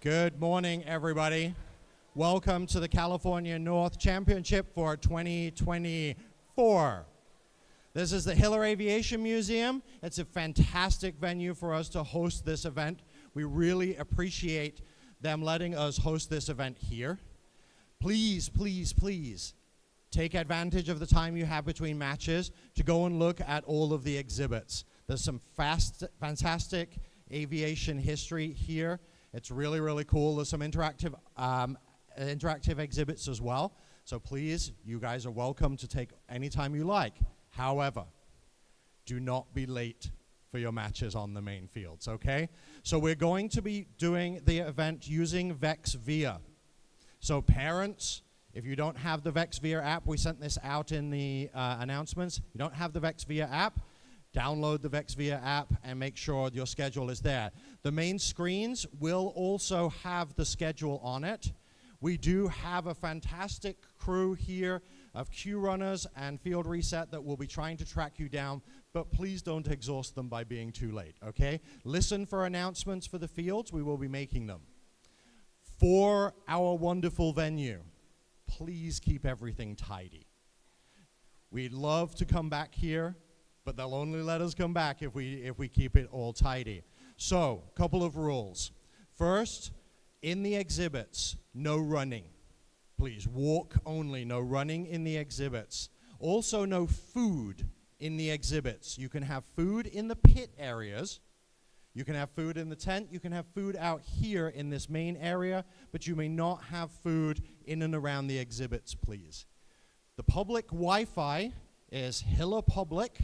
Good morning, everybody. Welcome to the California North Championship for 2024. This is the Hiller Aviation Museum. It's a fantastic venue for us to host this event. We really appreciate them letting us host this event here. Please, please, please take advantage of the time you have between matches to go and look at all of the exhibits. There's some fantastic aviation history here. It's really, really cool. There's some interactive exhibits as well. So please, you guys are welcome to take any time you like. However, do not be late for your matches on the main fields, okay? So we're going to be doing the event using VexIQ. So parents, if you don't have the VexIQ app, we sent this out in the announcements. If you don't have the VexIQ app, download the VexIQ app and make sure your schedule is there. The main screens will also have the schedule on it. We do have a fantastic crew here of queue runners and field reset that will be trying to track you down, but please don't exhaust them by being too late, okay? Listen for announcements for the fields. We will be making them. For our wonderful venue, please keep everything tidy. We'd love to come back here, but they'll only let us come back if we keep it all tidy. So, a couple of rules. First, in the exhibits, no running. Please, walk only, no running in the exhibits. Also, no food in the exhibits. You can have food in the pit areas. You can have food in the tent. You can have food out here in this main area, but you may not have food in and around the exhibits, please. The public Wi-Fi is Hiller Public,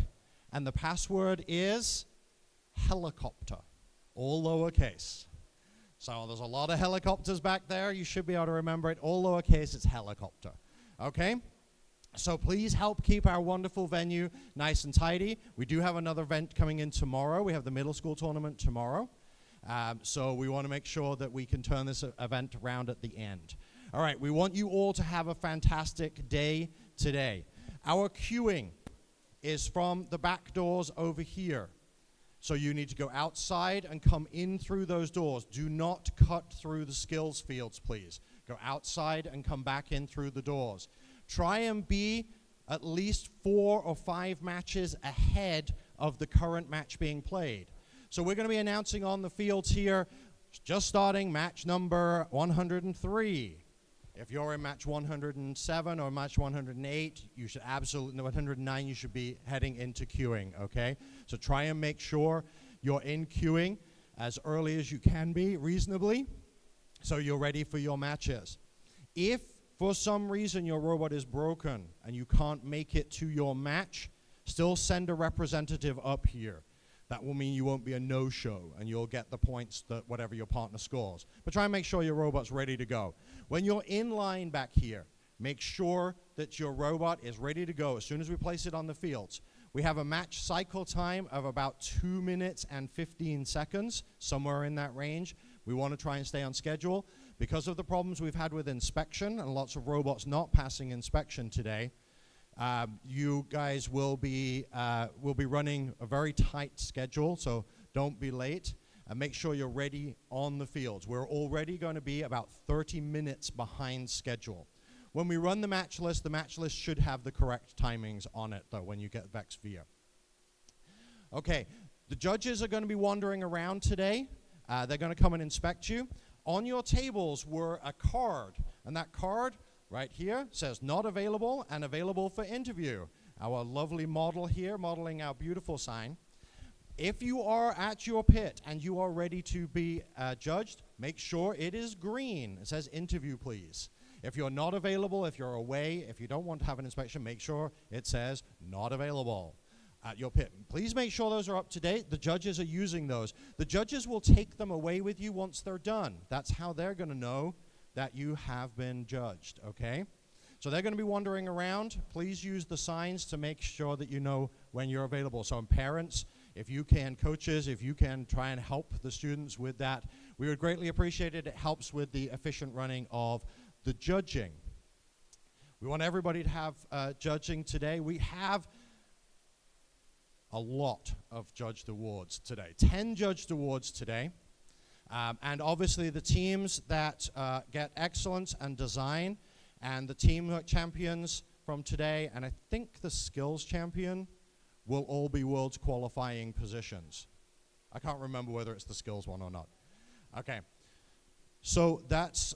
and the password is helicopter, all lowercase. So there's a lot of helicopters back there. You should be able to remember it. All lowercase, it's helicopter. Okay? So please help keep our wonderful venue nice and tidy. We do have another event coming in tomorrow. We have the middle school tournament tomorrow. So we want to make sure that we can turn this event around at the end. All right, we want you all to have a fantastic day today. Our queuing is from the back doors over here. So you need to go outside and come in through those doors. Do not cut through the skills fields, please. Go outside and come back in through the doors. Try and be at least 4 or 5 matches ahead of the current match being played. So we're going to be announcing on the fields here, just starting match number 103. If you're in match 107 or match 108, you should absolutely, 109, you should be heading into queuing, okay? So try and make sure you're in queuing as early as you can be, reasonably, so you're ready for your matches. If for some reason your robot is broken and you can't make it to your match, still send a representative up here. That will mean you won't be a no-show, and you'll get the points that whatever your partner scores. But try and make sure your robot's ready to go. When you're in line back here, make sure that your robot is ready to go as soon as we place it on the fields. We have a match cycle time of about 2 minutes and 15 seconds, somewhere in that range. We want to try and stay on schedule. Because of the problems we've had with inspection and lots of robots not passing inspection today, you guys will be running a very tight schedule, so don't be late. And make sure you're ready on the fields. We're already going to be about 30 minutes behind schedule. When we run the match list should have the correct timings on it, though, when you get VexIQ. Okay, the judges are going to be wandering around today. They're going to come and inspect you. On your tables were a card, and that card right here says not available and available for interview. Our lovely model here modeling our beautiful sign. If you are at your pit and you are ready to be judged, make sure it is green. It says interview, please. If you're not available, if you're away, if you don't want to have an inspection, make sure it says not available at your pit. Please make sure those are up to date. The judges are using those. The judges will take them away with you once they're done. That's how they're going to know that you have been judged, okay? So they're going to be wandering around. Please use the signs to make sure that you know when you're available. So parents, if you can, coaches, if you can try and help the students with that, we would greatly appreciate it. It helps with the efficient running of the judging. We want everybody to have judging today. We have a lot of judged awards today. 10 judged awards today. And obviously the teams that get excellence and design, and the teamwork champions from today, and I think the skills champion, will all be world's qualifying positions. I can't remember whether it's the skills one or not. Okay, so that's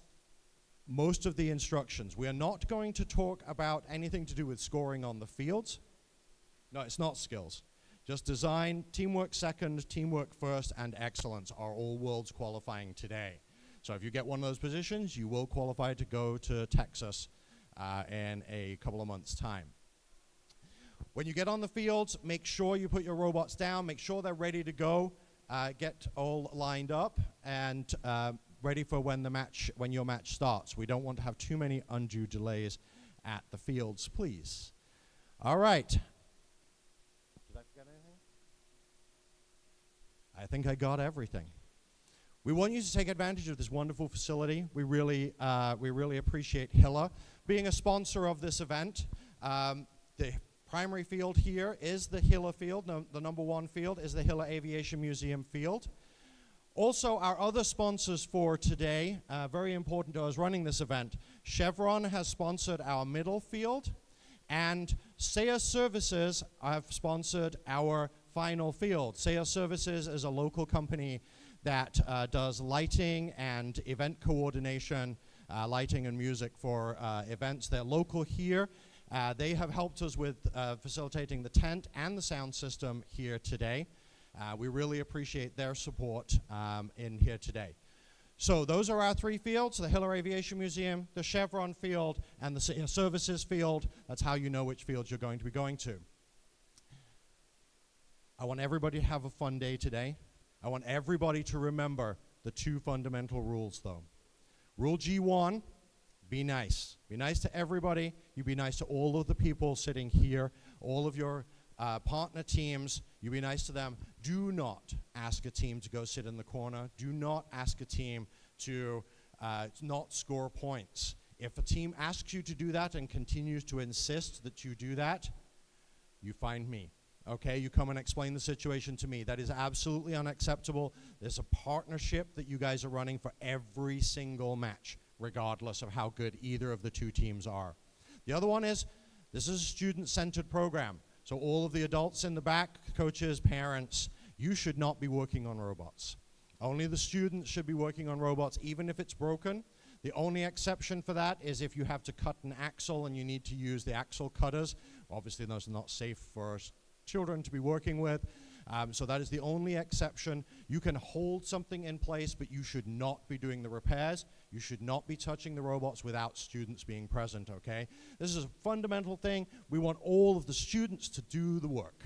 most of the instructions. We are not going to talk about anything to do with scoring on the fields. No, it's not skills. Just design, teamwork second, teamwork first, and excellence are all worlds qualifying today. So if you get one of those positions, you will qualify to go to Texas in a couple of months' time. When you get on the fields, make sure you put your robots down, make sure they're ready to go, get all lined up, and ready for when your match starts. We don't want to have too many undue delays at the fields, please. All right. Did I forget anything? I think I got everything. We want you to take advantage of this wonderful facility. We really appreciate Hilla being a sponsor of this event. The primary field here is the Hilla field. The number one field is the Hilla Aviation Museum field. Also, our other sponsors for today, very important to us running this event. Chevron has sponsored our middle field, and Saya Services have sponsored our final field. Saya Services is a local company that does lighting and event coordination, lighting and music for events. They're local here. They have helped us with facilitating the tent and the sound system here today. We really appreciate their support in here today. So those are our three fields: the Hilla Aviation Museum, the Chevron field, and the services field. That's how you know which fields you're going to be going to. I want everybody to have a fun day today. I want everybody to remember the two fundamental rules, though. Rule G1, be nice. Be nice to everybody. You be nice to all of the people sitting here, all of your partner teams. You be nice to them. Do not ask a team to go sit in the corner. Do not ask a team to not score points. If a team asks you to do that and continues to insist that you do that, you find me. Okay, you come and explain the situation to me. That is absolutely unacceptable. There's a partnership that you guys are running for every single match, regardless of how good either of the two teams are. The other one is, this is a student-centered program. So all of the adults in the back, coaches, parents, you should not be working on robots. Only the students should be working on robots, even if it's broken. The only exception for that is if you have to cut an axle and you need to use the axle cutters. Obviously, those are not safe for children to be working with. So that is the only exception. You can hold something in place, but you should not be doing the repairs. You should not be touching the robots without students being present, okay? This is a fundamental thing. We want all of the students to do the work,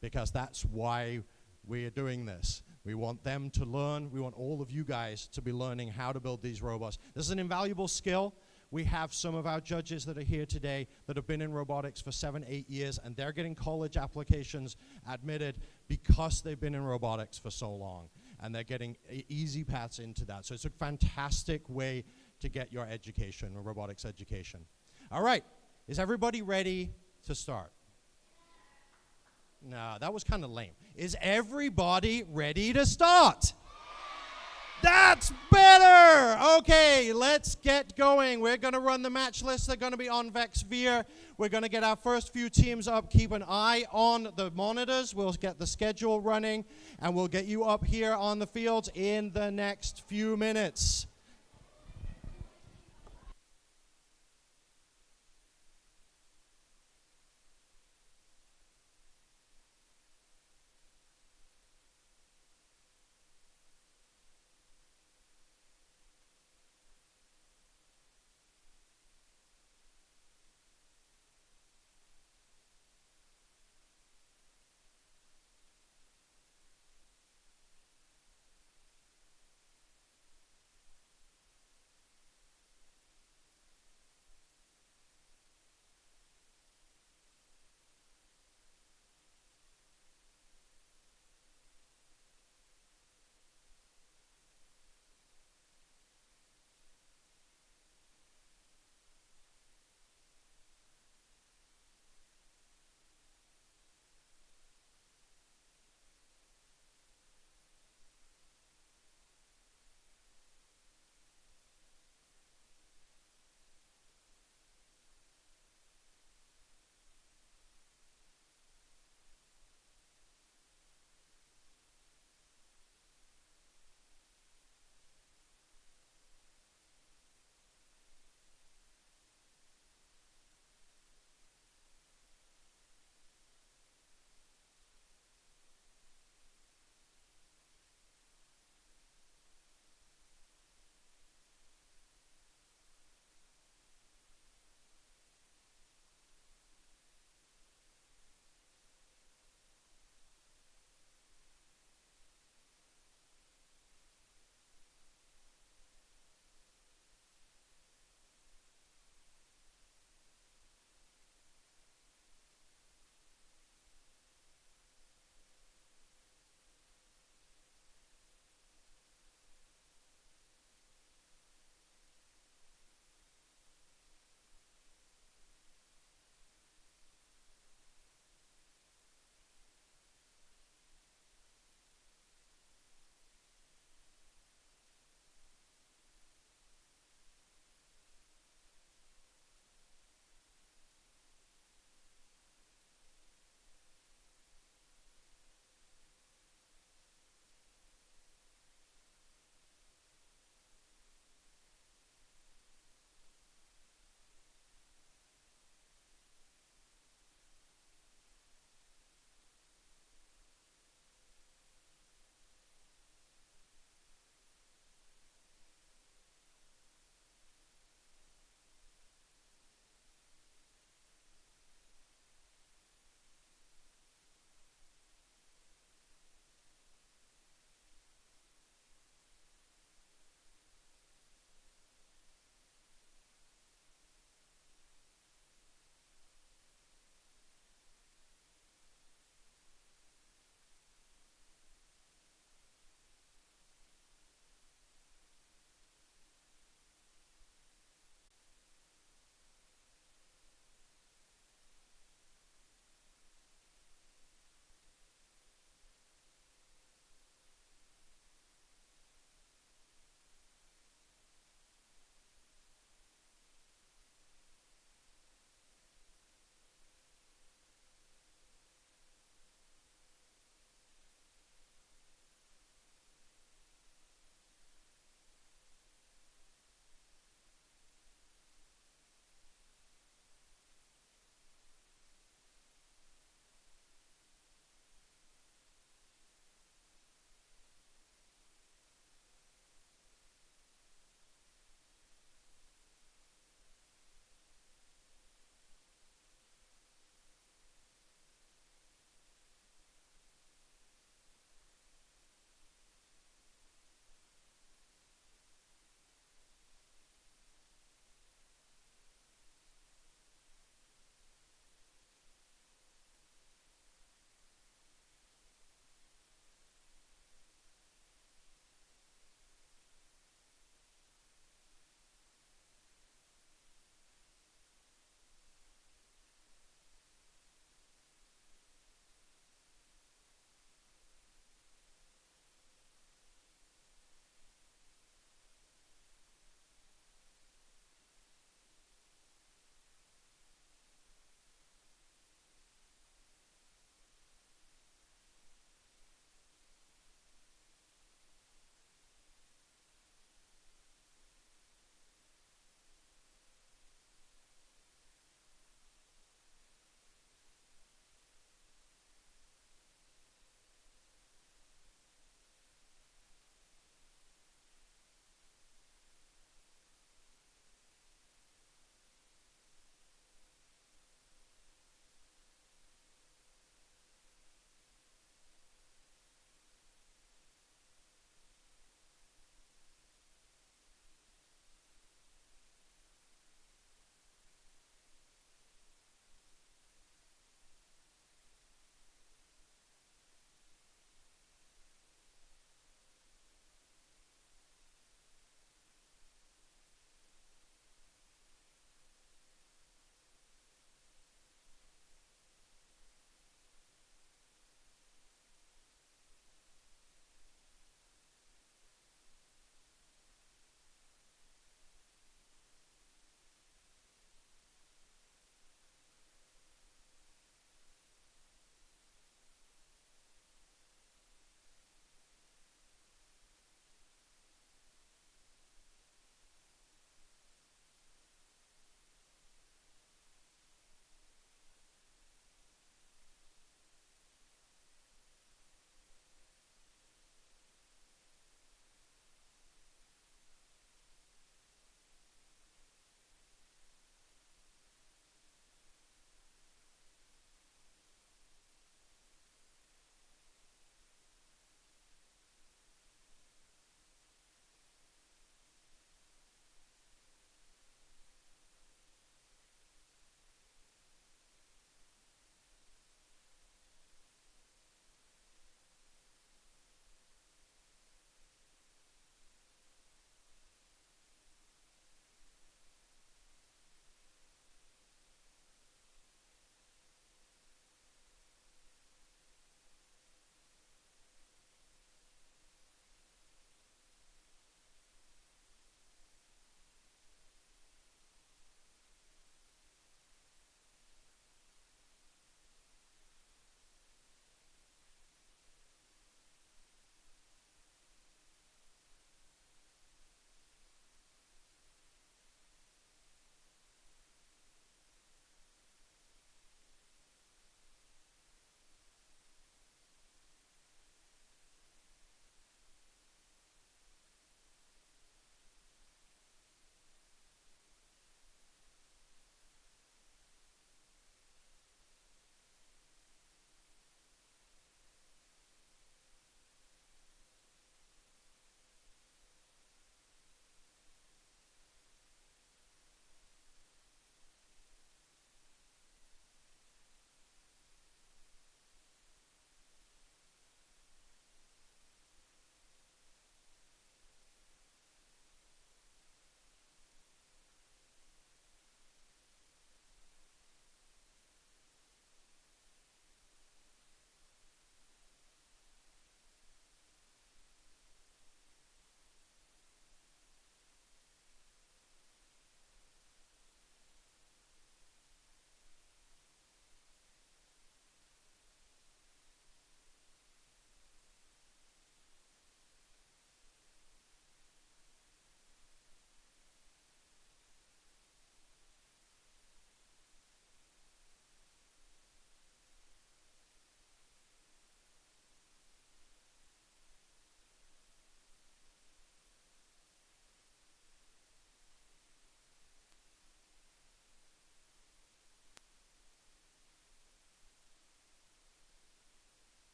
because that's why we are doing this. We want them to learn. We want all of you guys to be learning how to build these robots. This is an invaluable skill. We have some of our judges that are here today that have been in robotics for 7, 8 years, and they're getting college applications admitted because they've been in robotics for so long, and they're getting easy paths into that. So it's a fantastic way to get your education, a robotics education. All right, is everybody ready to start? No, that was kind of lame. Is everybody ready to start? That's better! Okay, let's get going. We're going to run the match list. They're going to be on VexIQ. We're going to get our first few teams up. Keep an eye on the monitors. We'll get the schedule running, and we'll get you up here on the fields in the next few minutes.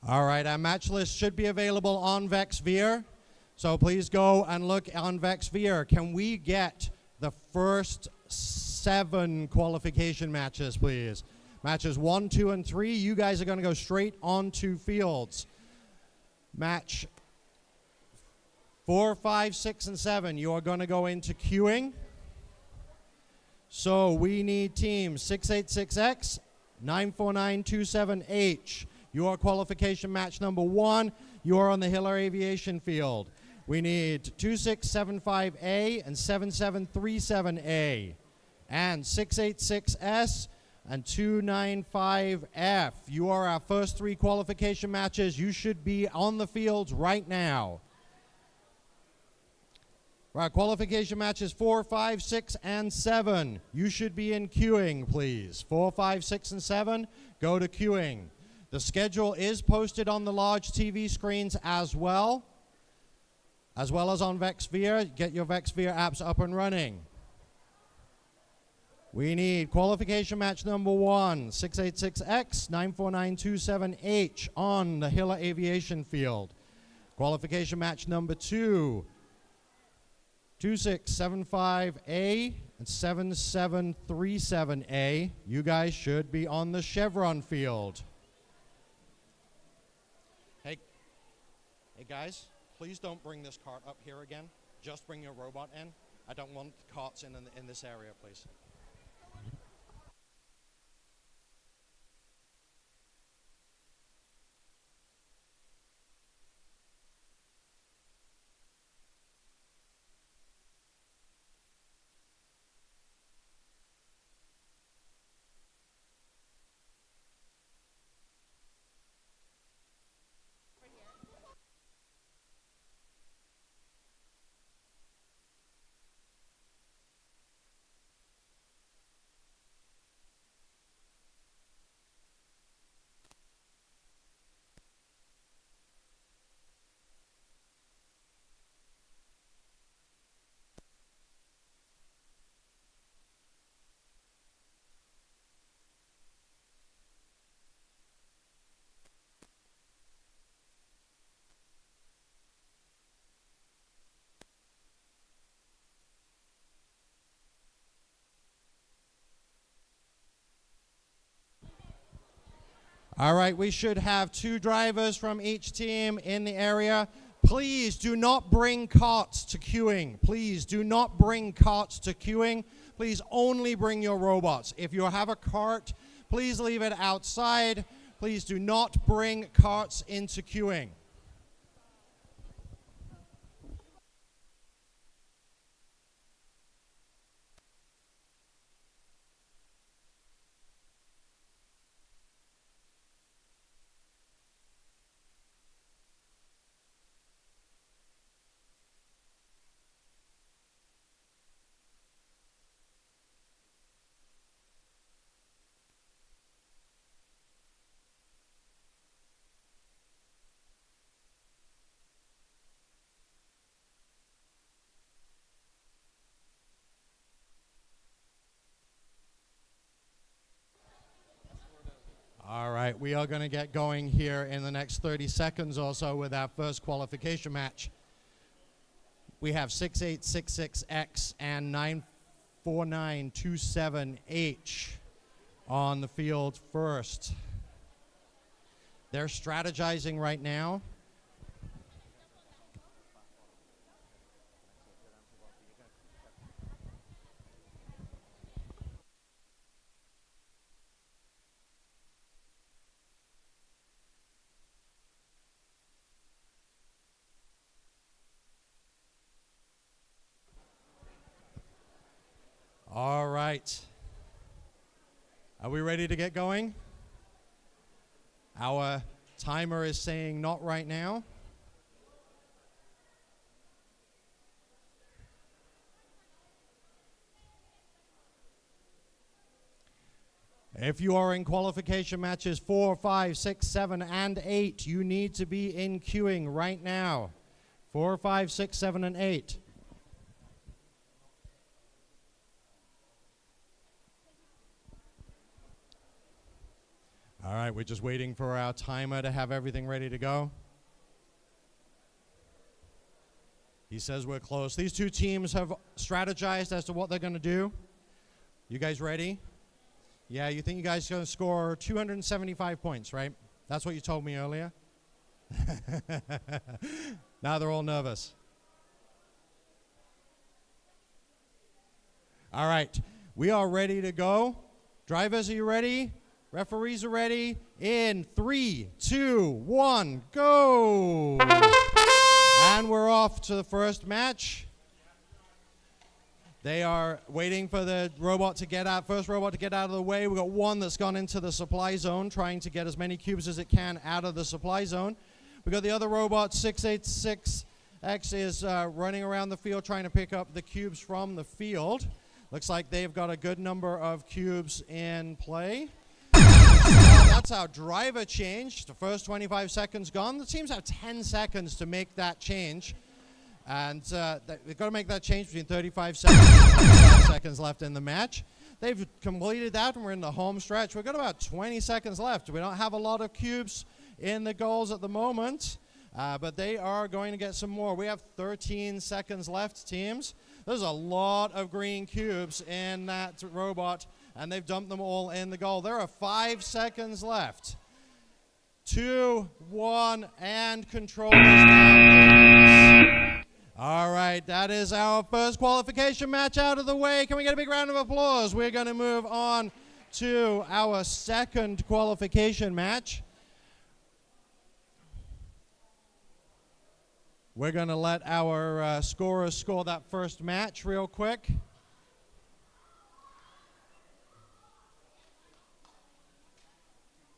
All right, our match list should be available on VexIQ. So please go and look on VexIQ. Can we get the first 7 qualification matches, please? Matches 1, 2, and 3. You guys are going to go straight onto fields. Match 4, 5, 6, and 7. You are going to go into queuing. So we need teams 686X, 94927H. Your qualification match number 1, you are on the Hiller Aviation Field. We need 2675A and 7737A, and 686S and 295F. You are our first 3 qualification matches. You should be on the fields right now. Right, qualification matches 4, 5, 6, and 7. You should be in queuing, please. 4, 5, 6, and 7, go to queuing. The schedule is posted on the large TV screens as well as on VexIQ. Get your VexIQ apps up and running. We need qualification match number 1, 686X, 94927H on the Hiller Aviation Field. Qualification match number 2, 2675A and 7737A. You guys should be on the Chevron field. Hey guys, please don't bring this cart up here again. Just bring your robot in. I don't want carts in this area, please. All right, we should have 2 drivers from each team in the area. Please do not bring carts to queuing. Please do not bring carts to queuing. Please only bring your robots. If you have a cart, please leave it outside. Please do not bring carts into queuing. All right, we are going to get going here in the next 30 seconds or so with our first qualification match. We have 6866X and 94927H on the field first. They're strategizing right now. All right. Are we ready to get going? Our timer is saying not right now. If you are in qualification matches 4, 5, 6, 7, and 8, you need to be in queuing right now. 4, 5, 6, 7, and 8. All right, right, we're just waiting for our timer to have everything ready to go. He says we're close. These two teams have strategized as to what they're going to do. You guys ready? Yeah, you think you guys are going to score 275 points, right? That's what you told me earlier. Now they're all nervous. All right, we are ready to go. Drivers, are you ready? Referees are ready. In 3, 2, 1, go! And we're off to the first match. They are waiting for the robot to get out, first robot to get out of the way. We've got one that's gone into the supply zone, trying to get as many cubes as it can out of the supply zone. We've got the other robot, 686X, is running around the field trying to pick up the cubes from the field. Looks like they've got a good number of cubes in play. That's our driver change. The first 25 seconds gone. The teams have 10 seconds to make that change. And they've got to make that change between 35 seconds and 25 seconds left in the match. They've completed that, and we're in the home stretch. We've got about 20 seconds left. We don't have a lot of cubes in the goals at the moment, but they are going to get some more. We have 13 seconds left, teams. There's a lot of green cubes in that robot, and they've dumped them all in the goal. There are 5 seconds left. 2, 1, and control is down. All right, that is our first qualification match out of the way. Can we get a big round of applause? We're going to move on to our second qualification match. We're going to let our scorers score that first match real quick.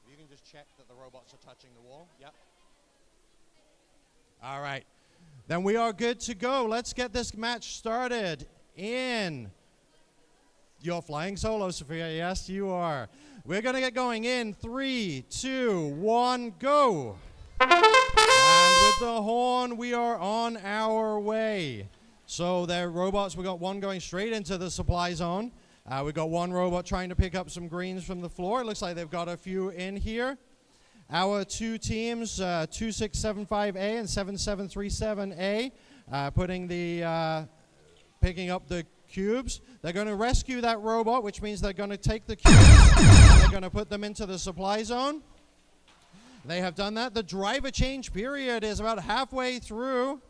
You can just check that the robots are touching the wall. Yep. All right. Then we are good to go. Let's get this match started in... You're flying solo, Sophia. Yes, you are. We're going to get going in 3, 2, 1, go. And with the horn, we are on our way. So the robots, we got one going straight into the supply zone. We got one robot trying to pick up some greens from the floor. It looks like they've got a few in here. Our two teams, 2675A and 7737A, picking up the cubes. They're going to rescue that robot, which means they're going to take the cubes and they're going to put them into the supply zone. They have done that. The driver change period is about halfway through.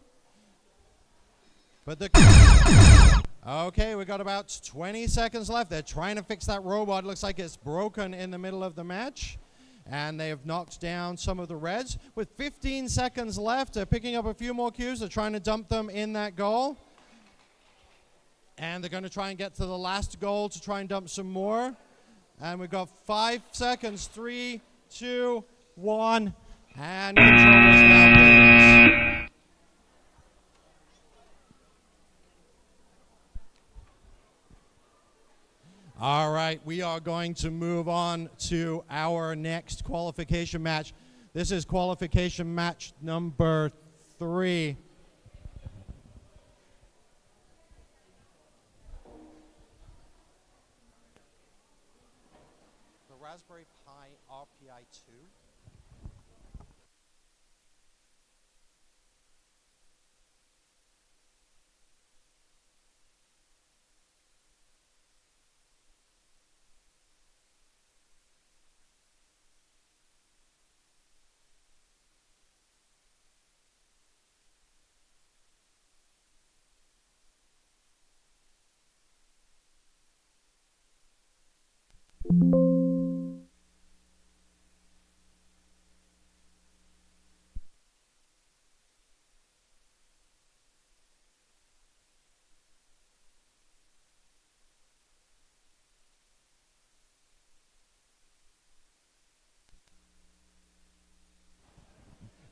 But okay, we've got about 20 seconds left. They're trying to fix that robot. Looks like it's broken in the middle of the match. And they have knocked down some of the reds. With 15 seconds left, they're picking up a few more cubes. They're trying to dump them in that goal. And they're going to try and get to the last goal to try and dump some more. And we've got 5 seconds. 3, 2, 1. And control is down, please. All right, we are going to move on to our next qualification match. This is qualification match number 3. The Raspberry Pi RPI 2.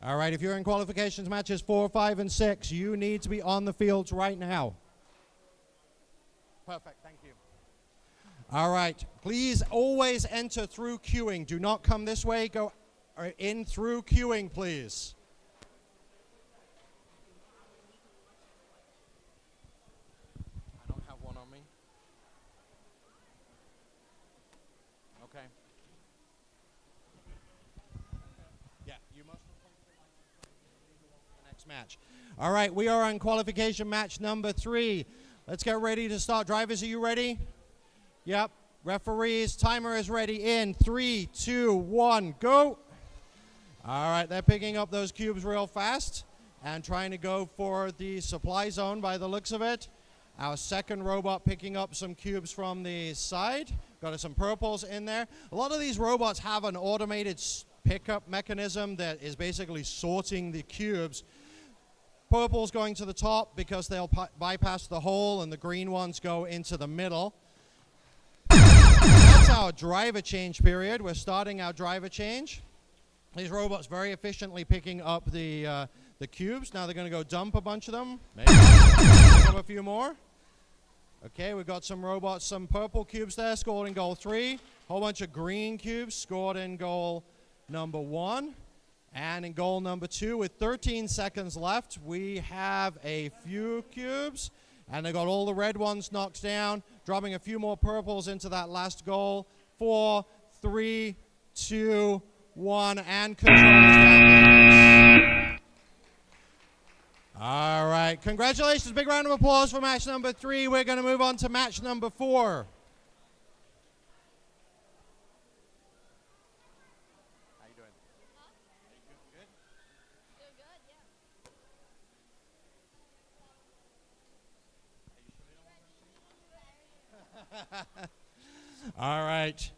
All right, if you're in qualifications matches 4, 5, and 6, you need to be on the fields right now. Perfect, thank you. All right, please always enter through queuing. Do not come this way, go in through queuing, please. I don't have one on me. Okay. next match. All right, we are on qualification match number 3. Let's get ready to start. Drivers, are you ready? Yep. Referees, timer is ready in 3, 2, 1, go. All right, they're picking up those cubes real fast and trying to go for the supply zone by the looks of it. Our second robot picking up some cubes from the side. Got some purples in there. A lot of these robots have an automated pickup mechanism that is basically sorting the cubes. Purple's going to the top because they'll bypass the hole, and the green ones go into the middle. That's our driver change period. We're starting our driver change. These robots very efficiently picking up the cubes. Now they're going to go dump a bunch of them. Maybe pick up a few more. Okay, we've got some robots, some purple cubes there, scored in goal 3. Whole bunch of green cubes scored in goal number 1. And in goal number 2, with 13 seconds left, we have a few cubes. And they got all the red ones knocked down, dropping a few more purples into that last goal. 4, 3, 2, 1, and controllers down. All right, congratulations. Big round of applause for match number 3. We're going to move on to match number 4. How you doing? Good? Doing good, yeah. All right.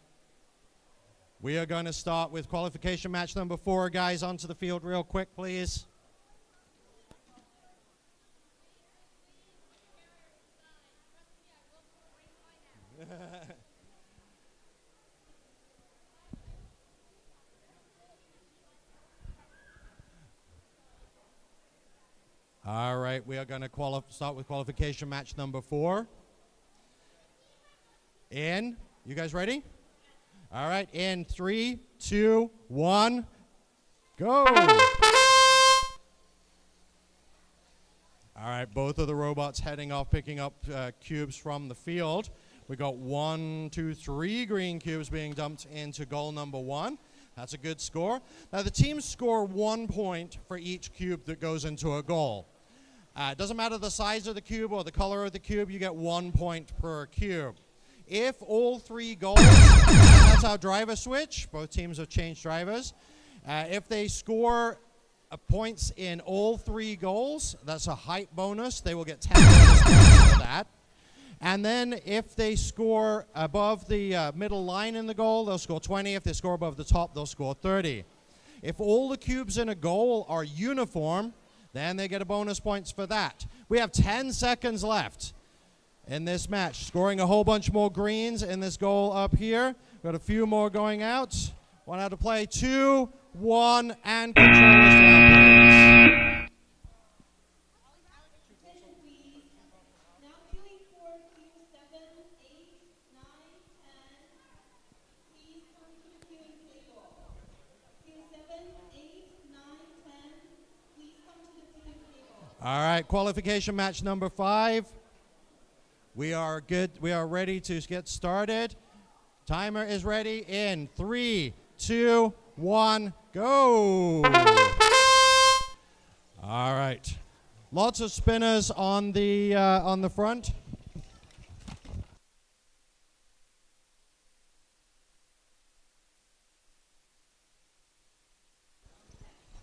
We are going to start with qualification match number 4. Guys, onto the field real quick, please. All right, we are going to start with qualification match number 4. In, you guys ready? All right, in 3, 2, 1, go. All right, both of the robots heading off, picking up cubes from the field. We got 1, 2, 3 green cubes being dumped into goal number 1. That's a good score. Now the teams score 1 point for each cube that goes into a goal. It doesn't matter the size of the cube or the color of the cube, you get 1 point per cube. If all 3 goals, that's our driver switch. Both teams have changed drivers. If they score points in all 3 goals, that's a height bonus. They will get 10 bonus points for that. And then if they score above the middle line in the goal, they'll score 20. If they score above the top, they'll score 30. If all the cubes in a goal are uniform, then they get a bonus points for that. We have 10 seconds left in this match. Scoring a whole bunch more greens in this goal up here. Got a few more going out. 1 out of play. 2, 1, and controllers down, please. All right, qualification match number 5. We are good. We are ready to get started. Timer is ready in 3, 2, 1, go. All right. Lots of spinners on the front.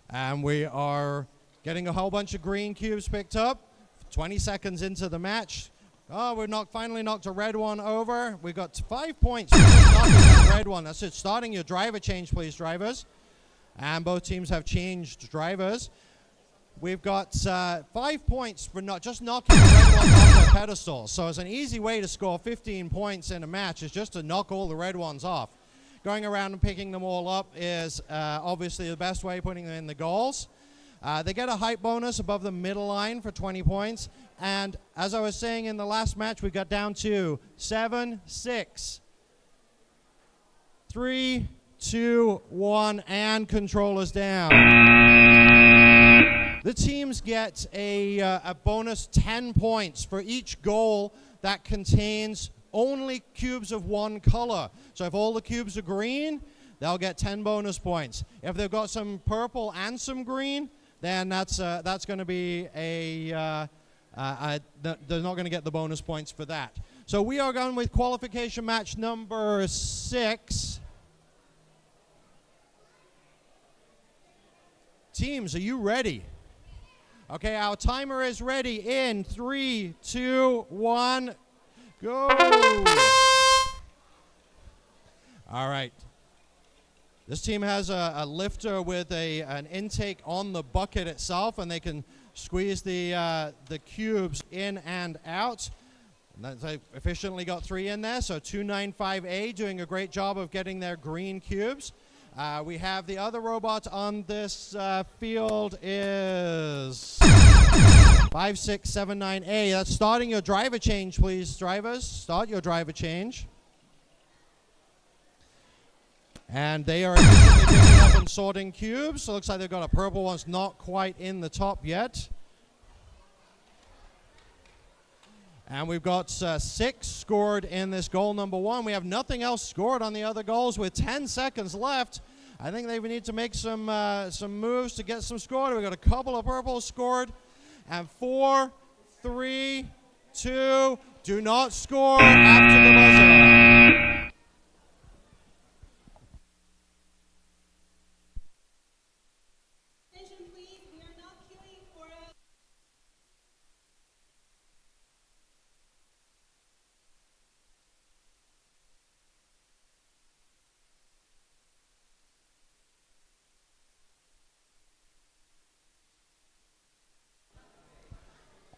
And we are getting a whole bunch of green cubes picked up. 20 seconds into the match. Oh, we finally knocked a red one over. We got 5 points for knocking that red one. That's it. Starting your driver change, please, drivers. And both teams have changed drivers. We've got 5 points for not just knocking the red ones off the pedestal. So it's an easy way to score 15 points in a match is just to knock all the red ones off. Going around and picking them all up is obviously the best way, putting them in the goals. They get a height bonus above the middle line for 20 points. And as I was saying in the last match, we got down to 7, 6, 3, 2, 1, and controllers down. The teams get a bonus 10 points for each goal that contains only cubes of one color. So if all the cubes are green, they'll get 10 bonus points. If they've got some purple and some green, then that's going to be they're not going to get the bonus points for that. So we are going with qualification match number 6. Teams, are you ready? Okay, our timer is ready in 3, 2, 1, go! All right. This team has a lifter with an intake on the bucket itself, and they can squeeze the cubes in and out. And they efficiently got 3 in there, so 295A doing a great job of getting their green cubes. We have the other robot on this field is 5679A. That's starting your driver change, please, drivers. Start your driver change. And they are efficiently picking up and sorting cubes. So it looks like they've got a purple one. It's not quite in the top yet. And we've got 6 scored in this goal number 1. We have nothing else scored on the other goals with 10 seconds left. I think they need to make some moves to get some scored. We've got a couple of purples scored. And 4, 3, 2, do not score after the buzzer.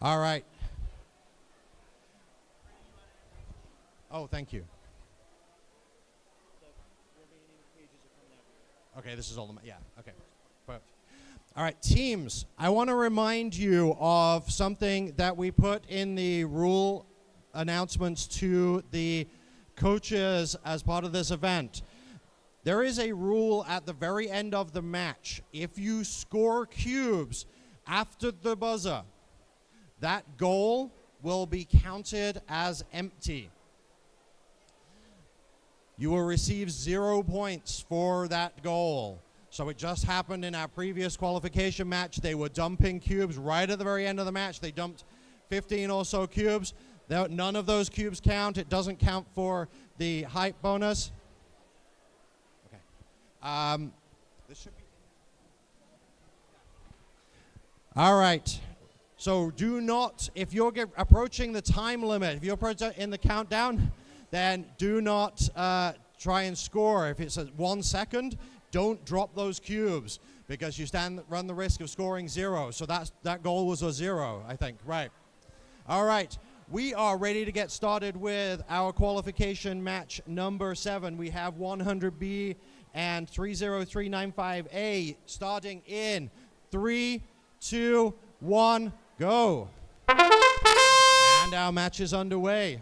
All right. Oh, thank you. Okay, this is all the, yeah, okay. Perfect. All right, teams, I want to remind you of something that we put in the rule announcements to the coaches as part of this event. There is a rule at the very end of the match. If you score cubes after the buzzer, that goal will be counted as empty. You will receive 0 points for that goal. So it just happened in our previous qualification match. They were dumping cubes right at the very end of the match. They dumped 15 or so cubes. None of those cubes count. It doesn't count for the height bonus. Okay. This should be. All right. So do not, if you're approaching the time limit, if you're in the countdown, then do not try and score. If it's at 1 second, don't drop those cubes because you run the risk of scoring 0. So that goal was a 0, I think. Right. All right. We are ready to get started with our qualification match number 7. We have 100B and 30395A starting in 3, 2, 1. Go. And our match is underway.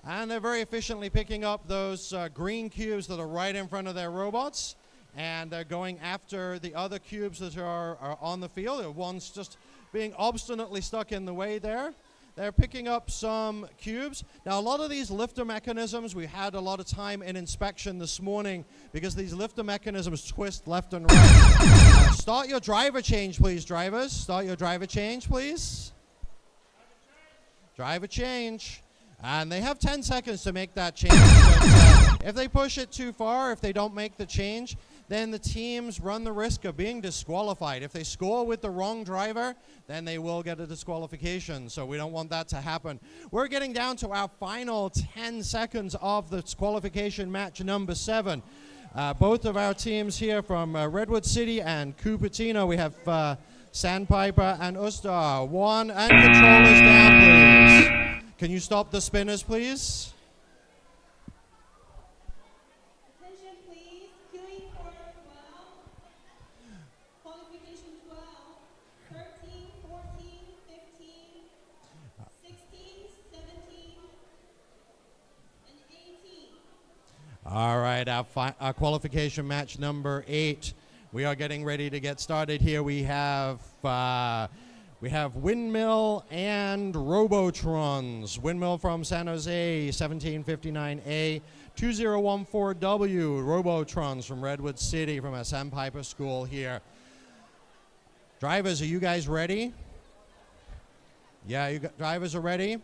And they're very efficiently picking up those green cubes that are right in front of their robots. And they're going after the other cubes that are on the field. One's just being obstinately stuck in the way there. They're picking up some cubes. Now, a lot of these lifter mechanisms, we had a lot of time in inspection this morning because these lifter mechanisms twist left and right. Start your driver change, please, drivers. Start your driver change, please. Driver change. And they have 10 seconds to make that change. But, if they push it too far, if they don't make the change, then the teams run the risk of being disqualified. If they score with the wrong driver, then they will get a disqualification. So we don't want that to happen. We're getting down to our final 10 seconds of this qualification match number 7. Both of our teams here from Redwood City and Cupertino, we have Sandpiper and Ustar. 1 and controllers down, please. Can you stop the spinners, please? Attention, please. Queuing for 12. Qualification 12. 13, 14, 15, 16, 17, and 18. All right, our qualification match number 8. We are getting ready to get started here. We have Windmill and Robotrons. Windmill from San Jose, 1759A. 2014W, Robotrons from Redwood City from a Sandpiper school here. Drivers, are you guys ready? Yeah, drivers are ready.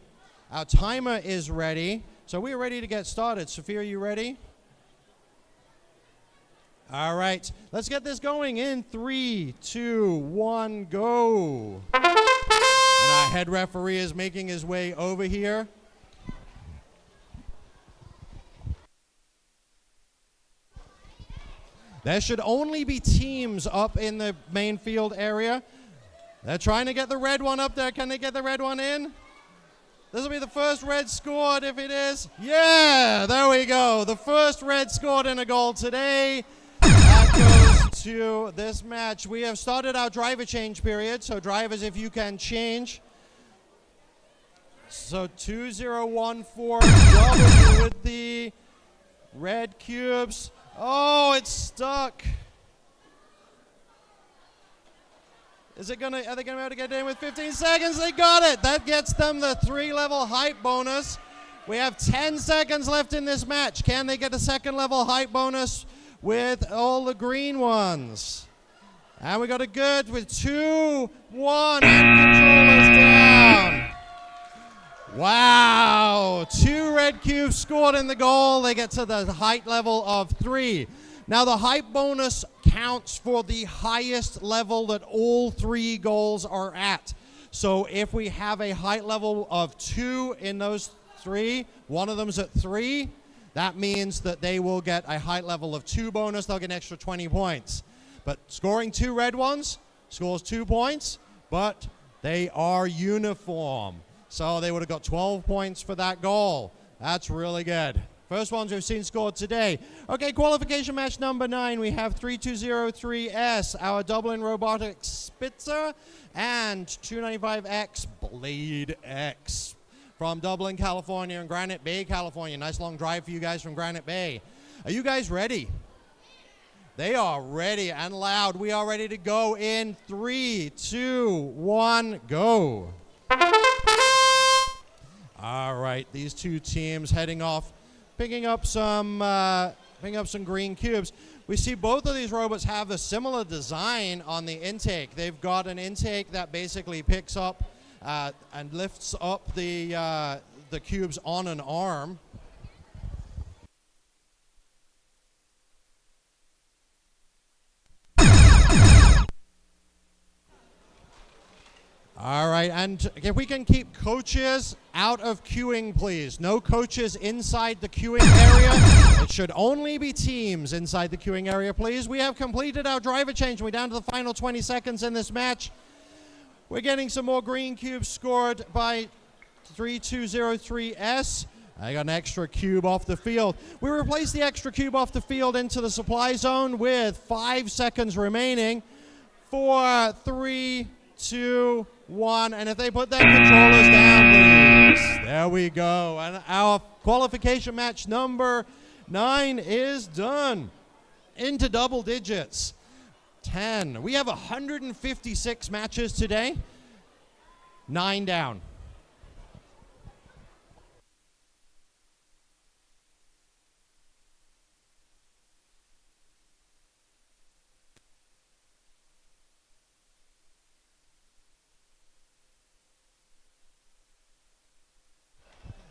Our timer is ready. So we're ready to get started. Sophia, are you ready? All right, let's get this going in 3, 2, 1, go. And our head referee is making his way over here. There should only be teams up in the main field area. They're trying to get the red one up there. Can they get the red one in? This will be the first red scored if it is. Yeah, there we go. The first red scored in a goal today. That goes to this match. We have started our driver change period. So drivers, if you can change. So 2014 W with the red cubes. Oh, it's stuck. Are they gonna be able to get in with 15 seconds? They got it. That gets them the 3-level hype bonus. We have 10 seconds left in this match. Can they get a 2nd-level hype bonus with all the green ones? And we got a good with 2, 1, and controllers down. Wow, 2 red cubes scored in the goal. They get to the height level of 3. Now the height bonus counts for the highest level that all 3 goals are at. So if we have a height level of 2 in those 3, one of them's at 3, that means that they will get a height level of 2 bonus. They'll get an extra 20 points. But scoring 2 red ones scores 2 points, but they are uniform. So they would have got 12 points for that goal. That's really good. First ones we've seen scored today. Okay, qualification match number 9. We have 3203S, our Dublin Robotics Spitzer, and 295X Blade X from Dublin, California, and Granite Bay, California. Nice long drive for you guys from Granite Bay. Are you guys ready? They are ready and loud. We are ready to go in 3, 2, 1, go. All right, these 2 teams heading off, picking up some green cubes. We see both of these robots have a similar design on the intake. They've got an intake that basically picks up and lifts up the cubes on an arm. All right, and if we can keep coaches out of queuing, please. No coaches inside the queuing area. It should only be teams inside the queuing area, please. We have completed our driver change. We're down to the final 20 seconds in this match. We're getting some more green cubes scored by 3203S. I got an extra cube off the field. We replaced the extra cube off the field into the supply zone with 5 seconds remaining. 4, 3, 2, 1, and if they put their controllers down, please. There we go. And our qualification match number 9 is done. Into double digits. 10. We have 156 matches today. 9 down.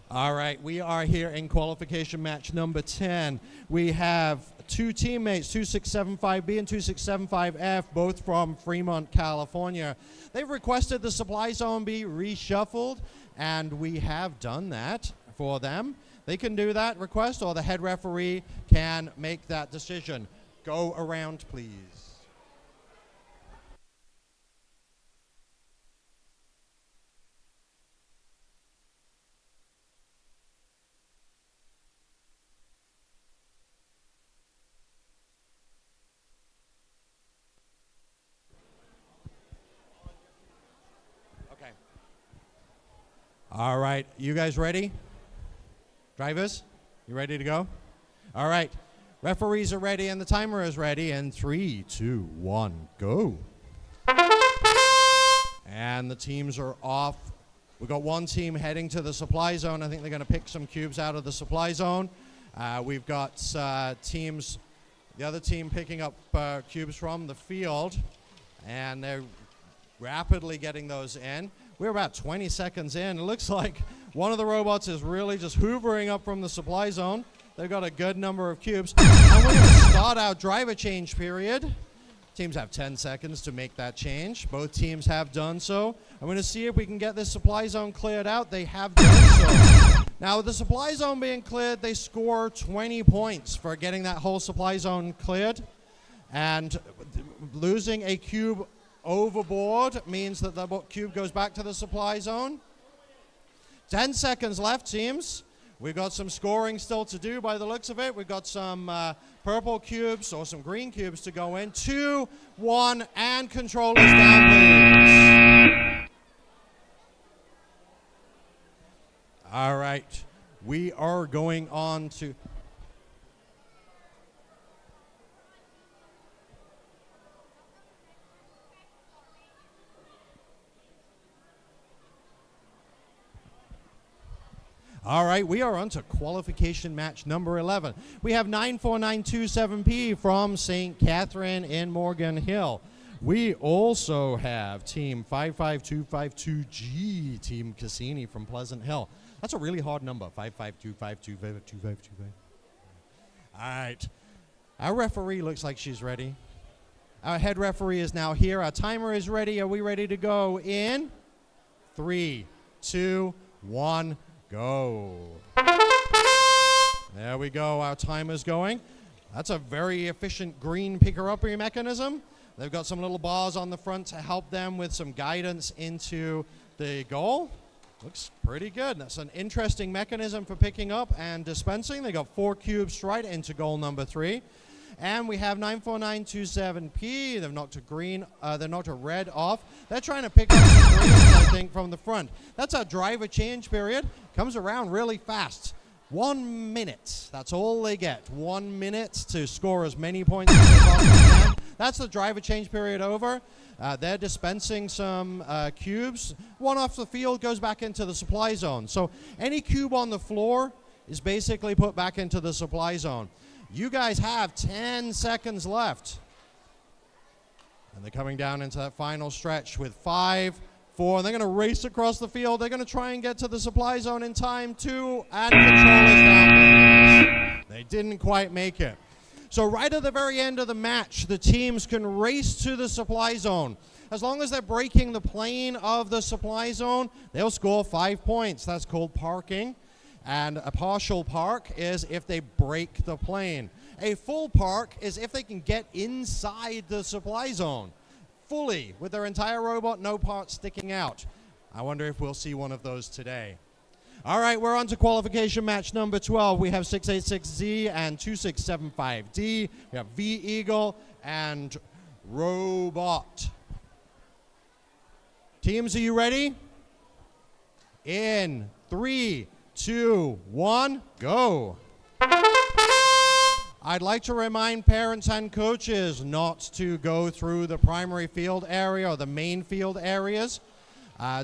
All right, we are here in qualification match number 10. We have 2 teammates, 2675B and 2675F, both from Fremont, California. They've requested the supply zone be reshuffled, and we have done that for them. They can do that request, or the head referee can make that decision. Go around, please. All right, you guys ready? Drivers, you ready to go? All right, referees are ready and the timer is ready. And 3, 2, 1, go. And the teams are off. We've got one team heading to the supply zone. I think they're going to pick some cubes out of the supply zone. We've got the other team picking up cubes from the field. And they're rapidly getting those in. We're about 20 seconds in. It looks like one of the robots is really just hoovering up from the supply zone. They've got a good number of cubes. And we're going to start our driver change period. Teams have 10 seconds to make that change. Both teams have done so. I'm going to see if we can get this supply zone cleared out. They have done so. Now, with the supply zone being cleared, they score 20 points for getting that whole supply zone cleared. And losing a cube overboard means that the cube goes back to the supply zone. 10 seconds left, teams. We've got some scoring still to do by the looks of it. We've got some purple cubes or some green cubes to go in. 2, 1, and controllers down, please. All right. We are going on to... All right, we are on to qualification match number 11. We have 94927P from St. Catherine in Morgan Hill. We also have team 55252G, Team Cassini from Pleasant Hill. That's a really hard number, 55252552525. All right, our referee looks like she's ready. Our head referee is now here. Our timer is ready. Are we ready to go in? 3, 2, 1. Go. There we go. Our timer's going. That's a very efficient green picker-upper mechanism. They've got some little bars on the front to help them with some guidance into the goal. Looks pretty good. That's an interesting mechanism for picking up and dispensing. They got 4 cubes straight into goal number 3. And we have 94927P. They've knocked a green. They knocked a red off. They're trying to pick up some greens, I think, from the front. That's our driver change period. Comes around really fast. 1 minute. That's all they get. 1 minute to score as many points as they possibly can. That's the driver change period over. They're dispensing some cubes. One off the field goes back into the supply zone. So any cube on the floor is basically put back into the supply zone. You guys have 10 seconds left. And they're coming down into that final stretch with 5, 4. And they're going to race across the field. They're going to try and get to the supply zone in time. 2, and controllers down. They didn't quite make it. So right at the very end of the match, the teams can race to the supply zone. As long as they're breaking the plane of the supply zone, they'll score 5 points. That's called parking. And a partial park is if they break the plane. A full park is if they can get inside the supply zone fully with their entire robot, no parts sticking out. I wonder if we'll see one of those today. All right, we're on to qualification match number 12. We have 686Z and 2675D. We have V-Eagle and Robot. Teams, are you ready? In 3, 2, 1, go. I'd like to remind parents and coaches not to go through the primary field area or the main field areas.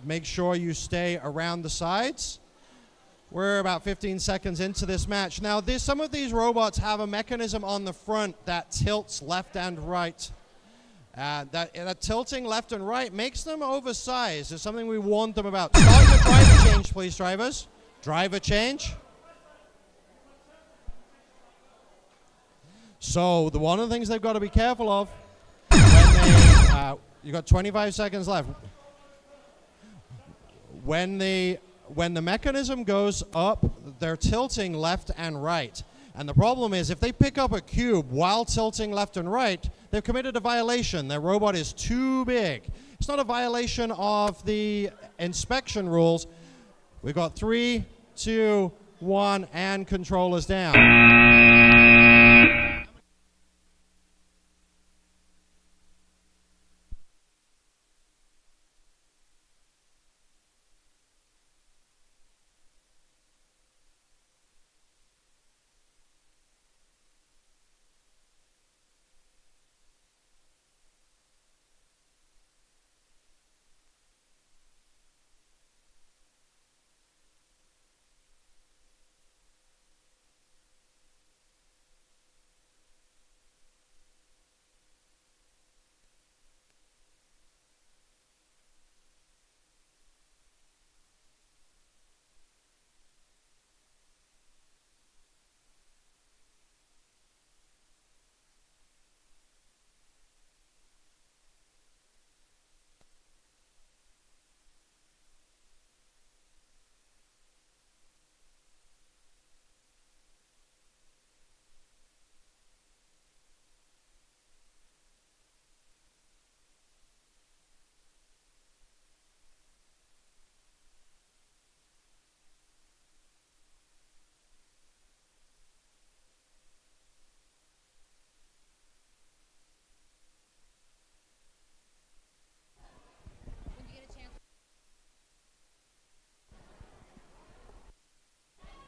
Make sure you stay around the sides. We're about 15 seconds into this match. Now, some of these robots have a mechanism on the front that tilts left and right. That tilting left and right makes them oversized. It's something we warned them about. Start your driver change, please, drivers. Driver change. So one of the things they've got to be careful of when you got 25 seconds left. When the mechanism goes up, they're tilting left and right. And the problem is if they pick up a cube while tilting left and right, they've committed a violation. Their robot is too big. It's not a violation of the inspection rules. We've got 3, 2, 1, and controllers down.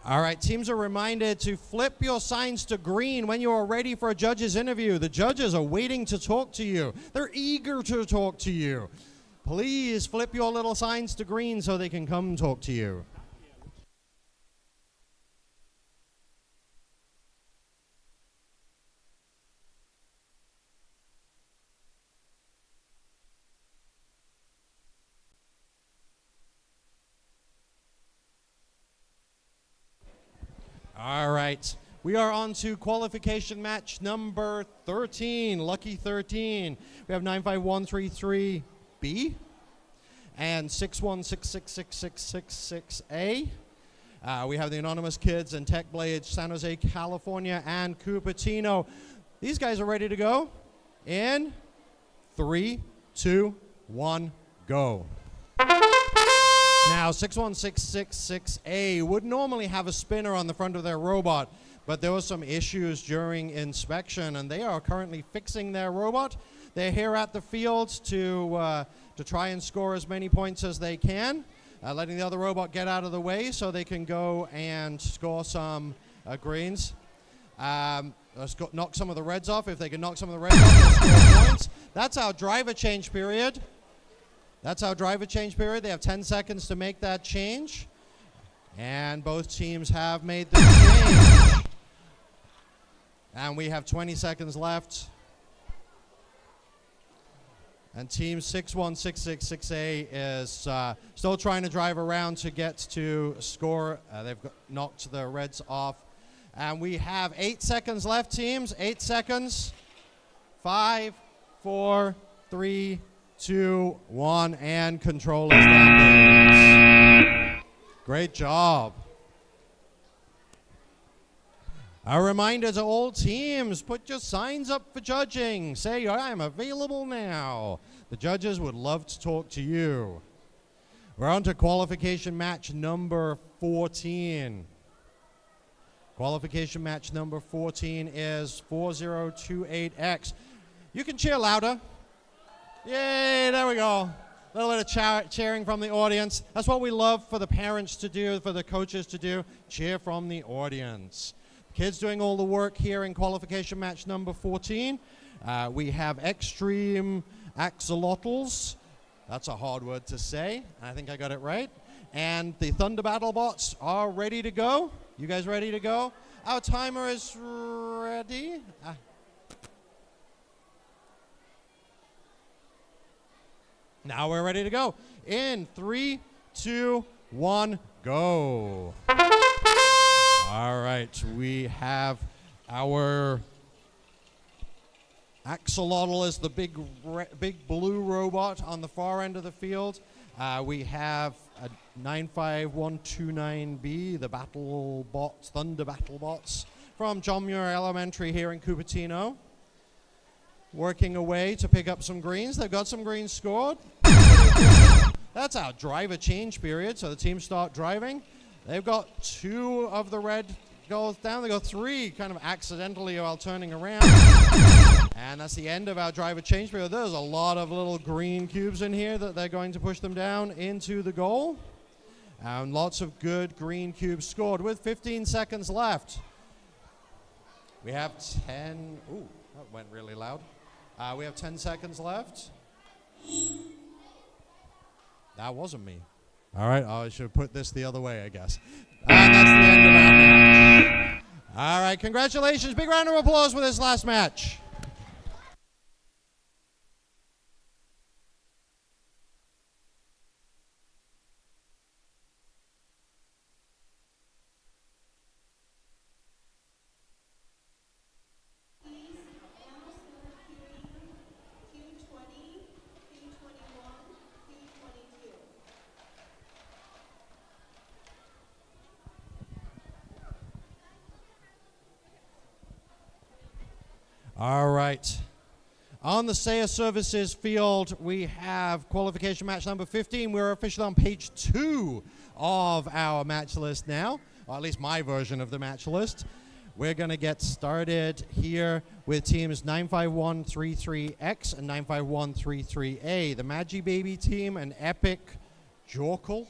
All right, teams are reminded to flip your signs to green when you are ready for a judge's interview. The judges are waiting to talk to you. They're eager to talk to you. Please flip your little signs to green so they can come talk to you. All right, we are on to qualification match number 13, lucky 13. We have 95133B and 6166666A. We have the Anonymous Kids and Tech Blades, San Jose, California, and Cupertino. These guys are ready to go in 3, 2, 1, go. Now, 61666A would normally have a spinner on the front of their robot, but there were some issues during inspection, and they are currently fixing their robot. They're here at the field to try and score as many points as they can, letting the other robot get out of the way so they can go and score some greens. Let's knock some of the reds off. If they can knock some of the reds off, they'll score points. That's our driver change period. That's our driver change period. They have 10 seconds to make that change. And both teams have made the change. And we have 20 seconds left. And team 61666A is still trying to drive around to get to score. They've knocked the reds off. And we have 8 seconds left, teams. 8 seconds. 5, 4, 3, 2, 1, and controllers down, please. Great job. A reminder to all teams, put your signs up for judging. Say, I am available now. The judges would love to talk to you. We're on to qualification match number 14. Qualification match number 14 is 4028X. You can cheer louder. Yay, there we go. A little bit of cheering from the audience. That's what we love for the parents to do, for the coaches to do. Cheer from the audience. Kids doing all the work here in qualification match number 14. We have extreme axolotls. That's a hard word to say. I think I got it right. And the Thunder Battle bots are ready to go. You guys ready to go? Our timer is ready. Now we're ready to go. In 3, 2, 1, go. All right, we have our axolotl is the big blue robot on the far end of the field. We have a 95129B, the battle bots, Thunder Battle bots from John Muir Elementary here in Cupertino. Working away to pick up some greens. They've got some greens scored. That's our driver change period, so the teams start driving. They've got 2 of the red goes down. They got 3 kind of accidentally while turning around. And that's the end of our driver change period. There's a lot of little green cubes in here that they're going to push them down into the goal. And lots of good green cubes scored with 15 seconds left. We have 10. Ooh, that went really loud. We have 10 seconds left. That wasn't me. All right, I should put this the other way, I guess. And that's the end of our match. All right, congratulations. Big round of applause for this last match. All right. On the Saya Services field, we have qualification match number 15. We're officially on page 2 of our match list now, or at least my version of the match list. We're going to get started here with teams 95133X and 95133A. The Magi Baby team and Epic Jorkel.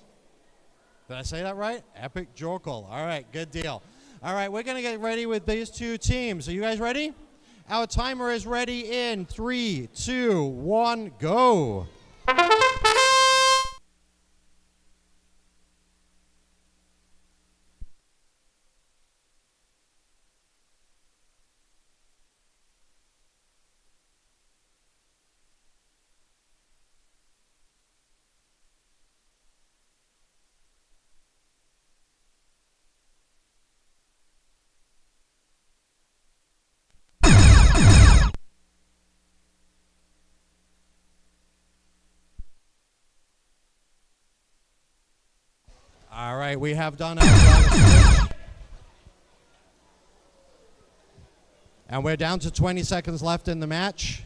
Did I say that right? Epic Jorkle. All right, good deal. All right, we're going to get ready with these two teams. Are you guys ready? Our timer is ready in 3, 2, 1, go. All right, we have done our driver switch. And we're down to 20 seconds left in the match.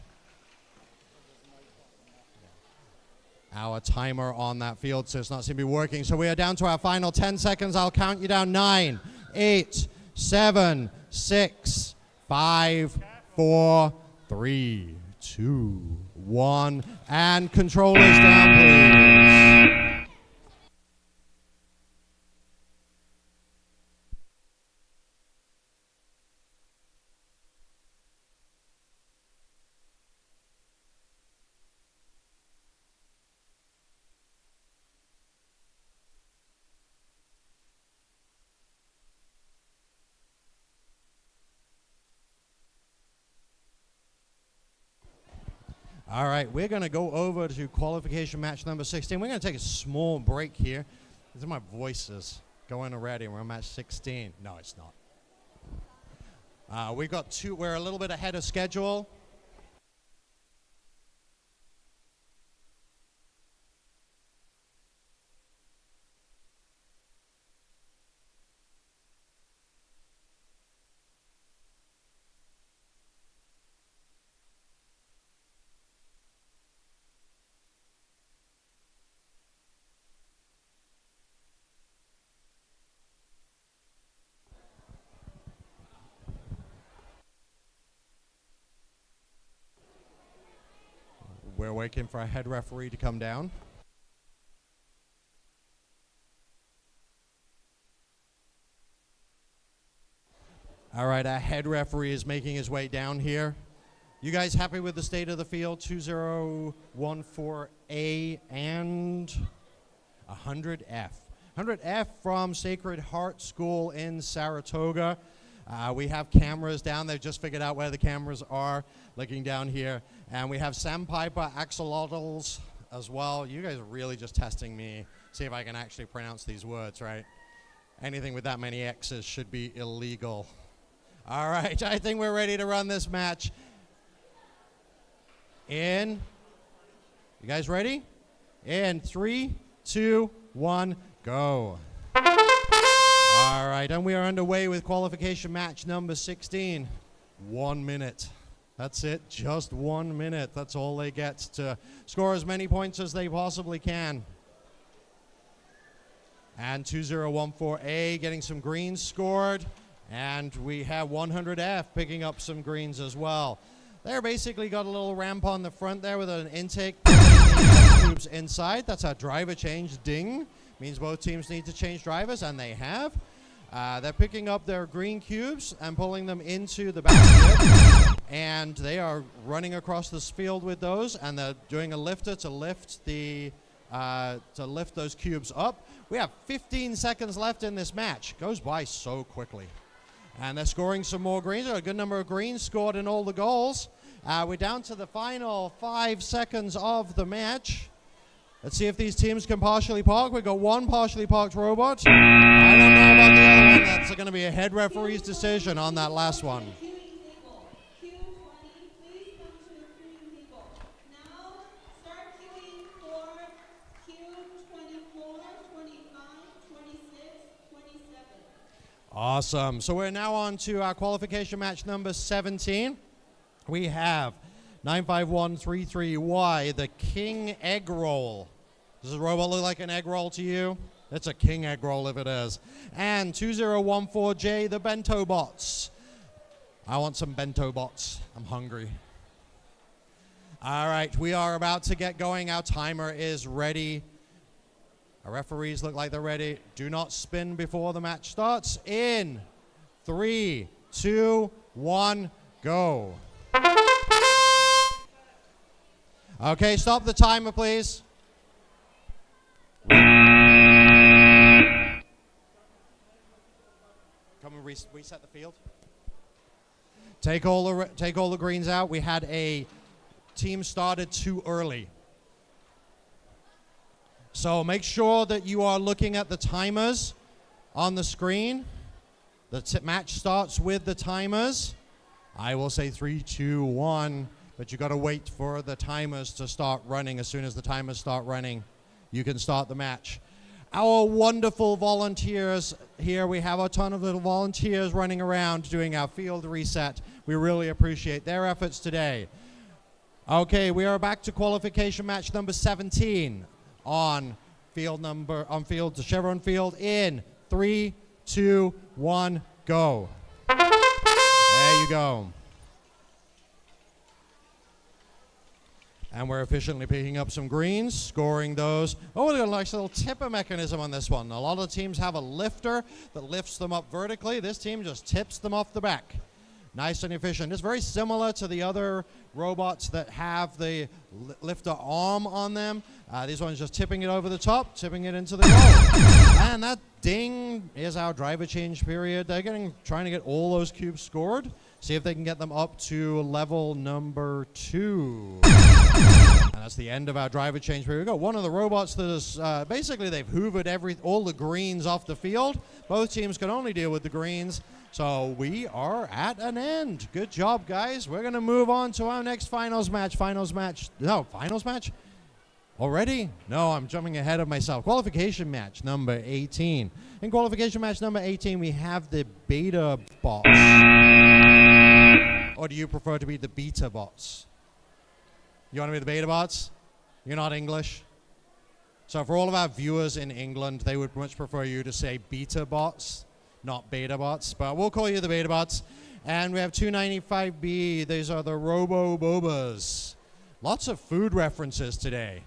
Our timer on that field does not seem to be working, so we are down to our final 10 seconds. I'll count you down. 9, 8, 7, 6, 5, 4, 3, 2, 1. And controllers down, please. All right, we're going to go over to qualification match number 16. We're going to take a small break here. My voice is going already. We're on match 16. No, it's not. We've got two. We're a little bit ahead of schedule. We're waiting for our head referee to come down. All right, our head referee is making his way down here. You guys happy with the state of the field? 2014A and 100F. 100F from Sacred Heart School in Saratoga. We have cameras down. They've just figured out where the cameras are, looking down here. And we have Sandpiper axolotls as well. You guys are really just testing me, see if I can actually pronounce these words, right? Anything with that many X's should be illegal. All right, I think we're ready to run this match. You guys ready? In 3, 2, 1, go. All right, and we are underway with qualification match number 16. 1 minute. That's it, just 1 minute. That's all they get to score as many points as they possibly can. And 2014A getting some greens scored. And we have 100F picking up some greens as well. They're basically got a little ramp on the front there with an intake tubes inside. That's our driver change ding. Means both teams need to change drivers, and they have. They're picking up their green cubes and pulling them into the basket. And they are running across this field with those, and they're doing a lifter to lift those cubes up. We have 15 seconds left in this match. Goes by so quickly. And they're scoring some more greens. A good number of greens scored in all the goals. We're down to the final 5 seconds of the match. Let's see if these teams can partially park. We've got one partially parked robot. I don't know about the other one. That's going to be a head referee's decision on that last one. Awesome. So we're now on to our qualification match number 17. We have 95133Y, the King Egg Roll. Does the robot look like an egg roll to you? It's a King Egg Roll if it is. And 2014J, the Bento Bots. I want some Bento Bots. I'm hungry. All right, we are about to get going. Our timer is ready. Our referees look like they're ready. Do not spin before the match starts. In 3, 2, 1, go. Okay, stop the timer, please. Come and reset the field. Take all the greens out. We had a team started too early. So make sure that you are looking at the timers on the screen. The match starts with the timers. I will say 3, 2, 1, but you got to wait for the timers to start running. As soon as the timers start running, you can start the match. Our wonderful volunteers here, we have a ton of little volunteers running around doing our field reset. We really appreciate their efforts today. Okay, we are back to qualification match number 17 on Chevron Field in 3, 2, 1, go. There you go. And we're efficiently picking up some greens, scoring those. Oh, we've got a nice little tipper mechanism on this one. A lot of teams have a lifter that lifts them up vertically. This team just tips them off the back. Nice and efficient. It's very similar to the other robots that have the lifter arm on them. This one's just tipping it over the top, tipping it into the goal. And that ding is our driver change period. They're trying to get all those cubes scored. See if they can get them up to level number 2. And that's the end of our driver change period. We've got one of the robots that is, basically they've hoovered all the greens off the field. Both teams can only deal with the greens. So we are at an end. Good job, guys. We're going to move on to our next finals match. Finals match? Already? No, I'm jumping ahead of myself. Qualification match number 18. In qualification match number 18, we have the beta bots. Or do you prefer to be the beta bots? You want to be the beta bots? You're not English? So for all of our viewers in England, they would much prefer you to say beta bots, not beta bots. But we'll call you the beta bots. And we have 295B. These are the Robo-Bobas. Lots of food references today.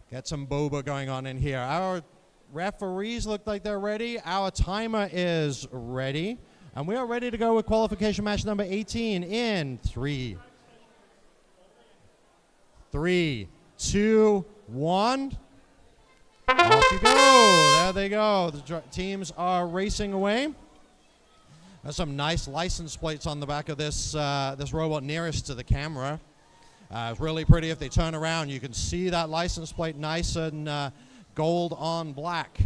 Get some boba going on in here. Our referees look like they're ready. Our timer is ready. And we are ready to go with qualification match number 18 in 3, 2, 1. Off you go. There they go. The teams are racing away. There's some nice license plates on the back of this robot nearest to the camera. It's really pretty. If they turn around, you can see that license plate nice and gold on black.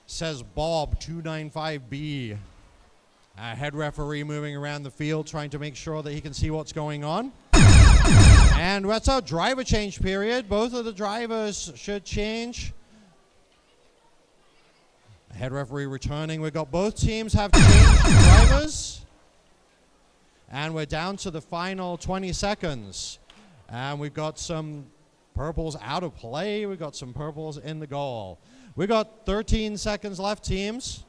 Says Bob 295B. Head referee moving around the field trying to make sure that he can see what's going on. And that's our driver change period. Both of the drivers should change. Head referee returning. We've got both teams have changed drivers. And we're down to the final 20 seconds. And we've got some purples out of play. We've got some purples in the goal. We've got 13 seconds left, teams.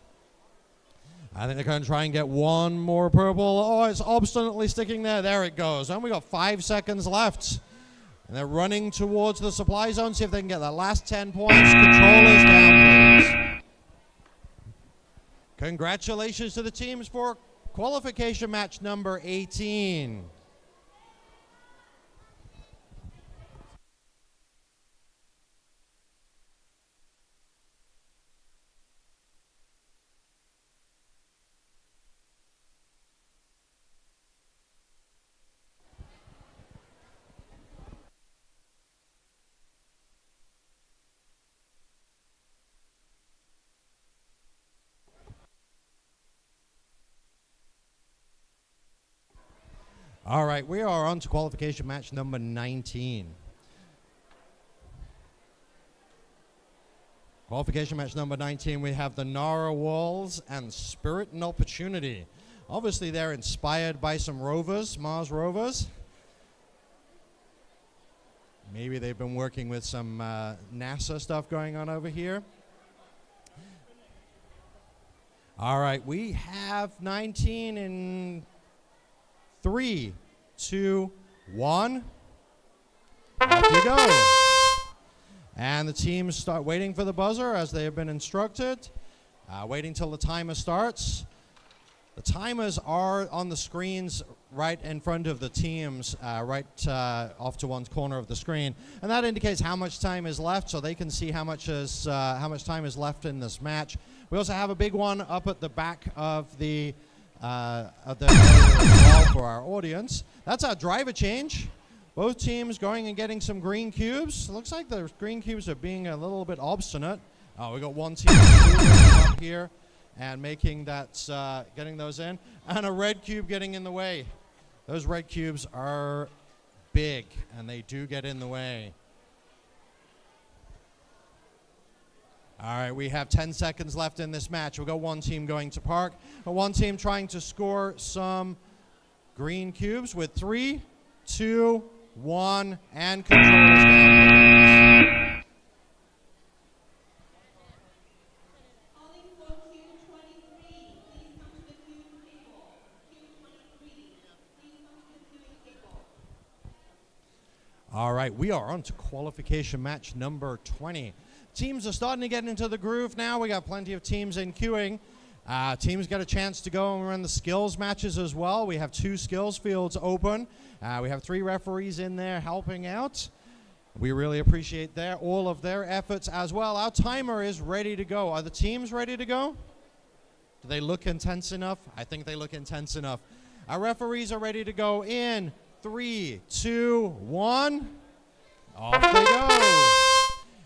I think they're going to try and get one more purple. Oh, it's obstinately sticking there. There it goes. And we got 5 seconds left. And they're running towards the supply zone. See if they can get that last 10 points. Controllers down, please. Congratulations to the teams for qualification match number 18. All right, we are on to qualification match number 19. Qualification match number 19, we have the Nara Walls and Spirit and Opportunity. Obviously, they're inspired by some rovers, Mars rovers. Maybe they've been working with some NASA stuff going on over here. All right, we have 19 in 3, 2, 1. Off you go. And the teams start waiting for the buzzer as they have been instructed. Waiting till the timer starts. The timers are on the screens right in front of the teams, right off to one corner of the screen. And that indicates how much time is left, so they can see how much time is left in this match. We also have a big one up at the back of the area as well for our audience. That's our driver change. Both teams going and getting some green cubes. Looks like the green cubes are being a little bit obstinate. Oh, we got one team up here and making that, getting those in. And a red cube getting in the way. Those red cubes are big, and they do get in the way. All right, we have 10 seconds left in this match. We've got one team going to park, but one team trying to score some green cubes with 3, 2, 1, and controls down. Calling for Q 23. Please come to the queuing table. Q 23. Please come to the queuing table. All right, we are on to qualification match number 20. Teams are starting to get into the groove now. We got plenty of teams in queuing. Teams get a chance to go and run the skills matches as well. We have 2 skills fields open. We have 3 referees in there helping out. We really appreciate all of their efforts as well. Our timer is ready to go. Are the teams ready to go? Do they look intense enough? I think they look intense enough. Our referees are ready to go in 3, 2, 1. Off they go.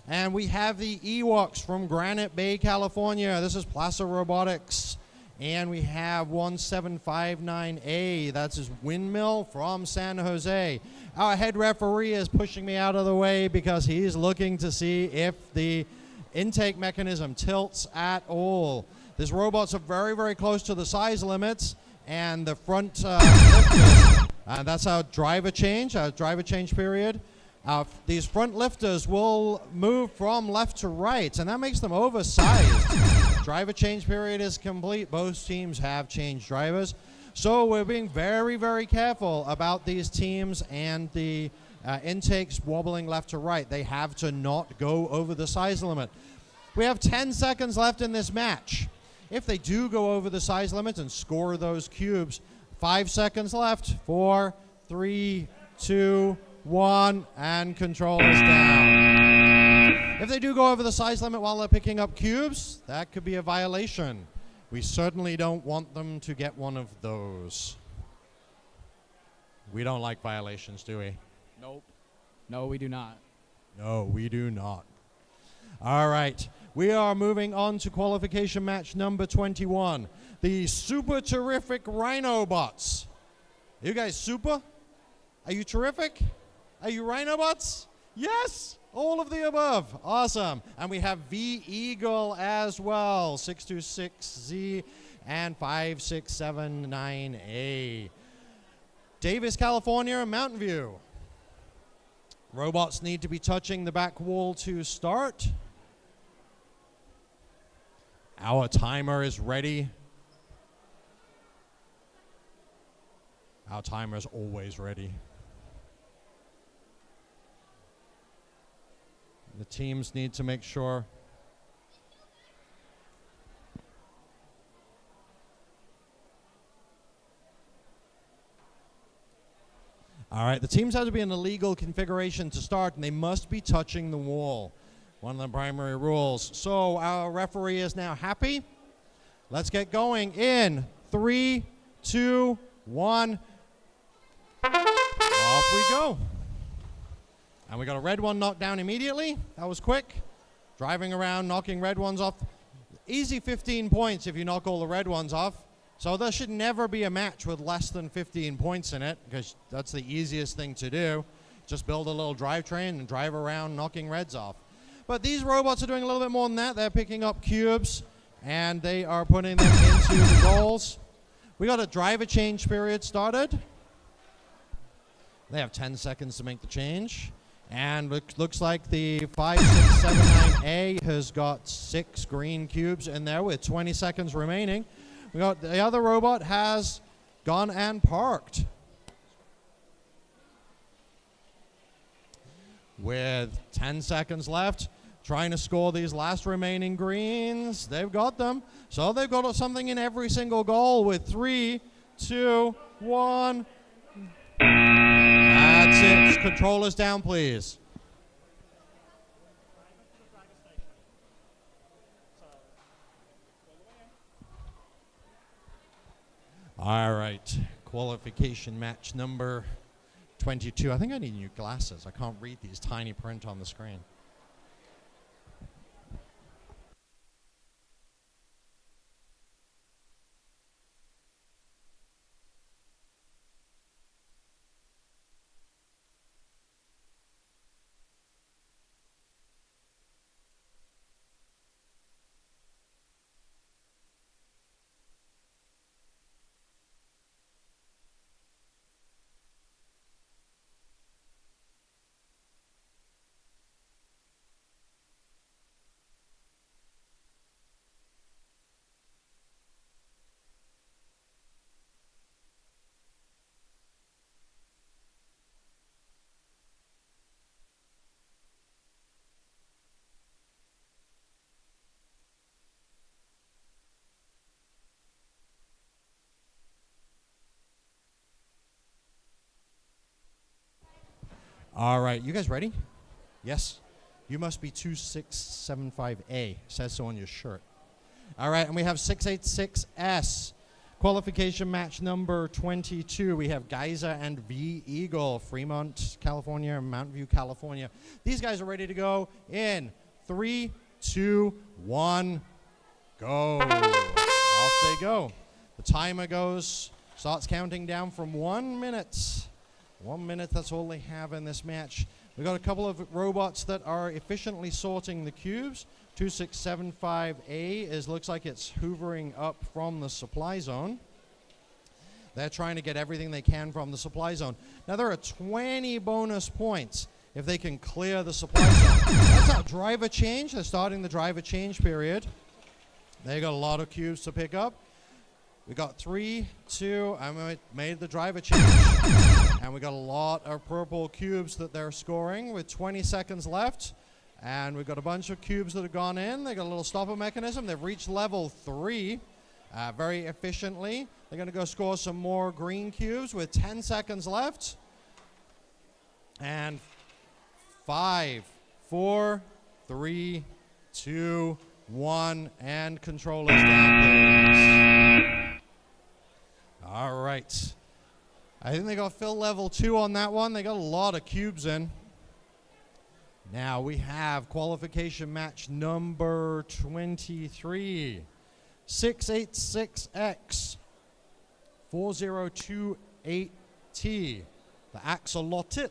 And we have the Ewoks from Granite Bay, California. This is Plaza Robotics. And we have 1759A. That's his windmill from San Jose. Our head referee is pushing me out of the way because he's looking to see if the intake mechanism tilts at all. These robots are very, very close to the size limits. And the front lifters, that's our driver change period. These front lifters will move from left to right, and that makes them oversized. Driver change period is complete. Both teams have changed drivers. So we're being very, very careful about these teams and the intakes wobbling left to right. They have to not go over the size limit. We have 10 seconds left in this match. If they do go over the size limit and score those cubes, 5 seconds left. 4, 3, 2, 1, and control is down. If they do go over the size limit while they're picking up cubes, that could be a violation. We certainly don't want them to get one of those. We don't like violations, do we? Nope. No, we do not. No, we do not. All right. We are moving on to qualification match number 21. The super terrific Rhinobots. You guys super? Are you terrific? Are you Rhinobots? Yes, all of the above. Awesome. And we have V-Eagle as well, 626Z and 5679A. Davis, California, Mountain View. Robots need to be touching the back wall to start. Our timer is ready. Our timer is always ready. The teams need to make sure. All right, the teams have to be in a legal configuration to start, and they must be touching the wall. One of the primary rules. So our referee is now happy. Let's get going in 3, 2, 1. Off we go. And we got a red one knocked down immediately. That was quick. Driving around, knocking red ones off. Easy 15 points if you knock all the red ones off. So there should never be a match with less than 15 points in it, because that's the easiest thing to do. Just build a little drivetrain and drive around knocking reds off. But these robots are doing a little bit more than that. They're picking up cubes, and they are putting them into the goals. We got a driver change period started. They have 10 seconds to make the change. And it looks like the 5679A has got 6 green cubes in there with 20 seconds remaining. We got the other robot has gone and parked. with 10 seconds left, trying to score these last remaining greens. They've got them. So they've got something in every single goal with 3, 2, 1. That's it. Controllers down, please. All right. Qualification match number 22. I think I need new glasses. I can't read these tiny print on the screen. All right, you guys ready? Yes? You must be 2675A. Says so on your shirt. All right, and we have 686S. Qualification match number 22. We have Geyser and V Eagle, Fremont, California, and Mountain View, California. These guys are ready to go in 3, 2, 1, go. Off they go. The timer starts counting down from 1 minute. 1 minute, that's all they have in this match. We've got a couple of robots that are efficiently sorting the cubes. 2675A looks like it's hoovering up from the supply zone. They're trying to get everything they can from the supply zone. Now there are 20 bonus points if they can clear the supply zone. That's our driver change. They're starting the driver change period. They got a lot of cubes to pick up. We got 3, 2, and we made the driver change. And we got a lot of purple cubes that they're scoring with 20 seconds left. And we've got a bunch of cubes that have gone in. They got a little stopper mechanism. They've reached level 3 very efficiently. They're going to go score some more green cubes with 10 seconds left. And 5, 4, 3, 2, 1, and controllers down, please. All right. I think they got fill level 2 on that one. They got a lot of cubes in. Now we have qualification match number 23. 686X 4028T. The Axolotls.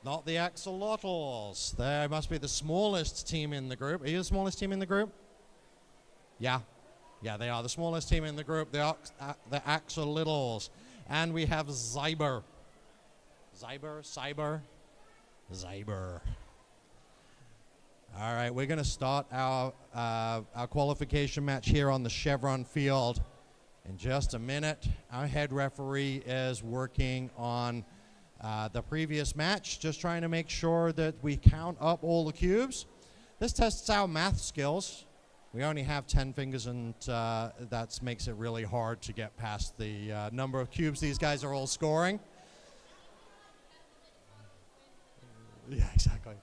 Not the Axolotls. They must be the smallest team in the group. Are you the smallest team in the group? Yeah. Yeah, they are the smallest team in the group, the Axolotls. And we have Zyber. Cyber. All right, we're going to start our qualification match here on the Chevron field in just a minute. Our head referee is working on the previous match, just trying to make sure that we count up all the cubes. This tests our math skills. We only have 10 fingers, and that makes it really hard to get past the number of cubes these guys are all scoring. Yeah, exactly.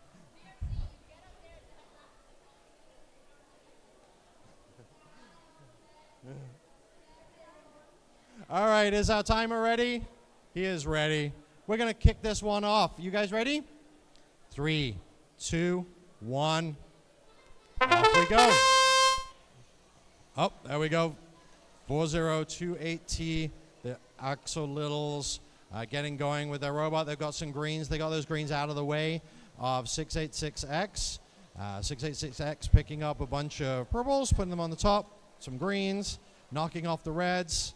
All right, is our timer ready? He is ready. We're going to kick this one off. You guys ready? 3, 2, 1. Off we go. Oh, there we go. 4028T, the Axolotls getting going with their robot. They've got some greens. They got those greens out of the way of 686X. 686X picking up a bunch of purples, putting them on the top. Some greens, knocking off the reds.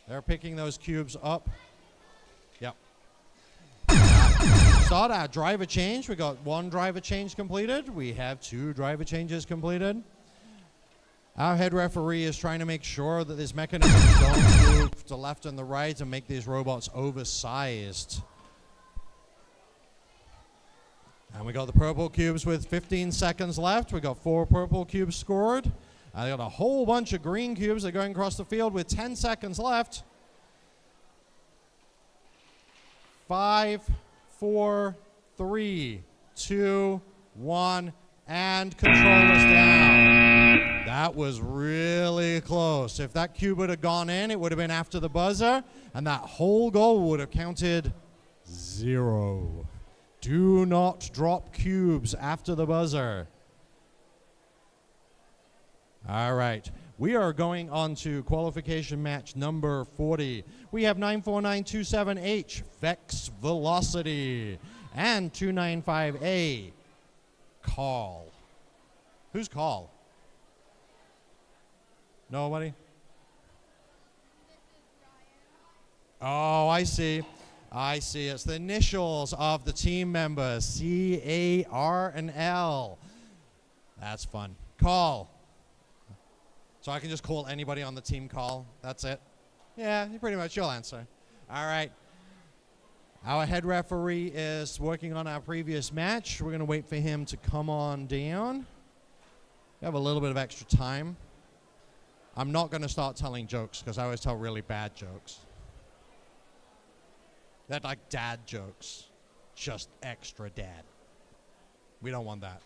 They're picking those cubes up. Yep. Start our driver change. We got 1 driver change completed. We have 2 driver changes completed. Our head referee is trying to make sure that these mechanisms don't move to left and the right and make these robots oversized. And we got the purple cubes with 15 seconds left. We got 4 purple cubes scored. And they got a whole bunch of green cubes. They're going across the field with 10 seconds left. 5, 4, 3, 2, 1, and controllers down. That was really close. If that cube would have gone in, it would have been after the buzzer, and that whole goal would have counted 0. Do not drop cubes after the buzzer. All right. We are going on to qualification match number 40. We have 94927H, Vex Velocity, and 295A, Call. Who's Call? Nobody? Oh, I see. I see. It's the initials of the team members, C, A, R, and L. That's fun. Call. So I can just call anybody on the team Call. That's it. Yeah, pretty much you'll answer. All right. Our head referee is working on our previous match. We're going to wait for him to come on down. We have a little bit of extra time. I'm not going to start telling jokes because I always tell really bad jokes. They're like dad jokes. Just extra dad. We don't want that.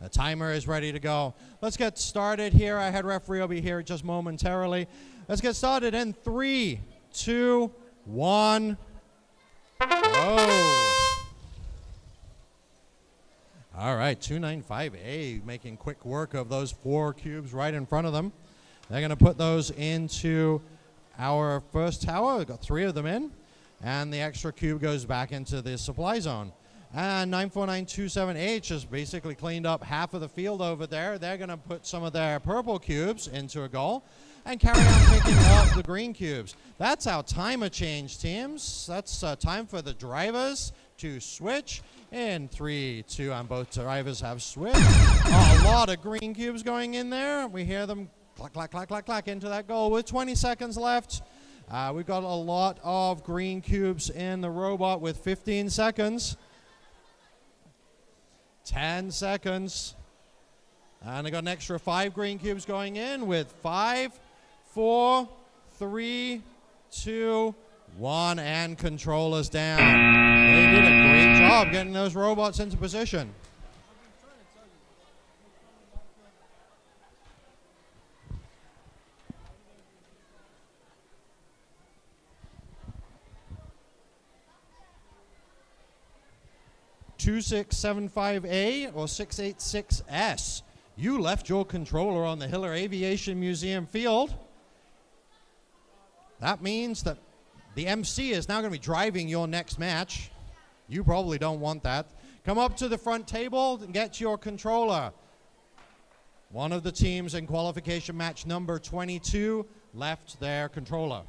The timer is ready to go. Let's get started here. Our head referee will be here just momentarily. Let's get started in 3, 2, 1. Whoa. All right, 295A making quick work of those 4 cubes right in front of them. They're going to put those into our first tower. We've got 3 of them in. And the extra cube goes back into the supply zone. And 94927H has basically cleaned up half of the field over there. They're going to put some of their purple cubes into a goal and carry on picking up the green cubes. That's our timer change, teams. That's time for the drivers to switch in 3, 2, and both drivers have switched. A lot of green cubes going in there. We hear them clack, clack, clack, clack, clack into that goal with 20 seconds left. We've got a lot of green cubes in the robot with 15 seconds. 10 seconds. And I got an extra 5 green cubes going in with 5, 4, 3, 2, 1, and controllers down. They did a great job getting those robots into position. (2675A) or 686S. You left your controller on the Hiller Aviation Museum field. That means that the MC is now going to be driving your next match. You probably don't want that. Come up to the front table and get your controller. One of the teams in qualification match number 22 left their controller.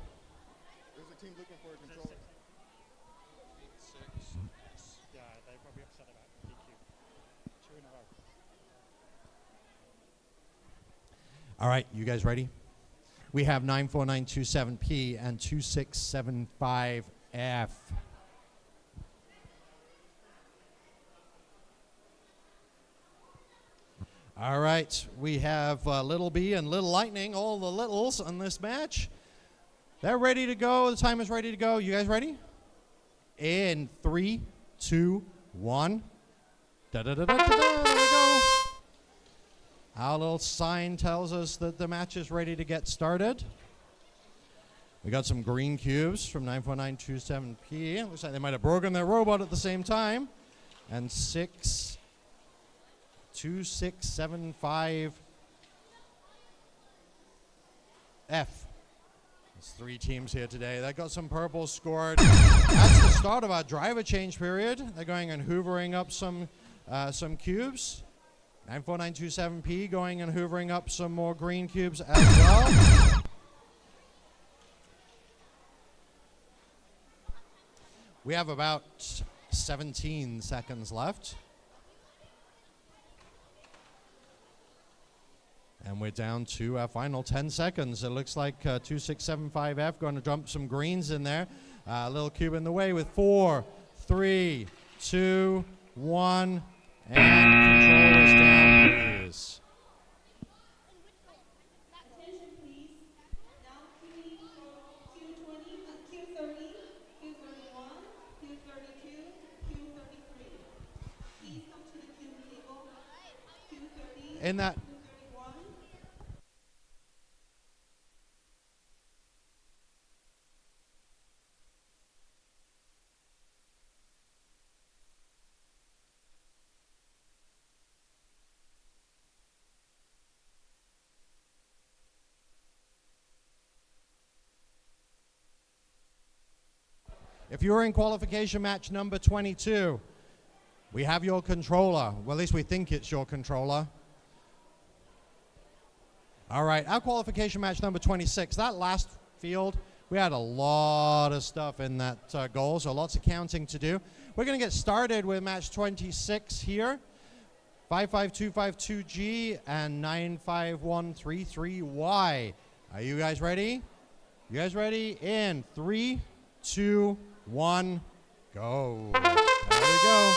There's a team looking for a controller. Yeah, they're probably upset about DQ. 2 in a row. All right, you guys ready? We have 94927P and 2675F. All right, we have Little B and Little Lightning, all the littles on this match. They're ready to go. The timer's ready to go. You guys ready? In 3, 2, 1. Da-da-da-da-da-da. There we go. Our little sign tells us that the match is ready to get started. We got some green cubes from 94927P. Looks like they might have broken their robot at the same time. And 2675F. There's 3 teams here today. They got some purple scored. That's the start of our driver change period. They're going and hoovering up some cubes. 94927P going and hoovering up some more green cubes as well. We have about 17 seconds left. And we're down to our final 10 seconds. It looks like 2675F going to dump some greens in there. A little cube in the way with 4, 3, 2, 1. And control is down, please. Attention, please. Now queuing for Q20, Q30, Q31, Q32, Q33. Please come to the queue table. Q30, In that. Q31. If you're in qualification match number 22, we have your controller. Well, at least we think it's your controller. All right, our qualification match number 26. That last field, we had a lot of stuff in that goal, so lots of counting to do. We're going to get started with match 26 here. 55252G and 95133Y. Are you guys ready? You guys ready? In 3, 2, 1, go. There we go.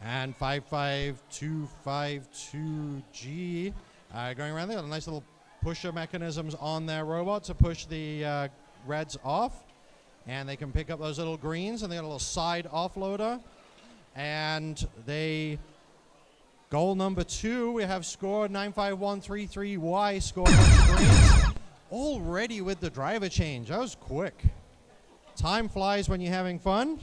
And 55252G going around there. Nice little pusher mechanisms on their robot to push the reds off. And they can pick up those little greens, and they got a little side offloader. And they, goal number 2, we have scored 95133Y, scored a bunch of greens. Already with the driver change. That was quick. Time flies when you're having fun.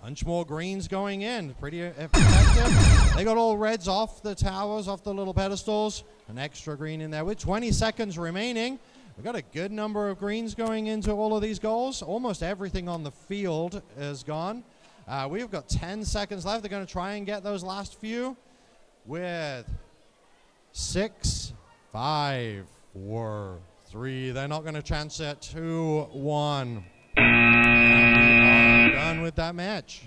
Bunch more greens going in. Pretty effective. They got all reds off the towers, off the little pedestals. An extra green in there with 20 seconds remaining. We've got a good number of greens going into all of these goals. Almost everything on the field is gone. We've got 10 seconds left. They're going to try and get those last few with 6, 5, 4, 3. They're not going to chance it. 2, 1. And we are done with that match.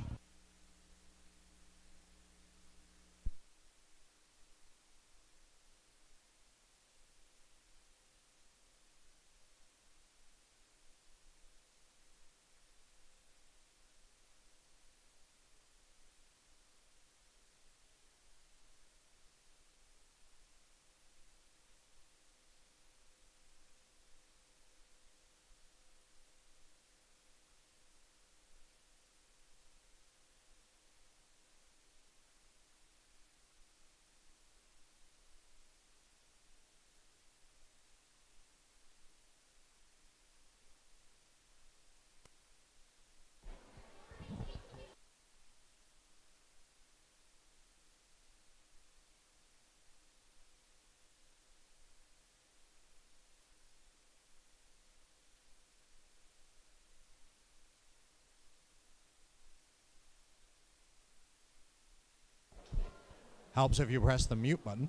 Helps if you press the mute button.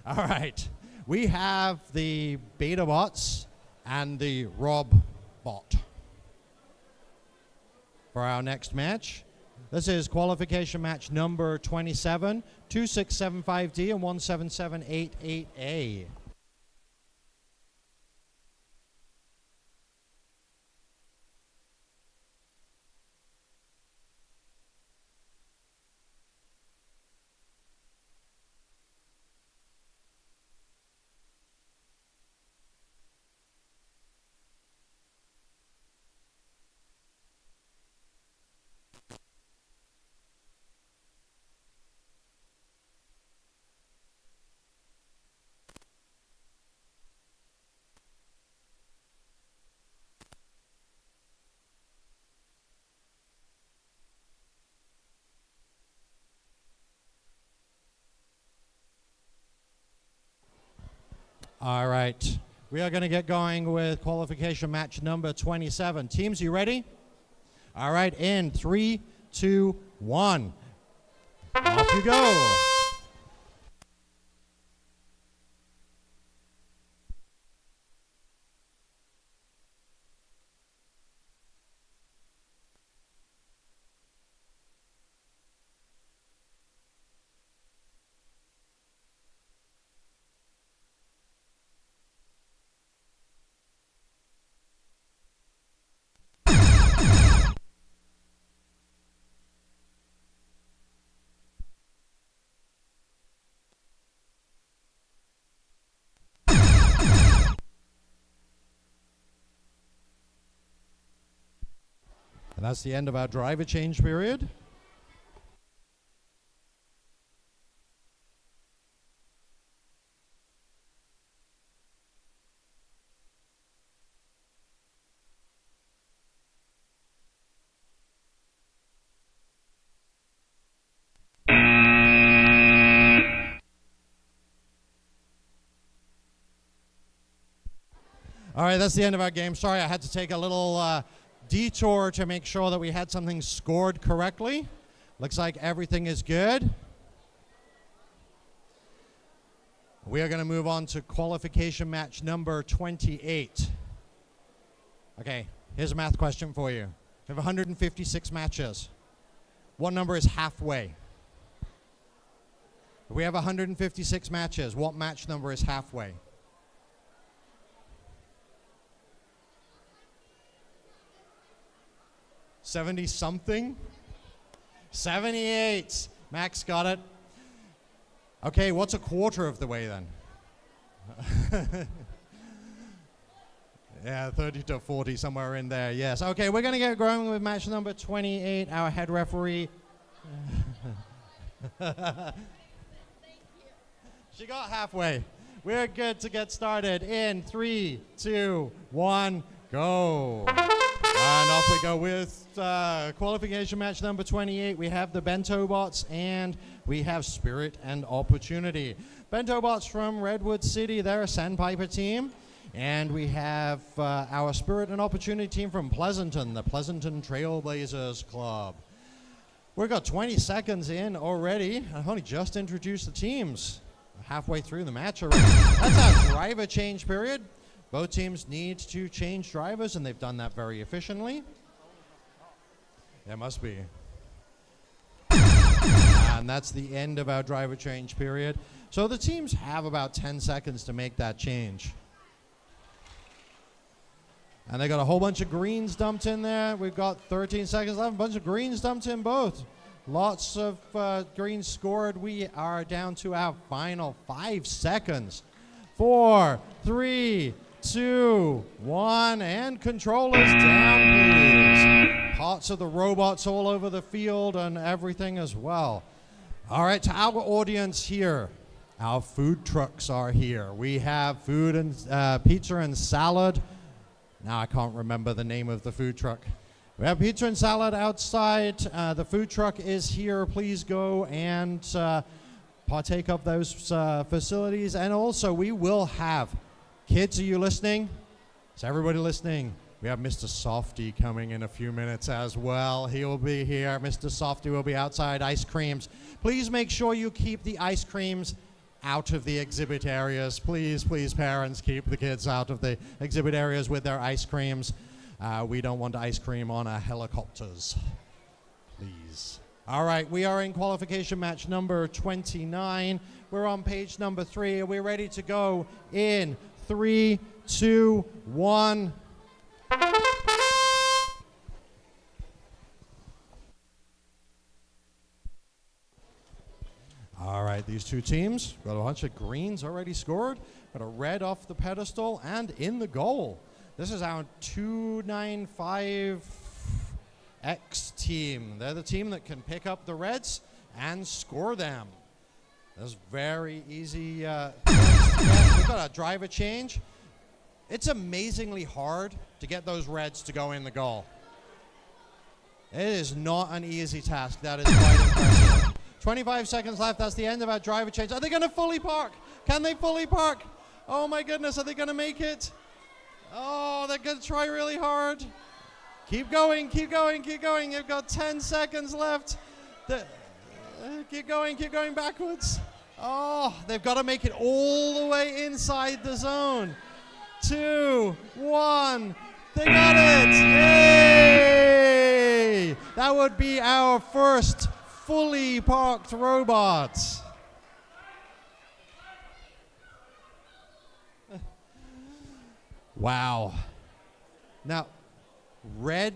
All right. We have the beta bots and the Rob bot for our next match. This is qualification match number 27, 2675D and 17788A. All right. We are going to get going with qualification match number 27. Teams, you ready? All right, in 3, 2, 1. Off you go. And that's the end of our driver change period. All right, that's the end of our game. Sorry, I had to take a little detour to make sure that we had something scored correctly. Looks like everything is good. We are going to move on to qualification match number 28. Okay, here's a math question for you. We have 156 matches. What number is halfway? If we have 156 matches, what match number is halfway? 70-something? 78. Max got it. Okay, what's a quarter of the way then? Yeah, 30 to 40, somewhere in there, yes. Okay, we're going to get going with match number 28. Our head referee. She got halfway. We're good to get started in 3, 2, 1, go. And off we go with qualification match number 28. We have the Bento Bots and we have Spirit and Opportunity. Bento Bots from Redwood City, they're a Sandpiper team. And we have our Spirit and Opportunity team from Pleasanton, the Pleasanton Trailblazers Club. We've got 20 seconds in already. I've only just introduced the teams. Halfway through the match already. That's our driver change period. Both teams need to change drivers, and they've done that very efficiently. It must be. And that's the end of our driver change period. So the teams have about 10 seconds to make that change. And they got a whole bunch of greens dumped in there. We've got 13 seconds left, a bunch of greens dumped in both. Lots of greens scored. We are down to our final 5 seconds. 4, 3, 2, 1, and controllers down, please. Parts of the robots all over the field and everything as well. All right, to our audience here, our food trucks are here. We have food and pizza and salad. Now I can't remember the name of the food truck. We have pizza and salad outside. The food truck is here. Please go and partake of those facilities. And also, we will have kids. Are you listening? Is everybody listening? We have Mr. Softy coming in a few minutes as well. He will be here. Mr. Softy will be outside. Ice creams. Please make sure you keep the ice creams out of the exhibit areas. Please, please, parents, keep the kids out of the exhibit areas with their ice creams. We don't want ice cream on our helicopters. Please. All right, we are in qualification match number 29. We're on page number 3. We're ready to go in 3, 2, 1. All right, these two teams got a bunch of greens already scored, got a red off the pedestal and in the goal. This is our 295X team. They're the team that can pick up the reds and score them. That's very easy. We've got a driver change. It's amazingly hard to get those reds to go in the goal. It is not an easy task. That is quite impressive. 25 seconds left. That's the end of our driver change. Are they going to fully park? Can they fully park? Oh my goodness, are they going to make it? Oh, they're going to try really hard. Keep going, keep going, keep going. You've got 10 seconds left. Keep going backwards. Oh, they've got to make it all the way inside the zone. 2, 1. They got it. Yay! That would be our first fully parked robot. Wow. Now, red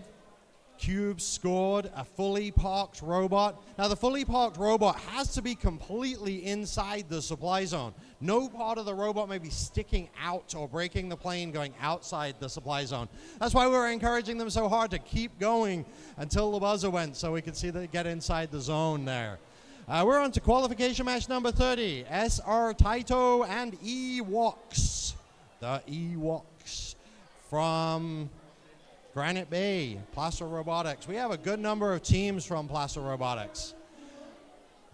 cubes scored, a fully parked robot. Now the fully parked robot has to be completely inside the supply zone. No part of the robot may be sticking out or breaking the plane going outside the supply zone. That's why we were encouraging them so hard to keep going until the buzzer went so we could see that get inside the zone there. We're on to qualification match number 30, SR Taito and Ewoks. The Ewoks from Granite Bay, Placer Robotics. We have a good number of teams from Placer Robotics.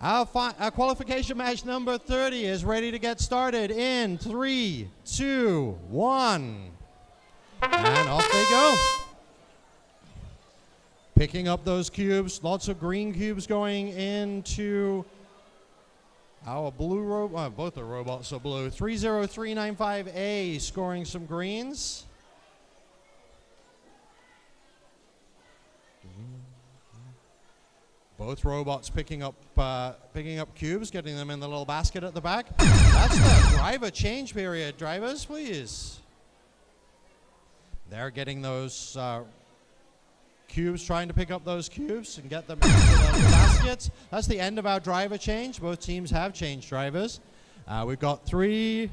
Our qualification match number 30 is ready to get started in 3, 2, 1. And off they go. Picking up those cubes, lots of green cubes going into our blue robot. Both the robots are blue. 30395A scoring some greens. Both robots picking up cubes, getting them in the little basket at the back. That's the driver change period. Drivers, please. They're getting those cubes, trying to pick up those cubes and get them into the baskets. That's the end of our driver change. Both teams have changed drivers. We've got 3.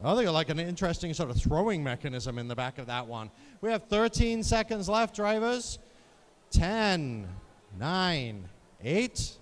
Oh, they got like an interesting sort of throwing mechanism in the back of that one. We have 13 seconds left, drivers. 10, 9, 8.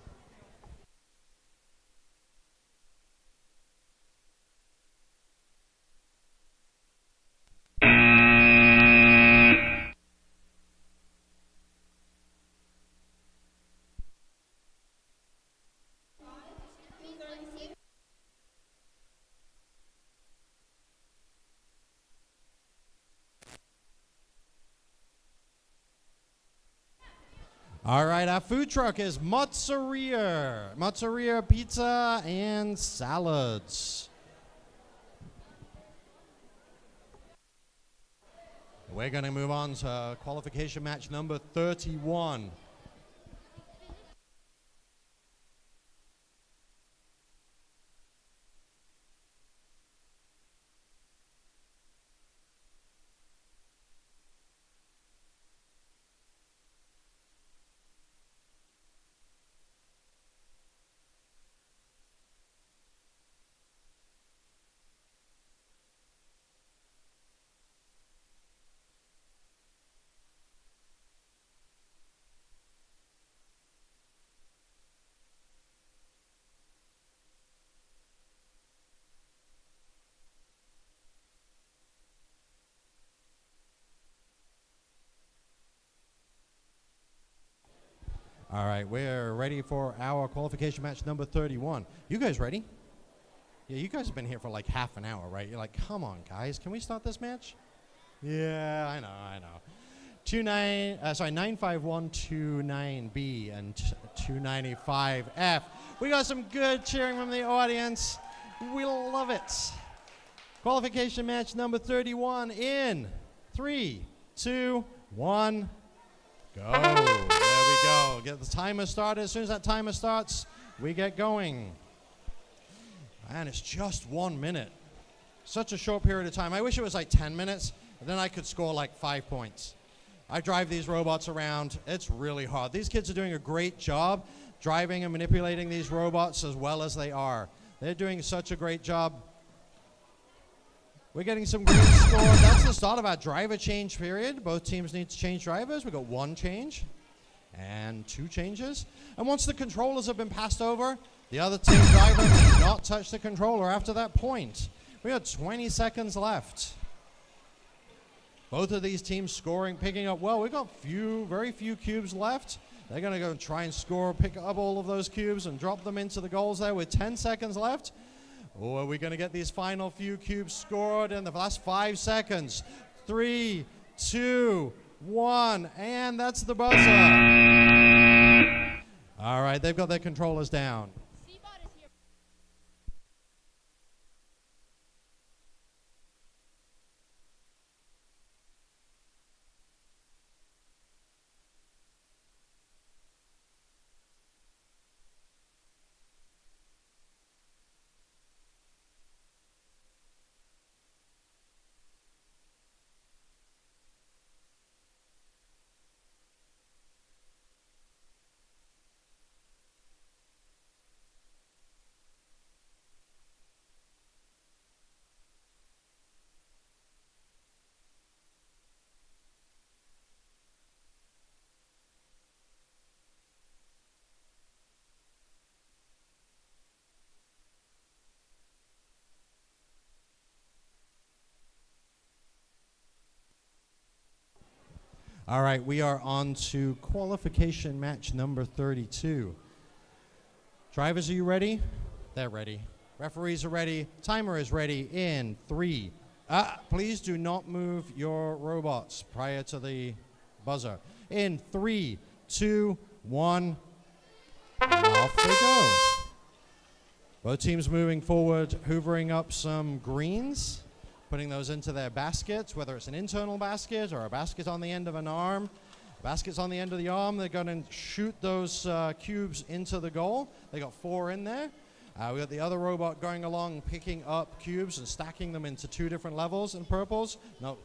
All right, our food truck is Mozzarella pizza and salads. We're going to move on to qualification match number 31. All right, we're ready for our qualification match number 31. You guys ready? Yeah, you guys have been here for like half an hour, right? You're like, come on, guys, can we start this match? Yeah, I know. 95129B and 295F. We got some good cheering from the audience. We love it. Qualification match number 31 in 3, 2, 1, go. There we go. Get the timer started. As soon as that timer starts, we get going. Man, it's just 1 minute. Such a short period of time. I wish it was like 10 minutes, and then I could score like 5 points. I drive these robots around. It's really hard. These kids are doing a great job driving and manipulating these robots as well as they are. They're doing such a great job. We're getting some green score. That's the start of our driver change period. Both teams need to change drivers. We've got 1 change and 2 changes. And once the controllers have been passed over, the other team driver may not touch the controller after that point. We have 20 seconds left. Both of these teams scoring, picking up well. We've got very few cubes left. They're going to go try and score, pick up all of those cubes and drop them into the goals there with 10 seconds left. Or are we going to get these final few cubes scored in the last 5 seconds? 3, 2, 1, and that's the buzzer. All right, they've got their controllers down. All right, we are on to qualification match number 32. Drivers, are you ready? They're ready. Referees are ready. Timer is ready in 3. Please do not move your robots prior to the buzzer. In 3, 2, 1, and off they go. Both teams moving forward, hoovering up some greens, putting those into their baskets, whether it's an internal basket or a basket on the end of an arm. Baskets on the end of the arm, they're going to shoot those cubes into the goal. They got 4 in there. We got the other robot going along, picking up cubes and stacking them into 2 different levels in purples. No,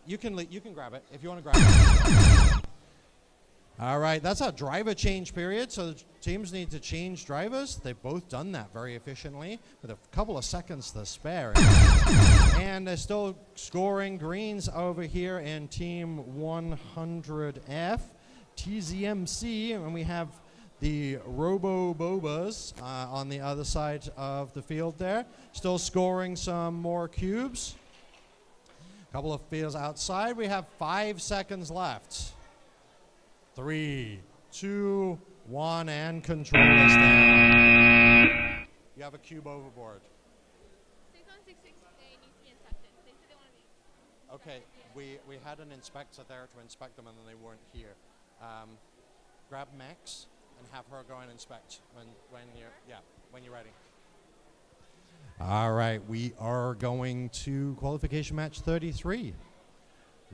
you can grab it if you want to grab it. All right, that's our driver change period. So the teams need to change drivers. They've both done that very efficiently with a couple of seconds to spare. And they're still scoring greens over here in Team 100F, TZMC, and we have the Robo-Bobas on the other side of the field there. Still scoring some more cubes. A couple of fields outside. We have 5 seconds left. 3, 2, 1, and controllers down. You have a cube overboard. 6166, they need to be inspected. They said they want to be. Okay, we had an inspector there to inspect them and then they weren't here. Grab Max and have her go and inspect when you're ready. All right, we are going to qualification match 33.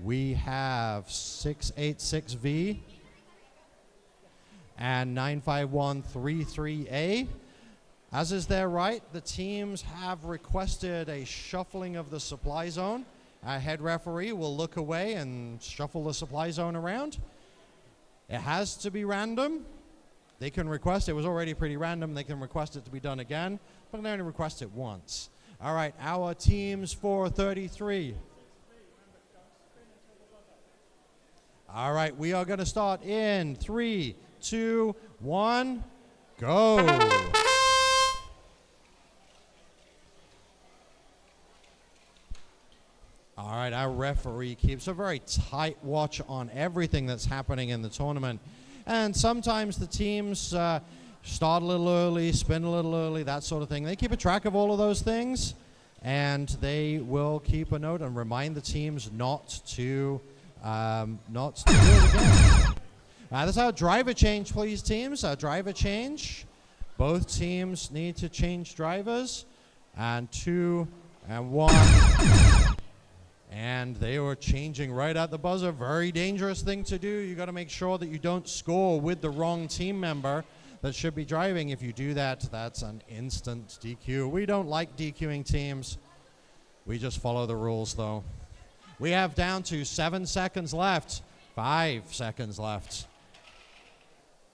We have 686V and 95133A. As is their right, the teams have requested a shuffling of the supply zone. Our head referee will look away and shuffle the supply zone around. It has to be random. They can request, it was already pretty random, they can request it to be done again, but they only request it once. All right, our teams for 33. All right, we are going to start in 3, 2, 1, go. All right, our referee keeps a very tight watch on everything that's happening in the tournament. And sometimes the teams start a little early, spin a little early, that sort of thing. They keep a track of all of those things, and they will keep a note and remind the teams not to do it again. That's our driver change, please, teams. Our driver change. Both teams need to change drivers. And 2 and 1. And they were changing right at the buzzer. Very dangerous thing to do. You got to make sure that you don't score with the wrong team member that should be driving. If you do that, that's an instant DQ. We don't like DQing teams. We just follow the rules, though. We have down to 7 seconds left. 5 seconds left.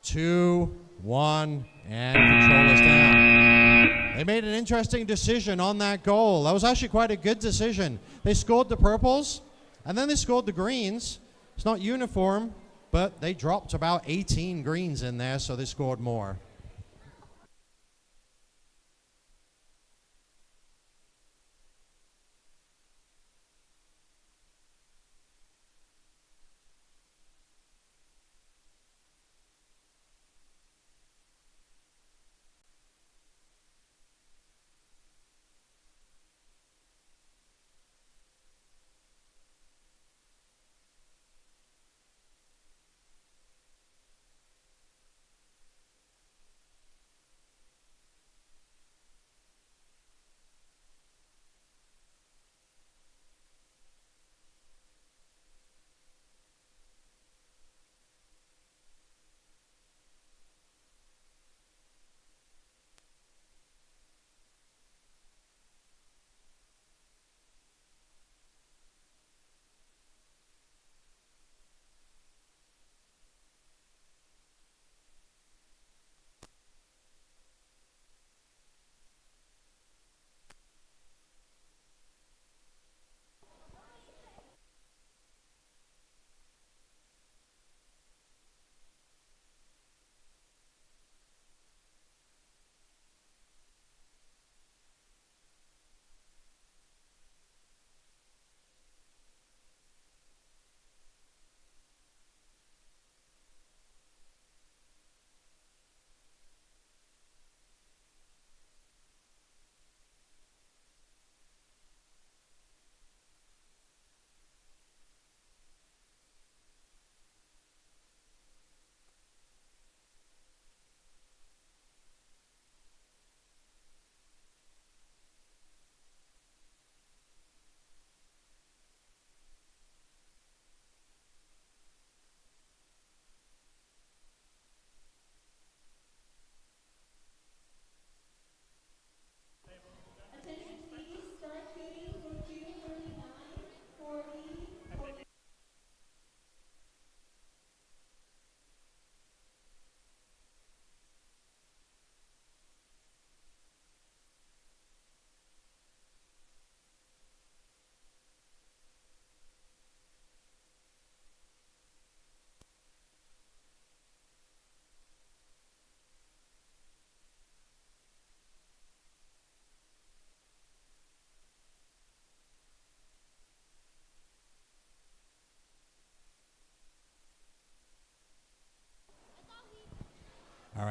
2, 1, and controllers down. They made an interesting decision on that goal. That was actually quite a good decision. They scored the purples, and then they scored the greens. It's not uniform, but they dropped about 18 greens in there, so they scored more.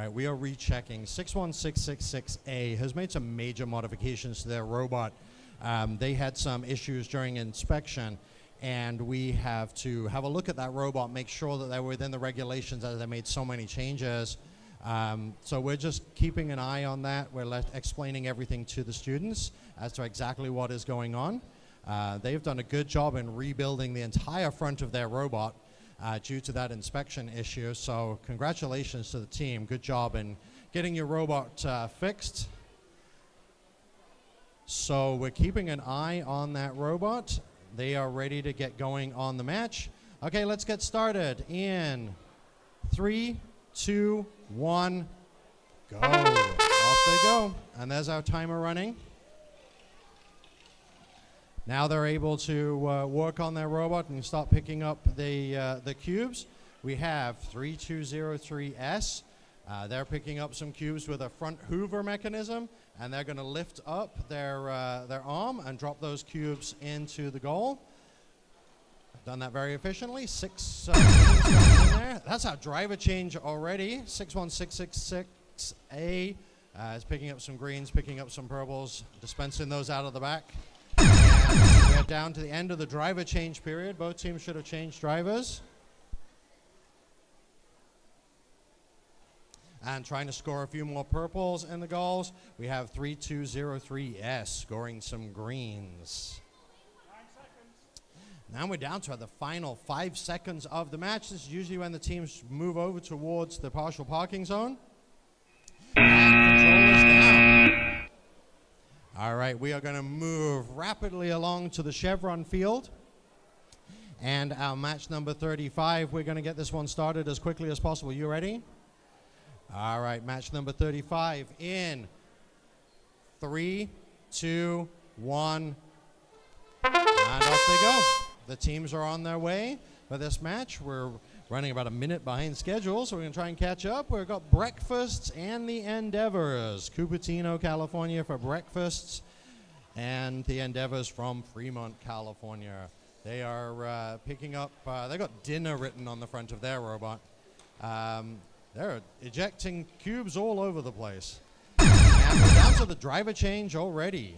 right, we are rechecking. 61666A has made some major modifications to their robot. They had some issues during inspection, and we have to have a look at that robot, make sure that they're within the regulations as they made so many changes. So we're just keeping an eye on that. We're explaining everything to the students as to exactly what is going on. They've done a good job in rebuilding the entire front of their robot due to that inspection issue. So congratulations to the team. Good job in getting your robot fixed. So we're keeping an eye on that robot. They are ready to get going on the match. Okay, let's get started in 3, 2, 1, go. Off they go. And there's our timer running. Now they're able to work on their robot and start picking up the cubes. We have 3203S. They're picking up some cubes with a front hoover mechanism, and they're going to lift up their arm and drop those cubes into the goal. Done that very efficiently. 6 cubes in there. That's our driver change already. 61666A is picking up some greens, picking up some purples, dispensing those out of the back. And we're down to the end of the driver change period. Both teams should have changed drivers. And trying to score a few more purples in the goals. We have 3203S scoring some greens. 9 seconds. Now we're down to the final 5 seconds of the match. This is usually when the teams move over towards the partial parking zone. And control is down. All right, we are going to move rapidly along to the Chevron field. And our match number 35, we're going to get this one started as quickly as possible. You ready? All right, match number 35 in 3, 2, 1, and off they go. The teams are on their way for this match. We're running about a minute behind schedule, so we're going to try and catch up. We've got breakfasts and the Endeavors. Cupertino, California for breakfasts, and the Endeavors from Fremont, California. They are picking up, they got dinner written on the front of their robot. They're ejecting cubes all over the place. And we're down to the driver change already.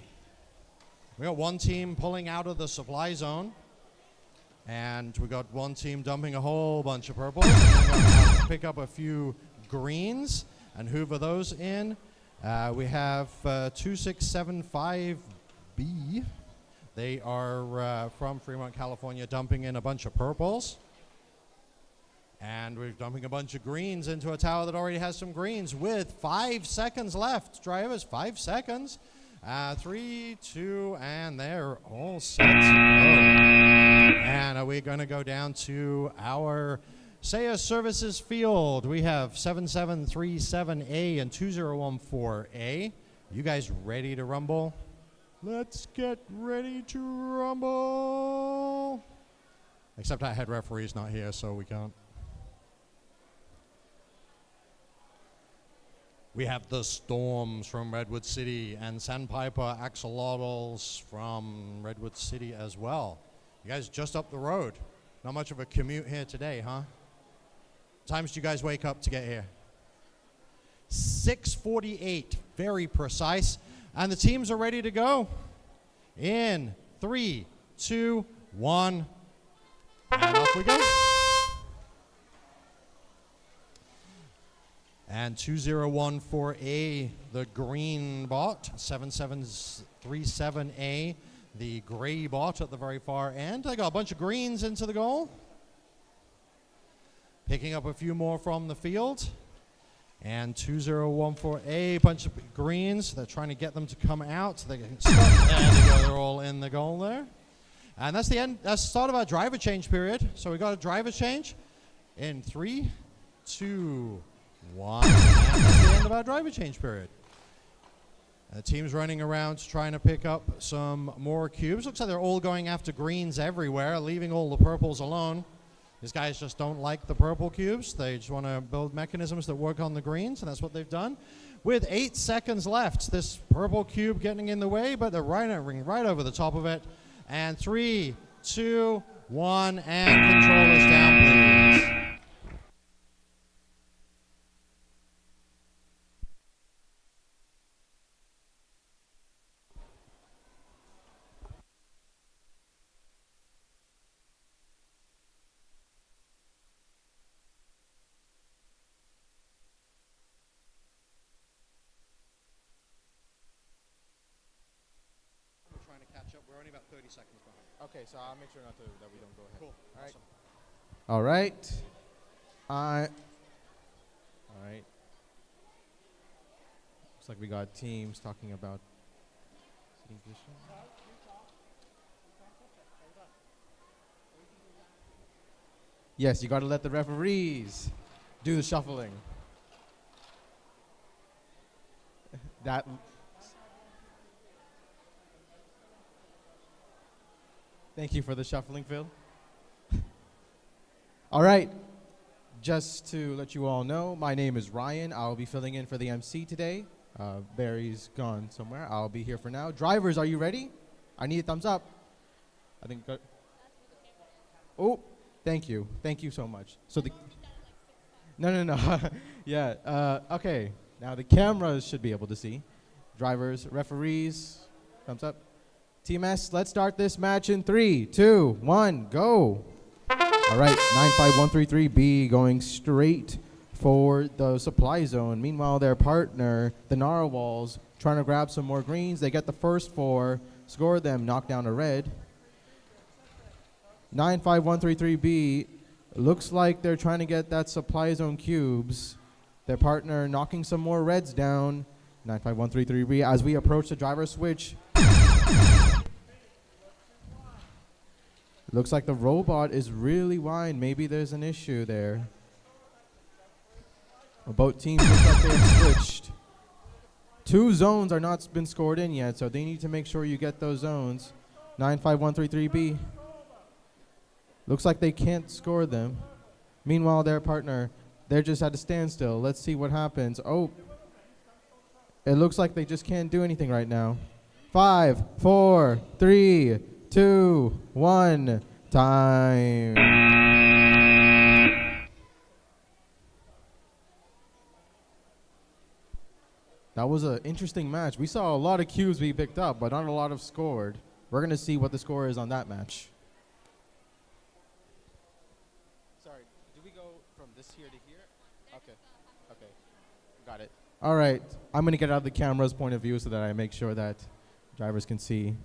We got one team pulling out of the supply zone. And we got one team dumping a whole bunch of purples. And we're going to pick up a few greens and hoover those in. We have 2675B. They are from Fremont, California, dumping in a bunch of purples. And we're dumping a bunch of greens into a tower that already has some greens with 5 seconds left. Drivers, 5 seconds. 3, 2, and they're all set to go. And are we going to go down to our SEA Services field? We have 7737A and 2014A. You guys ready to rumble? Let's get ready to rumble. Except our head referee's not here, so we can't. We have the Storms from Redwood City and Sandpiper Axolotls from Redwood City as well. You guys just up the road. Not much of a commute here today, huh? What times do you guys wake up to get here? 6:48, very precise. And the teams are ready to go. In 3, 2, 1, and off we go. And 2014A, the green bot, 7737A, the gray bot at the very far end. They got a bunch of greens into the goal. Picking up a few more from the field. And 2014A, bunch of greens. They're trying to get them to come out so they can stop. There they go, they're all in the goal there. And that's the end, that's the start of our driver change period. So we got a driver change in 3, 2, 1, and that's the end of our driver change period. The team's running around trying to pick up some more cubes. Looks like they're all going after greens everywhere, leaving all the purples alone. These guys just don't like the purple cubes. They just want to build mechanisms that work on the greens, and that's what they've done. With 8 seconds left, this purple cube getting in the way, but they're right over the top of it. And 3, 2, 1, and control is down, please. 30 seconds behind. Okay, so I'll make sure that we don't go ahead. Cool. All right. Awesome. All right. All right. Looks like we got teams talking about sitting position. Yes, you got to let the referees do the shuffling. That. Thank you for the shuffling, Phil. All right. Just to let you all know, my name is Ryan. I'll be filling in for the MC today. Barry's gone somewhere. I'll be here for now. Drivers, are you ready? I need a thumbs up. I think. Oh, thank you. Thank you so much. So the. No. Yeah. Okay. Now the cameras should be able to see. Drivers, referees, thumbs up. TMS, let's start this match in 3, 2, 1, go. All right, 95133B going straight for the supply zone. Meanwhile, their partner, the Narwhals, trying to grab some more greens. They get the first 4, score them, knock down a red. 95133B looks like they're trying to get that supply zone cubes. Their partner knocking some more reds down. 95133B as we approach the driver switch. Looks like the robot is really wide. Maybe there's an issue there. Both teams look like they have switched. 2 zones are not been scored in yet, so they need to make sure you get those zones. 95133B. Looks like they can't score them. Meanwhile, their partner, they're just at a standstill. Let's see what happens. Oh, it looks like they just can't do anything right now. 5, 4, 3, 2, 1, time. That was an interesting match. We saw a lot of cues be picked up, but not a lot of scored. We're going to see what the score is on that match. Sorry, do we go from this here to here? Okay, got it. All right, I'm going to get out of the camera's point of view so that I make sure that drivers can see.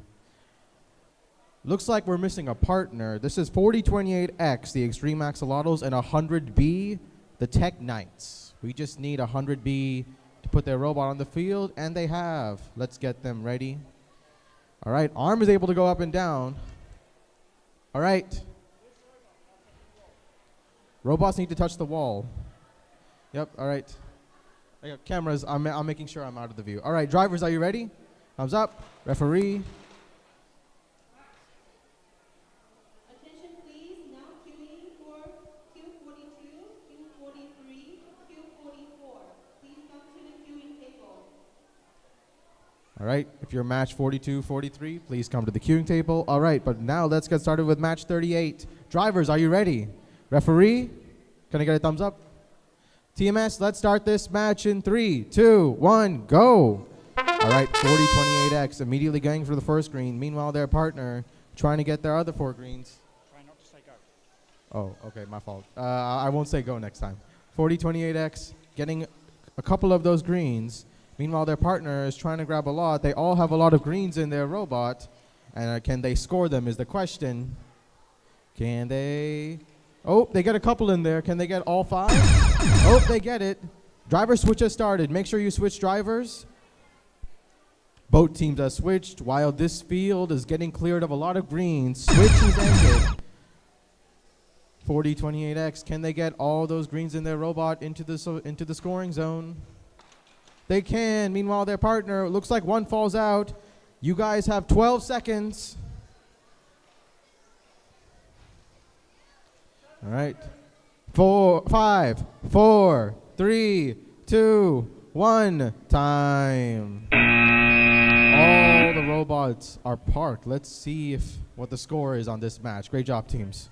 Looks like we're missing a partner. This is 4028X, the Extreme Axolotls, and 100B, the Tech Knights. We just need 100B to put their robot on the field, and they have. Let's get them ready. All right, arm is able to go up and down. All right. Robots need to touch the wall. Yep, all right. I got cameras, I'm making sure I'm out of the view. All right, drivers, are you ready? Thumbs up, referee. Attention please, now queuing for Q42, Q43, Q44. Please come to the queuing table. All right, if you're match 42, 43, please come to the queuing table. All right, but now let's get started with match 38. Drivers, are you ready? Referee, can I get a thumbs up? TMS, let's start this match in 3, 2, 1, go. All right, 4028X immediately going for the first green. Meanwhile, their partner trying to get their other 4 greens. Try not to say go. Oh, okay, my fault. I won't say go next time. 4028X getting a couple of those greens. Meanwhile, their partner is trying to grab a lot. They all have a lot of greens in their robot. And can they score them is the question. Can they? Oh, they get a couple in there. Can they get all 5? Oh, they get it. Driver switch has started. Make sure you switch drivers. Both teams have switched while this field is getting cleared of a lot of greens. Switch is ended. 4028X, can they get all those greens in their robot into the scoring zone? They can. Meanwhile, their partner, looks like one falls out. You guys have 12 seconds. All right. 5, 4, 3, 2, 1, time. All the robots are parked. Let's see what the score is on this match. Great job, teams.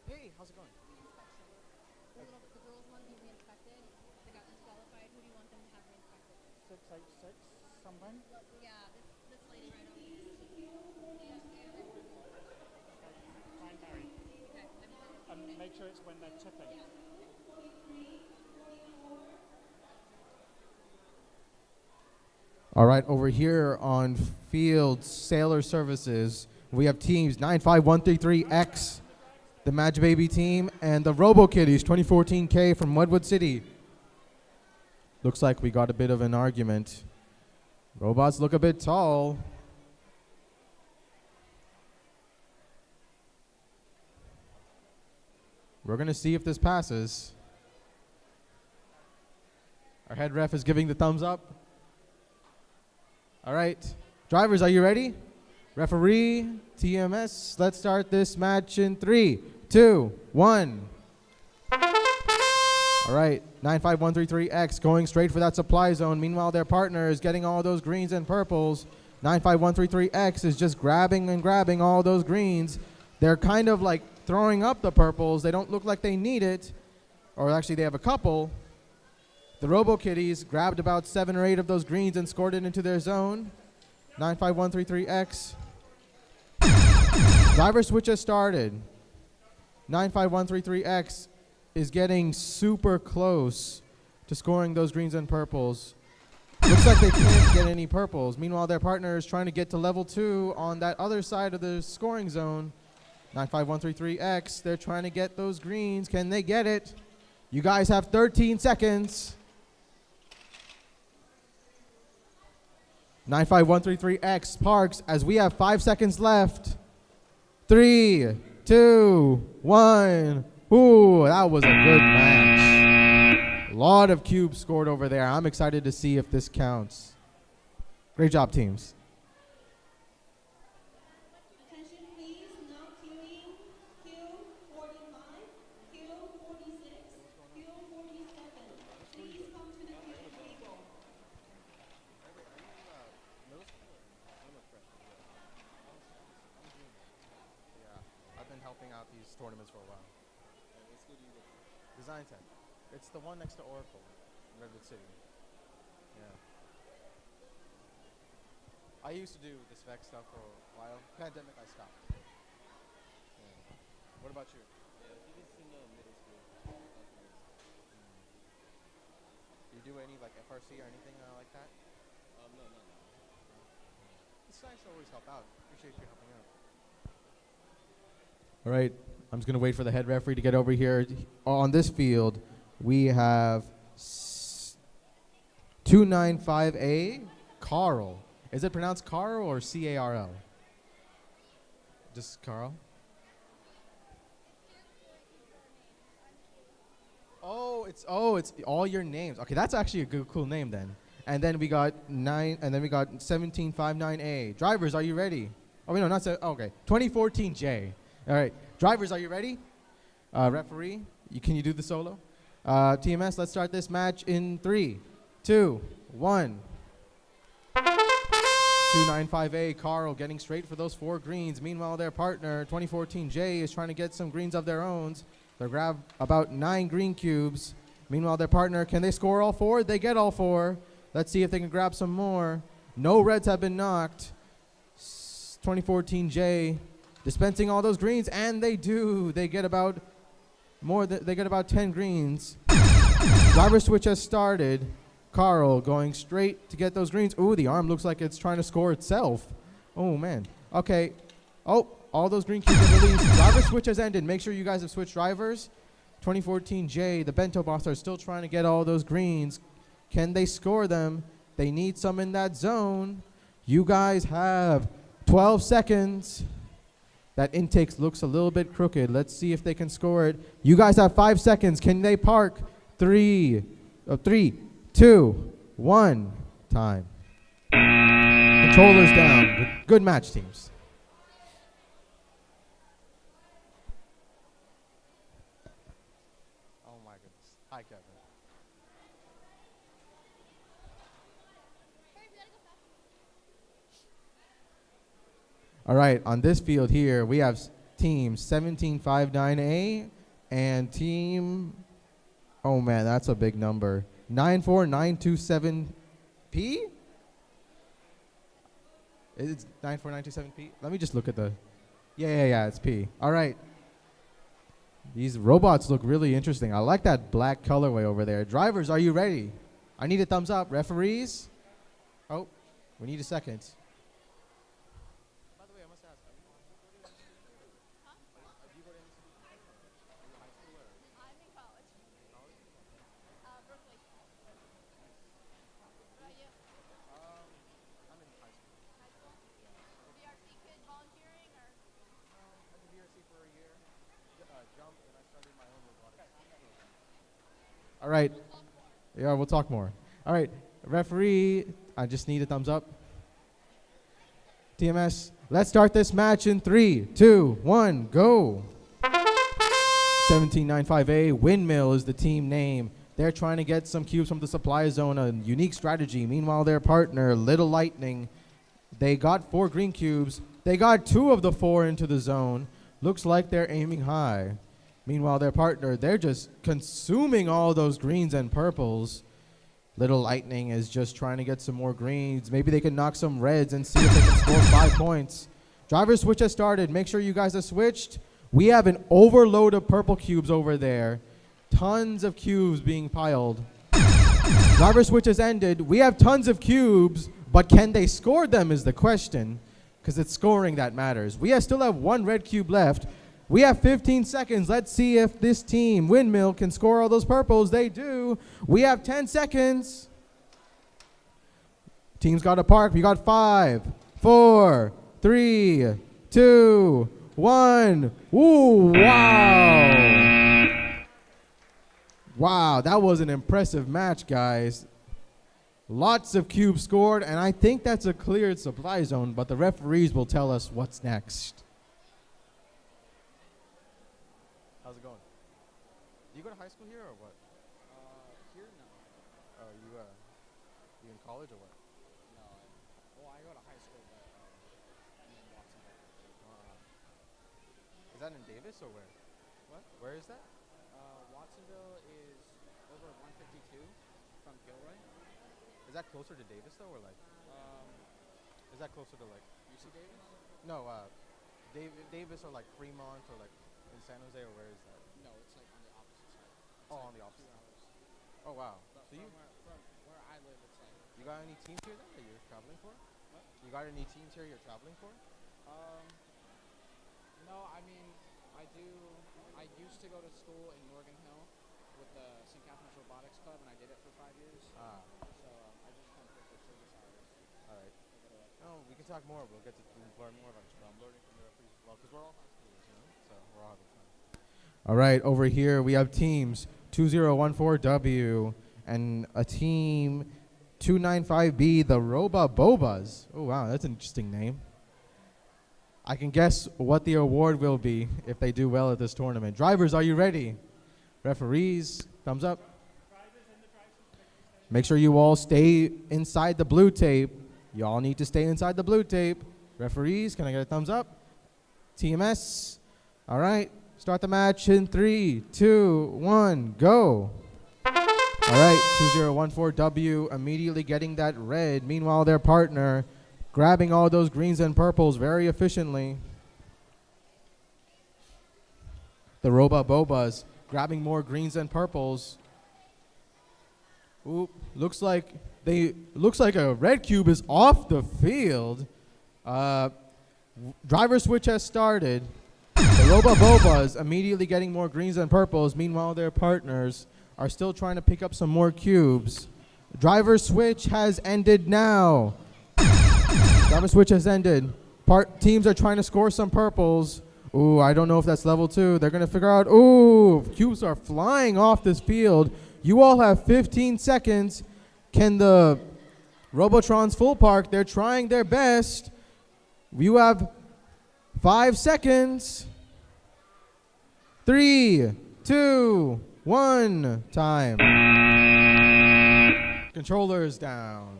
Hey, how's it going? The girls want to be re-inspected. They got disqualified. Who do you want them to have re-inspected? 686, something. Yeah, this lady right over here. Fine, Barry. when they're tipping. All right, over here on field Sailor Services, we have teams 95133X, the Match Baby team, and the Robo Kitties 2014K from Wedwood City. Looks like we got a bit of an argument. Robots look a bit tall. We're going to see if this passes. Our head ref is giving the thumbs up. All right. Drivers, are you ready? Referee, TMS, let's start this match in 3, 2, 1. All right. 95133X going straight for that supply zone. Meanwhile, their partner is getting all those greens and purples. 95133X is just grabbing and grabbing all those greens. They're kind of like throwing up the purples. They don't look like they need it. Or actually, they have a couple. The Robo Kitties grabbed about 7 or 8 of those greens and scored it into their zone. 95133X. Driver switch has started. 95133X is getting super close to scoring those greens and purples. Looks like they can't get any purples. Meanwhile, their partner is trying to get to level 2 on that other side of the scoring zone. 95133X, they're trying to get those greens. Can they get it? You guys have 13 seconds. 95133X parks as we have 5 seconds left. 3, 2, 1. Ooh, that was a good match. A lot of cubes scored over there. I'm excited to see if this counts. Great job, teams. Attention please, now queuing Q45, Q46, Q47. Please come to the queue table. Yeah, I've been helping out these tournaments for a while. Design Tech. It's the one next to Oracle in Redwood City. Yeah. I used to do this Vex stuff for a while. Pandemic, I stopped. Yeah. What about you? Do you do any like FRC or anything like that? No. It's nice to always help out. Appreciate you helping out. All right, I'm just going to wait for the head referee to get over here. On this field, we have 295A, Carl. Is it pronounced Carl or C-A-R-L? Just Carl? It's all your names. Okay, that's actually a good, cool name then. And then we got 1759A. Drivers, are you ready? Oh, wait, no, not okay. 2014J. All right, drivers, are you ready? Referee, can you do the solo? TMS, let's start this match in 3, 2, 1. 295A, Carl getting straight for those 4 greens. Meanwhile, their partner, 2014J, is trying to get some greens of their own. They grab about 9 green cubes. Meanwhile, their partner, can they score all 4? They get all 4. Let's see if they can grab some more. No reds have been knocked. 2014J dispensing all those greens, and they do. They get about 10 greens. Driver switch has started. Carl going straight to get those greens. Ooh, the arm looks like it's trying to score itself. Oh, man. Okay. Oh, all those green cubes are released. Driver switch has ended. Make sure you guys have switched drivers. 2014J, the Bento Boss, are still trying to get all those greens. Can they score them? They need some in that zone. You guys have 12 seconds. That intake looks a little bit crooked. Let's see if they can score it. You guys have 5 seconds. Can they park? 3, 2, 1. Time. Controllers down. Good match, teams. Oh my goodness. Hi, Kevin. All right, on this field here, we have team 1759A and team, oh man, that's a big number, 94927P? It's 94927P? Let me just look at the, yeah, it's P. All right. These robots look really interesting. I like that black colorway over there. Drivers, are you ready? I need a thumbs up. Referees? Oh, we need a second. By the way, I must ask, are you high school or? I'm in college. Berkeley. What about you? I'm in high school. High school? VRC kid volunteering or? I did VRC for a year. Jump, and I started my own robotics. All right. Yeah, we'll talk more. All right. Referee, I just need a thumbs up. TMS, let's start this match in 3, 2, 1, go. 1795A, Windmill is the team name. They're trying to get some cubes from the supply zone, a unique strategy. Meanwhile, their partner, Little Lightning, they got 4 green cubes. They got 2 of the 4 into the zone. Looks like they're aiming high. Meanwhile, their partner, they're just consuming all those greens and purples. Little Lightning is just trying to get some more greens. Maybe they can knock some reds and see if they can score 5 points. Driver switch has started. Make sure you guys are switched. We have an overload of purple cubes over there. Tons of cubes being piled. Driver switch has ended. We have tons of cubes, but can they score them is the question, because it's scoring that matters. We still have 1 red cube left. We have 15 seconds. Let's see if this team, Windmill, can score all those purples. They do. We have 10 seconds. Teams got to park. We got 5, 4, 3, 2, 1. Ooh, wow. Wow, that was an impressive match, guys. Lots of cubes scored, and I think that's a cleared supply zone, but the referees will tell us what's next. How's it going? Do you go to high school here or what? Here, no. Oh, you in college or what? No. I go to high school, but I'm in Watsonville. Is that in Davis or where? What? Where is that? Watsonville is over 152 from Gilroy. Is that closer to Davis though, or like? Is that closer to like? UC Davis? No, Davis or like Fremont or like in San Jose, or where is that? No, it's like on the opposite side. It's Oh, like on the opposite 2 hours. Oh wow. But So from where I live, it's like. you got any teams here then that you're traveling for? What? You got any teams here you're traveling for? No, I mean, I used to go to school in Morgan Hill with the St. Catherine's Robotics Club, and I did it for 5 years. So I just come for service hours. All right. Oh, we can talk more. We'll get to learn more about you. I'm learning from the referees as well, because we're all high schoolers, you know. So we're all having fun. All right, over here we have teams 2014W and a team 295B, the Roba Bobas. Oh wow, that's an interesting name. I can guess what the award will be if they do well at this tournament. Drivers, are you ready? Referees, thumbs up. Make sure you all stay inside the blue tape. You all need to stay inside the blue tape. Referees, can I get a thumbs up? TMS, all right. Start the match in 3, 2, 1, go. All right, 2014W immediately getting that red. Meanwhile, their partner grabbing all those greens and purples very efficiently. The Roba Bobas grabbing more greens and purples. Oop, looks like a red cube is off the field. Driver switch has started. The Roba Bobas immediately getting more greens and purples. Meanwhile, their partners are still trying to pick up some more cubes. Driver switch has ended now. Driver switch has ended. Teams are trying to score some purples. Ooh, I don't know if that's level 2. They're going to figure out, ooh, cubes are flying off this field. You all have 15 seconds. Can the Robotrons full park? They're trying their best. You have 5 seconds. 3, 2, 1, time. Controllers down.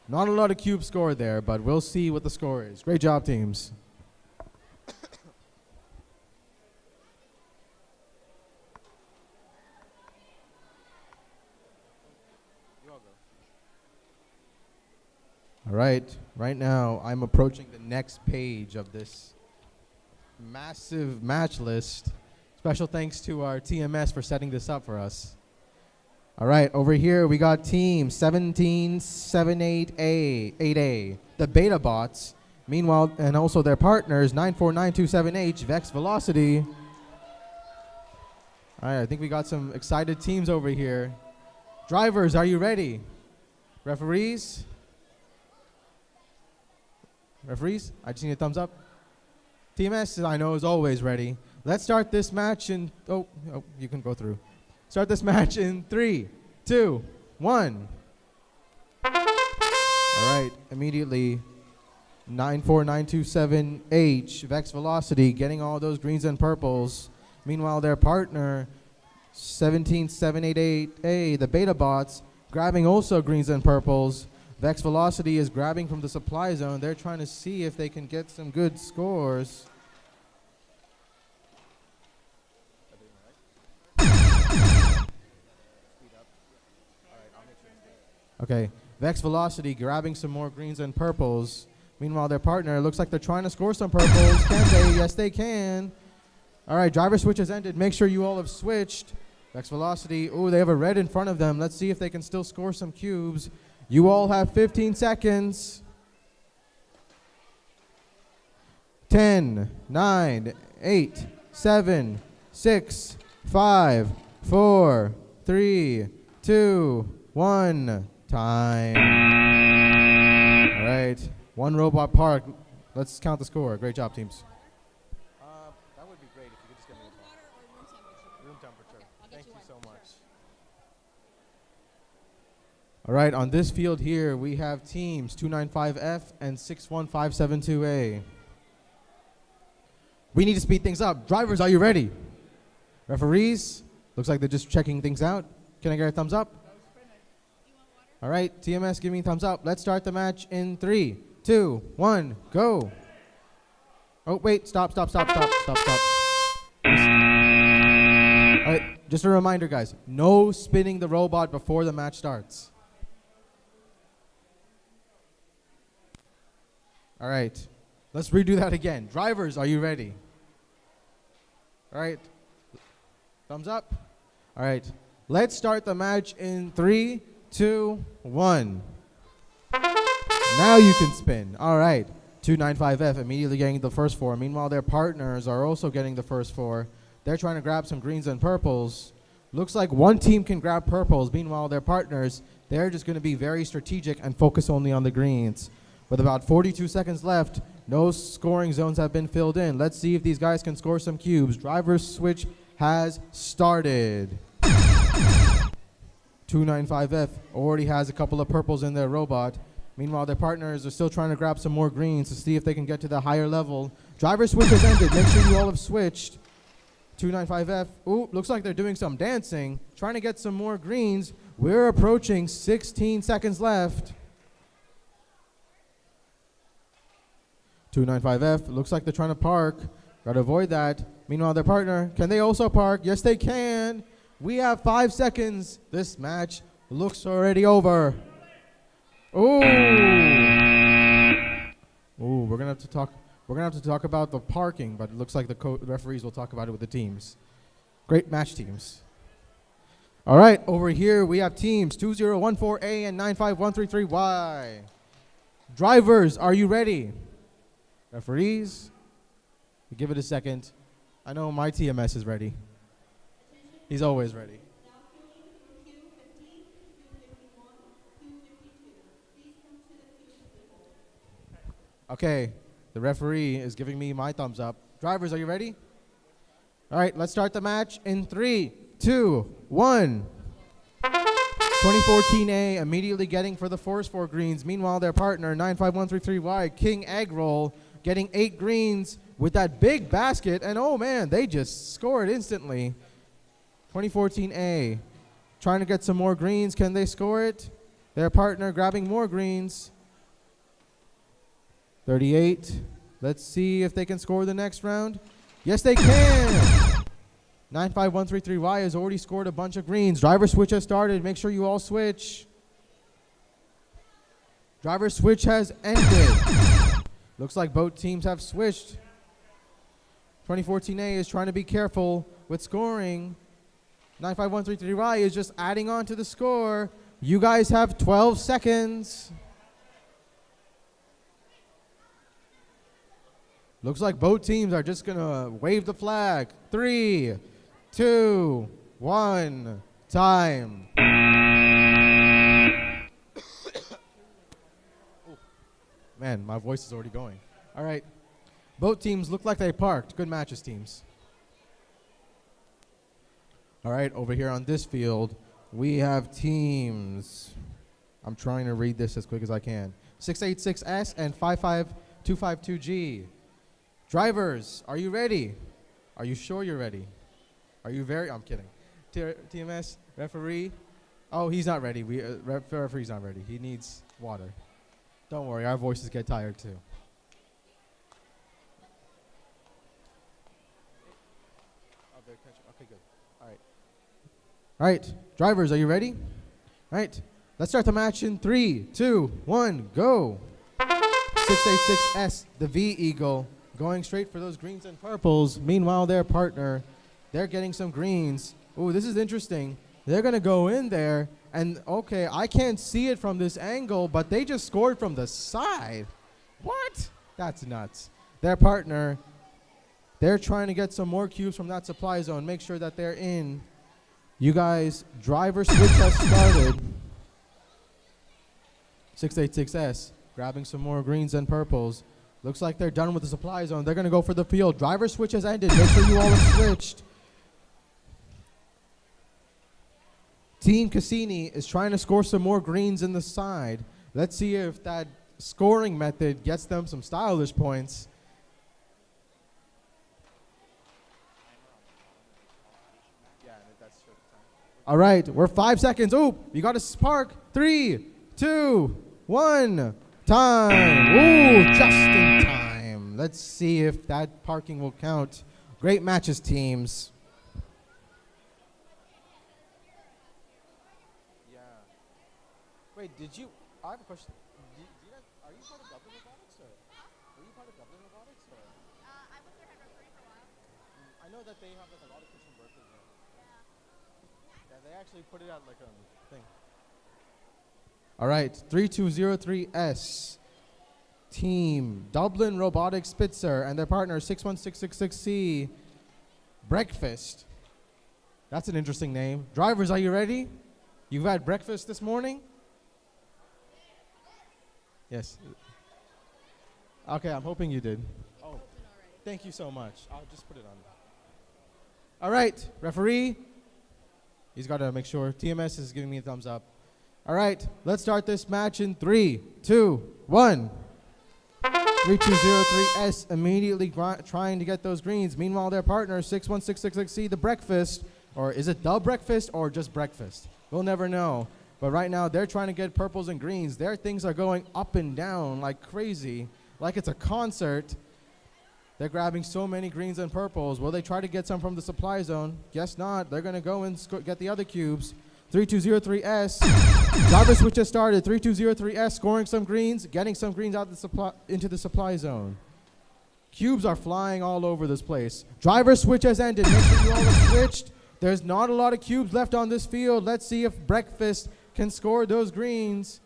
Not a lot of cubes scored there, but we'll see what the score is. Great job, teams. All right, right now I'm approaching the next page of this massive match list. It's Special thanks to our TMS for setting this up for us. All right, over here we got team 1778A, the Beta Bots. Meanwhile, and also their partners, 94927H, Vex Velocity. All right, I think we got some excited teams over here. Drivers, are you ready? Referees? Referees, I just need a thumbs up. TMS, I know, is always ready. Let's start this match in, oh, you can go through. Start this match in 3, 2, 1. All right, immediately, 94927H, Vex Velocity, getting all those greens and purples. Meanwhile, their partner, 17788A, the Beta Bots, grabbing also greens and purples. Vex Velocity is grabbing from the supply zone. They're trying to see if they can get some good scores. Okay, Vex Velocity grabbing some more greens and purples. Meanwhile, their partner, looks like they're trying to score some purples. Can they? Yes, they can. All right, driver switch has ended. Make sure you all have switched. Vex Velocity, ooh, they have a red in front of them. Let's see if they can still score some cubes. You all have 15 seconds. 10, 9, 8, 7, 6, 5, 4, 3, 2, 1. Time. All right, one robot park. Let's count the score. Great job, teams. That would be great if you could just get me a Water or room temperature? room temperature. I'll get Thank you you one, so sure. much. All right, on this field here, we have teams 295F and 61572A. We need to speed things up. Drivers, are you ready? Referees, looks like they're just checking things out. Can I get a thumbs up? All right, TMS, give me a thumbs up. Let's start the match in 3, 2, 1, go. Oh, wait, stop. All right, just a reminder, guys, no spinning the robot before the match starts. All right, let's redo that again. Drivers, are you ready? All right, thumbs up. All right, let's start the match in 3, 2, 1. Now you can spin. All right, 295F immediately getting the first 4. Meanwhile, their partners are also getting the first 4. They're trying to grab some greens and purples. Looks like one team can grab purples. Meanwhile, their partners, they're just going to be very strategic and focus only on the greens. With about 42 seconds left, no scoring zones have been filled in. Let's see if these guys can score some cubes. Driver's switch has started. 295F already has a couple of purples in their robot. Meanwhile, their partners are still trying to grab some more greens to see if they can get to the higher level. Driver switch has ended. Make sure you all have switched. 295F, ooh, looks like they're doing some dancing, trying to get some more greens. We're approaching 16 seconds left. 295F, looks like they're trying to park. Got to avoid that. Meanwhile, their partner, can they also park? Yes, they can. We have 5 seconds. This match looks already over. Ooh. Ooh, we're gonna have to talk about the parking, but it looks like the referees will talk about it with the teams. Great match teams. All right, over here we have teams 2014A and 95133Y. Drivers, are you ready? Referees, give it a second. I know my TMS is ready. He's always ready. Now queuing for Q15, Q51, Q52. Please come to the queue table. Okay, the referee is giving me my thumbs up. Drivers, are you ready? All right, let's start the match in 3, 2, 1. 2014A immediately getting for the first 4 greens. Meanwhile, their partner, 95133Y, King Egg Roll, getting 8 greens with that big basket. And oh man, they just scored instantly. 2014A trying to get some more greens. Can they score it? Their partner grabbing more greens. 38. Let's see if they can score the next round. Yes, they can. 95133Y has already scored a bunch of greens. Driver switch has started. Make sure you all switch. Driver switch has ended. Looks like both teams have switched. 2014A is trying to be careful with scoring. 95133Y is just adding on to the score. You guys have 12 seconds. Looks like both teams are just gonna wave the flag. 3, 2, 1, time. Man, my voice is already going. All right. Both teams look like they parked. Good matches, teams. All right, over here on this field, we have teams. I'm trying to read this as quick as I can. 686S and 55252G. Drivers, are you ready? Are you sure you're ready? Are you very? I'm kidding. TMS, referee. Oh, he's not ready. Referee's not ready. He needs water. Don't worry, our voices get tired too. Okay, good. All right. All right, drivers, are you ready? All right, let's start the match in 3, 2, 1, go. 686S, the V Eagle, going straight for those greens and purples. Meanwhile, their partner, they're getting some greens. Ooh, this is interesting. They're going to go in there, and okay, I can't see it from this angle, but they just scored from the side. What? That's nuts. Their partner, they're trying to get some more cubes from that supply zone. Make sure that they're in. You guys, driver switch has started. 686S, grabbing some more greens and purples. Looks like they're done with the supply zone. They're going to go for the field. Driver switch has ended. Make sure you all have switched. Team Cassini is trying to score some more greens in the side. Let's see if that scoring method gets them some stylish points. All right, we're 5 seconds. Ooh, you got to spark. 3, 2, 1, time. Ooh, just in time. Let's see if that parking will count. Great matches, teams. Yeah. Wait, did you? I have a question. Do you guys, are you part of Dublin Robotics or? Were you part of Dublin Robotics or? I was their head referee for a while. I know that they have like a lot of Christian workers there. Yeah, they actually put it out like a thing. All right, 3203S. Team Dublin Robotics Spitzer and their partner 61666C. Breakfast. That's an interesting name. Drivers, are you ready? You've had breakfast this morning? Yes. Okay, I'm hoping you did. Oh, thank you so much. I'll just put it on. All right, referee. He's got to make sure. TMS is giving me a thumbs up. All right, let's start this match in 3, 2, 1. 3203S immediately trying to get those greens. Meanwhile, their partner, 61666C, the breakfast. Or is it the breakfast or just breakfast? We'll never know. But right now, they're trying to get purples and greens. Their things are going up and down like crazy, like it's a concert. They're grabbing so many greens and purples. Will they try to get some from the supply zone? Guess not. They're going to go and get the other cubes. 3203S. Driver switch has started. 3203S scoring some greens, getting some greens out into the supply zone. Cubes are flying all over this place. Driver switch has ended. Make sure you all have switched. There's not a lot of cubes left on this field. Let's see if Breakfast can score those greens.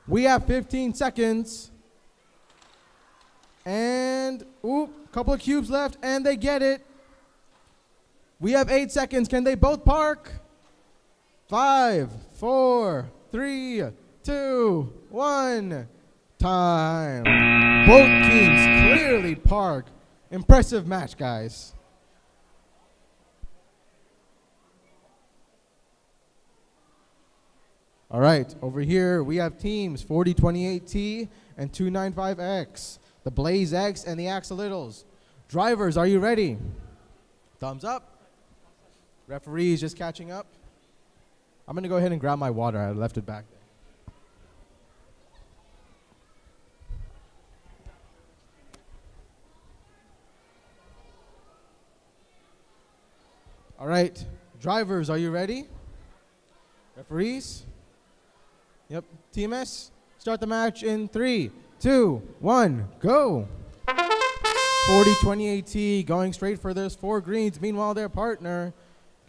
We have 15 seconds. And, a couple of cubes left, and they get it. We have 8 seconds. Can they both park? 5, 4, 3, 2, 1. Time. Both teams clearly park. Impressive match, guys. All right, over here we have teams 4028T and 295X, the Blaze X and the Axolittles. Drivers, are you ready? Thumbs up. Referees just catching up. I'm going to go ahead and grab my water. I left it back there. All right, drivers, are you ready? Referees? Yep. TMS, start the match in 3, 2, 1, go. 40-20 AT going straight for those 4 greens. Meanwhile, their partner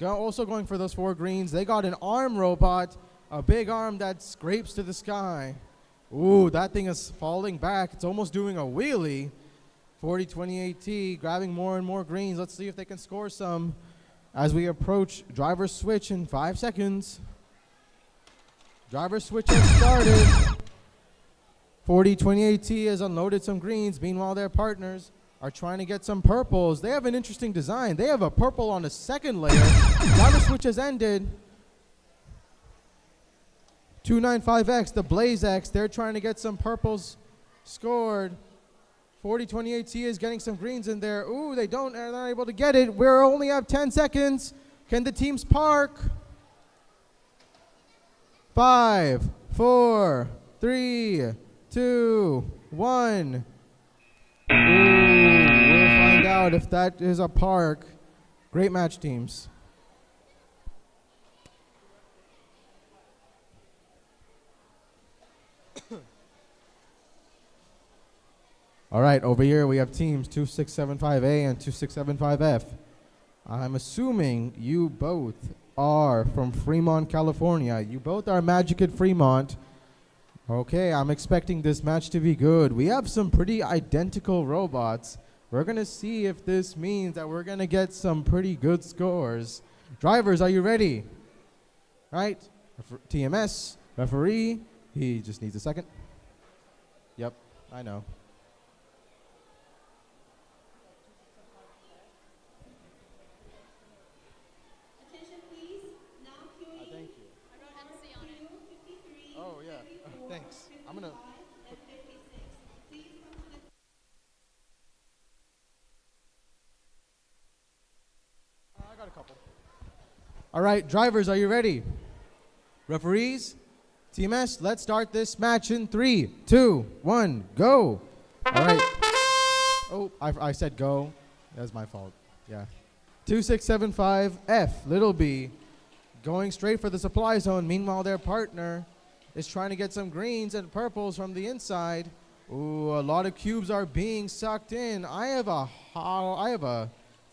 also going for those 4 greens. They got an arm robot, a big arm that scrapes to the sky. Ooh, that thing is falling back. It's almost doing a wheelie. 40-20 AT grabbing more and more greens. Let's see if they can score some as we approach driver switch in 5 seconds. Driver switch has started. 40-20 AT has unloaded some greens. Meanwhile, their partners are trying to get some purples. They have an interesting design. They have a purple on the second layer. Driver switch has ended. 295X, the Blaze X, they're trying to get some purples scored. 40-20 AT is getting some greens in there. Ooh, they're not able to get it. We only have 10 seconds. Can the teams park? 5, 4, 3, 2, 1. Ooh, we'll find out if that is a park. Great match, teams. All right, over here we have teams 2675A and 2675F. I'm assuming you both are from Fremont, California. You both are Magic at Fremont. Okay, I'm expecting this match to be good. We have some pretty identical robots. We're going to see if this means that we're going to get some pretty good scores. Drivers, are you ready? Right? TMS, referee. He just needs a second. Yep, I know. Attention please, now queuing. Thank you. I wrote MC on it. 53, Oh, yeah. 54, Thanks. I'm gonna 55, and 56. Please come to the I got a couple. All right, drivers, are you ready? Referees, TMS, let's start this match in 3, 2, 1, go. All right. Oh, I said go. That's my fault. Yeah. 2675F, little B, going straight for the supply zone. Meanwhile, their partner is trying to get some greens and purples from the inside. Ooh, a lot of cubes are being sucked in. I have a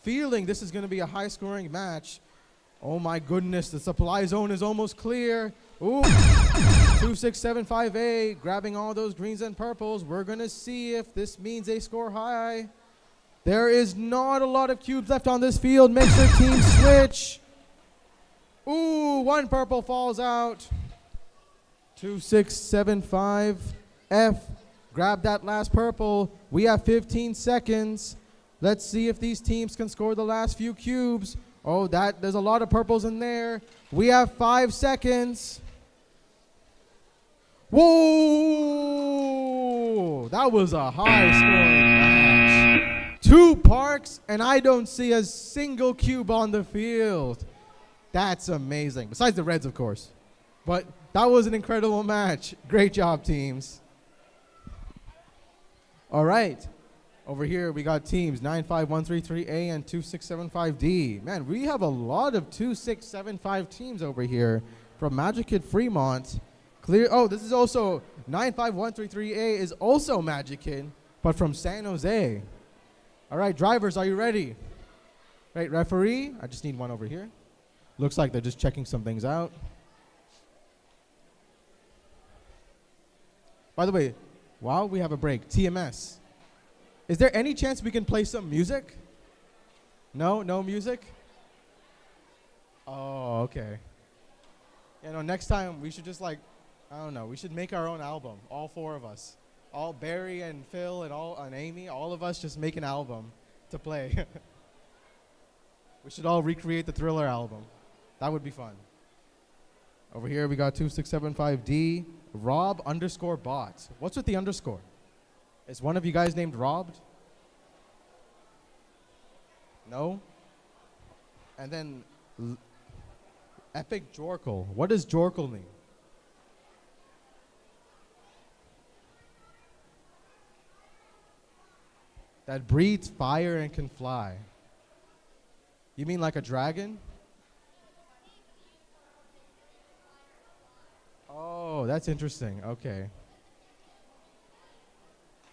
feeling this is going to be a high-scoring match. Oh my goodness, the supply zone is almost clear. Ooh, 2675A grabbing all those greens and purples. We're going to see if this means they score high. There is not a lot of cubes left on this field. Make sure teams switch. Ooh, 1 purple falls out. 2675F, grab that last purple. We have 15 seconds. Let's see if these teams can score the last few cubes. Oh, there's a lot of purples in there. We have 5 seconds. Whoa! That was a high-scoring match. 2 parks, and I don't see a single cube on the field. That's amazing. Besides the Reds, of course. But that was an incredible match. Great job, teams. All right. Over here, we got teams 95133A and 2675D. Man, we have a lot of 2675 teams over here from Magic Kid Fremont. Clear. Oh, this is also 95133A is also Magic Kid, but from San Jose. All right, drivers, are you ready? Right, referee, I just need one over here. Looks like they're just checking some things out. By the way, while we have a break, TMS. Is there any chance we can play some music? No? No music? Oh, okay. You know, next time we should just I don't know, we should make our own album, all 4 of us. All Barry and Phil and Amy, all of us just make an album to play. We should all recreate the Thriller album. That would be fun. Over here we got 2675D, Rob_bot. What's with the underscore? Is one of you guys named Robbed? No? And then Epic Jorkle. What does Jorkle mean? That breathes fire and can fly. You mean like a dragon? Oh, that's interesting. Okay.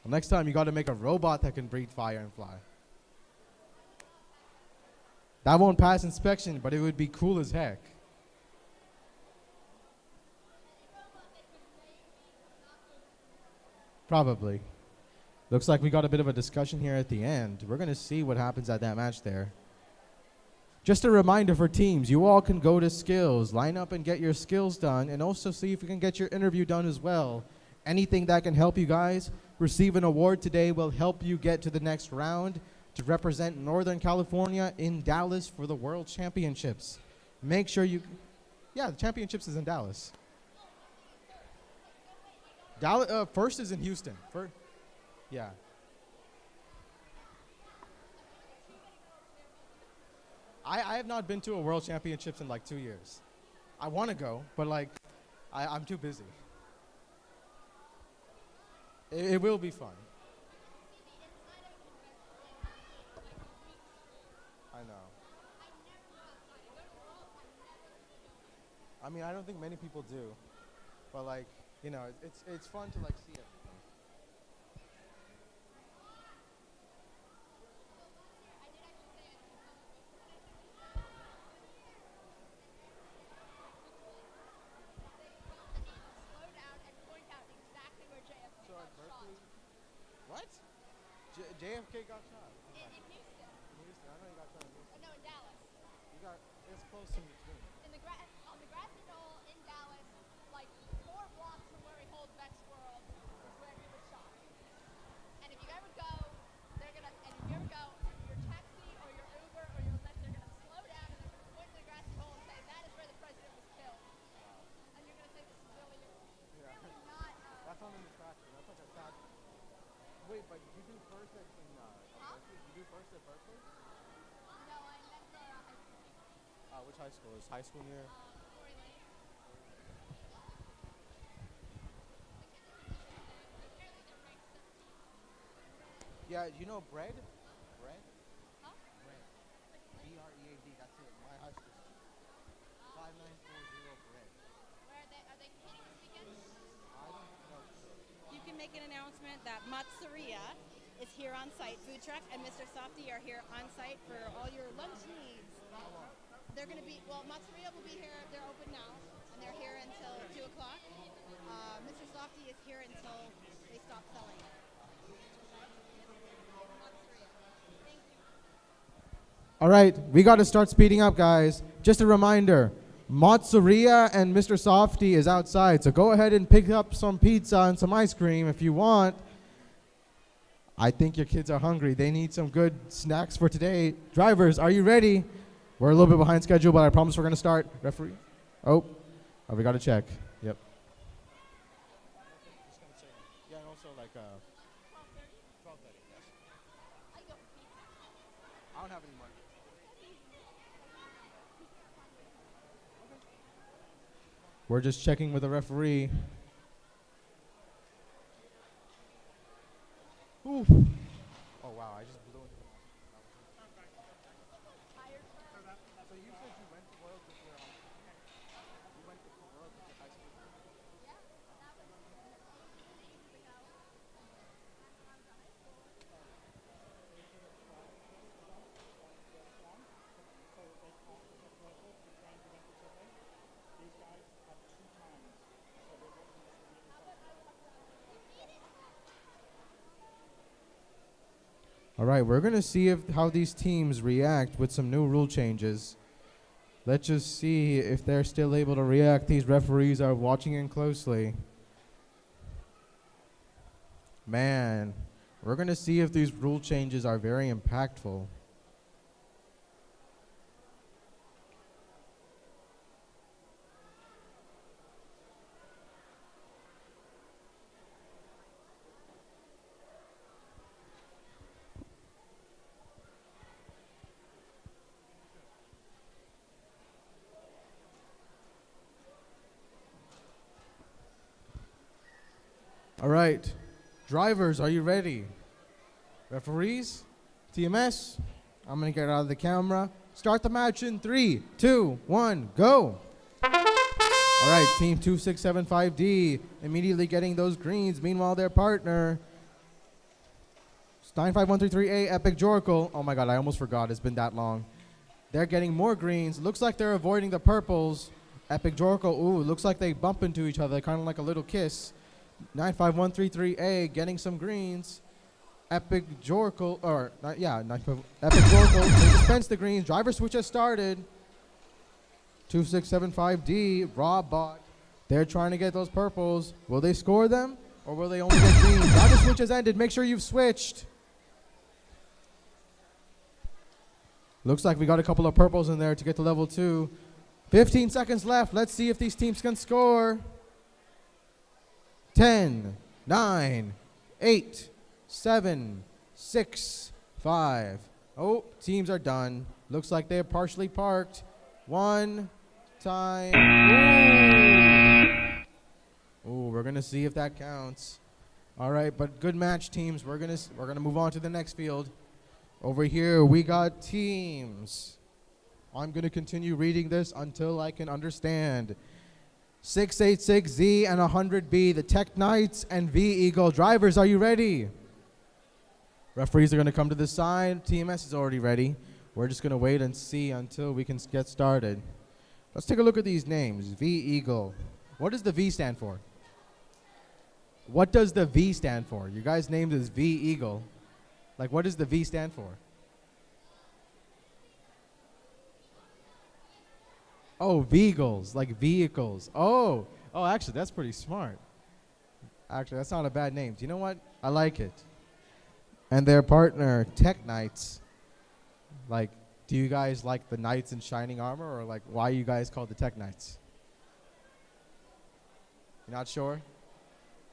Well, next time you got to make a robot that can breathe fire and fly. That won't pass inspection, but it would be cool as heck. Probably. Looks like we got a bit of a discussion here at the end. We're going to see what happens at that match there. Just a reminder for teams, you all can go to skills, line up and get your skills done, and also see if you can get your interview done as well. Anything that can help you guys receive an award today will help you get to the next round to represent Northern California in Dallas for the World Championships. Make sure you, yeah, the championships is in Dallas. Dallas, first is in Houston. Yeah. I have not been to a World Championships in like 2 years. I want to go, but like, I'm too busy. It will be fun. I know. I mean, I don't think many people do, but like, you know, it's fun to like see it. What? JFK got shot. In Houston. In Houston. I know he got shot in Houston. No, in Dallas. It's close in between. On the grassy knoll in Dallas, like 4 blocks from where we hold Vex World, is where he was shot. And if you ever go, your taxi or your Uber or your Lyft, they're gonna slow down and they're gonna point to the grassy knoll and say, that is where the president was killed. And you're gonna say, this is really not. That's on the distraction. That's like a sad. Wait, but you do first at Berkeley? You do first at Berkeley? No, I meant the high school. Which high school? Is high school near? Corey Lane. Yeah, you know Bread? Bread? Huh? Bread. BREAD, that's it. My high school. 5940 Bread. Where are they competing this weekend? I don't know. You can make an announcement that Matsuria is here on site, food truck, and Mr. Softy are here on site for all your lunch needs. They're going to be, Matsuria will be here, they're open now, and they're here until 2 o'clock. Mr. Softy is here until they stop selling it. Matsuria. Thank you. All right, we got to start speeding up, guys. Just a reminder, Matsuria and Mr. Softy is outside, so go ahead and pick up some pizza and some ice cream if you want. I think your kids are hungry. They need some good snacks for today. Drivers, are you ready? We're a little bit behind schedule, but I promise we're going to start. Referee? Oh, we got to check. Yep. Yeah, and also like 12:30, yes. I don't have any money. We're just checking with the referee. Ooh. Oh, wow, I just blew into the mic. So you said you went to Worlds with your you went to Worlds with your high school? Yeah, that was years ago. These guys have 2 times. So they're working this All right, we're going to see how these teams react with some new rule changes. Let's just see if they're still able to react. These referees are watching in closely. Man, we're going to see if these rule changes are very impactful. All right, drivers, are you ready? Referees, TMS, I'm gonna get out of the camera. Start the match in 3, 2, 1, go. All right, team 2675D immediately getting those greens. Meanwhile, their partner, 95133A, Epic Joracle. Oh my god, I almost forgot. It's been that long. They're getting more greens. Looks like they're avoiding the purples. Epic Joracle, ooh, looks like they bump into each other, kind of like a little kiss. 95133A getting some greens. Epic Joracle, or, Epic Joracle, they dispense the greens. Driver switch has started. 2675D, Raw Bot. They're trying to get those purples. Will they score them, or will they only get greens? Driver switch has ended. Make sure you've switched. Looks like we got a couple of purples in there to get to level 2. 15 seconds left. Let's see if these teams can score. 10, 9, 8, 7, 6, 5. Oh, teams are done. Looks like they're partially parked. One time. Ooh, we're gonna see if that counts. All right, but good match, teams. We're gonna move on to the next field. Over here, we got teams. I'm gonna continue reading this until I can understand. 686Z and 100B, the Tech Knights and V Eagle. Drivers, are you ready? Referees are gonna come to the side. TMS is already ready. We're just gonna wait and see until we can get started. Let's take a look at these names. V Eagle. What does the V stand for? What does the V stand for? You guys named as V Eagle. Like, what does the V stand for? Oh, vehicles, like vehicles. Oh, actually, that's pretty smart. Actually, that's not a bad name. Do you know what? I like it. And their partner, Tech Knights. Like, do you guys like the knights in shining armor, or like, why are you guys called the Tech Knights? You're not sure?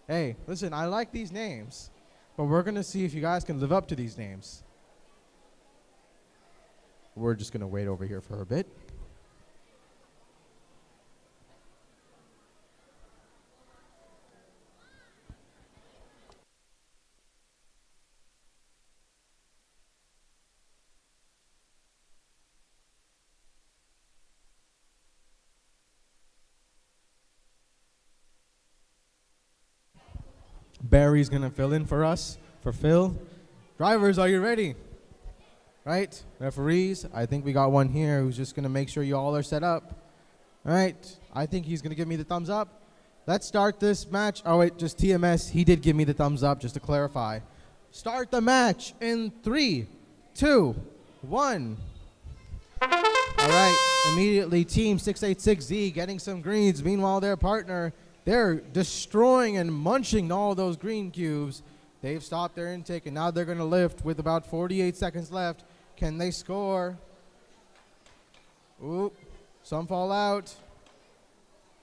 Hey, listen, I like these names, but we're gonna see if you guys can live up to these names. We're just gonna wait over here for a bit. Barry's gonna fill in for us, for Phil. Drivers, are you ready? Right? Referees, I think we got one here who's just gonna make sure you all are set up. All right, I think he's gonna give me the thumbs up. Let's start this match. Oh wait, just TMS, he did give me the thumbs up, just to clarify. Start the match in 3, 2, 1. All right, immediately Team 686Z getting some greens. Meanwhile, their partner, they're destroying and munching all those green cubes. They've stopped their intake, and now they're going to lift with about 48 seconds left. Can they score? Ooh, some fall out.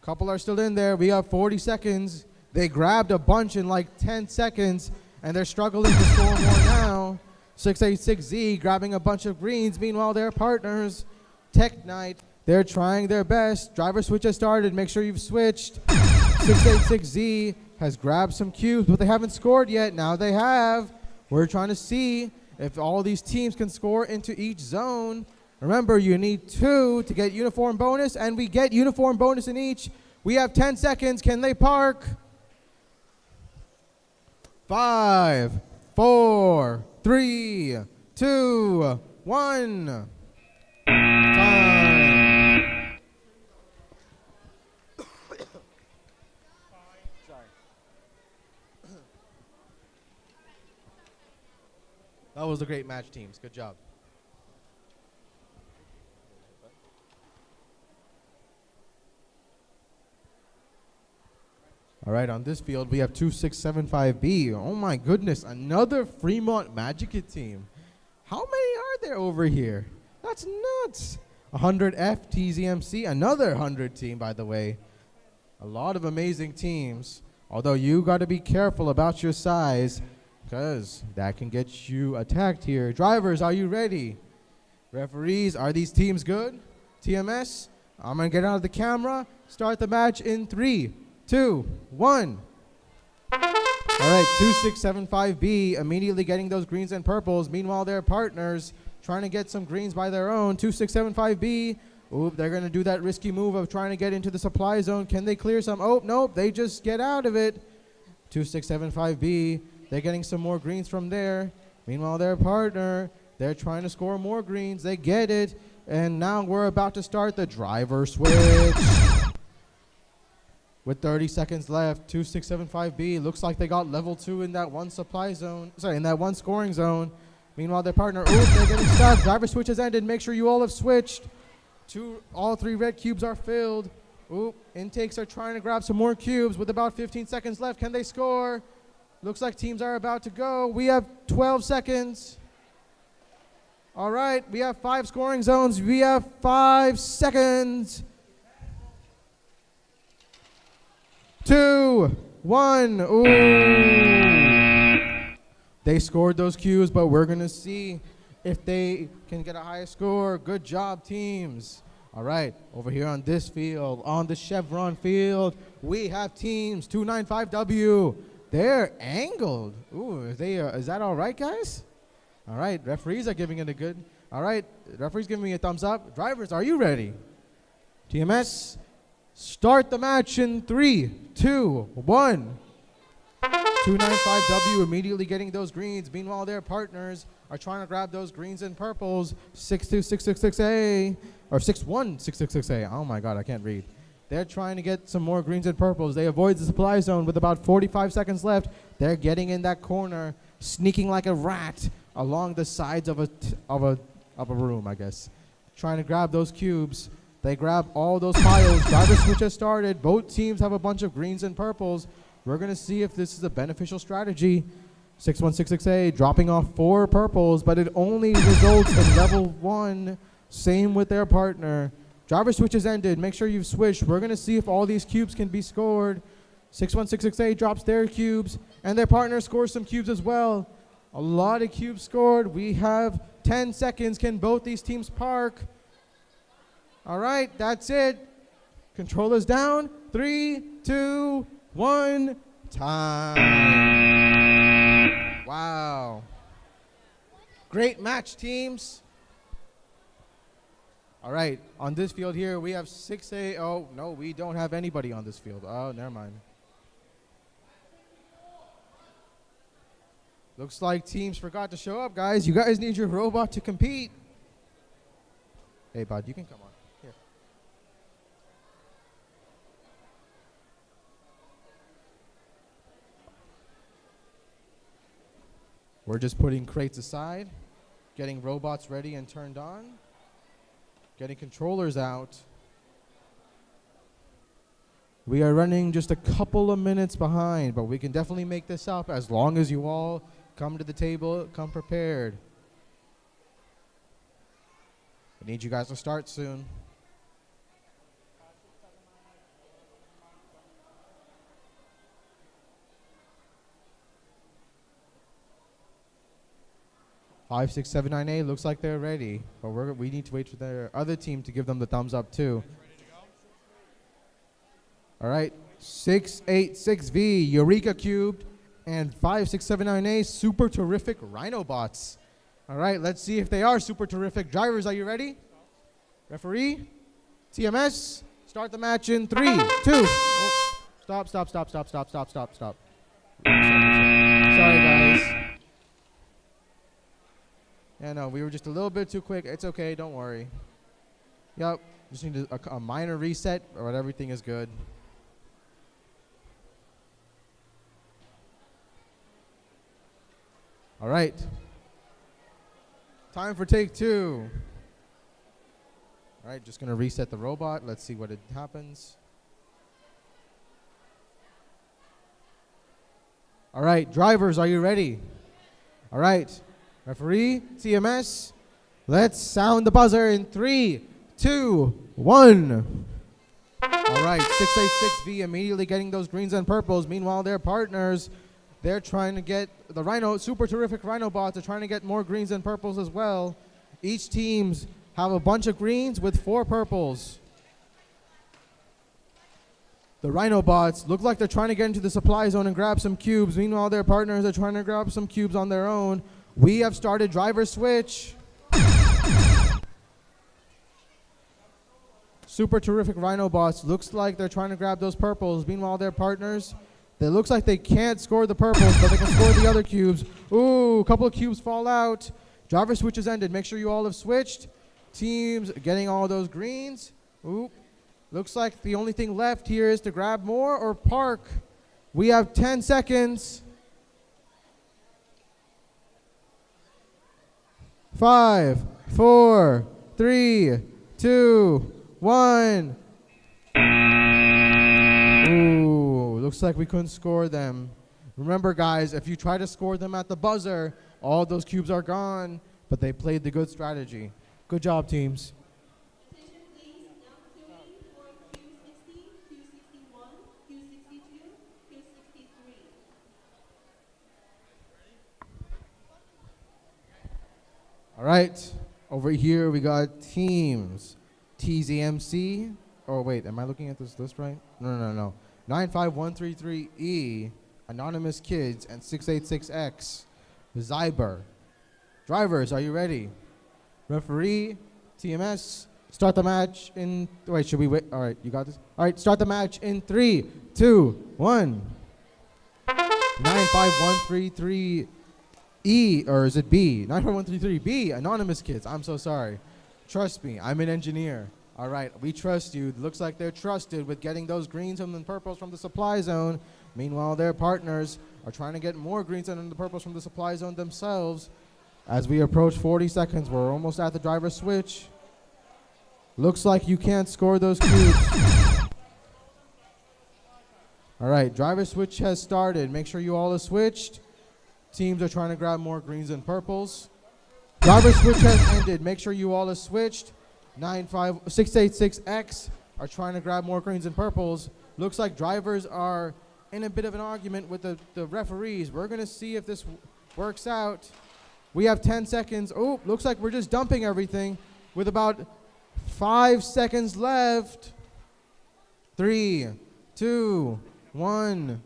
Couple are still in there. We have 40 seconds. They grabbed a bunch in like 10 seconds, and they're struggling to score more now. 686Z grabbing a bunch of greens. Meanwhile, their partners, Tech Knight, they're trying their best. Driver switch has started. Make sure you've switched. 686Z has grabbed some cubes, but they haven't scored yet. Now they have. We're trying to see if all these teams can score into each zone. Remember, you need 2 to get uniform bonus, and we get uniform bonus in each. We have 10 seconds. Can they park? 5, 4, 3, 2, 1. Time. That was a great match, teams. Good job. All right, on this field, we have 2675B. Oh my goodness, another Fremont Magicka team. How many are there over here? That's nuts. 100F TZMC, another 100 team, by the way. A lot of amazing teams. Although you got to be careful about your size, because that can get you attacked here. Drivers, are you ready? Referees, are these teams good? TMS, I'm going to get out of the camera. Start the match in 3, 2, 1. All right, 2675B immediately getting those greens and purples. Meanwhile, their partners trying to get some greens by their own. 2675B, oop, they're going to do that risky move of trying to get into the supply zone. Can they clear some? Oh, nope, they just get out of it. 2675B, they're getting some more greens from there. Meanwhile, their partner, they're trying to score more greens. They get it. And now we're about to start the driver switch. With 30 seconds left, 2675B. Looks like they got level 2 in that one supply zone. Sorry, in that one scoring zone. Meanwhile, their partner, they're getting stuck. Driver switch has ended. Make sure you all have switched. All 3 red cubes are filled. Intakes are trying to grab some more cubes with about 15 seconds left. Can they score? Looks like teams are about to go. We have 12 seconds. All right, we have 5 scoring zones. We have 5 seconds. 2, 1. They scored those cubes, but we're going to see if they can get a high score. Good job, teams. All right, over here on this field, on the Chevron field, we have teams 295W. They're angled. Is that all right, guys? All right, referees are giving it a good. All right, referee's giving me a thumbs up. Drivers, are you ready? TMS, start the match in 3, 2, 1. 295W immediately getting those greens. Meanwhile, their partners are trying to grab those greens and purples. 62666A or 61666A. Oh my God, I can't read. They're trying to get some more greens and purples. They avoid the supply zone with about 45 seconds left. They're getting in that corner, sneaking like a rat along the sides of a room, I guess. Trying to grab those cubes. They grab all those piles. Driver switch has started. Both teams have a bunch of greens and purples. We're going to see if this is a beneficial strategy. 61666A dropping off 4 purples, but it only results in level 1. Same with their partner. Driver switch has ended. Make sure you've switched. We're going to see if all these cubes can be scored. 61668 drops their cubes, and their partner scores some cubes as well. A lot of cubes scored. We have 10 seconds. Can both these teams park? All right, that's it. Controllers down. 3, 2, 1. Time. Wow. Great match, teams. All right, on this field here, we have 6A. Oh, no, we don't have anybody on this field. Oh, never mind. Looks like teams forgot to show up, guys. You guys need your robot to compete. Hey, bud, you can come on. Here. We're just putting crates aside, getting robots ready and turned on. Getting controllers out. We are running just a couple of minutes behind, but we can definitely make this up as long as you all come to the table, come prepared. I need you guys to start soon. Five, 6, 7, 9, 8 looks like they're ready, but we need to wait for their other team to give them the thumbs up too. All right, 686V Eureka Cubed and 5, 6, 7, 9, 8 Super Terrific Rhinobots. All right, let's see if they are super terrific. Drivers, are you ready? Referee, TMS, start the match in 3, 2. Oh, stop. Sorry, guys. Yeah, no, we were just a little bit too quick. It's okay, don't worry. Yep, just need a minor reset, but everything is good. All right. Time for take 2. All right, just going to reset the robot. Let's see what it happens. All right, drivers, are you ready? All right. Referee, TMS, let's sound the buzzer in 3, 2, 1. All right, 686V immediately getting those greens and purples. Meanwhile, their partners, they're trying to get the super terrific Rhinobots are trying to get more greens and purples as well. Each teams have a bunch of greens with 4 purples. The Rhinobots look like they're trying to get into the supply zone and grab some cubes. Meanwhile, their partners are trying to grab some cubes on their own. We have started driver switch. Super terrific Rhinobots. Looks like they're trying to grab those purples. Meanwhile, their partners, It looks like they can't score the purples, but they can score the other cubes. Ooh, a couple of cubes fall out. Driver switches ended. Make sure you all have switched. Teams getting all those greens. Ooh, looks like the only thing left here is to grab more or park. We have 10 seconds. 5, 4, 3, 2, 1. Ooh, looks like we couldn't score them. Remember, guys, if you try to score them at the buzzer, all those cubes are gone, but they played the good strategy. Good job, teams. Attention please, now queuing for Q60, Q61, Q62, Q63. All right, over here we got teams. TZMC. Oh, wait, am I looking at this list right? No. 95133E, Anonymous Kids, and 686X, Zyber. Drivers, are you ready? Referee, TMS, start the match in, wait, should we wait? All right, you got this? All right, start the match in 3, 2, 1. 95133E, or is it B? 95133B, Anonymous Kids, I'm so sorry. Trust me, I'm an engineer. All right, we trust you. Looks like they're trusted with getting those greens and the purples from the supply zone. Meanwhile, their partners are trying to get more greens and the purples from the supply zone themselves. As we approach 40 seconds, we're almost at the driver switch. Looks like you can't score those cubes. All right, driver switch has started. Make sure you all have switched. Teams are trying to grab more greens and purples. Driver switch has ended. Make sure you all have switched. 686X are trying to grab more greens and purples. Looks like drivers are in a bit of an argument with the referees. We're going to see if this works out. We have 10 seconds. Oh, looks like we're just dumping everything with about 5 seconds left. 3, 2, 1.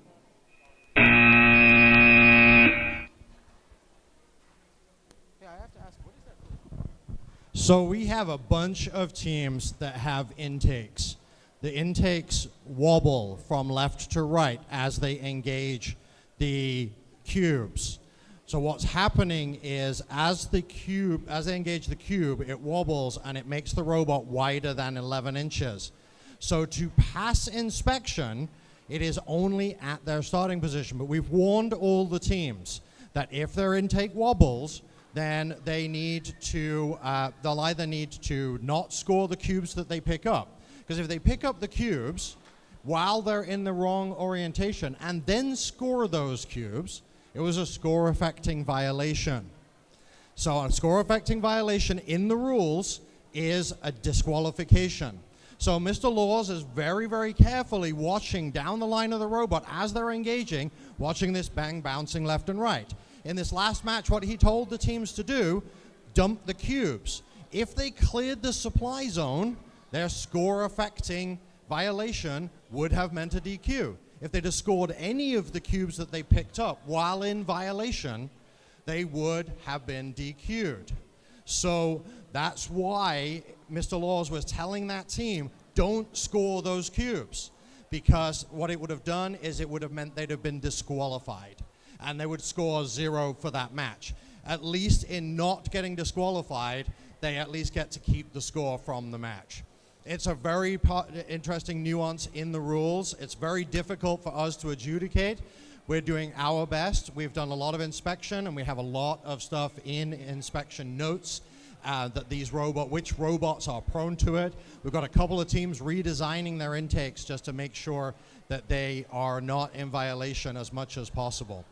So we have a bunch of teams that have intakes. The intakes wobble from left to right as they engage the cubes. So what's happening is as they engage the cube, it wobbles and it makes the robot wider than 11 inches. So to pass inspection, it is only at their starting position. But we've warned all the teams that if their intake wobbles, then they need to, they'll either need to not score the cubes that they pick up. Because if they pick up the cubes while they're in the wrong orientation and then score those cubes, it was a score affecting violation. So a score affecting violation in the rules is a disqualification. So Mr. Laws is very, very carefully watching down the line of the robot as they're engaging, watching this bang bouncing left and right. In this last match, what he told the teams to do, dump the cubes. If they cleared the supply zone, their score-affecting violation would have meant a DQ. If they'd have scored any of the cubes that they picked up while in violation, they would have been DQ'd. So that's why Mr. Laws was telling that team, don't score those cubes. Because what it would have done is it would have meant they'd have been disqualified. And they would score 0 for that match. At least in not getting disqualified, they at least get to keep the score from the match. It's a very interesting nuance in the rules. It's very difficult for us to adjudicate. We're doing our best. We've done a lot of inspection, and we have a lot of stuff in inspection notes that which robots are prone to it. We've got a couple of teams redesigning their intakes just to make sure that they are not in violation as much as possible.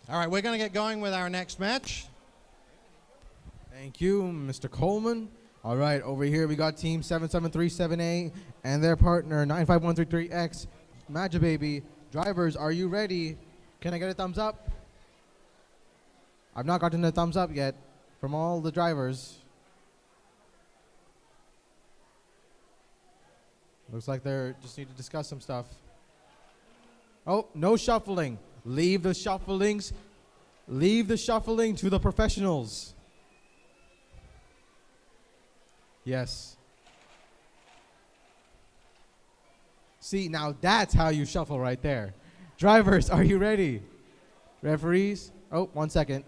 All right, we're going to get going with our next match. Thank you, Mr. Coleman. All right, over here we got team 7737A and their partner 95133X, Magic Baby. Drivers, are you ready? Can I get a thumbs up? I've not gotten a thumbs up yet from all the drivers. Looks like they just need to discuss some stuff. Oh, no shuffling. Leave the shufflings. Leave the shuffling to the professionals. Yes. See, now that's how you shuffle right there. Drivers, are you ready? Referees? Oh, 1 second.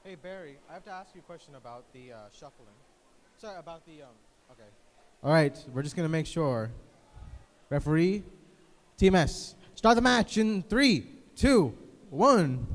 Hey Barry, I have to ask you a question about the shuffling. Sorry, about the okay. All right, we're just gonna make sure. Referee, TMS, start the match in 3, 2, 1.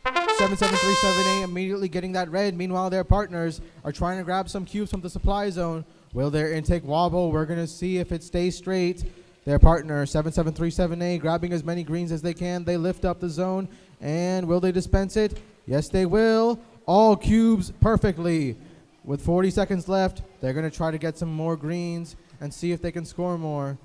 7737A immediately getting that red. Meanwhile, their partners are trying to grab some cubes from the supply zone. Will their intake wobble? We're gonna see if it stays straight. Their partner, 7737A, grabbing as many greens as they can. They lift up the zone, and will they dispense it? Yes, they will. All cubes perfectly. With 40 seconds left, they're going to try to get some more greens and see if they can score more.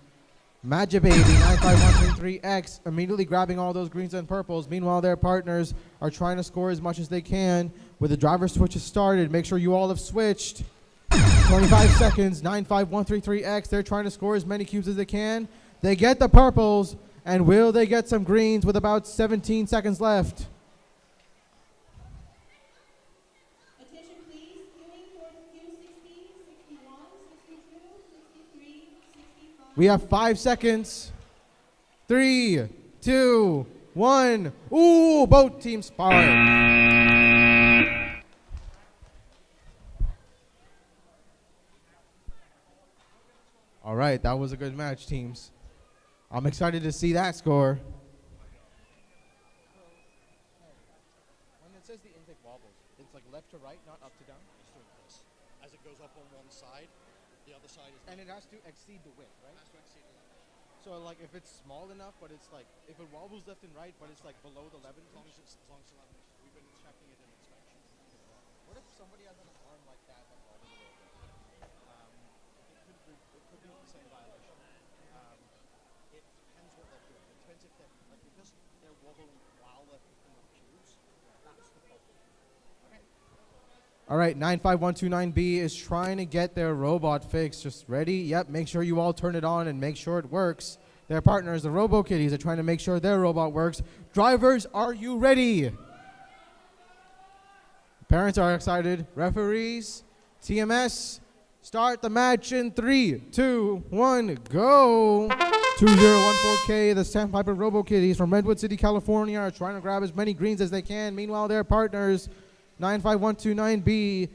Magic Baby 95133X immediately grabbing all those greens and purples. Meanwhile, their partners are trying to score as much as they can. With the driver switches started, make sure you all have switched. 25 seconds, 95133X. They're trying to score as many cubes as they can. They get the purples, and will they get some greens with about 17 seconds left? Attention please, queuing for queue 60, 61, 62, 63, 65. We have 5 seconds. 3, 2, 1. Ooh, both teams sparred. All right, that was a good match, teams. I'm excited to see that score. When it says the intake wobbles, it's like left to right, not up to down. It's doing this. As it goes up on one side, the other side is. And it has to exceed the width, right? It has to exceed the limit. So like if it's small enough, but it's like, if it wobbles left and right, but it's like below the 11 As long as it's 11 inches. We've been checking it in inspection. What if somebody has an arm like that that wobbles a little bit? It could be the same violation. It depends what they're doing. It depends if they're, like, because they're wobbling while they're picking up cubes, that's the problem. Okay. All right, 95129B is trying to get their robot fixed. Just ready? Yep, make sure you all turn it on and make sure it works. Their partners, the RoboKitties, are trying to make sure their robot works. Drivers, are you ready? Parents are excited. Referees, TMS, start the match in 3, 2, 1, go. 2014K, the Sandpiper RoboKitties from Redwood City, California, are trying to grab as many greens as they can. Meanwhile, their partners, 95129B,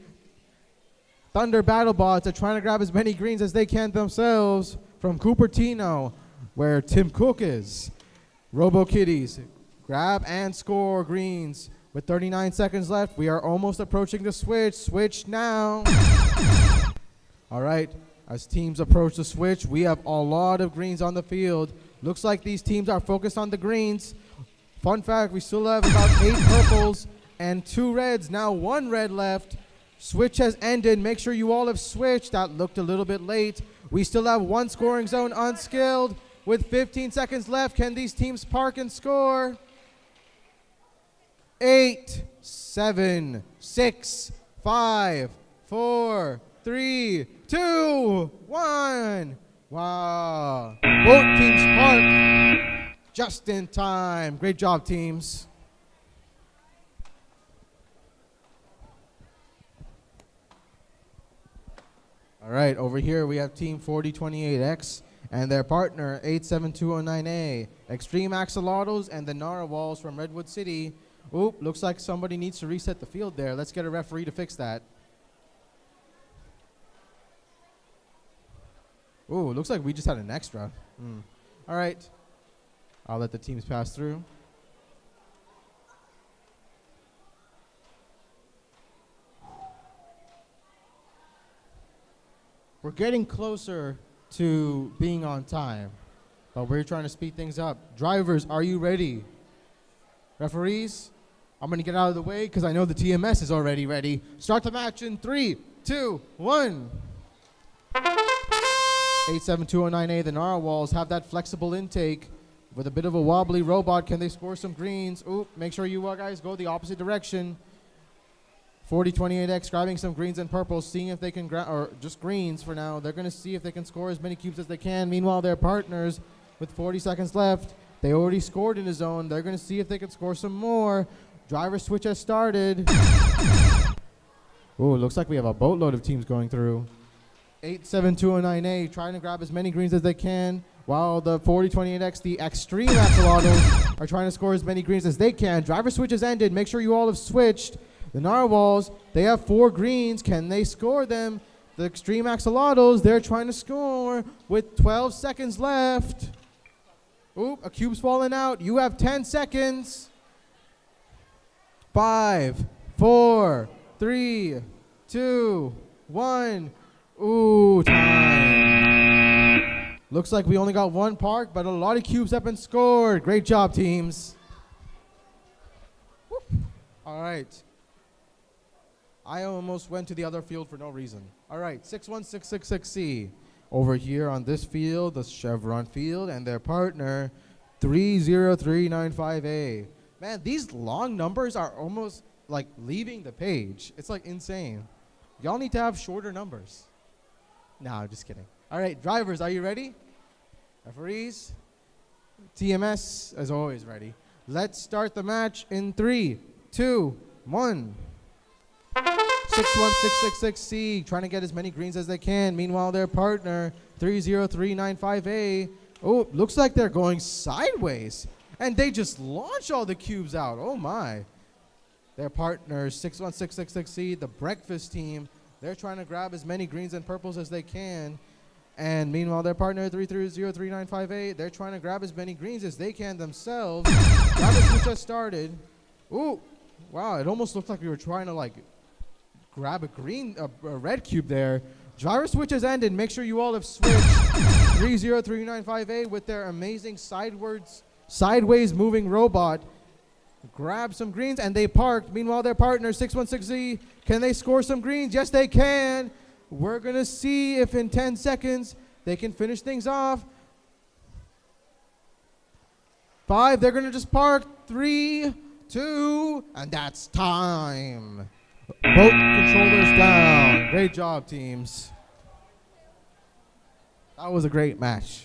Thunder BattleBots, are trying to grab as many greens as they can themselves from Cupertino, where Tim Cook is. RoboKitties, grab and score greens. With 39 seconds left, we are almost approaching the switch. Switch now. All right, as teams approach the switch, we have a lot of greens on the field. Looks like these teams are focused on the greens. Fun fact, we still have about 8 purples and 2 reds. Now 1 red left. Switch has ended. Make sure you all have switched. That looked a little bit late. We still have 1 scoring zone unskilled. With 15 seconds left, can these teams park and score? 8, 7, 6, 5, 4, 3, 2, 1. Wow. Both teams park just in time. Great job, teams. All right, over here we have Team 4028X and their partner 87209A, Extreme Axolotls and the Narwhals from Redwood City. Oop, looks like somebody needs to reset the field there. Let's get a referee to fix that. Ooh, looks like we just had an extra. All right, I'll let the teams pass through. We're getting closer to being on time, but we're trying to speed things up. Drivers, are you ready? Referees, I'm going to get out of the way because I know the TMS is already ready. Start the match in 3, 2, 1. 87209A, the Narwhals have that flexible intake with a bit of a wobbly robot. Can they score some greens? Oop, make sure you guys go the opposite direction. 4028X grabbing some greens and purples, seeing if they can or just greens for now. They're going to see if they can score as many cubes as they can. Meanwhile, their partners, with 40 seconds left, they already scored in the zone. They're going to see if they can score some more. Driver switch has started. Ooh, looks like we have a boatload of teams going through. 87209A trying to grab as many greens as they can, while the 4028X, the extreme axolotls, are trying to score as many greens as they can. Driver switch has ended. Make sure you all have switched. The narwhals, they have 4 greens. Can they score them? The extreme axolotls, they're trying to score with 12 seconds left. Oop, a cube's falling out. You have 10 seconds. 5, 4, 3, 2, 1. Ooh, time. Looks like we only got 1 park, but a lot of cubes have been scored. Great job, teams. Whoop. All right. I almost went to the other field for no reason. All right, 61666C. Over here on this field, the Chevron field, and their partner, 30395A. Man, these long numbers are almost like leaving the page. It's like insane. Y'all need to have shorter numbers. No, I'm just kidding. All right, drivers, are you ready? Referees, TMS, as always, ready. Let's start the match in 3, 2, 1. 61666C trying to get as many greens as they can. Meanwhile, their partner, 30395A. Oh, looks like they're going sideways. And they just launch all the cubes out. Oh, my. Their partners, 61666C, the breakfast team, they're trying to grab as many greens and purples as they can. And meanwhile, their partner, 30395A, they're trying to grab as many greens as they can themselves. Driver switch has started. Ooh, wow, it almost looked like we were trying to, like, grab a red cube there. Driver switch has ended. Make sure you all have switched. 30395A with their amazing sideways moving robot. Grab some greens, and they parked. Meanwhile, their partner, 616Z, can they score some greens? Yes, they can. We're going to see if in 10 seconds they can finish things off. 5, they're going to just park. 3, 2, and that's time. Boat controllers down. Great job, teams. That was a great match.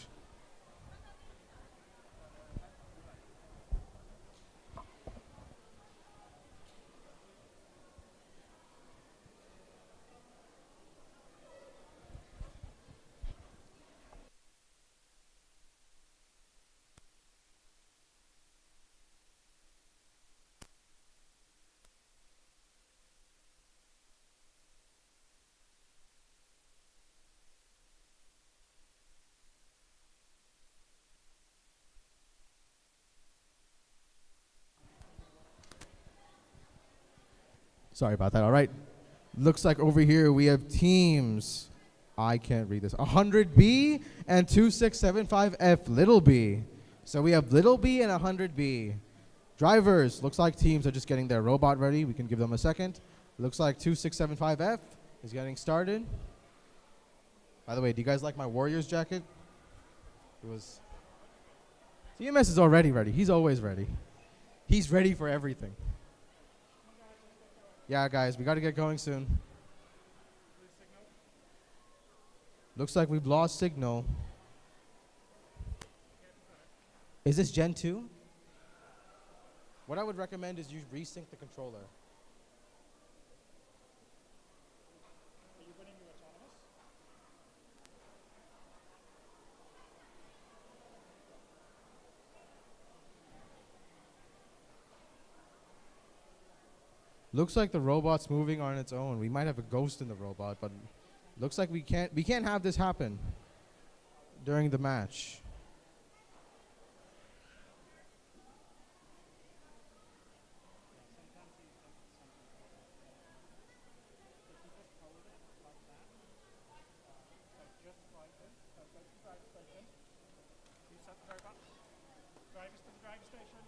Sorry about that. All right. Looks like over here we have teams. I can't read this. 100B and 2675F, little b. So we have little b and 100B. Drivers, looks like teams are just getting their robot ready. We can give them a second. Looks like 2675F is getting started. By the way, do you guys like my Warriors jacket? It was... TMS is already ready. He's always ready. He's ready for everything. Yeah, guys, we got to get going soon. Looks like we've lost signal. Is this Gen 2? What I would recommend is you resync the controller. Are you running your autonomous? Looks like the robot's moving on its own. We might have a ghost in the robot, but looks like we can't have this happen during the match. Drivers to the driver station.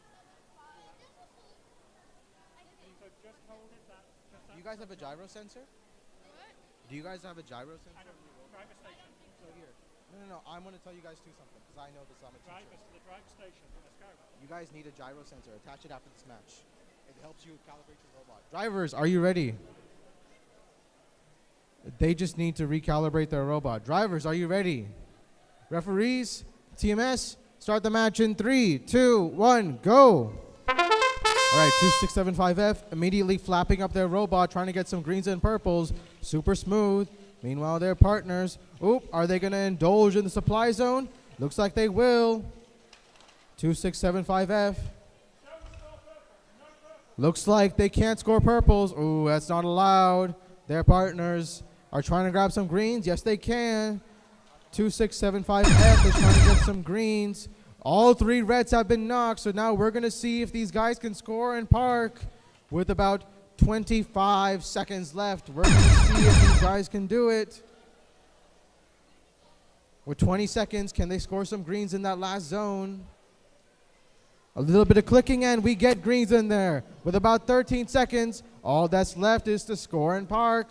So just hold it that. Do you guys have a gyro sensor? What? Do you guys have a gyro I sensor? don't know. Driver station. So here. No. I want to tell you guys do something because I know this. I'm a teacher. Drivers to the driver station. Let's go. You guys need a gyro sensor. Attach it after this match. It helps you calibrate your robot. Drivers, are you ready? They just need to recalibrate their robot. Drivers, are you ready? Referees, TMS, start the match in 3, 2, 1, go. All right, 2675F immediately flapping up their robot, trying to get some greens and purples. Super smooth. Meanwhile, their partners, are they going to indulge in the supply zone? Looks like they will. 2675F. Looks like they can't score purples. Ooh, that's not allowed. Their partners are trying to grab some greens. Yes, they can. 2675F is trying to get some greens. All 3 reds have been knocked, so now we're going to see if these guys can score and park with about 25 seconds left. We're going to see if these guys can do it. With 20 seconds, can they score some greens in that last zone? A little bit of clicking and we get greens in there. With about 13 seconds, all that's left is to score and park.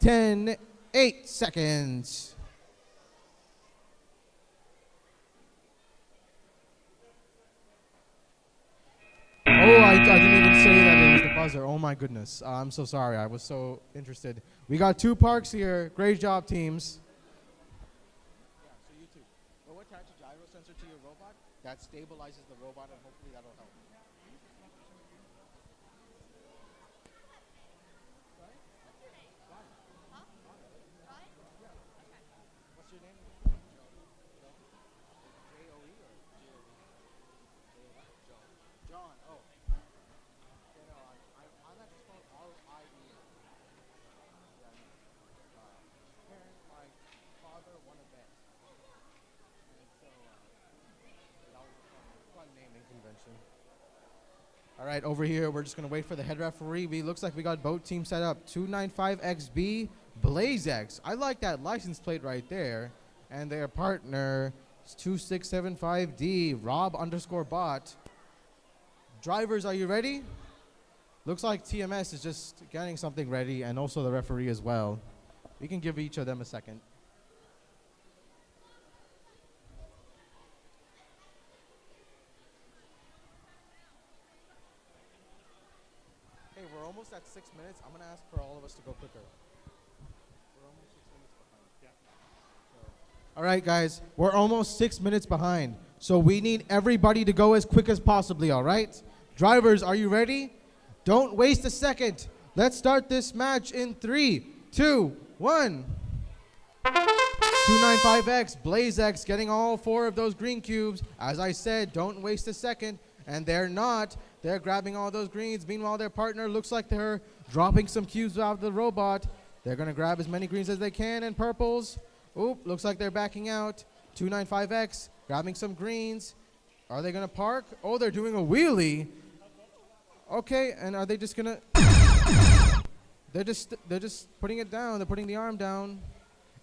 10, 8 seconds. Oh, I didn't even say that it was the buzzer. Oh my goodness. I'm so sorry. I was so interested. We got 2 parks here. Great job, teams. Yeah, so you too. But what attach a gyro sensor to your robot? That stabilizes the robot and hopefully that'll help. What's your name? J-O-E or G-O-E? John, oh. Okay, no, I'm actually spelled R-I-E-N. Yeah, no. Parent, my father won a bet. And so, that was a fun naming convention. All right, over here, we're just going to wait for the head referee. Looks like we got both teams set up. 295XB, BlazeX. I like that license plate right there. And their partner is 2675D, Rob_bot. Drivers, are you ready? Looks like TMS is just getting something ready, and also the referee as well. We can give each of them a second. Hey, we're almost at 6 minutes. I'm going to ask for all of us to go quicker. We're almost 6 minutes behind. Yeah. All right, guys. We're almost 6 minutes behind. So we need everybody to go as quick as possibly, all right? Drivers, are you ready? Don't waste a second. Let's start this match in 3, 2, 1. 295X, BlazeX getting all 4 of those green cubes. As I said, don't waste a second. And they're not. They're grabbing all those greens. Meanwhile, their partner looks like they're dropping some cubes out of the robot. They're going to grab as many greens as they can and purples. Oop, looks like they're backing out. 295X grabbing some greens. Are they going to park? Oh, they're doing a wheelie. Okay, and are they just going to... They're just putting it down. They're putting the arm down.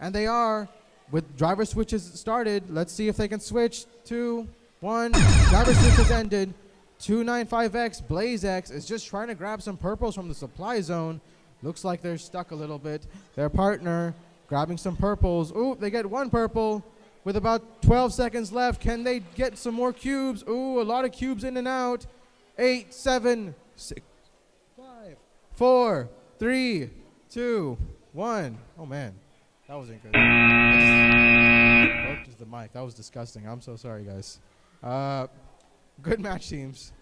And they are. With driver switches started, let's see if they can switch. 2, 1. Driver switch has ended. 295X, BlazeX is just trying to grab some purples from the supply zone. Looks like they're stuck a little bit. Their partner grabbing some purples. Ooh, they get 1 purple with about 12 seconds left. Can they get some more cubes? Ooh, a lot of cubes in and out. 8, 7, 6, 5, 4, 3, 2, 1. Oh, man. That wasn't good. I just broke just the mic. That was disgusting. I'm so sorry, guys. Good match, teams.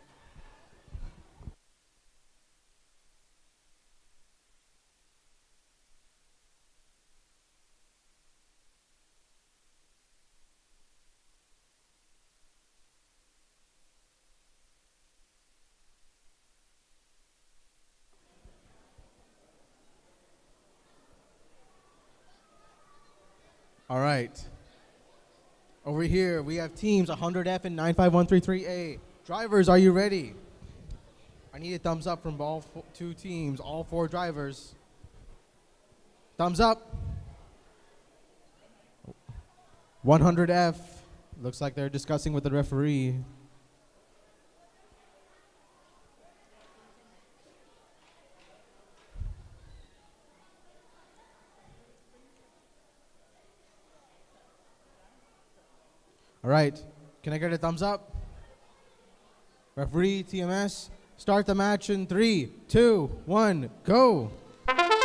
All right. Over here, we have teams 100F and 95133A. Drivers, are you ready? I need a thumbs up from all 2 teams, all 4 drivers. Thumbs up. 100F. Looks like they're discussing with the referee. All right, can I get a thumbs up? Referee, TMS, start the match in 3, 2, 1, go.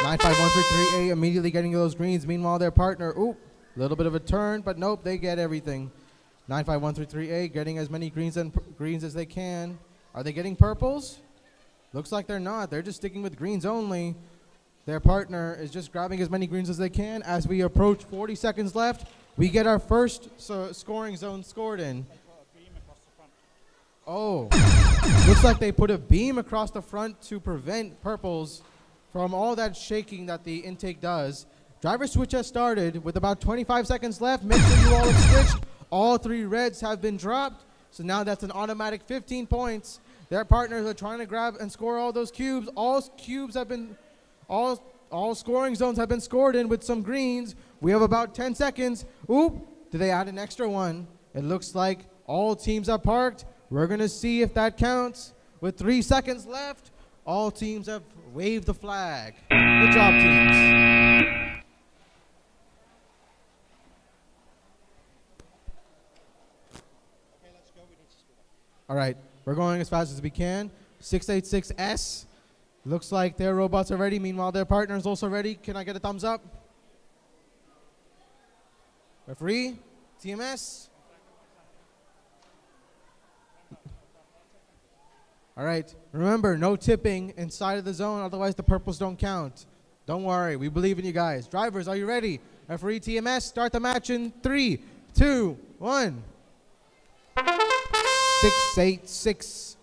95133A immediately getting those greens. Meanwhile, their partner, a little bit of a turn, but nope, they get everything. 95133A getting as many greens as they can. Are they getting purples? Looks like they're not. They're just sticking with greens only. Their partner is just grabbing as many greens as they can. As we approach 40 seconds left, we get our first scoring zone scored in. Oh, looks like they put a beam across the front to prevent purples from all that shaking that the intake does. Driver switch has started with about 25 seconds left. Make sure you all have switched. All 3 reds have been dropped. So now that's an automatic 15 points. Their partners are trying to grab and score all those cubes. All scoring zones have been scored in with some greens. We have about 10 seconds. Did they add an extra one? It looks like all teams are parked. We're going to see if that counts. With 3 seconds left, all teams have waved the flag. Good job, teams. All right, we're going as fast as we can. 686S. Looks like their robots are ready. Meanwhile, their partner's also ready. Can I get a thumbs up? Referee, TMS. All right, remember, no tipping inside of the zone, otherwise the purples don't count. Don't worry, we believe in you guys. Drivers, are you ready? Referee, TMS, start the match in 3, 2, 1. 686S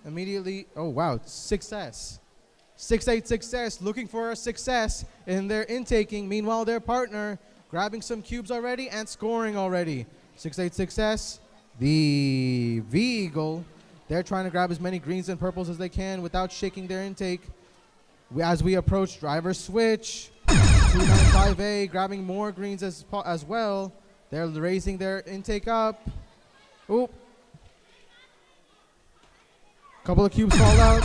immediately. Oh wow, success. 686S looking for a success in their intaking. Meanwhile, their partner grabbing some cubes already and scoring already. 686S, the V-Eagle. They're trying to grab as many greens and purples as they can without shaking their intake. As we approach driver switch, 295A grabbing more greens as well. They're raising their intake up. Couple of cubes fall out.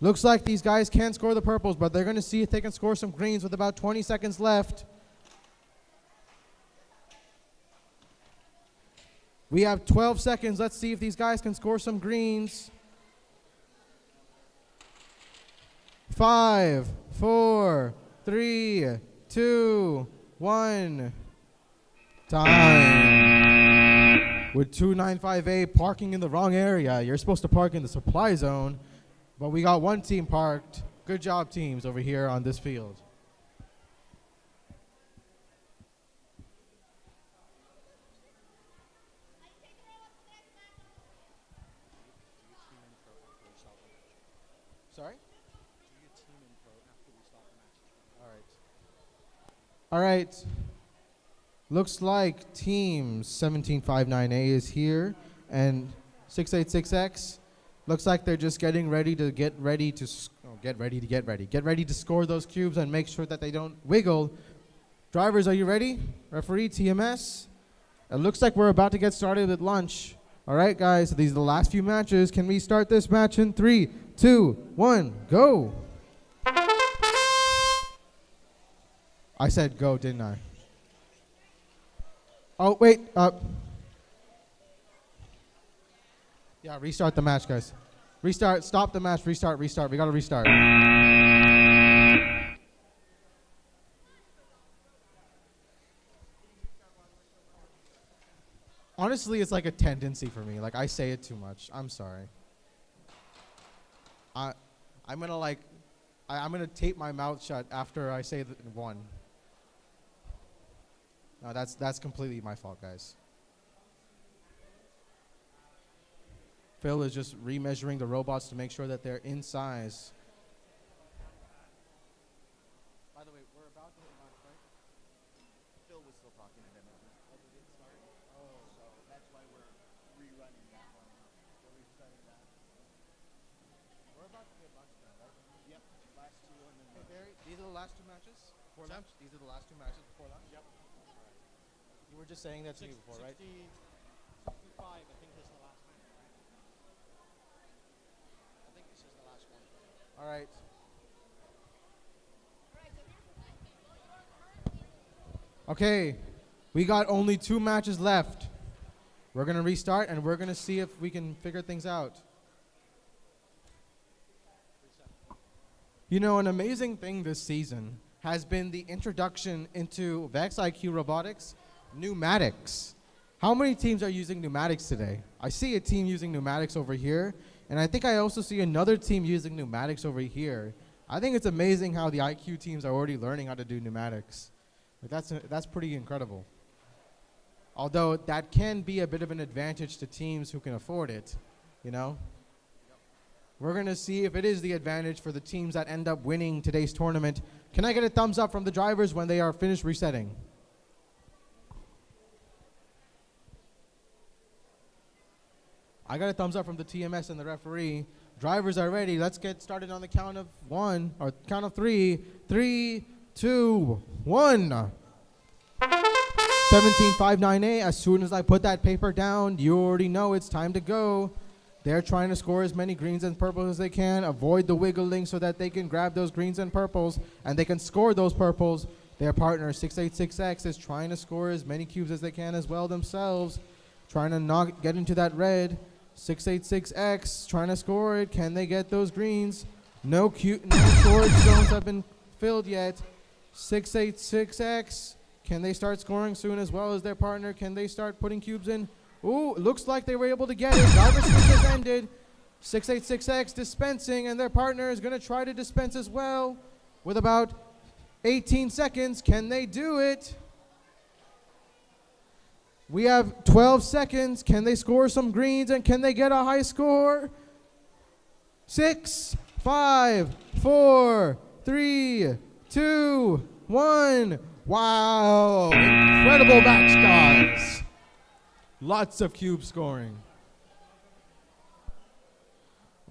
Looks like these guys can't score the purples, but they're going to see if they can score some greens with about 20 seconds left. We have 12 seconds. Let's see if these guys can score some greens. 5, 4, 3, 2, 1. Time. With 295A parking in the wrong area. You're supposed to park in the supply zone, but we got one team parked. Good job, teams, over here on this field. Sorry? All right. Looks like team 1759A is here, and 686X looks like they're just getting ready to get ready to score those cubes and make sure that they don't wiggle. Drivers, are you ready? Referee, TMS. It looks like we're about to get started with lunch. All right, guys, so these are the last few matches. Can we start this match in 3, 2, 1, go? I said go, didn't I? Oh, wait. Yeah, restart the match, guys. Restart. Stop the match. Restart. We got to restart. Honestly, it's like a tendency for me. Like, I say it too much. I'm sorry. I'm gonna tape my mouth shut after I say one. No, that's completely my fault, guys. Phil is just remeasuring the robots to make sure that they're in size. By the way, we're about to hit lunch, right? Phil was still talking to them. Oh, they didn't start? Oh, so that's why we're rerunning that one. We're restarting that. We're about to hit lunch now, right? Yep. Last two and then Barry, these are the last two matches before lunch? These are the last two matches before lunch? Yep. You were just saying that to me before, right? 65, I think, is the last match, right? I think this is the last one. All right. Okay, we got only 2 matches left. We're going to restart, and we're going to see if we can figure things out. 3 seconds. You know, an amazing thing this season has been the introduction into VexIQ robotics, pneumatics. How many teams are using pneumatics today? I see a team using pneumatics over here, and I think I also see another team using pneumatics over here. I think it's amazing how the IQ teams are already learning how to do pneumatics. Like that's pretty incredible. Although that can be a bit of an advantage to teams who can afford it, you know? We're going to see if it is the advantage for the teams that end up winning today's tournament. Can I get a thumbs up from the drivers when they are finished resetting? I got a thumbs up from the TMS and the referee. Drivers are ready. Let's get started on the count of one, or count of three. 3, 2, 1. 17,598. As soon as I put that paper down, you already know it's time to go. They're trying to score as many greens and purples as they can, avoid the wiggling so that they can grab those greens and purples, and they can score those purples. Their partner, 686X, is trying to score as many cubes as they can as well themselves, trying to get into that red. 686X trying to score it. Can they get those greens? No storage zones have been filled yet. 686X, can they start scoring soon as well as their partner? Can they start putting cubes in? Ooh, looks like they were able to get it. Driver switch has ended. 686X dispensing, and their partner is going to try to dispense as well with about 18 seconds. Can they do it? We have 12 seconds. Can they score some greens, and can they get a high score? 6, 5, 4, 3, 2, 1. Wow, incredible match, guys. Lots of cube scoring.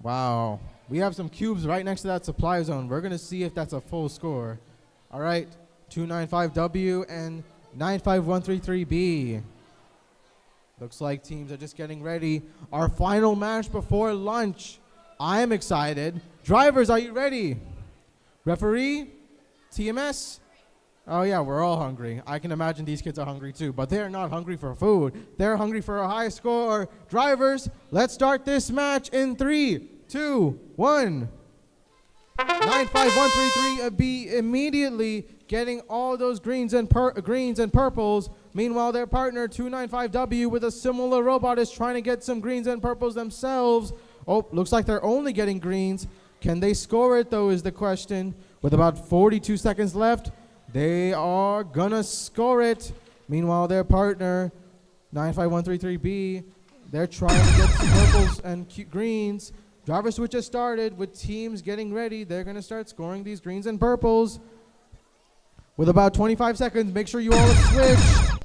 Wow. We have some cubes right next to that supply zone. We're going to see if that's a full score. All right, 295W and 95133B. Looks like teams are just getting ready. Our final match before lunch. I am excited. Drivers, are you ready? Referee? TMS? Oh yeah, we're all hungry. I can imagine these kids are hungry too, but they're not hungry for food. They're hungry for a high score. Drivers, let's start this match in 3, 2, 1. 95133B immediately getting all those greens and purples. Meanwhile, their partner 295W with a similar robot is trying to get some greens and purples themselves. Oh, looks like they're only getting greens. Can they score it though is the question. With about 42 seconds left, they are gonna score it. Meanwhile, their partner 95133B, they're trying to get some purples and greens. Driver switch has started with teams getting ready. They're gonna start scoring these greens and purples. With about 25 seconds, make sure you all have switched.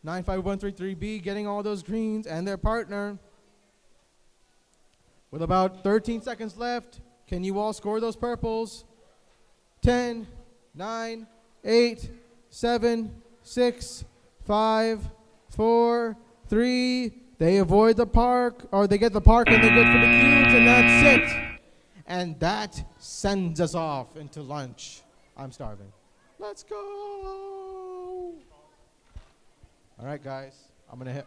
95133B getting all those greens and their partner. With about 13 seconds left, can you all score those purples? 10, 9, 8, 7, 6, 5, 4, 3. They avoid the park, or they get the park and they go for the cubes, and that's it. And that sends us off into lunch. I'm starving. Let's go. All right, guys. I'm going to hit.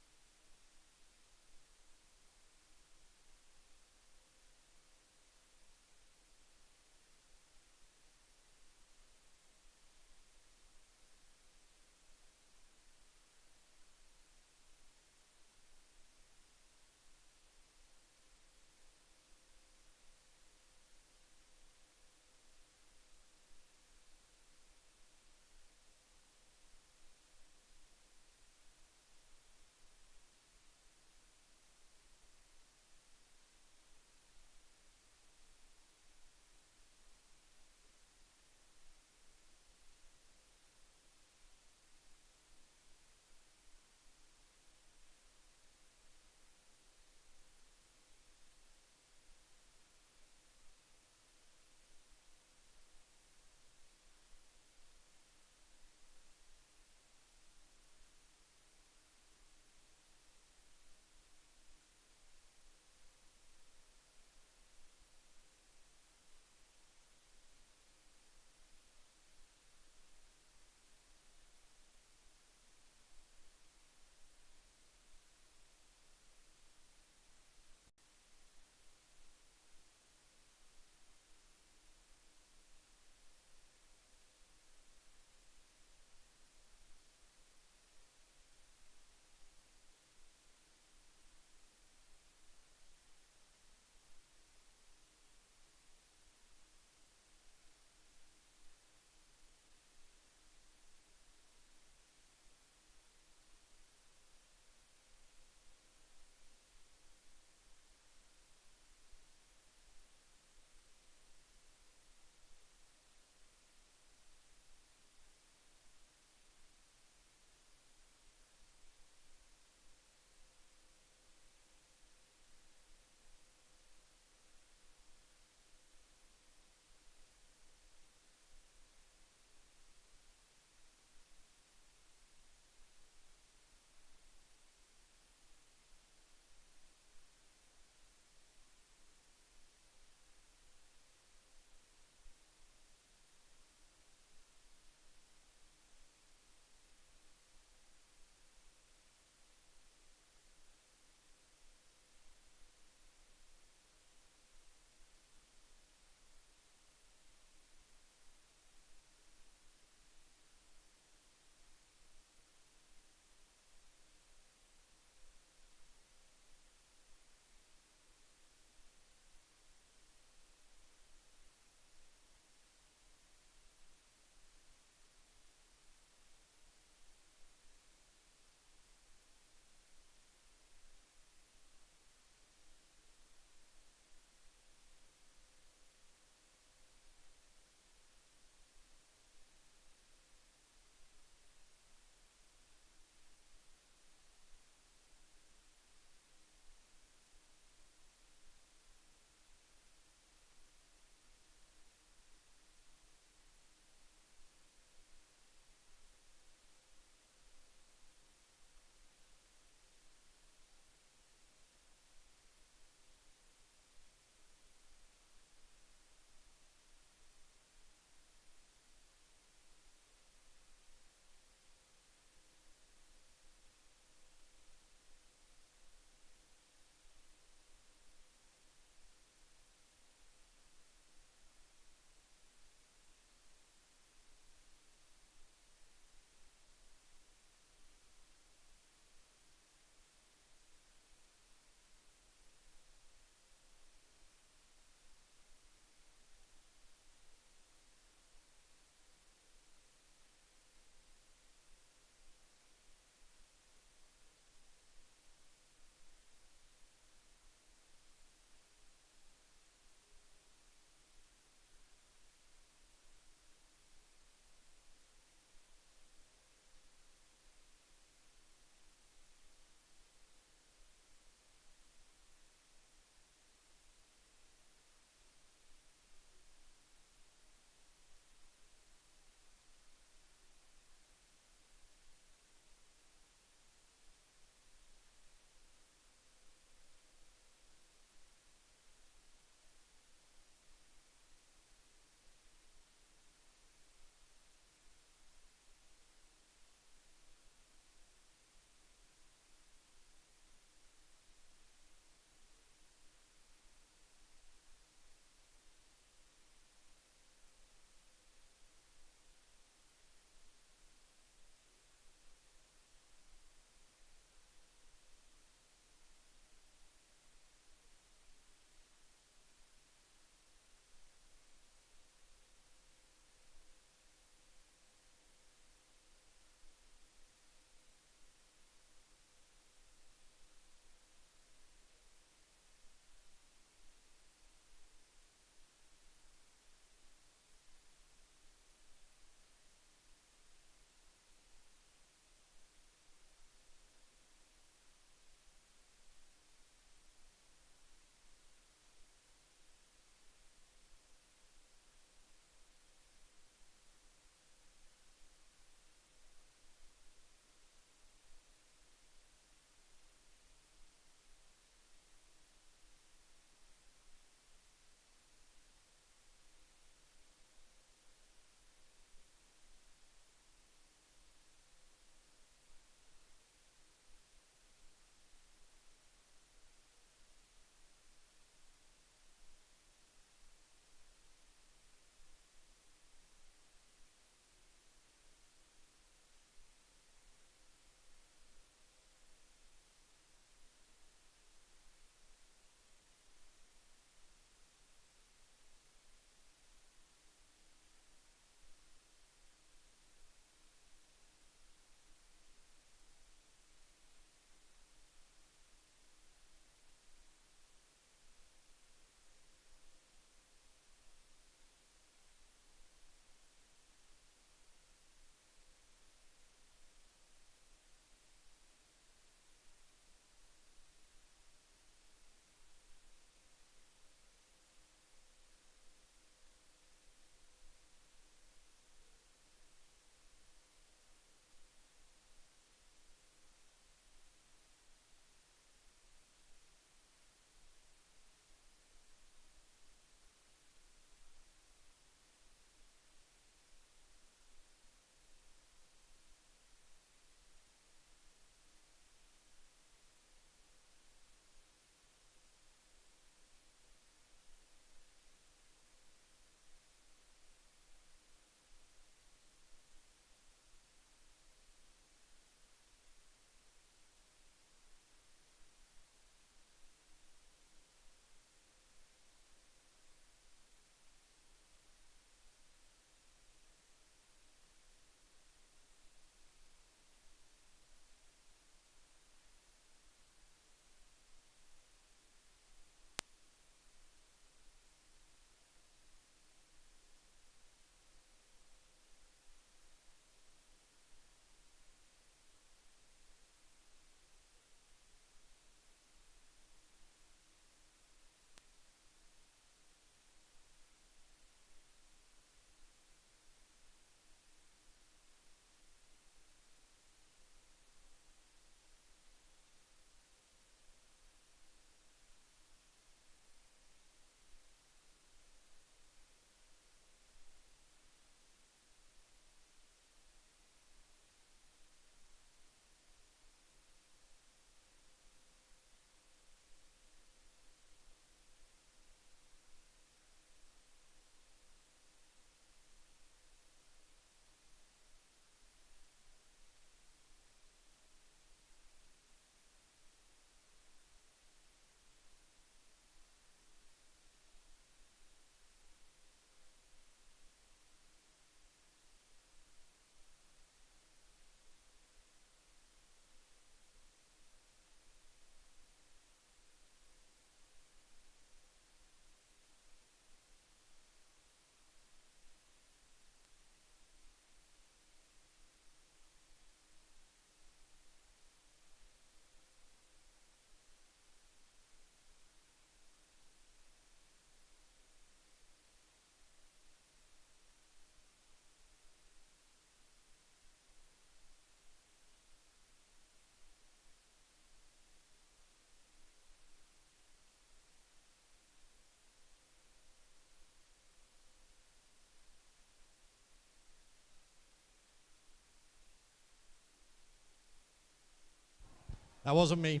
That wasn't me.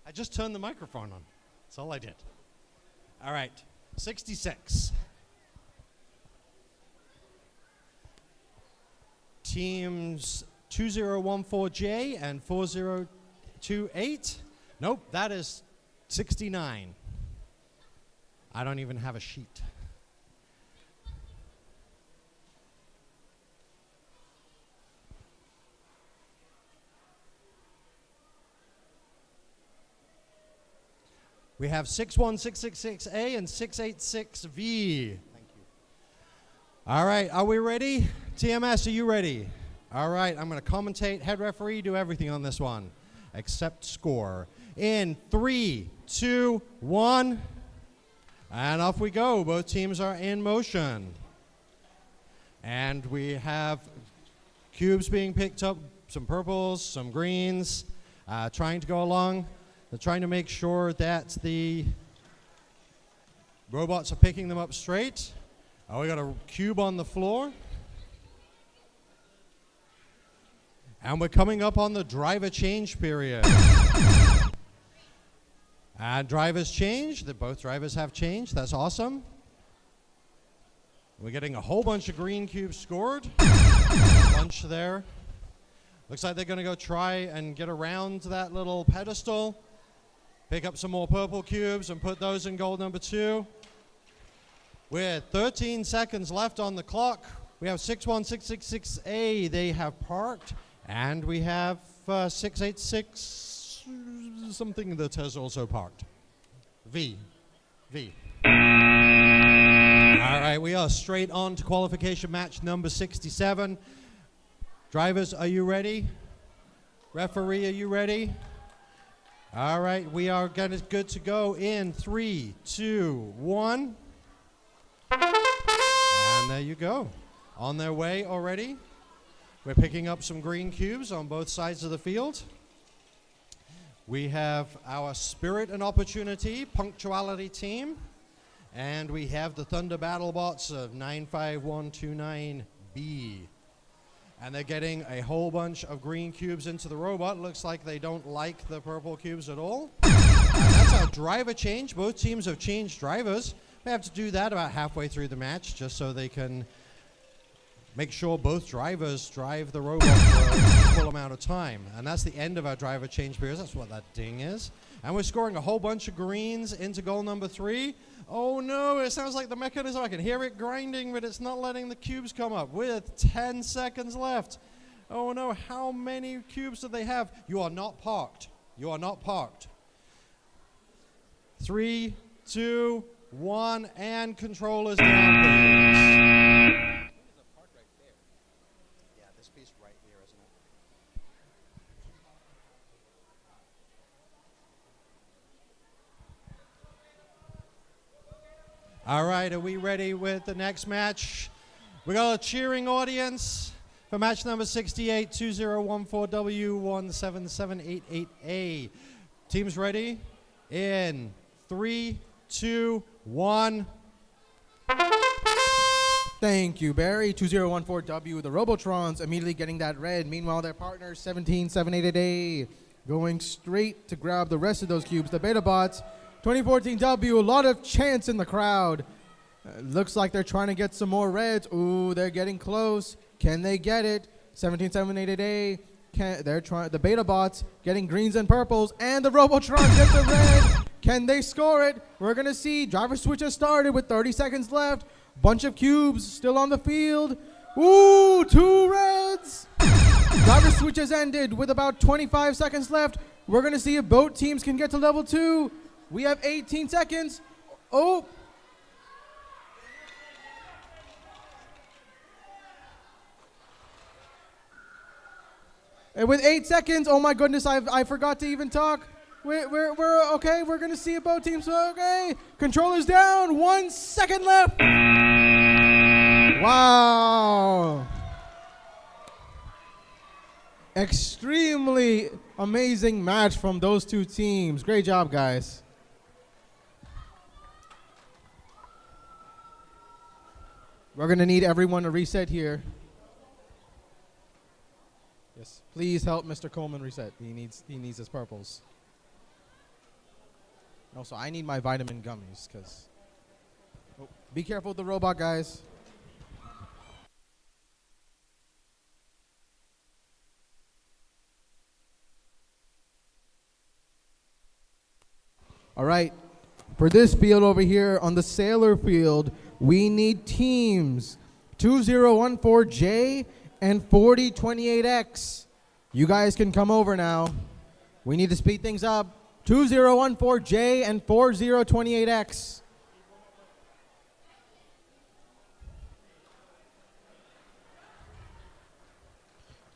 I just turned the microphone on. That's all I did. All right, 66. Teams 2014J and 4028. Nope, that is 69. I don't even have a sheet. We have 61666A and 686V. Thank you. All right, are we ready? TMS, are you ready? All right, I'm going to commentate, head referee, do everything on this one, except score. In 3, 2, 1, and off we go. Both teams are in motion. And we have cubes being picked up, some purples, some greens, trying to go along. They're trying to make sure that the robots are picking them up straight. Oh, we got a cube on the floor. And we're coming up on the driver change period. And drivers change. Both drivers have changed. That's awesome. We're getting a whole bunch of green cubes scored. A bunch there. Looks like they're going to go try and get around that little pedestal. Pick up some more purple cubes and put those in goal number 2. With 13 seconds left on the clock, we have 61666A. They have parked. And we have 686 something that has also parked. V. All right, we are straight on to qualification match number 67. Drivers, are you ready? Referee, are you ready? All right, we are good to go in 3, 2, 1. And there you go. On their way already. We're picking up some green cubes on both sides of the field. We have our Spirit and Opportunity Punctuality team. And we have the Thunder Battle Bots of 95129B. And they're getting a whole bunch of green cubes into the robot. Looks like they don't like the purple cubes at all. That's our driver change. Both teams have changed drivers. We have to do that about halfway through the match just so they can make sure both drivers drive the robot for an equal amount of time. And that's the end of our driver change period. That's what that ding is. And we're scoring a whole bunch of greens into goal number 3. Oh no, it sounds like the mechanism, I can hear it grinding, but it's not letting the cubes come up with 10 seconds left. Oh no, how many cubes do they have? You are not parked. You are not parked. 3, 2, 1, and controllers down, please. Yeah, this piece right here, isn't it? All right, are we ready with the next match? We got a cheering audience for match number 68, 2014W17788A. Teams ready? In 3, 2, 1. Thank you, Barry. 2014W, the Robotrons immediately getting that red. Meanwhile, their partners, 17788A, going straight to grab the rest of those cubes. The Beta Bots, 2014W, a lot of chants in the crowd. Looks like they're trying to get some more reds. Ooh, they're getting close. Can they get it? 17788A, the Beta Bots getting greens and purples, and the Robotrons get the red. Can they score it? We're going to see. Driver switch has started with 30 seconds left. Bunch of cubes still on the field. Ooh, 2 reds. Driver switch has ended with about 25 seconds left. We're going to see if both teams can get to level 2. We have 18 seconds. Oh. And with 8 seconds, oh my goodness, I forgot to even talk. We're okay. We're going to see if both teams are okay. Controllers down. 1 second left. Wow. Extremely amazing match from those two teams. Great job, guys. We're going to need everyone to reset here. Yes. Please help Mr. Coleman reset. He needs his purples. Also, I need my vitamin gummies because. Oh, be careful with the robot, guys. All right. For this field over here on the Sailor field, we need teams 2014J and 4028X. You guys can come over now. We need to speed things up. 2014J and 4028X.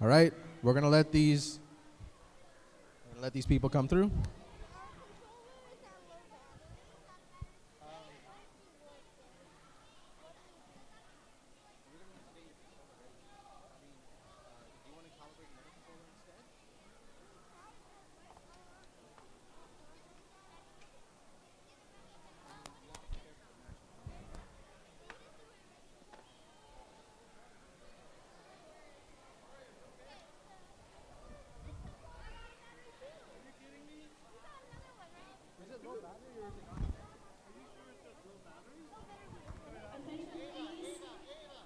All right, we're gonna let these people come through. Attention please.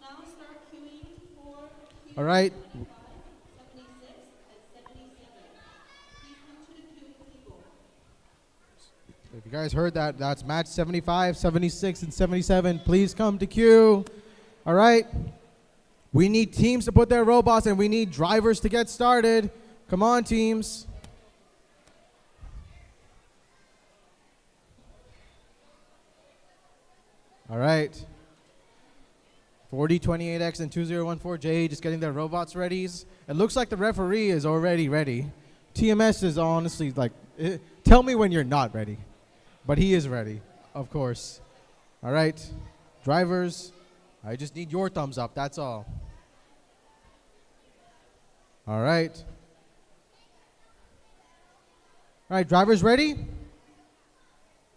Now start queuing for queue All right. 76 and 77. Please come to the queue, people. If you guys heard that, that's match 75, 76, and 77. Please come to queue. All right. We need teams to put their robots, and we need drivers to get started. Come on, teams. All right. 4028X and 2014J just getting their robots ready. It looks like the referee is already ready. TMS is honestly like, tell me when you're not ready. But he is ready, of course. All right. Drivers, I just need your thumbs up, that's all. All right. All right, drivers ready?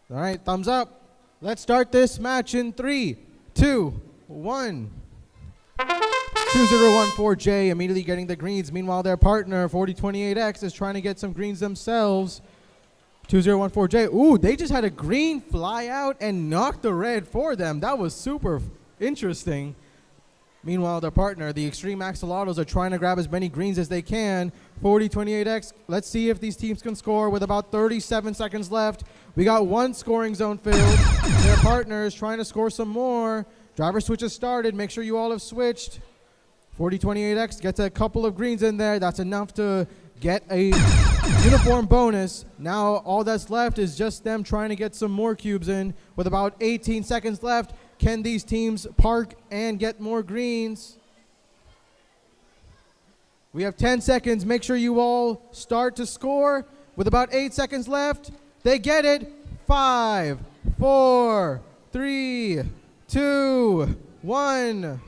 All right, thumbs up. Let's start this match in 3, 2, 1. 2014J immediately getting the greens. Meanwhile, their partner, 4028X, is trying to get some greens themselves. 2014J, ooh, they just had a green fly out and knock the red for them. That was super interesting. Meanwhile, their partner, the Extreme Axolotls, are trying to grab as many greens as they can. 4028X, let's see if these teams can score with about 37 seconds left. We got one scoring zone filled. Their partner is trying to score some more. Driver switch has started. Make sure you all have switched. 4028X gets a couple of greens in there. That's enough to get a uniform bonus. Now all that's left is just them trying to get some more cubes in. With about 18 seconds left, can these teams park and get more greens? We have 10 seconds. Make sure you all start to score. With about 8 seconds left, they get it. 5, 4, 3, 2, 1.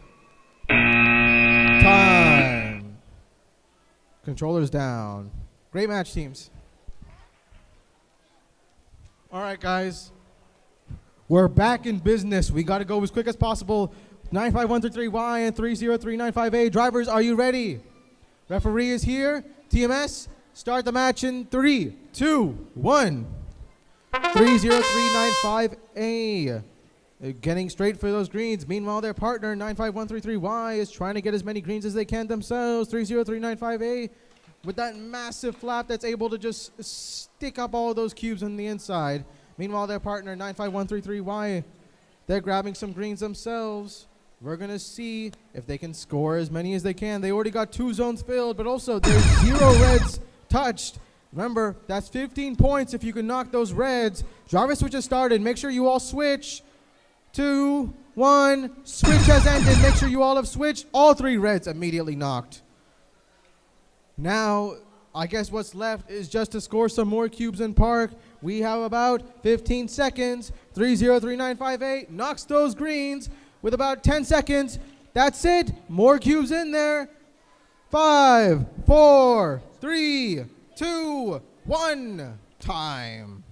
Time. Controllers down. Great match, teams. All right, guys. We're back in business. We got to go as quick as possible. 95133Y and 30395A. Drivers, are you ready? Referee is here. TMS, start the match in 3, 2, 1. 30395A. Getting straight for those greens. Meanwhile, their partner, 95133Y, is trying to get as many greens as they can themselves. 30395A with that massive flap that's able to just stick up all of those cubes on the inside. Meanwhile, their partner, 95133Y, they're grabbing some greens themselves. We're going to see if they can score as many as they can. They already got 2 zones filled, but also there's 0 reds touched. Remember, that's 15 points if you can knock those reds. Driver switch has started. Make sure you all switch. 2, 1. Switch has ended. Make sure you all have switched. All 3 reds immediately knocked. Now, I guess what's left is just to score some more cubes in park. We have about 15 seconds. 30395A knocks those greens with about 10 seconds. That's it. More cubes in there. 5, 4, 3, 2, 1. Time.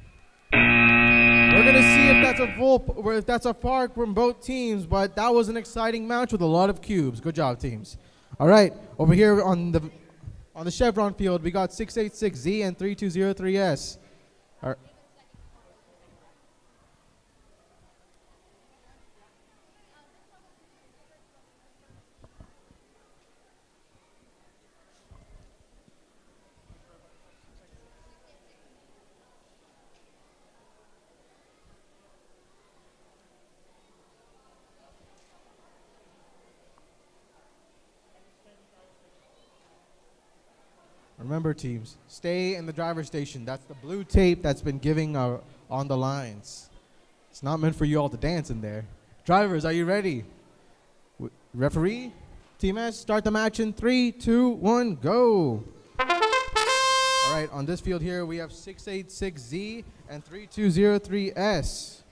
We're gonna see if that's a park from both teams, but that was an exciting match with a lot of cubes. Good job, teams. All right, over here on On the Chevron field, we got 686Z and 3203S. All right. Remember, teams, stay in the driver's station. That's the blue tape that's been giving on the lines. It's not meant for you all to dance in there. Drivers, are you ready? Referee, Team S, start the match in 3, 2, 1, go. All right, on this field here, we have 686Z and 3203S.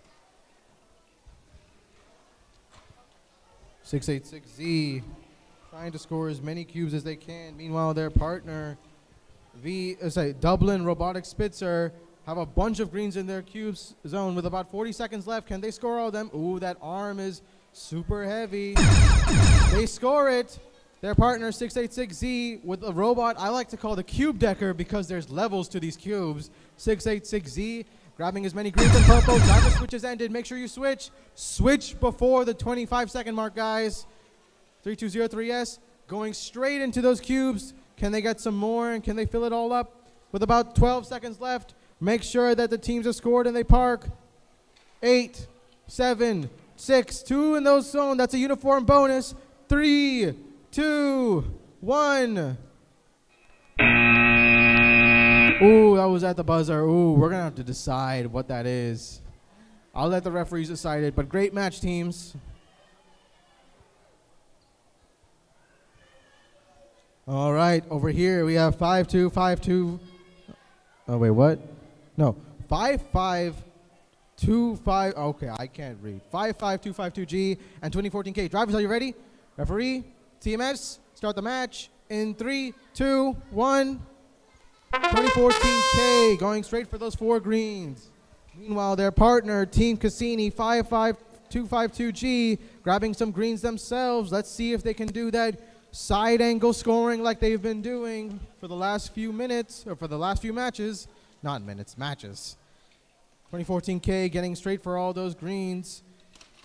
686Z trying to score as many cubes as they can. Meanwhile, their partner, Dublin Robotic Spitzer, have a bunch of greens in their cubes zone with about 40 seconds left. Can they score all of them? Ooh, that arm is super heavy. They score it. Their partner, 686Z, with a robot I like to call the cube decker because there's levels to these cubes. 686Z grabbing as many greens and purples. Driver switches ended. Make sure you switch. Switch before the 25-second mark, guys. 3203S going straight into those cubes. Can they get some more, and can they fill it all up? With about 12 seconds left, make sure that the teams have scored and they park. 8, 7, 6, 2 in those zone. That's a uniform bonus. 3, 2, 1. Ooh, that was at the buzzer. Ooh, we're going to have to decide what that is. I'll let the referees decide it, but great match, teams. All right, over here we have 5-2, 5-2. Oh, wait, what? No, 5-5, 2-5. Okay, I can't read. 5-5, 2-5-2G and 2014K. Drivers, are you ready? Referee, TMS, start the match in 3, 2, 1. 2014K going straight for those 4 greens. Meanwhile, their partner, Team Cassini, 5-5, 2-5-2G, grabbing some greens themselves. Let's see if they can do that side angle scoring like they've been doing for the last few minutes, or for the last few matches. Not minutes, matches. 2014K getting straight for all those greens.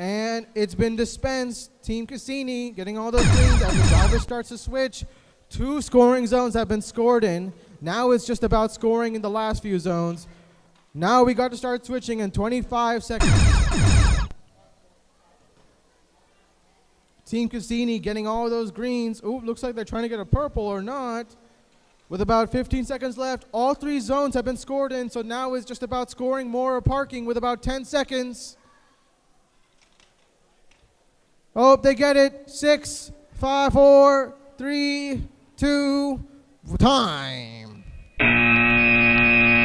And it's been dispensed. Team Cassini getting all those greens as the driver starts to switch. 2 scoring zones have been scored in. Now it's just about scoring in the last few zones. Now we got to start switching in 25 seconds. Team Cassini getting all those greens. Ooh, looks like they're trying to get a purple or not. With about 15 seconds left, all 3 zones have been scored in, so now it's just about scoring more or parking with about 10 seconds. Oh, they get it. 6, 5, 4, 3, 2, time.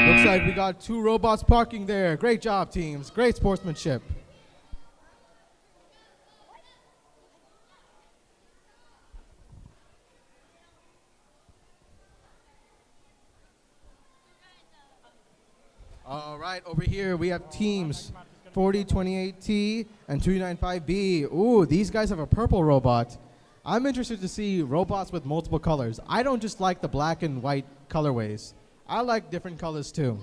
Looks like we got 2 robots parking there. Great job, teams. Great sportsmanship. All right, over here we have teams 4028T and 295B. Ooh, these guys have a purple robot. I'm interested to see robots with multiple colors. I don't just like the black and white colorways. I like different colors too.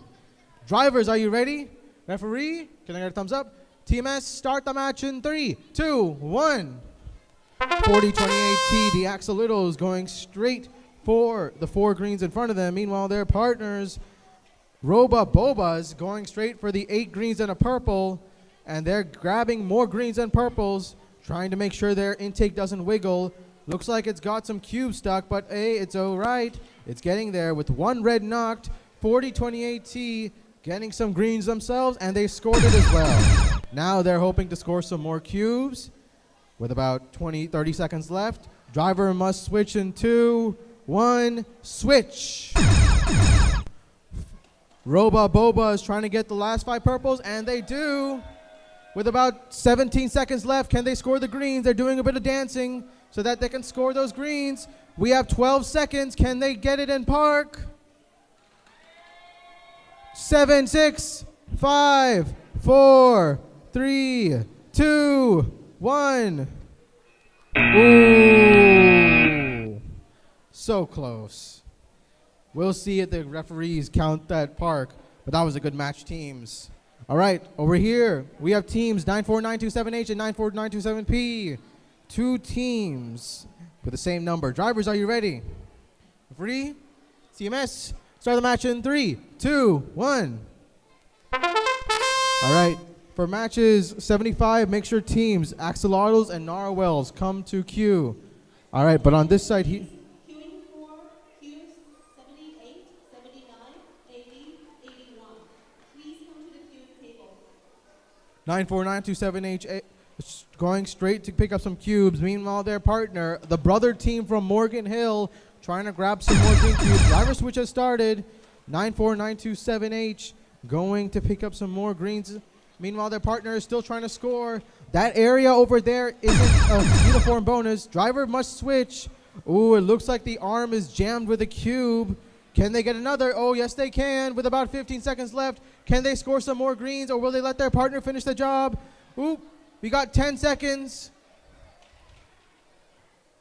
Drivers, are you ready? Referee, can I get a thumbs up? TMS, start the match in 3, 2, 1. 4028T, the Axolitos going straight for the 4 greens in front of them. Meanwhile, their partners, Roba Bobas, going straight for the 8 greens and a purple, and they're grabbing more greens and purples, trying to make sure their intake doesn't wiggle. Looks like it's got some cubes stuck, but hey, it's all right. It's getting there with 1 red knocked. 4028T getting some greens themselves, and they scored it as well. Now they're hoping to score some more cubes with about 30 seconds left. Driver must switch in 2, 1, switch. Roba Boba is trying to get the last 5 purples, and they do. With about 17 seconds left, can they score the greens? They're doing a bit of dancing so that they can score those greens. We have 12 seconds. Can they get it in park? 7, 6, 5, 4, 3, 2, 1. Ooh. So close. We'll see if the referees count that park. But that was a good match, teams. All right, over here, we have teams 94927H and 94927P. 2 teams with the same number. Drivers, are you ready? Referee, CMS, start the match in 3, 2, 1. All right, for matches 75, make sure teams axolotls and narwhals come to queue. All right, but on this side, Queuing for queues 78, 79, 80, 81. Please come to the queuing table. 94927H going straight to pick up some cubes. Meanwhile, their partner, the brother team from Morgan Hill, trying to grab some more green cubes. Driver switch has started. 94927H going to pick up some more greens. Meanwhile, their partner is still trying to score. That area over there isn't a uniform bonus. Driver must switch. Ooh, it looks like the arm is jammed with a cube. Can they get another? Oh, yes, they can. With about 15 seconds left, can they score some more greens, or will they let their partner finish the job? Ooh, we got 10 seconds.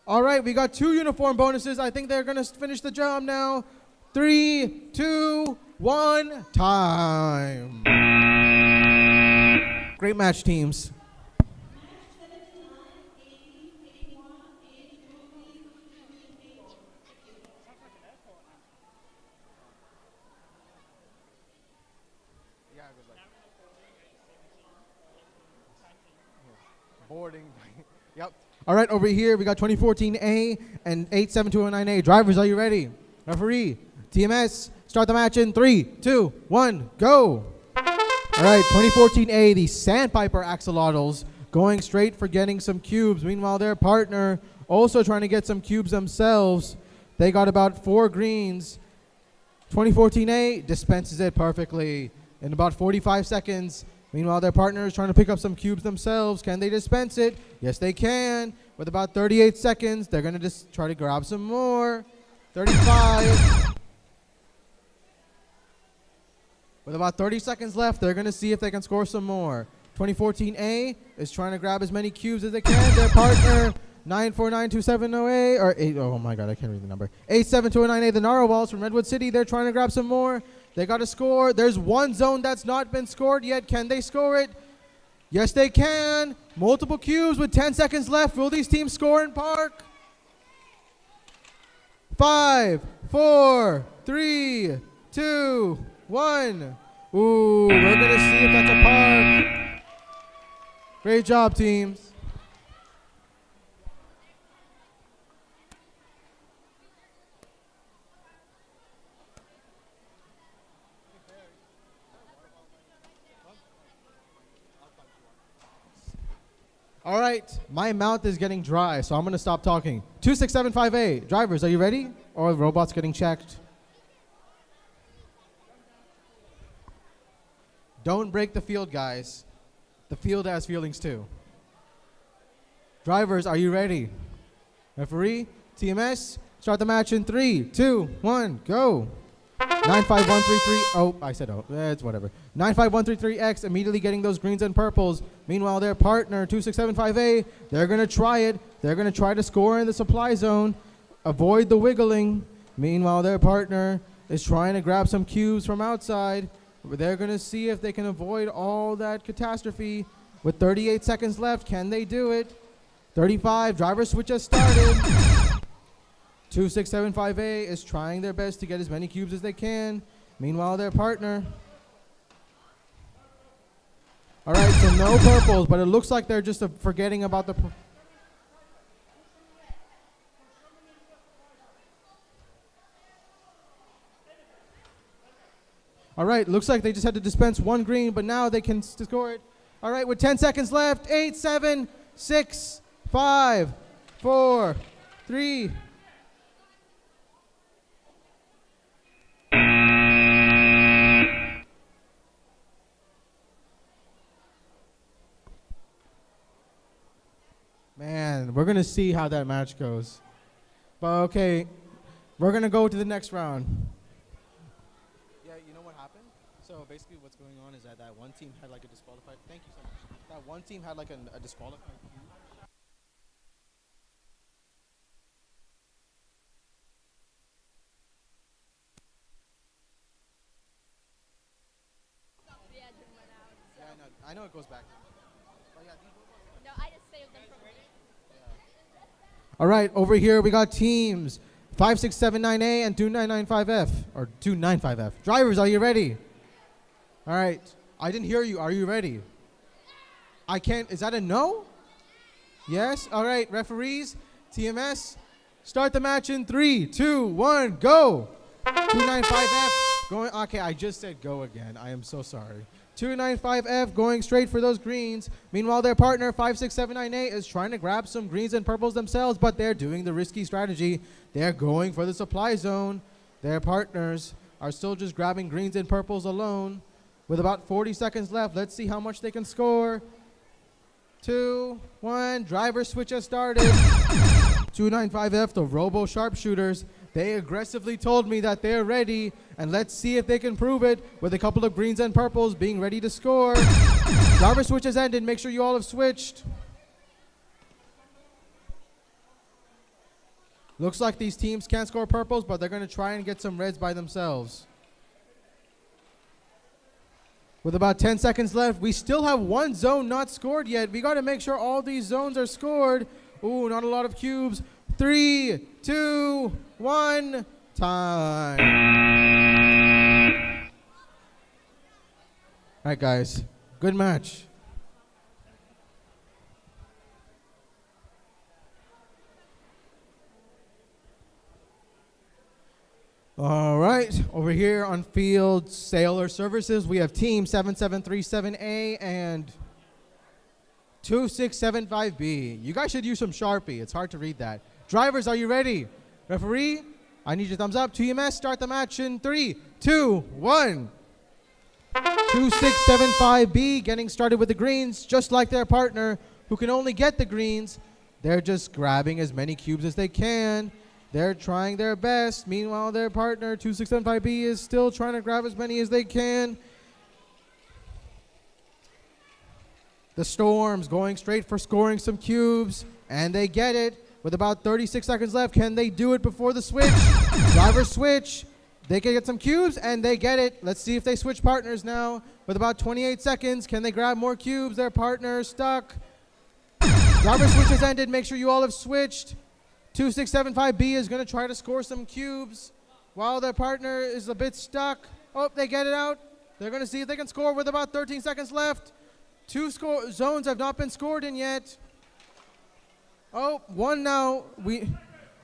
All right, we got 2 uniform bonuses. I think they're going to finish the job now. 3, 2, 1, time. Great match, teams. Match 79, 80, 81, 82. Please come to the queuing table. Thank you. Boarding. Yep. All right, over here, we got 2014A and 87209A. Drivers, are you ready? Referee, TMS, start the match in 3, 2, 1, go. All right, 2014A, the Sandpiper Axolotls, going straight for getting some cubes. Meanwhile, their partner also trying to get some cubes themselves. They got about 4 greens. 2014A dispenses it perfectly in about 45 seconds. Meanwhile, their partner is trying to pick up some cubes themselves. Can they dispense it? Yes, they can. With about 38 seconds, they're going to just try to grab some more. 35. With about 30 seconds left, they're going to see if they can score some more. 2014A is trying to grab as many cubes as they can. Their partner, 9492708, or 8, oh my God, I can't read the number. 87209A, the Narwhals from Redwood City, they're trying to grab some more. They got to score. There's one zone that's not been scored yet. Can they score it? Yes, they can. Multiple cubes with 10 seconds left. Will these teams score in park? 5, 4, 3, 2, 1. Ooh, we're going to see if that's a park. Great job, teams. All right, my mouth is getting dry, so I'm going to stop talking. 2675A, drivers, are you ready? Or the robot's getting checked? Don't break the field, guys. The field has feelings too. Drivers, are you ready? Referee, TMS, start the match in 3, 2, 1, go. 95133, oh, I said oh, it's whatever. 95133X immediately getting those greens and purples. Meanwhile, their partner, 2675A, they're going to try it. They're going to try to score in the supply zone, avoid the wiggling. Meanwhile, their partner is trying to grab some cubes from outside. They're going to see if they can avoid all that catastrophe. With 38 seconds left, can they do it? 35, driver switch has started. 2675A is trying their best to get as many cubes as they can. Meanwhile, their partner. All right, so no purples, but it looks like they're just forgetting about the... All right, looks like they just had to dispense 1 green, but now they can score it. All right, with 10 seconds left, 8, 7, 6, 5, 4, 3... Man, we're going to see how that match goes. But okay, we're going to go to the next round. Yeah, you know what happened? So basically what's going on is that one team had like a disqualified, thank you so much. That one team had like a disqualified cube. I know it goes back. No, I just saved them from me. All right, over here we got teams 5679A and 2995F, or 295F. Drivers, are you ready? All right, I didn't hear you. Are you ready? I can't. Is that a no? Yes. All right, referees, TMS, start the match in 3, 2, 1, go. 295F going. Okay, I just said go again. I am so sorry. 295F going straight for those greens. Meanwhile, their partner 5679A is trying to grab some greens and purples themselves, but they're doing the risky strategy. They're going for the supply zone. Their partners are still just grabbing greens and purples alone. With about 40 seconds left, let's see how much they can score. 2, 1, driver switch has started. 295F, the Robo Sharpshooters, they aggressively told me that they're ready, and let's see if they can prove it with a couple of greens and purples being ready to score. Driver switch has ended. Make sure you all have switched. Looks like these teams can't score purples, but they're going to try and get some reds by themselves. With about 10 seconds left, we still have one zone not scored yet. We got to make sure all these zones are scored. Ooh, not a lot of cubes. 3, 2, 1, time. All right, guys. Good match. All right, over here on field sailor services, we have team 7737A and 2675B. You guys should use some Sharpie. It's hard to read that. Drivers, are you ready? Referee, I need your thumbs up. TMS, start the match in 3, 2, 1. 2675B getting started with the greens, just like their partner, who can only get the greens. They're just grabbing as many cubes as they can. They're trying their best. Meanwhile, their partner, 2675B, is still trying to grab as many as they can. The Storms going straight for scoring some cubes, and they get it. With about 36 seconds left, can they do it before the switch? Driver switch. They can get some cubes, and they get it. Let's see if they switch partners now. With about 28 seconds, can they grab more cubes? Their partner stuck. Driver switch has ended. Make sure you all have switched. 2675B is going to try to score some cubes while their partner is a bit stuck. Oh, they get it out. They're going to see if they can score with about 13 seconds left. Two zones have not been scored in yet. Oh, one now.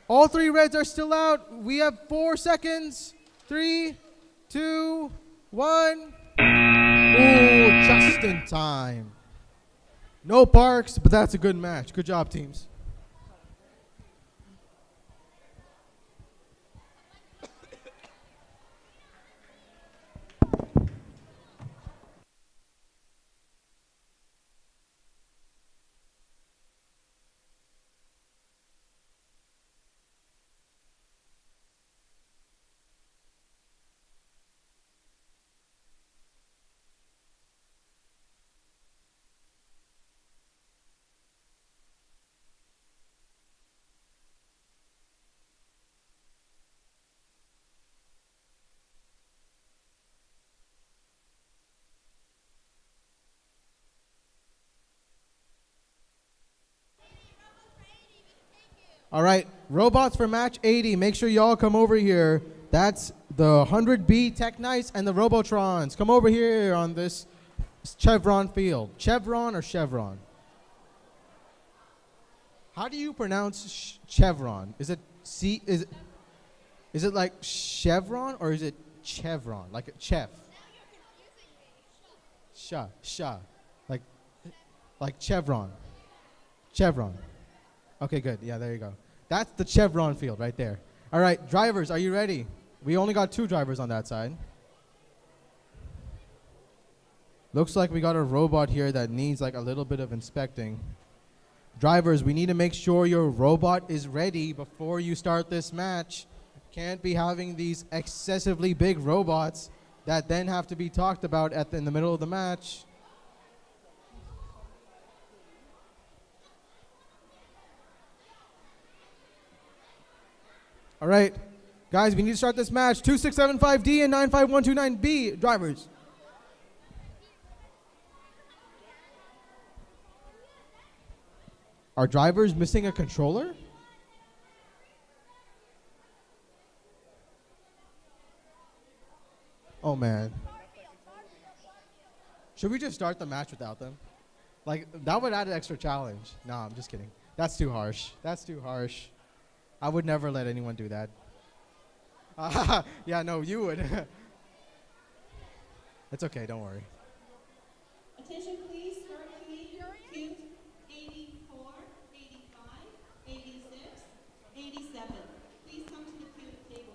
All three reds are still out. We have 4 seconds. 3, 2, 1. Ooh, just in time. No parks, but that's a good match. Good job, teams. All right, robots for match 80. Make sure y'all come over here. That's the 100B Tech Knights and the Robotrons. Come over here on this Chevron field. Chevron or Chevron? How do you pronounce chevron? Is it C? Is it like chevron or is it chevron? Like a chef? Sha. Like chevron. Chevron. Okay, good. Yeah, there you go. That's the Chevron field right there. All right, drivers, are you ready? We only got 2 drivers on that side. Looks like we got a robot here that needs like a little bit of inspecting. Drivers, we need to make sure your robot is ready before you start this match. Can't be having these excessively big robots that then have to be talked about in the middle of the match. All right, guys, we need to start this match. 2675D and 95129B, drivers. Are drivers missing a controller? Oh man. Should we just start the match without them? Like, that would add an extra challenge. No, I'm just kidding. That's too harsh. That's too harsh. I would never let anyone do that. Yeah, no, you would. It's okay, don't worry. Attention please, start cue 84, 85, 86, 87. Please come to the cue table.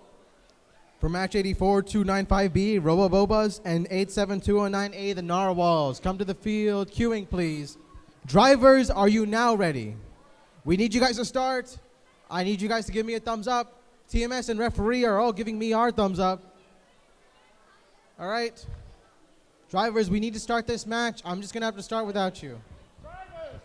For match 84, 295B, Robobobas, and 87209A, the Narwhals. Come to the field, queuing please. Drivers, are you now ready? We need you guys to start. I need you guys to give me a thumbs up. TMS and referee are all giving me our thumbs up. All right. Drivers, we need to start this match. I'm just going to have to start without you. Drivers!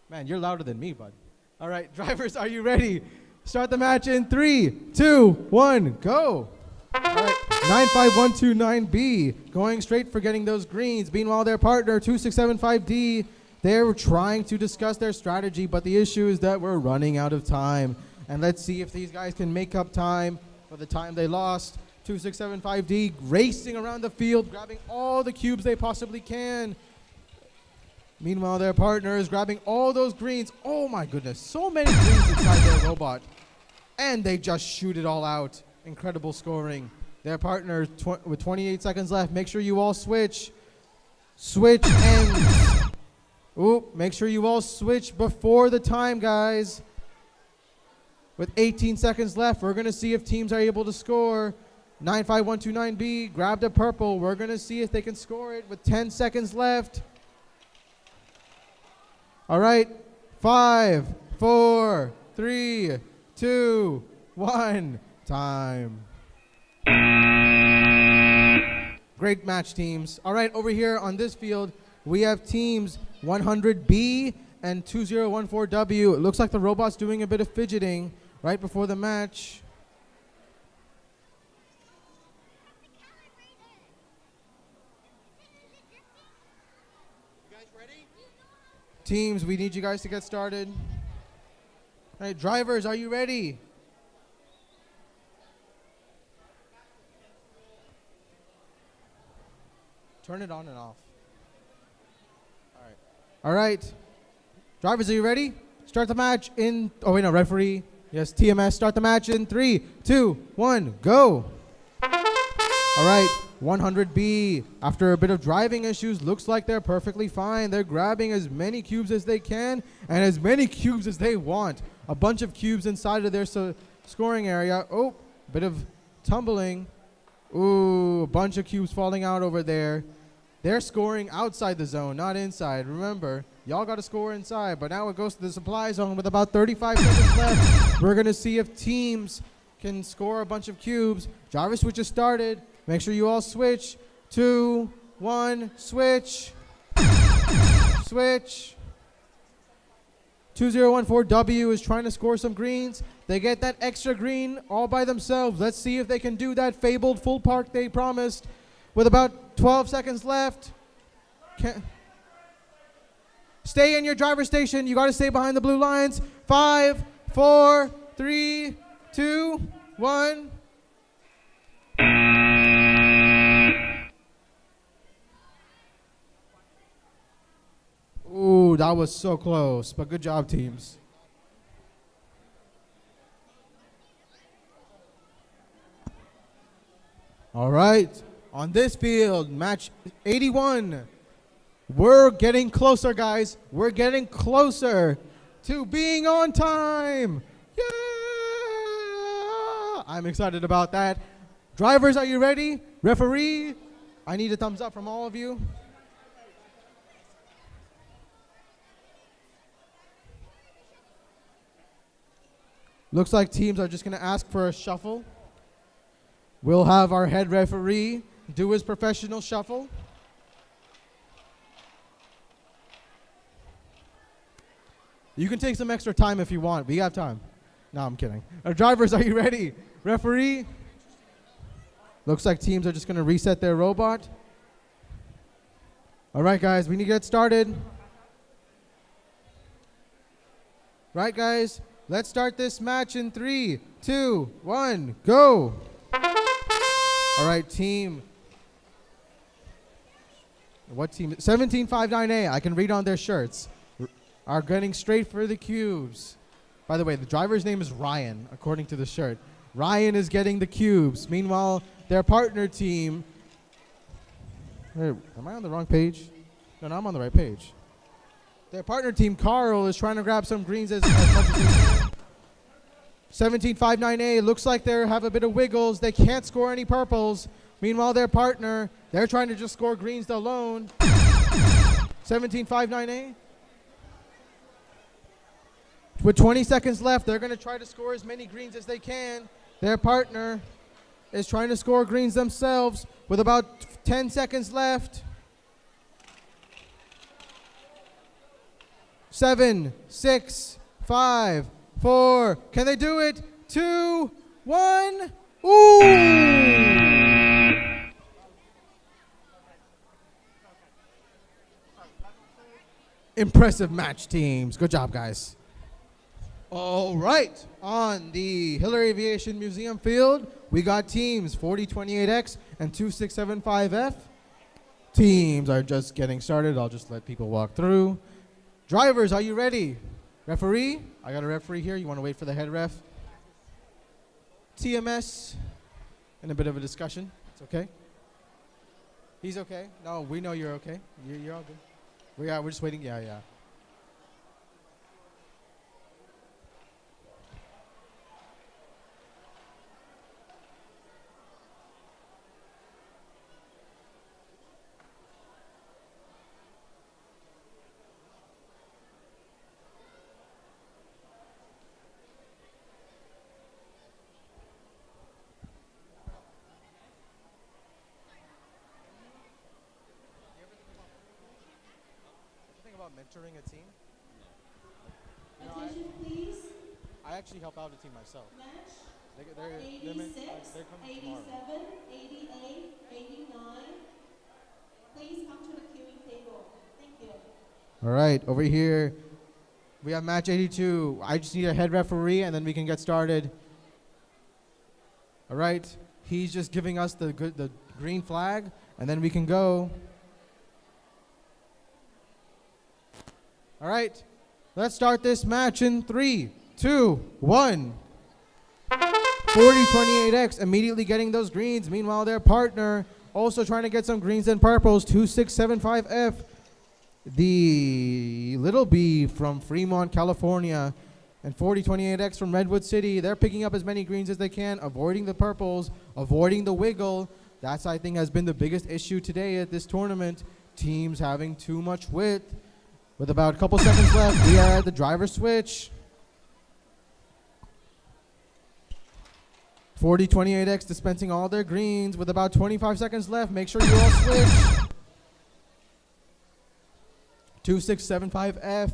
Man, you're louder than me, bud. All right, drivers, are you ready? Start the match in 3, 2, 1, go. All right, 95129B going straight for getting those greens. Meanwhile, their partner, 2675D, they're trying to discuss their strategy, but the issue is that we're running out of time. And let's see if these guys can make up time for the time they lost. 2675D racing around the field, grabbing all the cubes they possibly can. Meanwhile, their partner is grabbing all those greens. Oh my goodness, so many greens inside their robot. And they just shoot it all out. Incredible scoring. Their partner with 28 seconds left. Make sure you all switch. Switch ends. Ooh, make sure you all switch before the time, guys. With 18 seconds left, we're going to see if teams are able to score. 95129B grabbed a purple. We're going to see if they can score it with 10 seconds left. All right. 5, 4, 3, 2, 1. Time. Great match, teams. All right, over here on this field, we have teams 100B and 2014W. It looks like the robot's doing a bit of fidgeting right before the match. You guys ready? Teams, we need you guys to get started. All right, drivers, are you ready? Turn it on and off. All right. All right. Drivers, are you ready? Start the match in... Oh, wait, no, referee. Yes, TMS, start the match in 3, 2, 1, go. All right, 100B. After a bit of driving issues, looks like they're perfectly fine. They're grabbing as many cubes as they can and as many cubes as they want. A bunch of cubes inside of their scoring area. Oh, bit of tumbling. Ooh, a bunch of cubes falling out over there. They're scoring outside the zone, not inside. Remember, y'all got to score inside, but now it goes to the supply zone with about 35 seconds left. We're going to see if teams can score a bunch of cubes. Driver switch has started. Make sure you all switch. 2, 1, switch. Switch. 2014W is trying to score some greens. They get that extra green all by themselves. Let's see if they can do that fabled full park they promised. With about 12 seconds left. Stay in your driver's station. You got to stay behind the blue lines. 5, 4, 3, 2, 1. Ooh, that was so close, but good job, teams. All right, on this field, match 81. We're getting closer, guys. We're getting closer to being on time. Yeah! I'm excited about that. Drivers, are you ready? Referee, I need a thumbs up from all of you. Looks like teams are just going to ask for a shuffle. We'll have our head referee do his professional shuffle. You can take some extra time if you want. We have time. No, I'm kidding. Our drivers, are you ready? Referee? Looks like teams are just going to reset their robot. All right, guys, we need to get started. Right, guys? Let's start this match in 3, 2, 1, go. All right, team. What team? 1759A. I can read on their shirts. Are getting straight for the cubes. By the way, the driver's name is Ryan, according to the shirt. Ryan is getting the cubes. Meanwhile, their partner team. Wait, am I on the wrong page? No, I'm on the right page. Their partner team, Carl, is trying to grab some greens as much as they can. 1759A looks like they have a bit of wiggles. They can't score any purples. Meanwhile, their partner, they're trying to just score greens alone. 1759A. With 20 seconds left, they're going to try to score as many greens as they can. Their partner is trying to score greens themselves with about 10 seconds left. 7, 6, 5, 4. Can they do it? 2, 1. Ooh! Impressive match, teams. Good job, guys. All right. On the Hiller Aviation Museum field, we got teams 4028X and 2675F. Teams are just getting started. I'll just let people walk through. Drivers, are you ready? Referee? I got a referee here. You want to wait for the head ref? TMS. And a bit of a discussion. It's okay. He's okay. No, we know you're okay. You're all good. We're just waiting. Yeah. Mentoring a team? Attention, please. I actually help out a team myself. Match They're 86, they're coming tomorrow. 87, 88, 89. Please come to the queuing table. Thank you. All right, over here we have match 82. I just need a head referee and then we can get started. All right, he's just giving us the green flag and then we can go. All right, let's start this match in 3, 2, 1. 4028X immediately getting those greens. Meanwhile, their partner also trying to get some greens and purples. 2675F, the little B from Fremont, California, and 4028X from Redwood City. They're picking up as many greens as they can, avoiding the purples, avoiding the wiggle. That's, I think, has been the biggest issue today at this tournament. Teams having too much width. With about a couple seconds left, we are at the driver switch. 4028X dispensing all their greens with about 25 seconds left. Make sure you all switch. 2675F,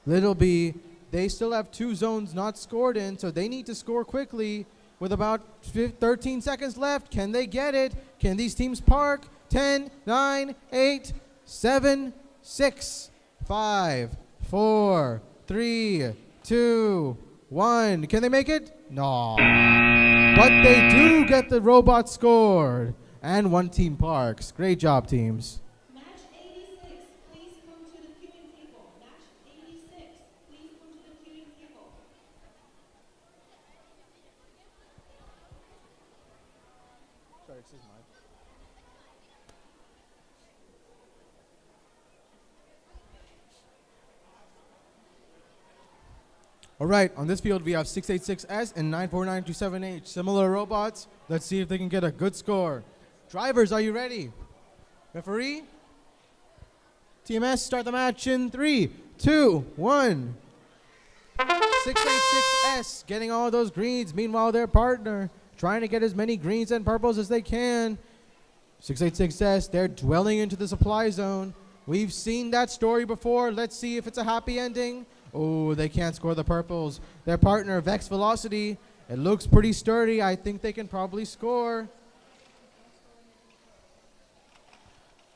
Little B, they still have 2 zones not scored in, so they need to score quickly with about 13 seconds left. Can they get it? Can these teams park? 10, 9, 8, 7, 6, 5, 4, 3, 2, 1. Can they make it? No. But they do get the robot scored. And one team parks. Great job, teams. Match 86, please come to the queuing table. Match 86, please come to the queuing table. Sorry, this is mine. All right, on this field we have 686S and 94927H. Similar robots. Let's see if they can get a good score. Drivers, are you ready? Referee? TMS, start the match in 3, 2, 1. 686S getting all those greens. Meanwhile, their partner trying to get as many greens and purples as they can. 686S, they're dwelling into the supply zone. We've seen that story before. Let's see if it's a happy ending. Oh, they can't score the purples. Their partner, Vex Velocity, it looks pretty sturdy. I think they can probably score.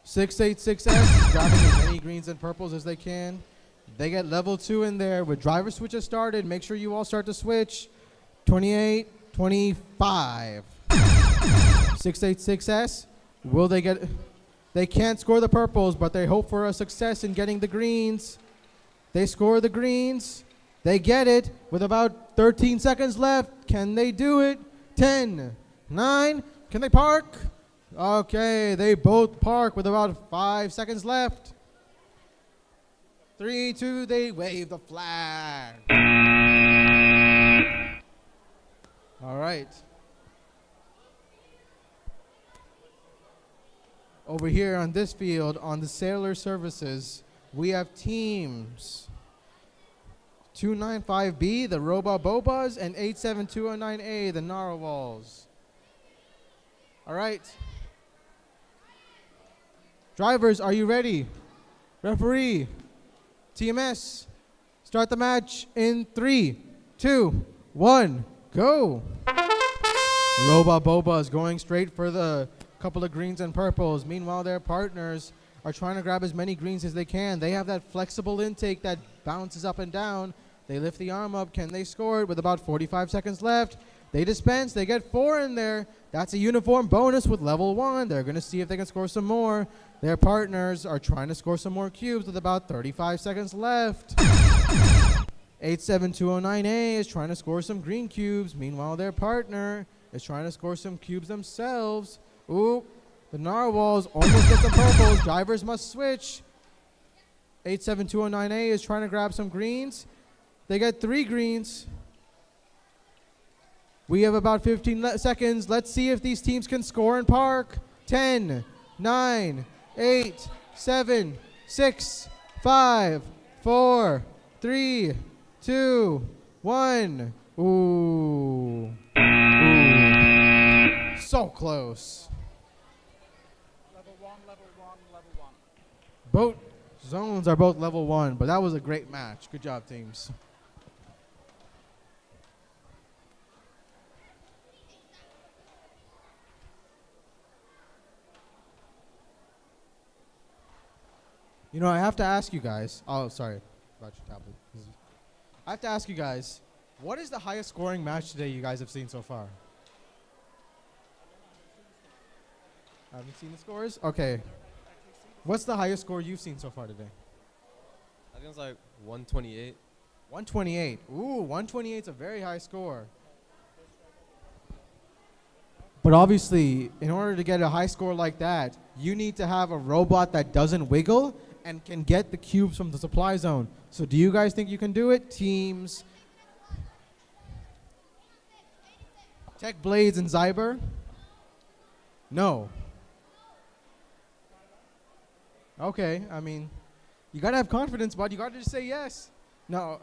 686S is grabbing as many greens and purples as they can. They get level 2 in there with driver switches started. Make sure you all start to switch. 28, 25. 686S. Will they get... They can't score the purples, but they hope for a success in getting the greens. They score the greens. They get it with about 13 seconds left. Can they do it? 10, 9. Can they park? Okay, they both park with about 5 seconds left. 3, 2, they wave the flag. All right. Over here on this field, on the Sailor Services, we have teams 295B, the Roba Bobas, and 87209A, the Narwhals. All right. Drivers, are you ready? Referee, TMS, start the match in 3, 2, 1, go. Roba Boba is going straight for the couple of greens and purples. Meanwhile, their partners are trying to grab as many greens as they can. They have that flexible intake that bounces up and down. They lift the arm up. Can they score it with about 45 seconds left? They dispense. They get 4 in there. That's a uniform bonus with level 1. They're going to see if they can score some more. Their partners are trying to score some more cubes with about 35 seconds left. 87209A is trying to score some green cubes. Meanwhile, their partner is trying to score some cubes themselves. Ooh, the Narwhals almost get some purples. Drivers must switch. 87209A is trying to grab some greens. They get 3 greens. We have about 15 seconds. Let's see if these teams can score and park. 10, 9, 8, 7, 6, 5, 4, 3, 2, 1. Ooh. Ooh. So close. Level 1, level 1, level 1. Both zones are both level 1, but that was a great match. Good job, teams. You know, I have to ask you guys. Oh, sorry about your tablet. I have to ask you guys, what is the highest scoring match today you guys have seen so far? Haven't seen the scores? Okay. What's the highest score you've seen so far today? I think it's like 128. 128. Ooh, 128 is a very high score. But obviously, in order to get a high score like that, you need to have a robot that doesn't wiggle and can get the cubes from the supply zone. So do you guys think you can do it? Teams Tech Blades and Zyber? No. Okay, I mean, you gotta have confidence, bud. You gotta just say yes. No.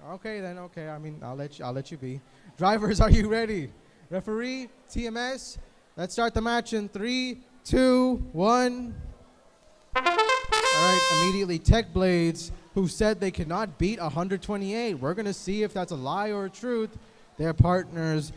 Okay, then. Okay, I mean, I'll let you be. Drivers, are you ready? Referee, TMS. Let's start the match in 3, 2, 1. All right, immediately Tech Blades, who said they cannot beat 128. We're gonna see if that's a lie or a truth. Their partners,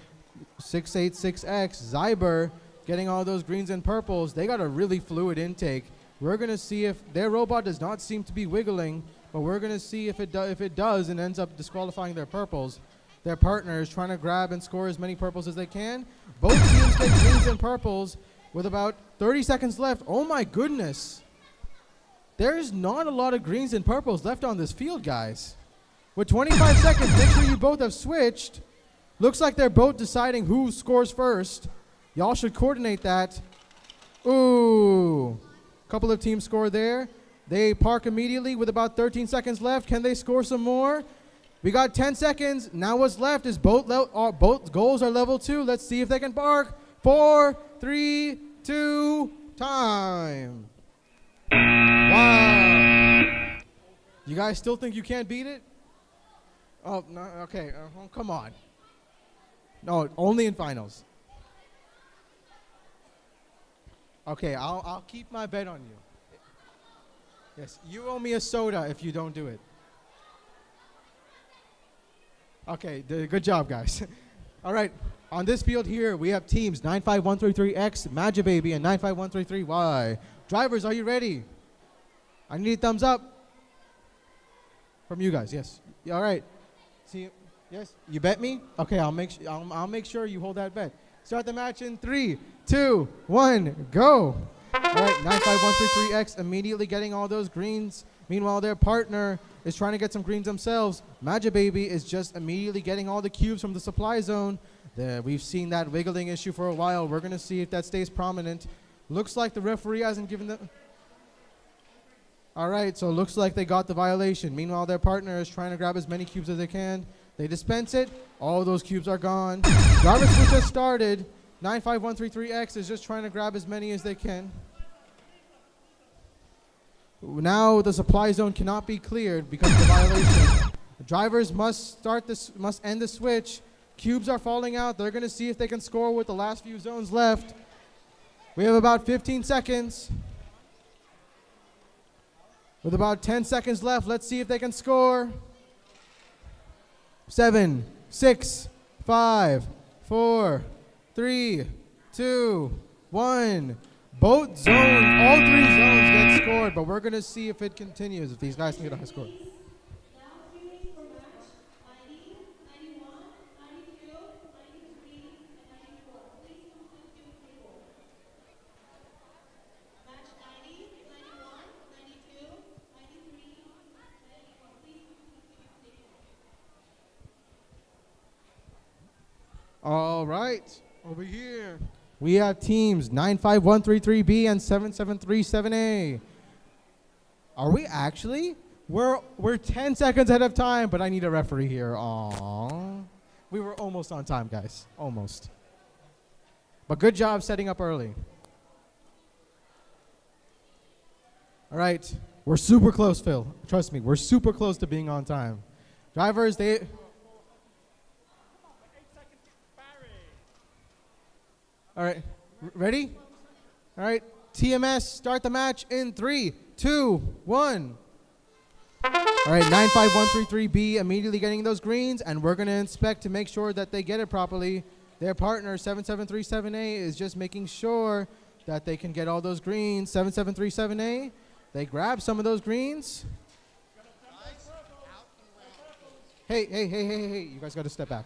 686X, Zyber, getting all those greens and purples. They got a really fluid intake. We're gonna see if their robot does not seem to be wiggling, but we're gonna see if it does and ends up disqualifying their purples. Their partner is trying to grab and score as many purples as they can. Both teams get greens and purples with about 30 seconds left. Oh my goodness. There's not a lot of greens and purples left on this field, guys. With 25 seconds, make sure you both have switched. Looks like they're both deciding who scores first. Y'all should coordinate that. Ooh. Couple of teams score there. They park immediately with about 13 seconds left. Can they score some more? We got 10 seconds. Now what's left is both goals are level 2. Let's see if they can park. 4, 3, 2, time. Wow. You guys still think you can't beat it? Oh, no, okay. Come on. No, only in finals. Okay, I'll keep my bet on you. Yes, you owe me a soda if you don't do it. Okay, good job, guys. All right, on this field here, we have teams 95133X, Magibaby, and 95133Y. Drivers, are you ready? I need a thumbs up. From you guys, yes. Yeah, all right. See, yes, you bet me. Okay, I'll make sure you hold that bet. Start the match in 3, 2, 1, go. All right, 95133X immediately getting all those greens. Meanwhile, their partner is trying to get some greens themselves. Magic Baby is just immediately getting all the cubes from the supply zone. We've seen that wiggling issue for a while. We're going to see if that stays prominent. Looks like the referee hasn't given the... All right, so it looks like they got the violation. Meanwhile, their partner is trying to grab as many cubes as they can. They dispense it. All those cubes are gone. Driver switch has started. 95133X is just trying to grab as many as they can. Now the supply zone cannot be cleared because of the violation. The drivers must end the switch. Cubes are falling out. They're going to see if they can score with the last few zones left. We have about 15 seconds. With about 10 seconds left, let's see if they can score. 7, 6, 5, 4, 3, 2, 1. Both zones, all 3 zones get scored, but we're going to see if it continues, if these guys can get a high score. All right, over here. We have teams 95133B and 7737A. Are we actually? We're 10 seconds ahead of time, but I need a referee here. Aww. We were almost on time, guys. Almost. But good job setting up early. All right. We're super close, Phil. Trust me, we're super close to being on time. Drivers, they... All right, ready? All right, TMS, start the match in 3, 2, 1. All right, 95133B immediately getting those greens, and we're going to inspect to make sure that they get it properly. Their partner, 7737A, is just making sure that they can get all those greens. 7737A, they grab some of those greens. Hey, you guys got to step back.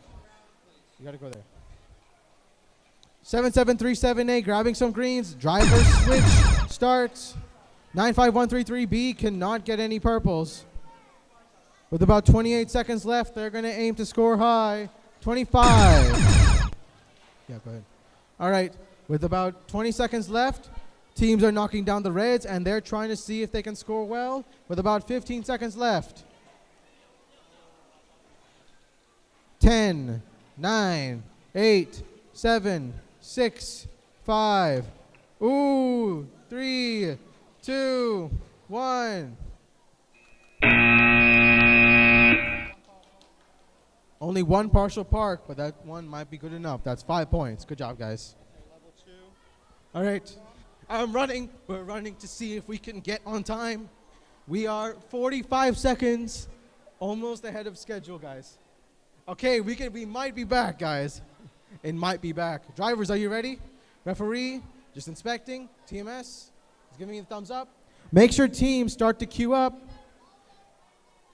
You got to go there. 7737A grabbing some greens. Driver switch starts. 95133B cannot get any purples. With about 28 seconds left, they're going to aim to score high. 25. Yeah, go ahead. All right. With about 20 seconds left, teams are knocking down the reds, and they're trying to see if they can score well. With about 15 seconds left. 10, 9, 8, 7, 6, 5, 3, 2, 1. Only one partial park, but that one might be good enough. That's 5 points. Good job, guys. Level 2. All right. I'm running. We're running to see if we can get on time. We are 45 seconds, almost ahead of schedule, guys. Okay, we might be back, guys. It might be back. Drivers, are you ready? Referee, just inspecting. TMS is giving me the thumbs up. Make sure teams start to queue up.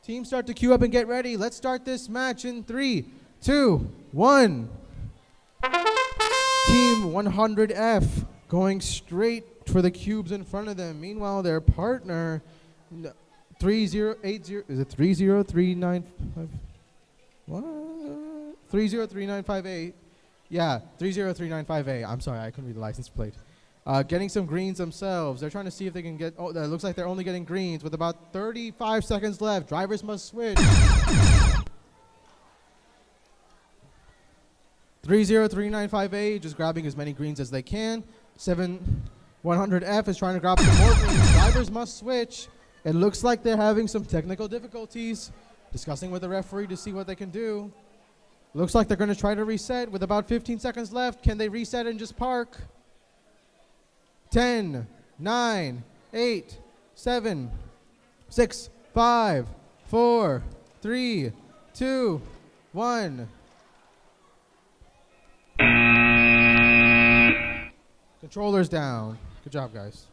Teams start to queue up and get ready. Let's start this match in 3, 2, 1. Team 100F going straight for the cubes in front of them. Meanwhile, their partner, 3080, is it 30395? What? 303958. Yeah, 303958. I'm sorry, I couldn't read the license plate. Getting some greens themselves. They're trying to see if they can get... Oh, it looks like they're only getting greens with about 35 seconds left. Drivers must switch. 303958, just grabbing as many greens as they can. 7100F is trying to grab some more greens. Drivers must switch. It looks like they're having some technical difficulties. Discussing with the referee to see what they can do. Looks like they're going to try to reset with about 15 seconds left. Can they reset and just park? 10, 9, 8, 7, 6, 5, 4, 3, 2, 1. Controllers down. Good job, guys.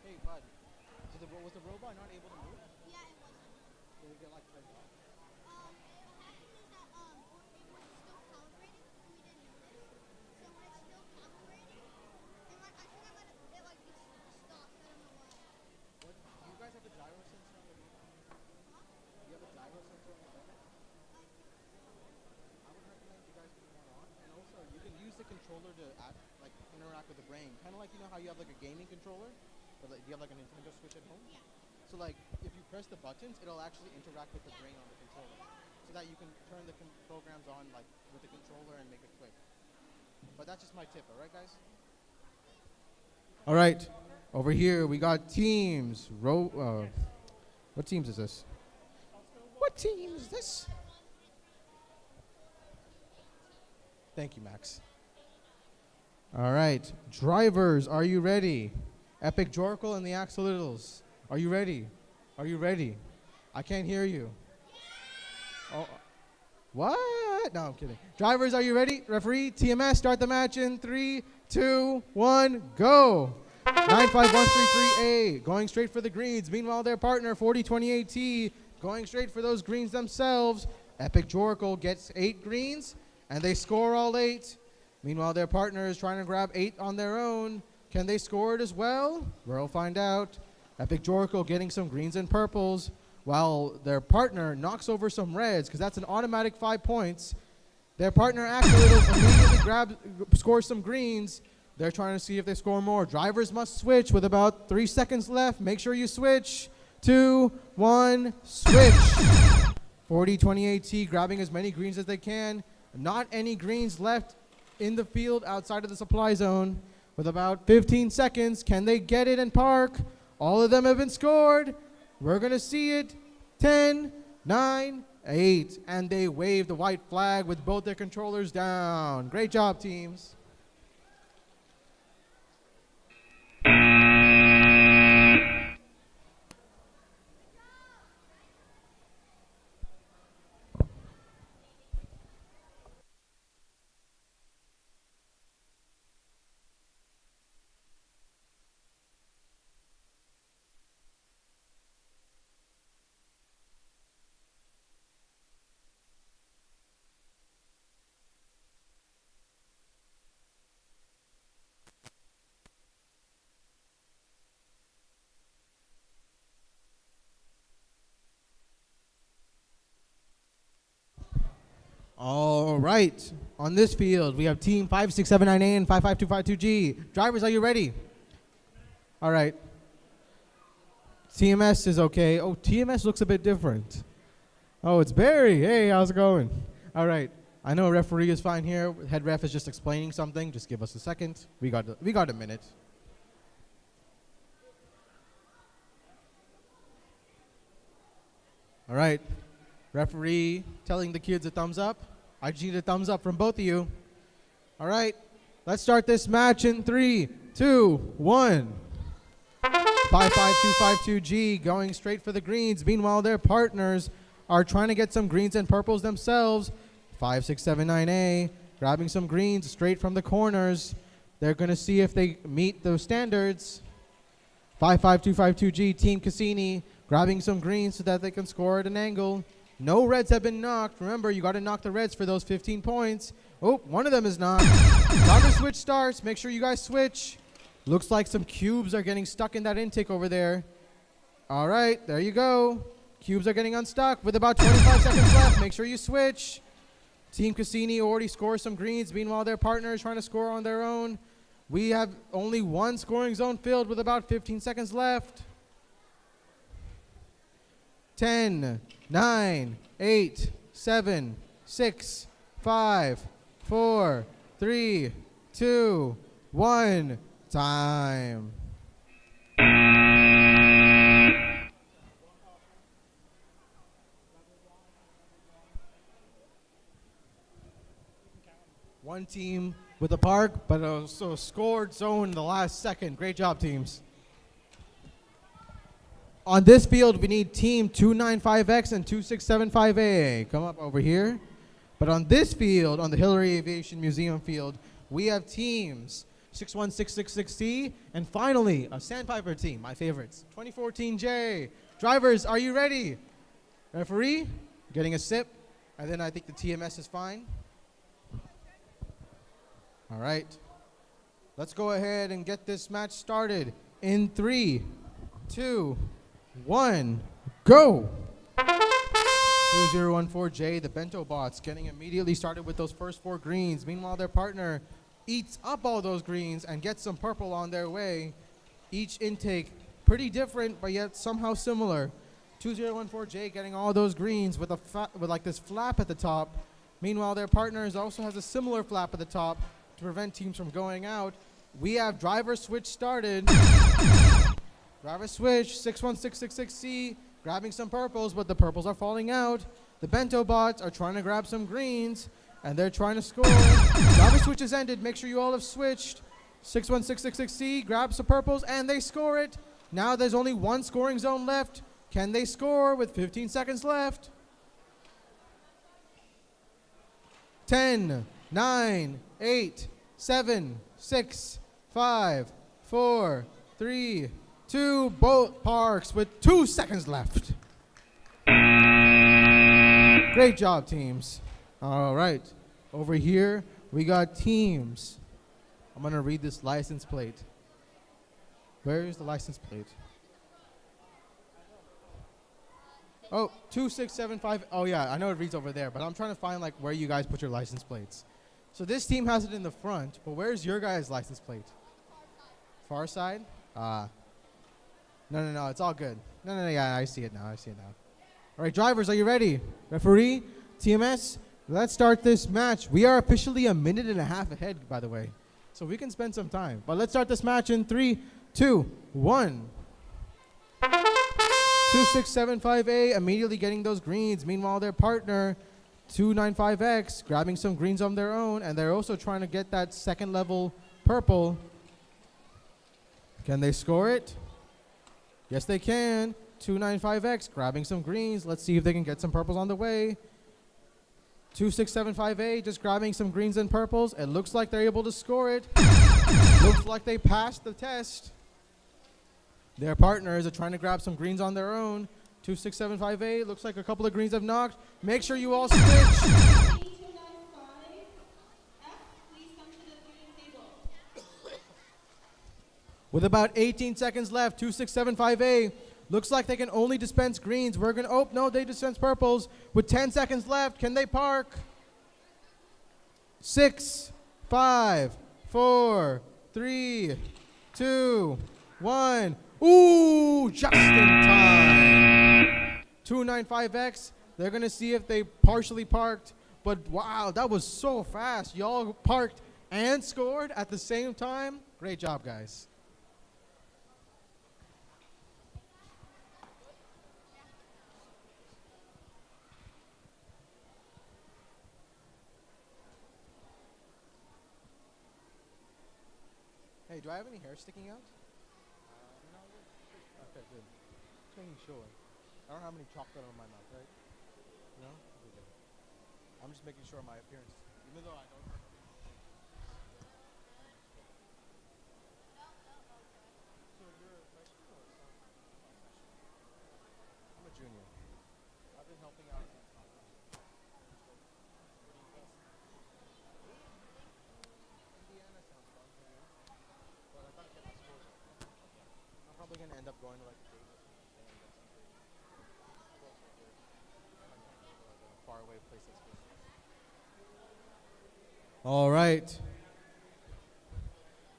Hey, bud. Was the robot not able to move? Yeah, it wasn't. Will we get like turned off? What? Do you guys have a gyro sensor on the vehicle? You have a gyro sensor on the vehicle? I would recommend you guys put one on. And also, you can use the controller to like interact with the brain. Kind of like, you know how you have like a gaming controller? But like, do you have like a Nintendo Switch at home? Yeah. So like, if you press the buttons, it'll actually interact with the brain on the controller. So that you can turn the programs on like with the controller and make it quick. But that's just my tip, alright guys? All right, over here we got teams. What teams is this? What team is this? Thank you, Max. All right, drivers, are you ready? Epic Jorkel and the Axolittles. Are you ready? Are you ready? I can't hear you. Oh, what? No, I'm kidding. Drivers, are you ready? Referee, TMS, start the match in 3, 2, 1, go. 95133A going straight for the greens. Meanwhile, their partner 4028T going straight for those greens themselves. Epic Jorkel gets 8 greens and they score all 8. Meanwhile, their partner is trying to grab 8 on their own. Can they score it as well? We'll find out. Epic Jorkel getting some greens and purples while their partner knocks over some reds because that's an automatic 5 points. Their partner Axolittles immediately scores some greens. They're trying to see if they score more. Drivers must switch with about 3 seconds left. Make sure you switch. 2, 1, switch. 4028T grabbing as many greens as they can. Not any greens left in the field outside of the supply zone. With about 15 seconds, can they get it and park? All of them have been scored. We're going to see it. 10, 9, 8. And they wave the white flag with both their controllers down. Great job, teams. All right. On this field, we have team 5679A and 55252G. Drivers, are you ready? All right. TMS is okay. Oh, TMS looks a bit different. Oh, it's Barry. Hey, how's it going? All right. I know referee is fine here. Head ref is just explaining something. Just give us a second. We got a minute. All right. Referee telling the kids a thumbs up. I just need a thumbs up from both of you. All right. Let's start this match in 3, 2, 1. 55252G going straight for the greens. Meanwhile, their partners are trying to get some greens and purples themselves. 5679A grabbing some greens straight from the corners. They're going to see if they meet those standards. 55252G, Team Cassini, grabbing some greens so that they can score at an angle. No reds have been knocked. Remember, you got to knock the reds for those 15 points. Oh, one of them is knocked. Driver switch starts. Make sure you guys switch. Looks like some cubes are getting stuck in that intake over there. All right, there you go. Cubes are getting unstuck with about 25 seconds left. Make sure you switch. Team Cassini already scores some greens. Meanwhile, their partner is trying to score on their own. We have only one scoring zone filled with about 15 seconds left. 10, 9, 8, 7, 6, 5, 4, 3, 2, 1. Time. One team with a park, but also scored zone in the last second. Great job, teams. On this field, we need team 295X and 2675A. Come up over here. But on this field, on the Hillary Aviation Museum field, we have teams 61666C, and finally, a Sandpiper team, my favorites, 2014J. Drivers, are you ready? Referee, getting a sip. And then I think the TMS is fine. All right. Let's go ahead and get this match started in 3, 2, 1, go. 2014J, the Bento Bots, getting immediately started with those first 4 greens. Meanwhile, their partner eats up all those greens and gets some purple on their way. Each intake pretty different, but yet somehow similar. 2014J getting all those greens with like this flap at the top. Meanwhile, their partners also has a similar flap at the top to prevent teams from going out. We have driver switch started. Driver switch, 61666C, grabbing some purples, but the purples are falling out. The Bento Bots are trying to grab some greens, and they're trying to score. Driver switch has ended. Make sure you all have switched. 61666C grabs some purples, and they score it. Now there's only one scoring zone left. Can they score with 15 seconds left? 10, 9, 8, 7, 6, 5, 4, 3, 2, both parks with 2 seconds left. Great job, teams. All right, over here we got teams. I'm gonna read this license plate. Where is the license plate? Oh, 2675. Oh yeah, I know it reads over there, but I'm trying to find like where you guys put your license plates. So this team has it in the front, but where's your guys' license plate? Far side? No, it's all good. No, yeah, I see it now. All right, drivers, are you ready? Referee, TMS, let's start this match. We are officially a minute and a half ahead, by the way, so we can spend some time. But let's start this match in 3, 2, 1. 2675A immediately getting those greens. Meanwhile, their partner, 295X, grabbing some greens on their own, and they're also trying to get that second level purple. Can they score it? Yes, they can. 295X grabbing some greens. Let's see if they can get some purples on the way. 2675A just grabbing some greens and purples. It looks like they're able to score it. Looks like they passed the test. Their partners are trying to grab some greens on their own. 2675A, looks like a couple of greens have knocked. Make sure you all switch. 295F, please come to the green table. With about 18 seconds left, 2675A, looks like they can only dispense greens. We're gonna, oh, no, they dispense purples. With 10 seconds left, can they park? 6, 5, 4, 3, 2, 1. Ooh, just in time. 295X, they're going to see if they partially parked. But wow, that was so fast. Y'all parked and scored at the same time. Great job, guys. Hey, do I have any hair sticking out? Okay, good. Just making sure. I don't have any chocolate on my mouth, right? No? Okay, good. I'm just making sure my appearance, even though I don't. So you're a freshman or sophomore? I'm a junior. I've been helping out since Indiana sounds fun for me, but I thought I'd get my scores up. I'm probably going to end up going to like a Davis and get something closer here. Like a faraway place that's good. All right.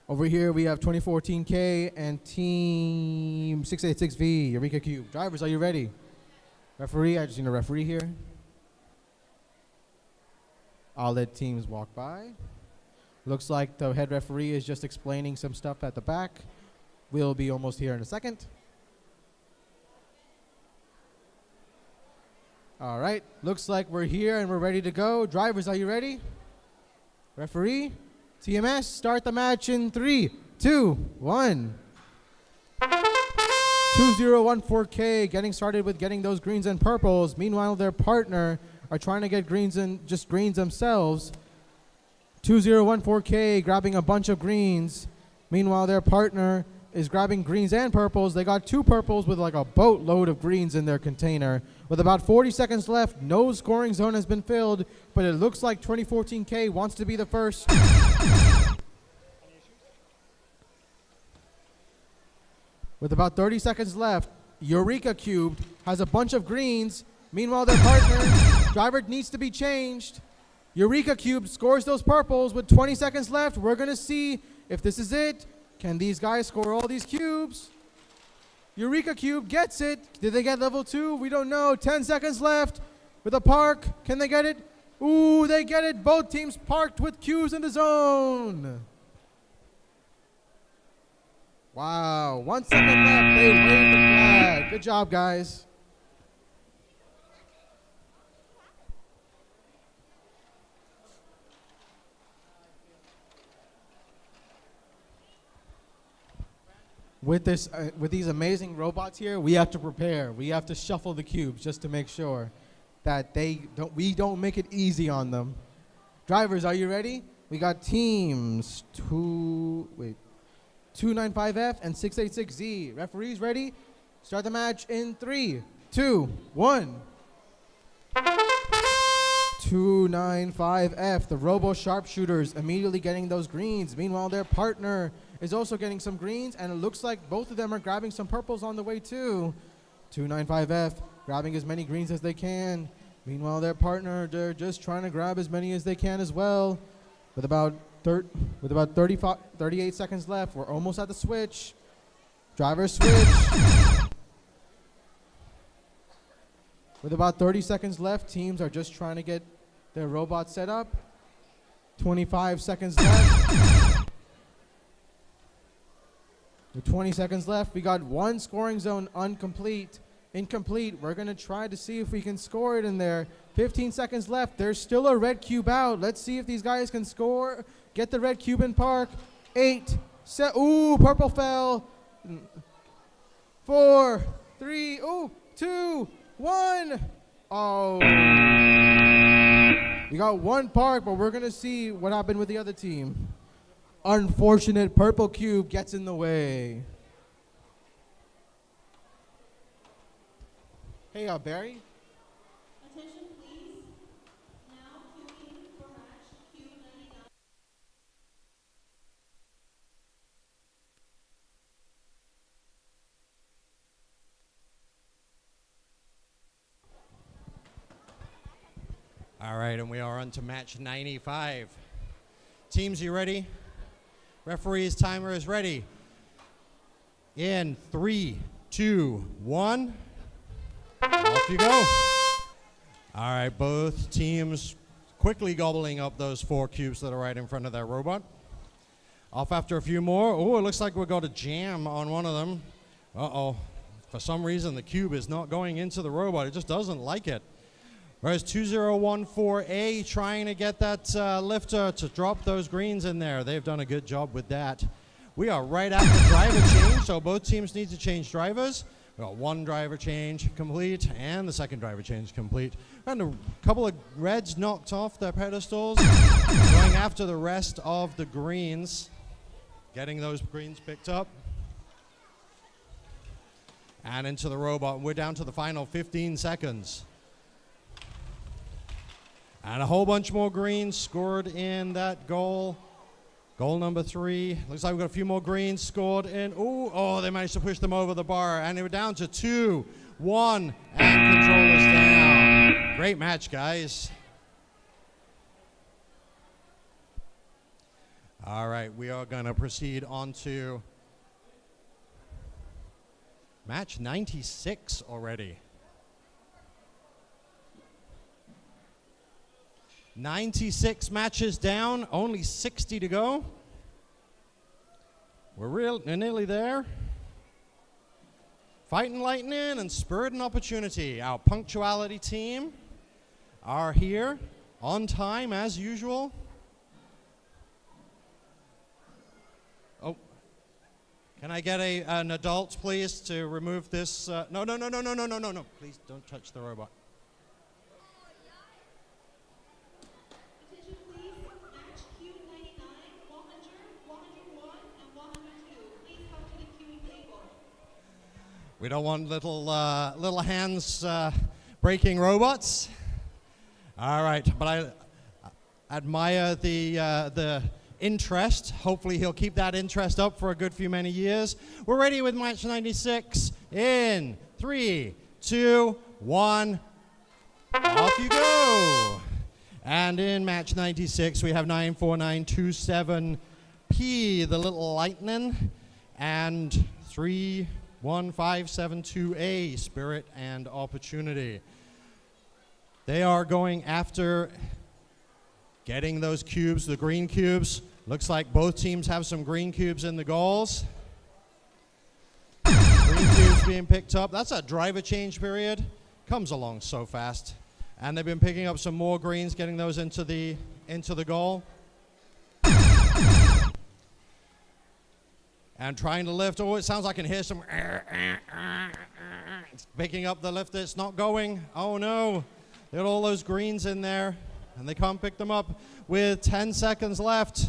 Over here we have 2014K and Team 686V, Eureka Cube. Drivers, are you ready? Referee, I just need a referee here. I'll let teams walk by. Looks like the head referee is just explaining some stuff at the back. We'll be almost here in a second. All right, looks like we're here and we're ready to go. Drivers, are you ready? Referee, TMS, start the match in 3, 2, 1. 2014K getting started with getting those greens and purples. Meanwhile, their partner are trying to get greens and just greens themselves. 2014K grabbing a bunch of greens. Meanwhile, their partner is grabbing greens and purples. They got 2 purples with like a boatload of greens in their container. With about 40 seconds left, no scoring zone has been filled, but it looks like 2014K wants to be the first. With about 30 seconds left, Eureka Cubed has a bunch of greens. Meanwhile, their partner, driver needs to be changed. Eureka Cube scores those purples with 20 seconds left. We're going to see if this is it. Can these guys score all these cubes? Eureka Cube gets it. Did they get level 2? We don't know. 10 seconds left with a park. Can they get it? Ooh, they get it. Both teams parked with cubes in the zone. Wow. 1 second left. They waved the flag. Good job, guys. With these amazing robots here, we have to prepare. We have to shuffle the cubes just to make sure that we don't make it easy on them. Drivers, are you ready? We got teams 295F and 686Z. Referees ready? Start the match in 3, 2, 1. 295F, the Robo Sharpshooters, immediately getting those greens. Meanwhile, their partner is also getting some greens, and it looks like both of them are grabbing some purples on the way too. 295F grabbing as many greens as they can. Meanwhile, their partner, they're just trying to grab as many as they can as well. With about 38 seconds left, we're almost at the switch. Driver switch. With about 30 seconds left, teams are just trying to get their robot set up. 25 seconds left. With 20 seconds left, we got 1 scoring zone incomplete. We're going to try to see if we can score it in there. 15 seconds left. There's still a red cube out. Let's see if these guys can score. Get the red cube in park. 8, 7, ooh, purple fell. 4, 3, 2, 1. Oh. We got 1 park, but we're going to see what happened with the other team. Unfortunate purple cube gets in the way. Hey, Barry. Attention, please. Now queuing for match Q99. All right, and we are on to match 95. Teams, you ready? Referee's timer is ready. In 3, 2, 1. Off you go. All right, both teams quickly gobbling up those 4 cubes that are right in front of their robot. Off after a few more. Oh, it looks like we've got a jam on one of them. Uh-oh. For some reason, the cube is not going into the robot. It just doesn't like it. Whereas 2014A trying to get that lifter to drop those greens in there. They've done a good job with that. We are right at the driver change, so both teams need to change drivers. We've got 1 driver change complete and the second driver change complete. And a couple of reds knocked off their pedestals. Going after the rest of the greens. Getting those greens picked up. And into the robot. We're down to the final 15 seconds. And a whole bunch more greens scored in that goal. Goal number 3. Looks like we've got a few more greens scored in. Ooh, oh, they managed to push them over the bar. And they were down to 2, 1, and controllers down. Great match, guys. All right, we are going to proceed on to match 96 already. 96 matches down, only 60 to go. We're nearly there. Fighting Lightning and Spirit and Opportunity, our punctuality team, are here on time as usual. Oh, can I get an adult, please, to remove this? No. Please don't touch the robot. Attention, please. Match Q99, 100, 101, and 102. Please come to the queue We don't want little hands breaking robots. All right, but I admire the interest. Hopefully he'll keep that interest up for a good few many years. We're ready with match 96 in 3, 2, 1. Off you go. And in match 96, we have 94927P, the little lightning, and 31572A, Spirit and Opportunity. They are going after getting those cubes, the green cubes. Looks like both teams have some green cubes in the goals. Green cubes being picked up. That's a driver change period. Comes along so fast. And they've been picking up some more greens, getting those into the goal. And trying to lift. Oh, it sounds like I can hear some. It's picking up the lift. It's not going. Oh no. They got all those greens in there, and they can't pick them up with 10 seconds left.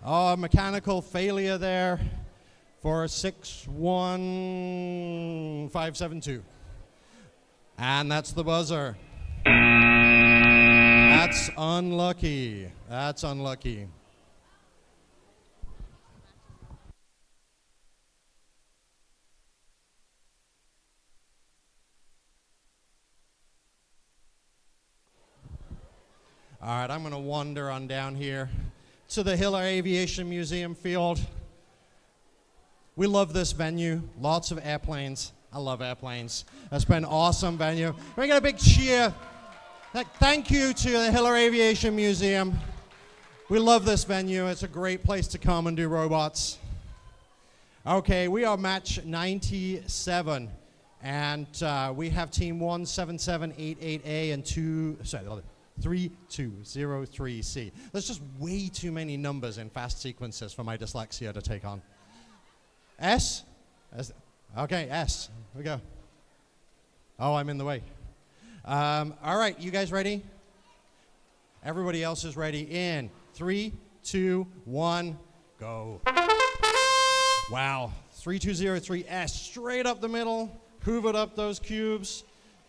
Oh, mechanical failure there for 61572. And that's the buzzer. That's unlucky. That's unlucky. All right, I'm going to wander on down here to the Hiller Aviation Museum field. We love this venue. Lots of airplanes. I love airplanes. It's been an awesome venue. We're going to big cheer. Thank you to the Hiller Aviation Museum. We love this venue. It's a great place to come and do robots. Okay, we are match 97. And we have team 17788A and 3203C. There's just way too many numbers in fast sequences for my dyslexia to take on. S? Okay, S. Here we go. Oh, I'm in the way. All right, you guys ready? Everybody else is ready. In 3, 2, 1, go. Wow, 3203S, straight up the middle, hoovered up those cubes.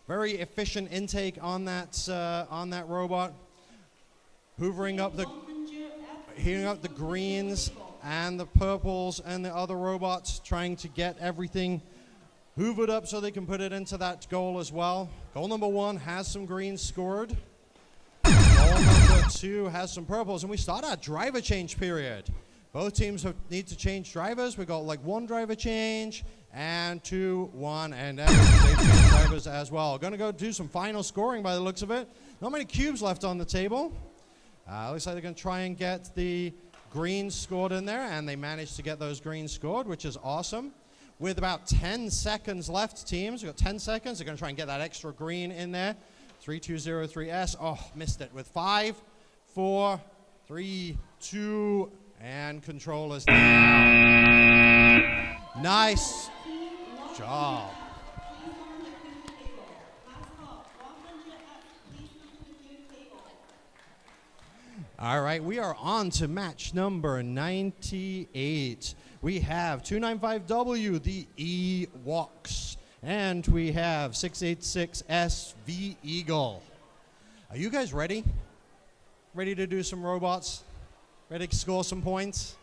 Very efficient intake on that robot. Hoovering up the greens and the purples and the other robots, trying to get everything hoovered up so they can put it into that goal as well. Goal number 1 has some greens scored. Goal number 2 has some purples, and we start our driver change period. Both teams need to change drivers. We got like 1 driver change and 2, 1, and then they change drivers as well. Gonna go do some final scoring by the looks of it. Not many cubes left on the table. Looks like they're gonna try and get the greens scored in there, and they managed to get those greens scored, which is awesome. With about 10 seconds left, teams, we've got 10 seconds. They're gonna try and get that extra green in there. 3203S, oh, missed it with 5, 4, 3, 2, and controllers down. Nice job. All right, we are on to match number 98. We have 295W, the Ewoks, and we have 686S, V Eagle. Are you guys ready? Ready to do some robots? Ready to score some points?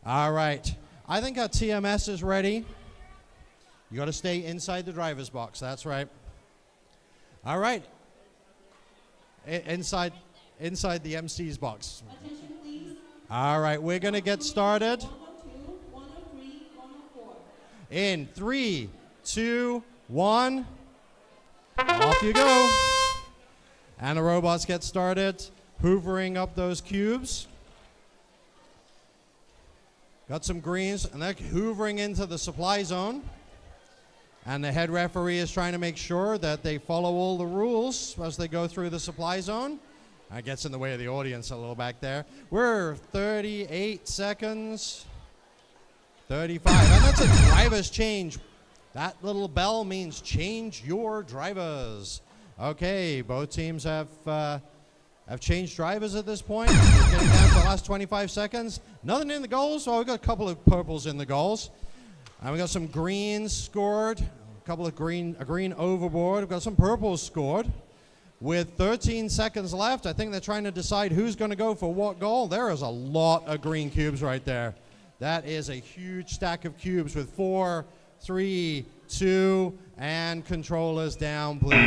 All right. I think our TMS is ready. You got to stay inside the driver's box. That's right. All right. Inside the MC's box. Attention, please. All right. We're going to get started. 102, 103, 104. In 3, 2, 1. Off you go. And the robots get started, hoovering up those cubes. Got some greens, and they're hoovering into the supply zone. And the head referee is trying to make sure that they follow all the rules as they go through the supply zone. That gets in the way of the audience a little back there. We're 38 seconds, 35. And that's a driver's change. That little bell means change your drivers. Okay, both teams have changed drivers at this point. We're getting down to the last 25 seconds. Nothing in the goals. Oh, we've got a couple of purples in the goals. And we got some greens scored, a green overboard. We've got some purples scored. With 13 seconds left, I think they're trying to decide who's going to go for what goal. There is a lot of green cubes right there. That is a huge stack of cubes with 4, 3, 2, and controllers down, please.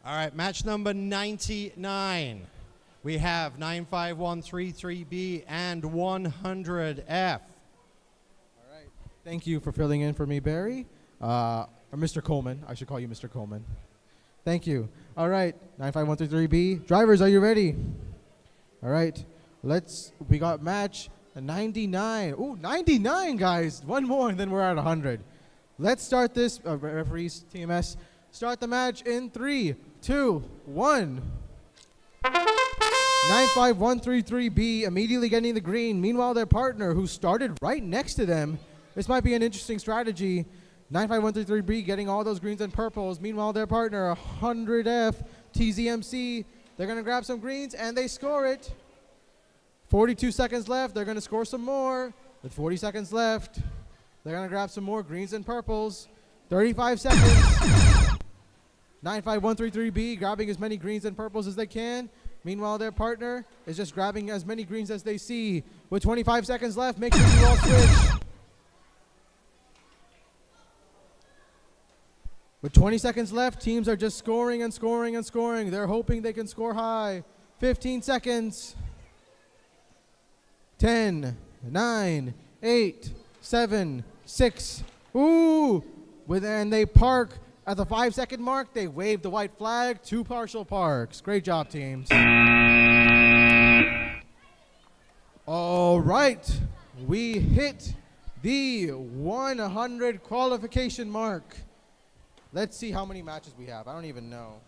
All right, match number 99. We have 95133B and 100F. All right. Thank you for filling in for me, Barry. Or Mr. Coleman. I should call you Mr. Coleman. Thank you. All right, 95133B. Drivers, are you ready? All right. We got match 99. Ooh, 99, guys. One more, and then we're at 100. Let's start this. Referees, TMS. Start the match in 3, 2, 1. 95133B immediately getting the green. Meanwhile, their partner, who started right next to them, this might be an interesting strategy. 95133B getting all those greens and purples. Meanwhile, their partner, 100F, TZMC, they're going to grab some greens, and they score it. 42 seconds left. They're going to score some more. With 40 seconds left, they're going to grab some more greens and purples. 35 seconds. 95133B grabbing as many greens and purples as they can. Meanwhile, their partner is just grabbing as many greens as they see. With 25 seconds left, make sure you all switch. With 20 seconds left, teams are just scoring and scoring and scoring. They're hoping they can score high. 15 seconds. 10, 9, 8, 7, 6. Ooh! And they park. At the 5-second mark, they waved the white flag. 2 partial parks. Great job, teams. All right. We hit the 100 qualification mark. Let's see how many matches we have. I don't even know.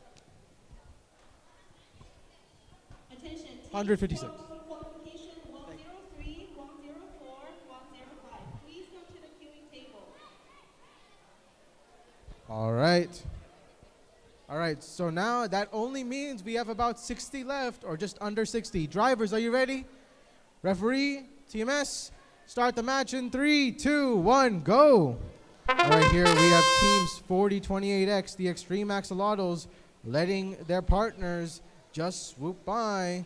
Attention. 156. Qualification 103, 104, 105. Please come to the queuing table. All right. All right, so now that only means we have about 60 left, or just under 60. Drivers, are you ready? Referee, TMS, start the match in 3, 2, 1, go. All right, here we have teams 4028X, the Extreme Axolotls, letting their partners just swoop by.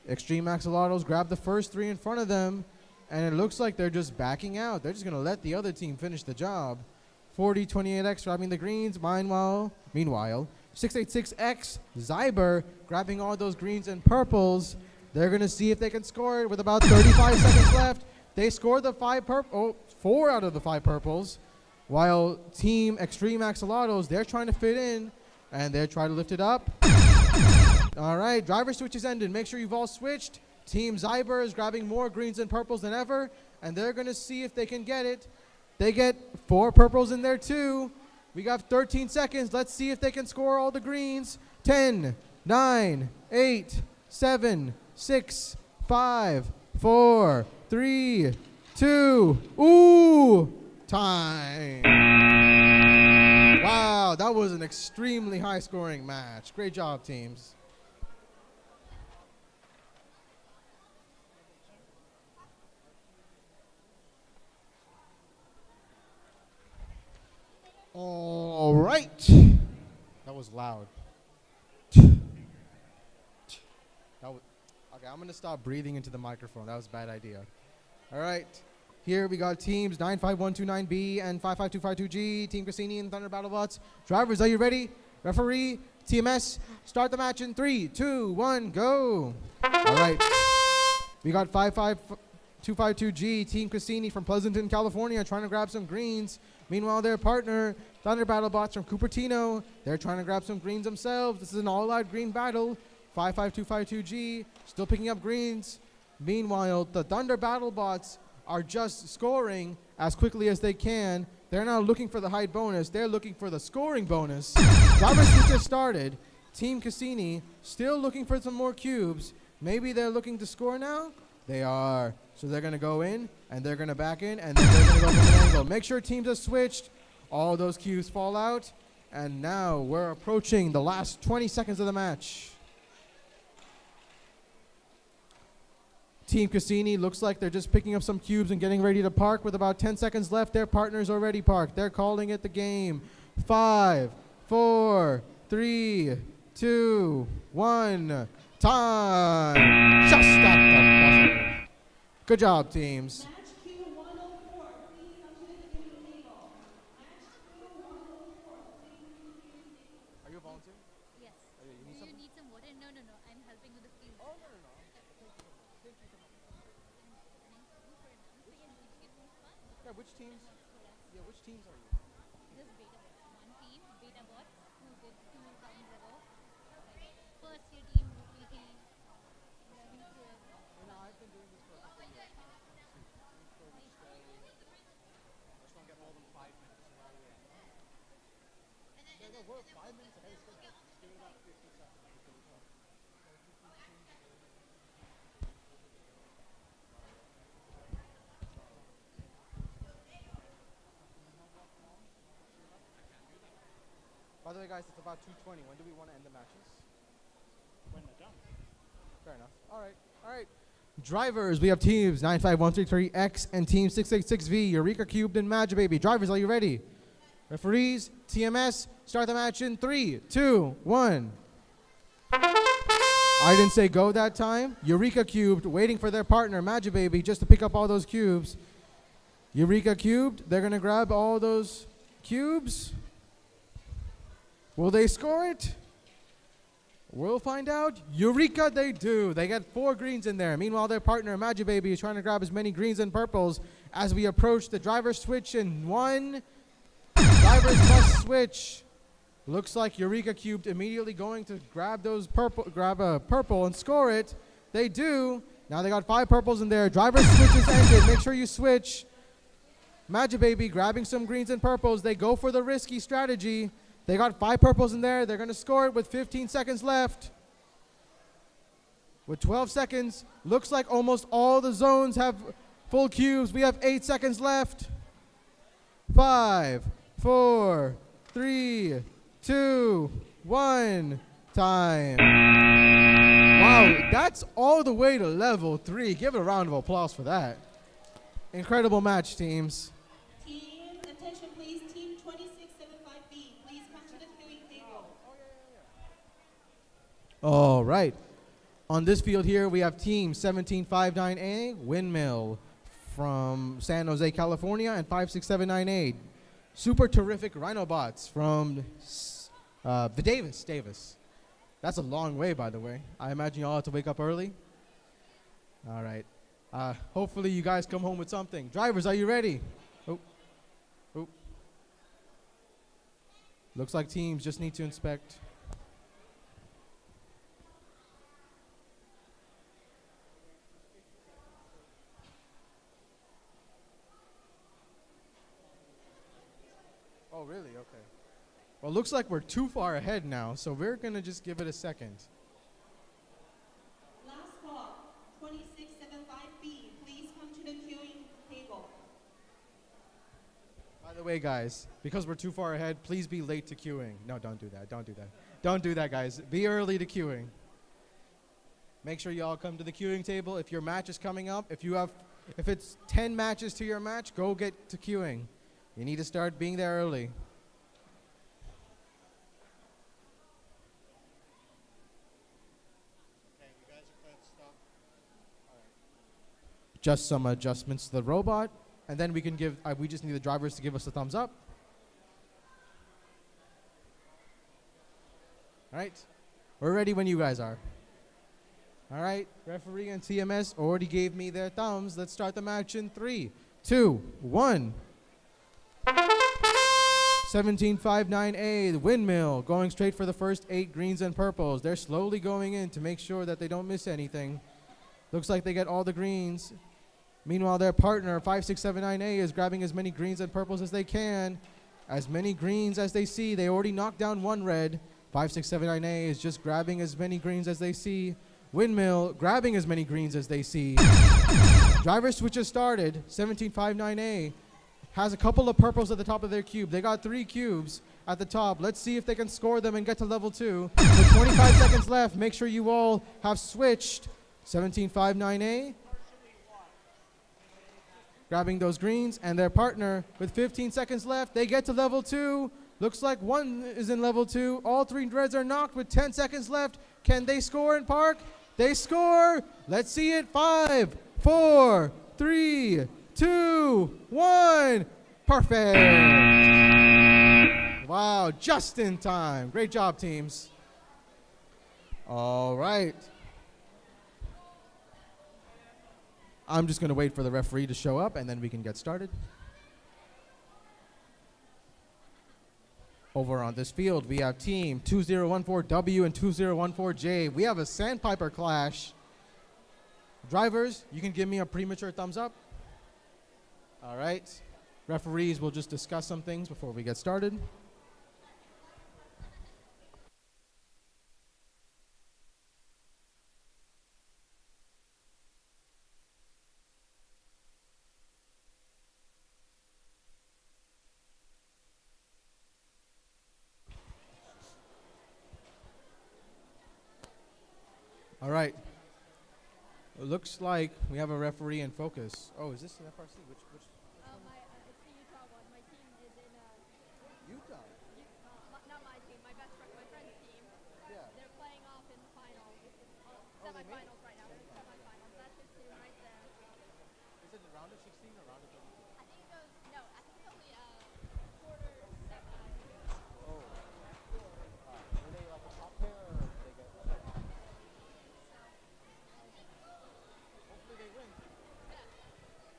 Extreme Axolotls grab the first 3 in front of them, and it looks like they're just backing out. They're just going to let the other team finish the job. 4028X grabbing the greens. Meanwhile, 686X, Zyber, grabbing all those greens and purples. They're going to see if they can score it with about 35 seconds left. They score the 4 out of the 5 purples, while Team Extreme Axolotls, they're trying to fit in, and they're trying to lift it up. All right, driver switches ended. Make sure you've all switched. Team Zyber is grabbing more greens and purples than ever, and they're going to see if they can get it. They get 4 purples in there too. We got 13 seconds. Let's see if they can score all the greens. 10, 9, 8, 7, 6, 5, 4, 3, 2. Ooh, time. Wow, that was an extremely high scoring match. Great job, teams. All right. That was loud. Okay, I'm going to stop breathing into the microphone. That was a bad idea. All right. Here we got teams 95129B and 55252G, Team Cassini and Thunder BattleBots. Drivers, are you ready? Referee, TMS, start the match in 3, 2, 1, go. All right. We got 55252G, Team Cassini from Pleasanton, California, trying to grab some greens. Meanwhile, their partner, Thunder BattleBots from Cupertino, they're trying to grab some greens themselves. This is an all-out green battle. 55252G, still picking up greens. Meanwhile, the Thunder BattleBots are just scoring as quickly as they can. They're not looking for the height bonus. They're looking for the scoring bonus. Roberts just started. Team Cassini still looking for some more cubes. Maybe they're looking to score now? They are. So they're going to go in, and they're going to back in, and then they're going to go from an angle. Make sure teams are switched. All those cues fall out. And now we're approaching the last 20 seconds of the match. Team Cassini looks like they're just picking up some cubes and getting ready to park. With about 10 seconds left, their partner's already parked. They're calling it the game. 5, 4, 3, 2, 1. Time. Just at the buzzer. Good job, teams. Match Q104, please come to the queuing table. Match Q104, please come to the queuing table. Are you a volunteer? Yes. You need Do something? you need some water? No, no, no. I'm helping with the field. Oh, no, no, no. Yeah, which teams? Yeah, which teams are you? This beta bots. One team, beta bots, who did 2 rounds ago. First year team will be learning through it. No, I've been doing this for a couple of years now. Just don't get more than 5 minutes. No, we're 5 minutes ahead of schedule. Just give it about 50 seconds. By the way, guys, it's about 2:20. When do we want to end the matches? When they're done. Fair enough. All right. All right. Drivers, we have teams 95133X and team 686V, Eureka Cubed and Magic Baby. Drivers, are you ready? Referees, TMS, start the match in 3, 2, 1. I didn't say go that time. Eureka Cubed, waiting for their partner, Magic Baby, just to pick up all those cubes. Eureka Cubed, they're going to grab all those cubes. Will they score it? We'll find out. Eureka, they do. They get 4 greens in there. Meanwhile, their partner, Magic Baby, is trying to grab as many greens and purples as we approach the driver switch in 1. Drivers must switch. Looks like Eureka Cubed immediately going to grab those a purple and score it. They do. Now they got 5 purples in there. Driver switch is ended. Make sure you switch. Magic Baby grabbing some greens and purples. They go for the risky strategy. They got 5 purples in there. They're going to score it with 15 seconds left. With 12 seconds, looks like almost all the zones have full cubes. We have 8 seconds left. 5, 4, 3, 2, 1. Time. Wow, that's all the way to level 3. Give it a round of applause for that. Incredible match, teams. Team, attention please, team 2675B, please come to the queuing table. All right. On this field here, we have team 1759A, Windmill from San Jose, California, and 5679A, super terrific Rhinobots from the Davis. That's a long way, by the way. I imagine you all have to wake up early. All right. Hopefully you guys come home with something. Drivers, are you ready? Oh. Looks like teams just need to inspect. Oh, really? Okay. Well, looks like we're too far ahead now, so we're going to just give it a second. Last call, 2675B, please come to the queuing table. By the way, guys, because we're too far ahead, please be late to queuing. No, don't do that. Don't do that. Don't do that, guys. Be early to queuing. Make sure you all come to the queuing table. If your match is coming up, if it's 10 matches to your match, go get to queuing. You need to start being there early. Okay, you guys are clear to start. Just some adjustments to the robot, and then we can give. We just need the drivers to give us a thumbs up. All right, we're ready when you guys are. All right, referee and TMS already gave me their thumbs. Let's start the match in 3, 2, 1. 1759A, the Windmill, going straight for the first 8 greens and purples. They're slowly going in to make sure that they don't miss anything. Looks like they get all the greens. Meanwhile, their partner, 5679A, is grabbing as many greens and purples as they can. As many greens as they see. They already knocked down 1 red. 5679A is just grabbing as many greens as they see. Windmill grabbing as many greens as they see. Driver switches started. 1759A has a couple of purples at the top of their cube. They got 3 cubes at the top. Let's see if they can score them and get to level 2. With 25 seconds left, make sure you all have switched. 1759A grabbing those greens, and their partner with 15 seconds left. They get to level 2. Looks like one is in level 2. All 3 reds are knocked with 10 seconds left. Can they score and park? They score. Let's see it. 5, 4, 3, 2, 1. Perfect. Wow, just in time. Great job, teams. All right. I'm just going to wait for the referee to show up, and then we can get started. Over on this field, we have team 2014W and 2014J. We have a sandpiper clash. Drivers, you can give me a premature thumbs up. All right. Referees will just discuss some things before we get started. All right. It looks like we have a referee in focus. Oh, is this an FRC? Which It's the Utah one. My team is in Utah? not my team, my friend's team. Yeah. They're playing off in the finals, semifinals right now. They're in semifinals. That's his team right there. Is it a round of 16 or round of 32? I think it goes, no, I think it's only quarter semi. Oh. Are they like a top pair or do they get Hopefully they win.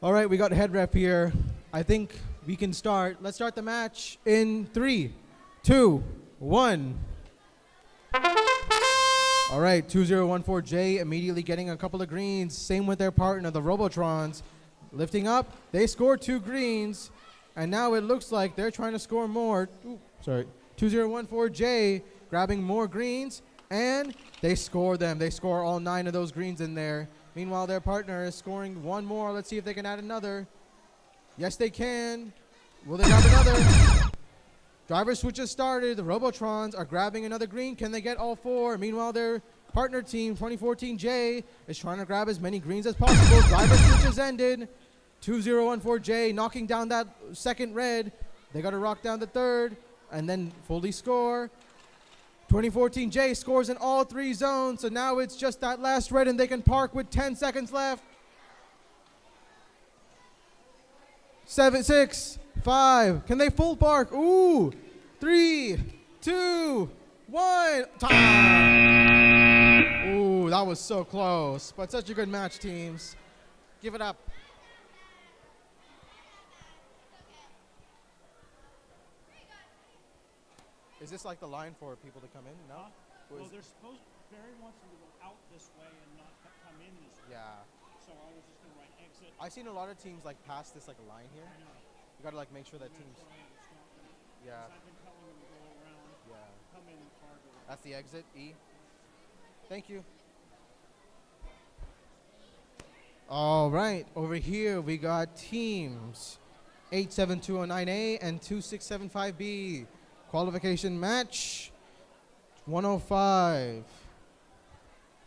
All right, we got head rep here. I think we can start. Let's start the match in 3, 2, 1. All right, 2014J immediately getting a couple of greens. Same with their partner, the Robotrons. Lifting up, they scored 2 greens. And now it looks like they're trying to score more. 2014J grabbing more greens, and they score them. They score all 9 of those greens in there. Meanwhile, their partner is scoring 1 more. Let's see if they can add another. Yes, they can. Will they grab another? Driver switches started. The Robotrons are grabbing another green. Can they get all 4? Meanwhile, their partner team, 2014J, is trying to grab as many greens as possible. Driver switches ended. 2014J knocking down that second red. They got to rock down the third and then fully score. 2014J scores in all 3 zones, so now it's just that last red and they can park with 10 seconds left. 7, 6, 5. Can they full park? Ooh. 3, 2, 1. Time. Ooh, that was so close, but such a good match, teams. Give it up. Is this like the line for people to come in? No? Well, they're supposed, Barry wants them to go out this way and not come in this way. Yeah. So I was just going to write exit. I've seen a lot of teams like pass this like a line here. I know. You gotta like make sure that And teams. that's why it's not gonna- Yeah. 'cause I've been telling them to go around, Yeah. come in farther. That's the exit, E. Thank you. All right, over here we got teams 87209A and 2675B. Qualification match 105.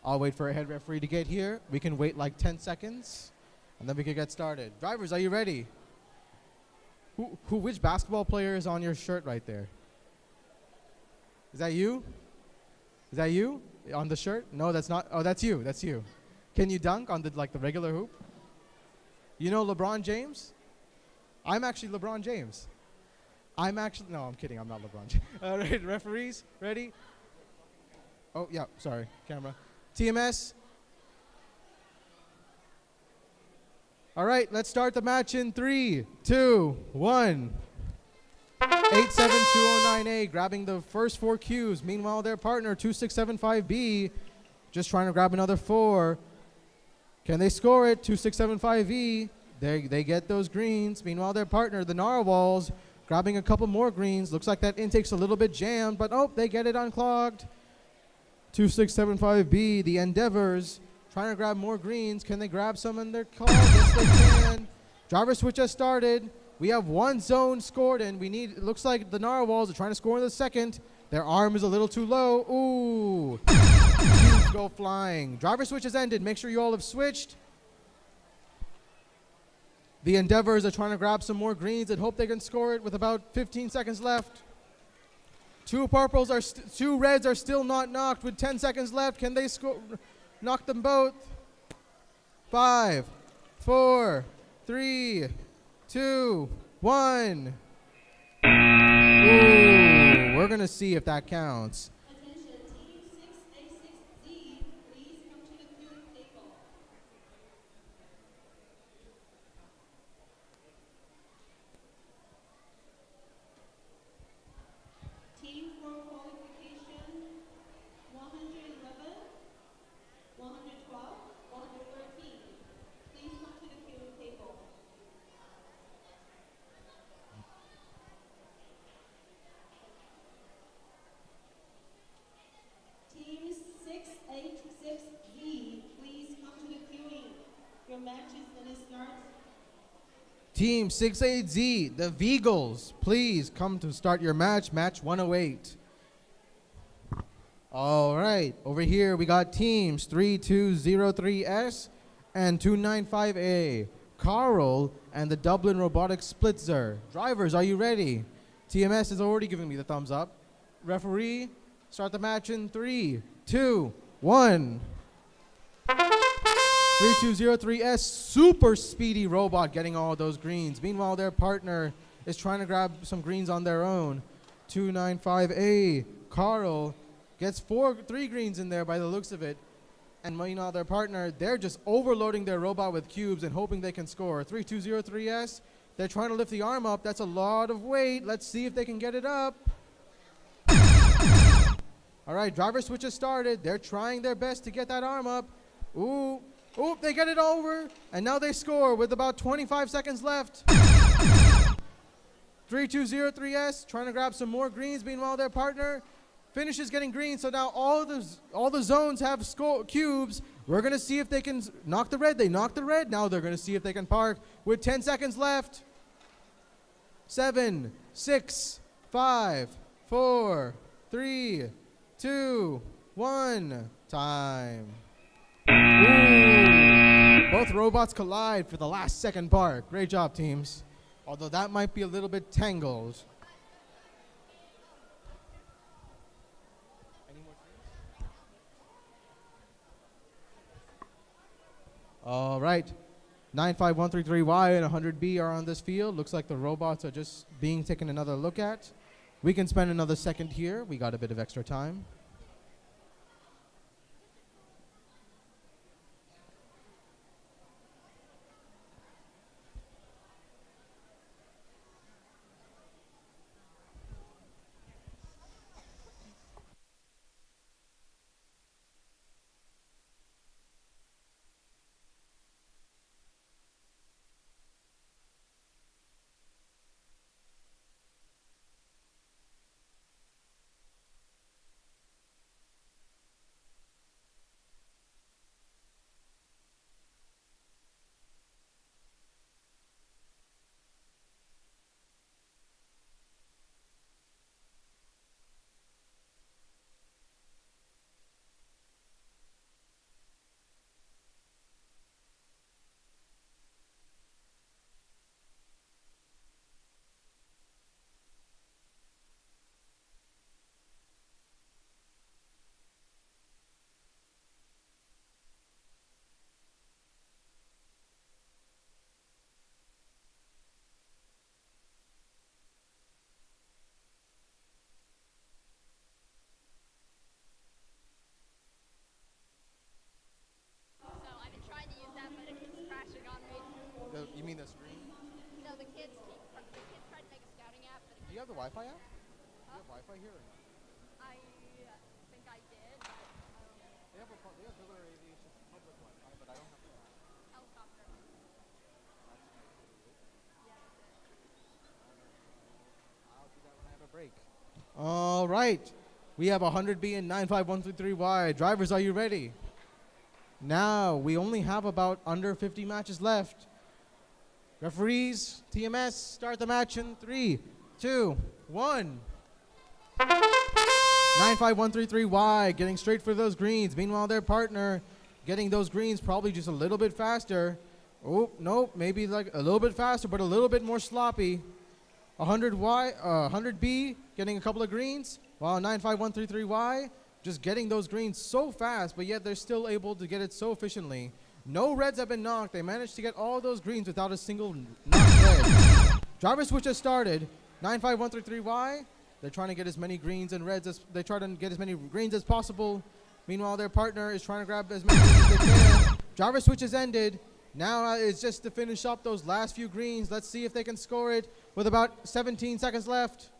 I'll wait for a head referee to get here. We can wait like 10 seconds and then we can get started. Drivers, are you ready? Which basketball player is on your shirt right there? Is that you? Is that you on the shirt? No, that's not. Oh, that's you. That's you. Can you dunk on the regular hoop? You know LeBron James? I'm actually LeBron James. No, I'm kidding. I'm not LeBron James. All right, referees, ready? Oh, yeah, sorry, camera. TMS. All right, let's start the match in 3, 2, 1. 87209A grabbing the first 4 cues. Meanwhile, their partner, 2675B, just trying to grab another 4. Can they score it? 2675E. They get those greens. Meanwhile, their partner, the Narwhals, grabbing a couple more greens. Looks like that intake's a little bit jammed, but oh, they get it unclogged. 2675B, the Endeavors, trying to grab more greens. Can they grab some in their car? Yes, they can. Driver switch has started. We have one zone scored, and it looks like the Narwhals are trying to score in the second. Their arm is a little too low. Ooh. Cubes go flying. Driver switch has ended. Make sure you all have switched. The Endeavors are trying to grab some more greens and hope they can score it with about 15 seconds left. Two reds are still not knocked with 10 seconds left. Can they knock them both? 5, 4, 3, 2, 1. Ooh, we're gonna see if that counts. Attention, Team 6A6Z, please come to the queuing table. Team for qualification, 111, 112, 113. Please come to the queuing table. Team 686Z, please come to the queuing. Your match is going to start. Team 68Z, the Veagles, please come to start your match, match 108. All right, over here we got teams 3203S and 295A. Carl and the Dublin Robotics Splitzer. Drivers, are you ready? TMS is already giving me the thumbs up. Referee, start the match in 3, 2, 1. 3203S, super speedy robot getting all those greens. Meanwhile, their partner is trying to grab some greens on their own. 295A, Carl gets 3 greens in there by the looks of it. And meanwhile, their partner, they're just overloading their robot with cubes and hoping they can score. 3203S, they're trying to lift the arm up. That's a lot of weight. Let's see if they can get it up. All right, driver switch has started. They're trying their best to get that arm up. Ooh, they get it over. And now they score with about 25 seconds left. 3203S trying to grab some more greens. Meanwhile, their partner finishes getting green. So now all the zones have cubes. We're going to see if they can knock the red. They knocked the red. Now they're going to see if they can park with 10 seconds left. 7, 6, 5, 4, 3, 2, 1. Time. Ooh. Both robots collide for the last second park. Great job, teams. Although that might be a little bit tangled. All right. 95133Y and 100B are on this field. Looks like the robots are just being taken another look at. We can spend another second here. We got a bit of extra time. So I've been trying to use that, but it keeps crashing on me. You mean the screen? No, the kids tried to make a scouting app, but Do you have the Wi-Fi app? Do you have Wi-Fi here or not? I think I did. But They have Miller Aviation public Wi-Fi, but I don't have the app. helicopter. Yeah, that's it. I'll do that when I have a break. All right. We have 100B and 95133Y. Drivers, are you ready? Now, we only have about under 50 matches left. Referees, TMS, start the match in 3, 2, 1. 95133Y getting straight for those greens. Meanwhile, their partner getting those greens probably just a little bit faster. Oh, nope, maybe like a little bit faster, but a little bit more sloppy. 100B getting a couple of greens, while 95133Y just getting those greens so fast, but yet they're still able to get it so efficiently. No reds have been knocked. They managed to get all those greens without a single knocked red. Driver switch has started. 95133Y. They're trying to get as many greens and reds as they try to get as many greens as possible. Meanwhile, their partner is trying to grab as many greens as they can. Driver switch has ended. Now it's just to finish up those last few greens. Let's see if they can score it with about 17 seconds left.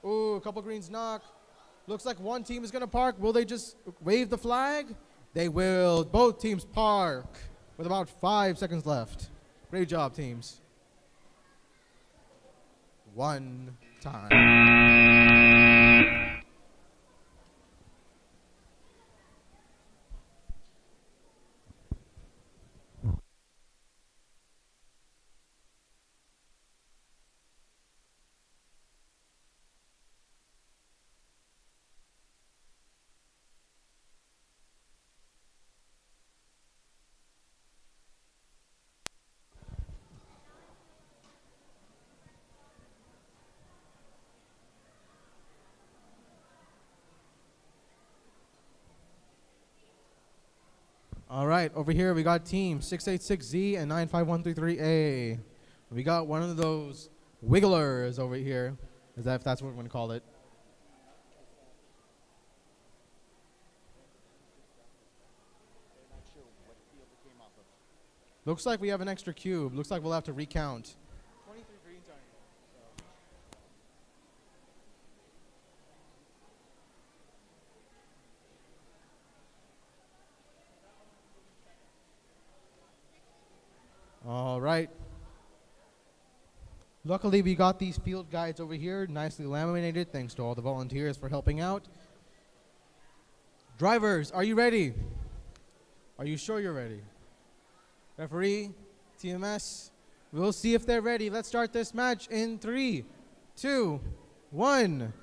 Ooh, a couple greens knock. Looks like one team is going to park. Will they just wave the flag? They will. Both teams park with about 5 seconds left. Great job, teams. One time. All right, over here we got team 686Z and 95133A. We got one of those wigglers over here, if that's what we're going to call it. Looks like we have an extra cube. Looks like we'll have to recount. 23 greens are in there. All right. Luckily, we got these field guides over here, nicely laminated. Thanks to all the volunteers for helping out. Drivers, are you ready? Are you sure you're ready? Referee, TMS, we'll see if they're ready. Let's start this match in 3, 2, 1.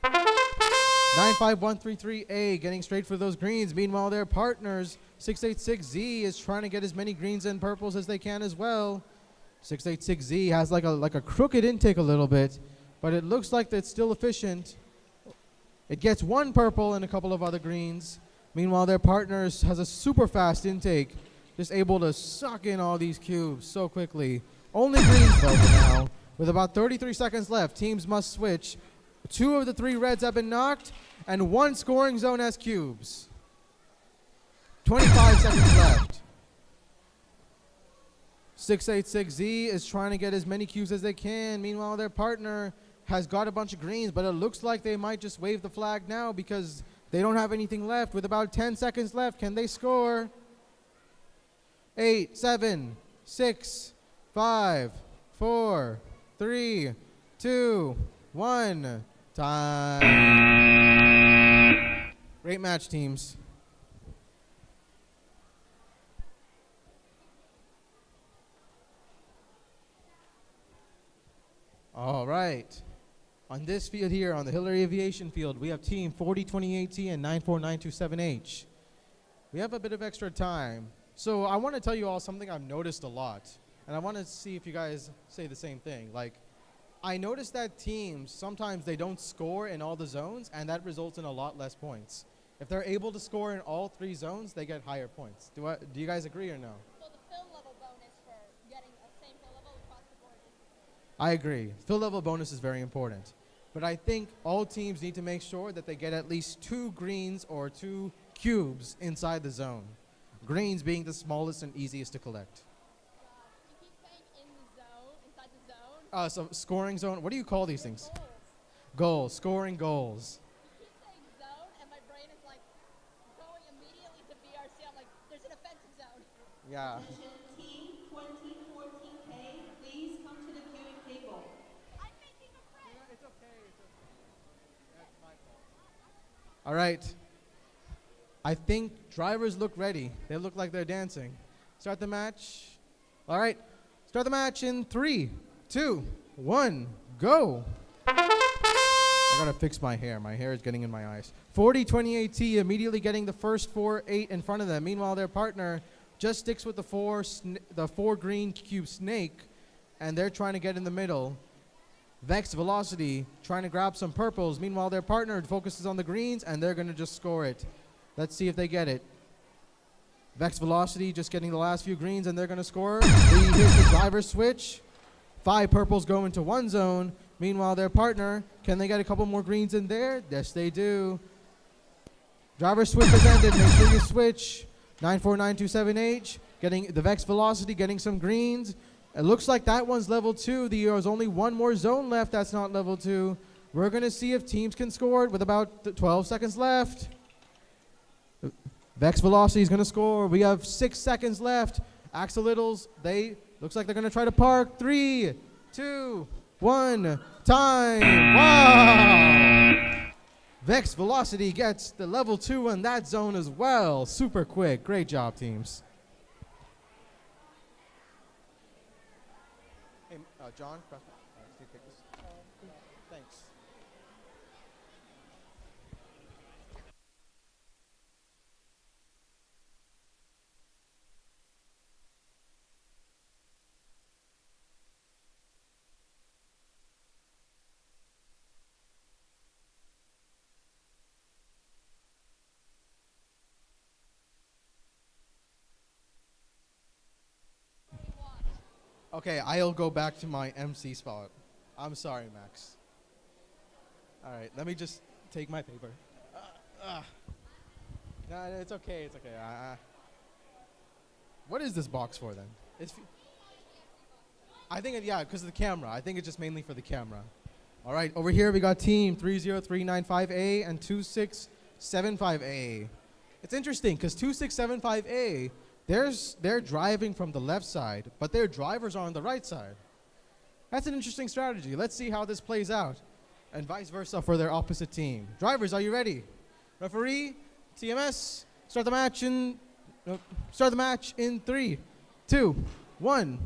95133A getting straight for those greens. Meanwhile, their partners, 686Z, is trying to get as many greens and purples as they can as well. 686Z has like a crooked intake a little bit, but it looks like it's still efficient. It gets one purple and a couple of other greens. Meanwhile, their partners has a super fast intake, just able to suck in all these cubes so quickly. Only greens though for now. With about 33 seconds left, teams must switch. 2 of the 3 reds have been knocked, and 1 scoring zone has cubes. 25 seconds left. 686Z is trying to get as many cubes as they can. Meanwhile, their partner has got a bunch of greens, but it looks like they might just wave the flag now because they don't have anything left. With about 10 seconds left, can they score? 8, 7, 6, 5, 4, 3, 2, 1. Time. Great match, teams. All right. On this field here, on the Hillary Aviation field, we have team 4028T and 94927H. We have a bit of extra time. So I want to tell you all something I've noticed a lot. And I want to see if you guys say the same thing. Like, I noticed that teams, sometimes they don't score in all the zones, and that results in a lot less points. If they're able to score in all 3 zones, they get higher points. Do you guys agree or no? So the fill level bonus for getting a same fill level across the board is the same. I agree. Fill level bonus is very important. But I think all teams need to make sure that they get at least 2 greens or 2 cubes inside the zone. Greens being the smallest and easiest to collect. You keep saying in the zone, inside the zone. So scoring zone, what do you call these things? Goals. Goals, scoring goals. You keep saying zone, and my brain is like going immediately to VRC. I'm like, there's an offensive zone. Yeah. Team 2014K, please come to the queuing table. I'm making a friend. It's okay. It's okay. All right. I think drivers look ready. They look like they're dancing. Start the match. All right. Start the match in 3, 2, 1, go. I gotta fix my hair. My hair is getting in my eyes. 40-28T immediately getting the first 4-8 in front of them. Meanwhile, their partner just sticks with the four green cube snake, and they're trying to get in the middle. Vex Velocity trying to grab some purples. Meanwhile, their partner focuses on the greens, and they're gonna just score it. Let's see if they get it. Vex Velocity just getting the last few greens, and they're gonna score. 3 hits the driver switch. 5 purples go into one zone. Meanwhile, their partner, can they get a couple more greens in there? Yes, they do. Driver switch has ended. Make sure you switch. 94927H, getting the Vex Velocity, getting some greens. It looks like that one's level 2. There's only one more zone left that's not level 2. We're going to see if teams can score it with about 12 seconds left. Vex Velocity is going to score. We have 6 seconds left. Axolittles, looks like they're going to try to park. 3, 2, 1, time. Wow! Vex Velocity gets the level 2 in that zone as well. Super quick. Great job, teams. Hey, John, take this. Thanks. Okay, I'll go back to my MC spot. I'm sorry, Max. All right, let me just take my paper. No, it's okay. It's okay. What is this box for then? I think yeah, because of the camera. I think it's just mainly for the camera. All right, over here we got team 30395A and 2675A. It's interesting because 2675A, they're driving from the left side, but their drivers are on the right side. That's an interesting strategy. Let's see how this plays out. And vice versa for their opposite team. Drivers, are you ready? Referee, TMS, start the match in 3, 2, 1.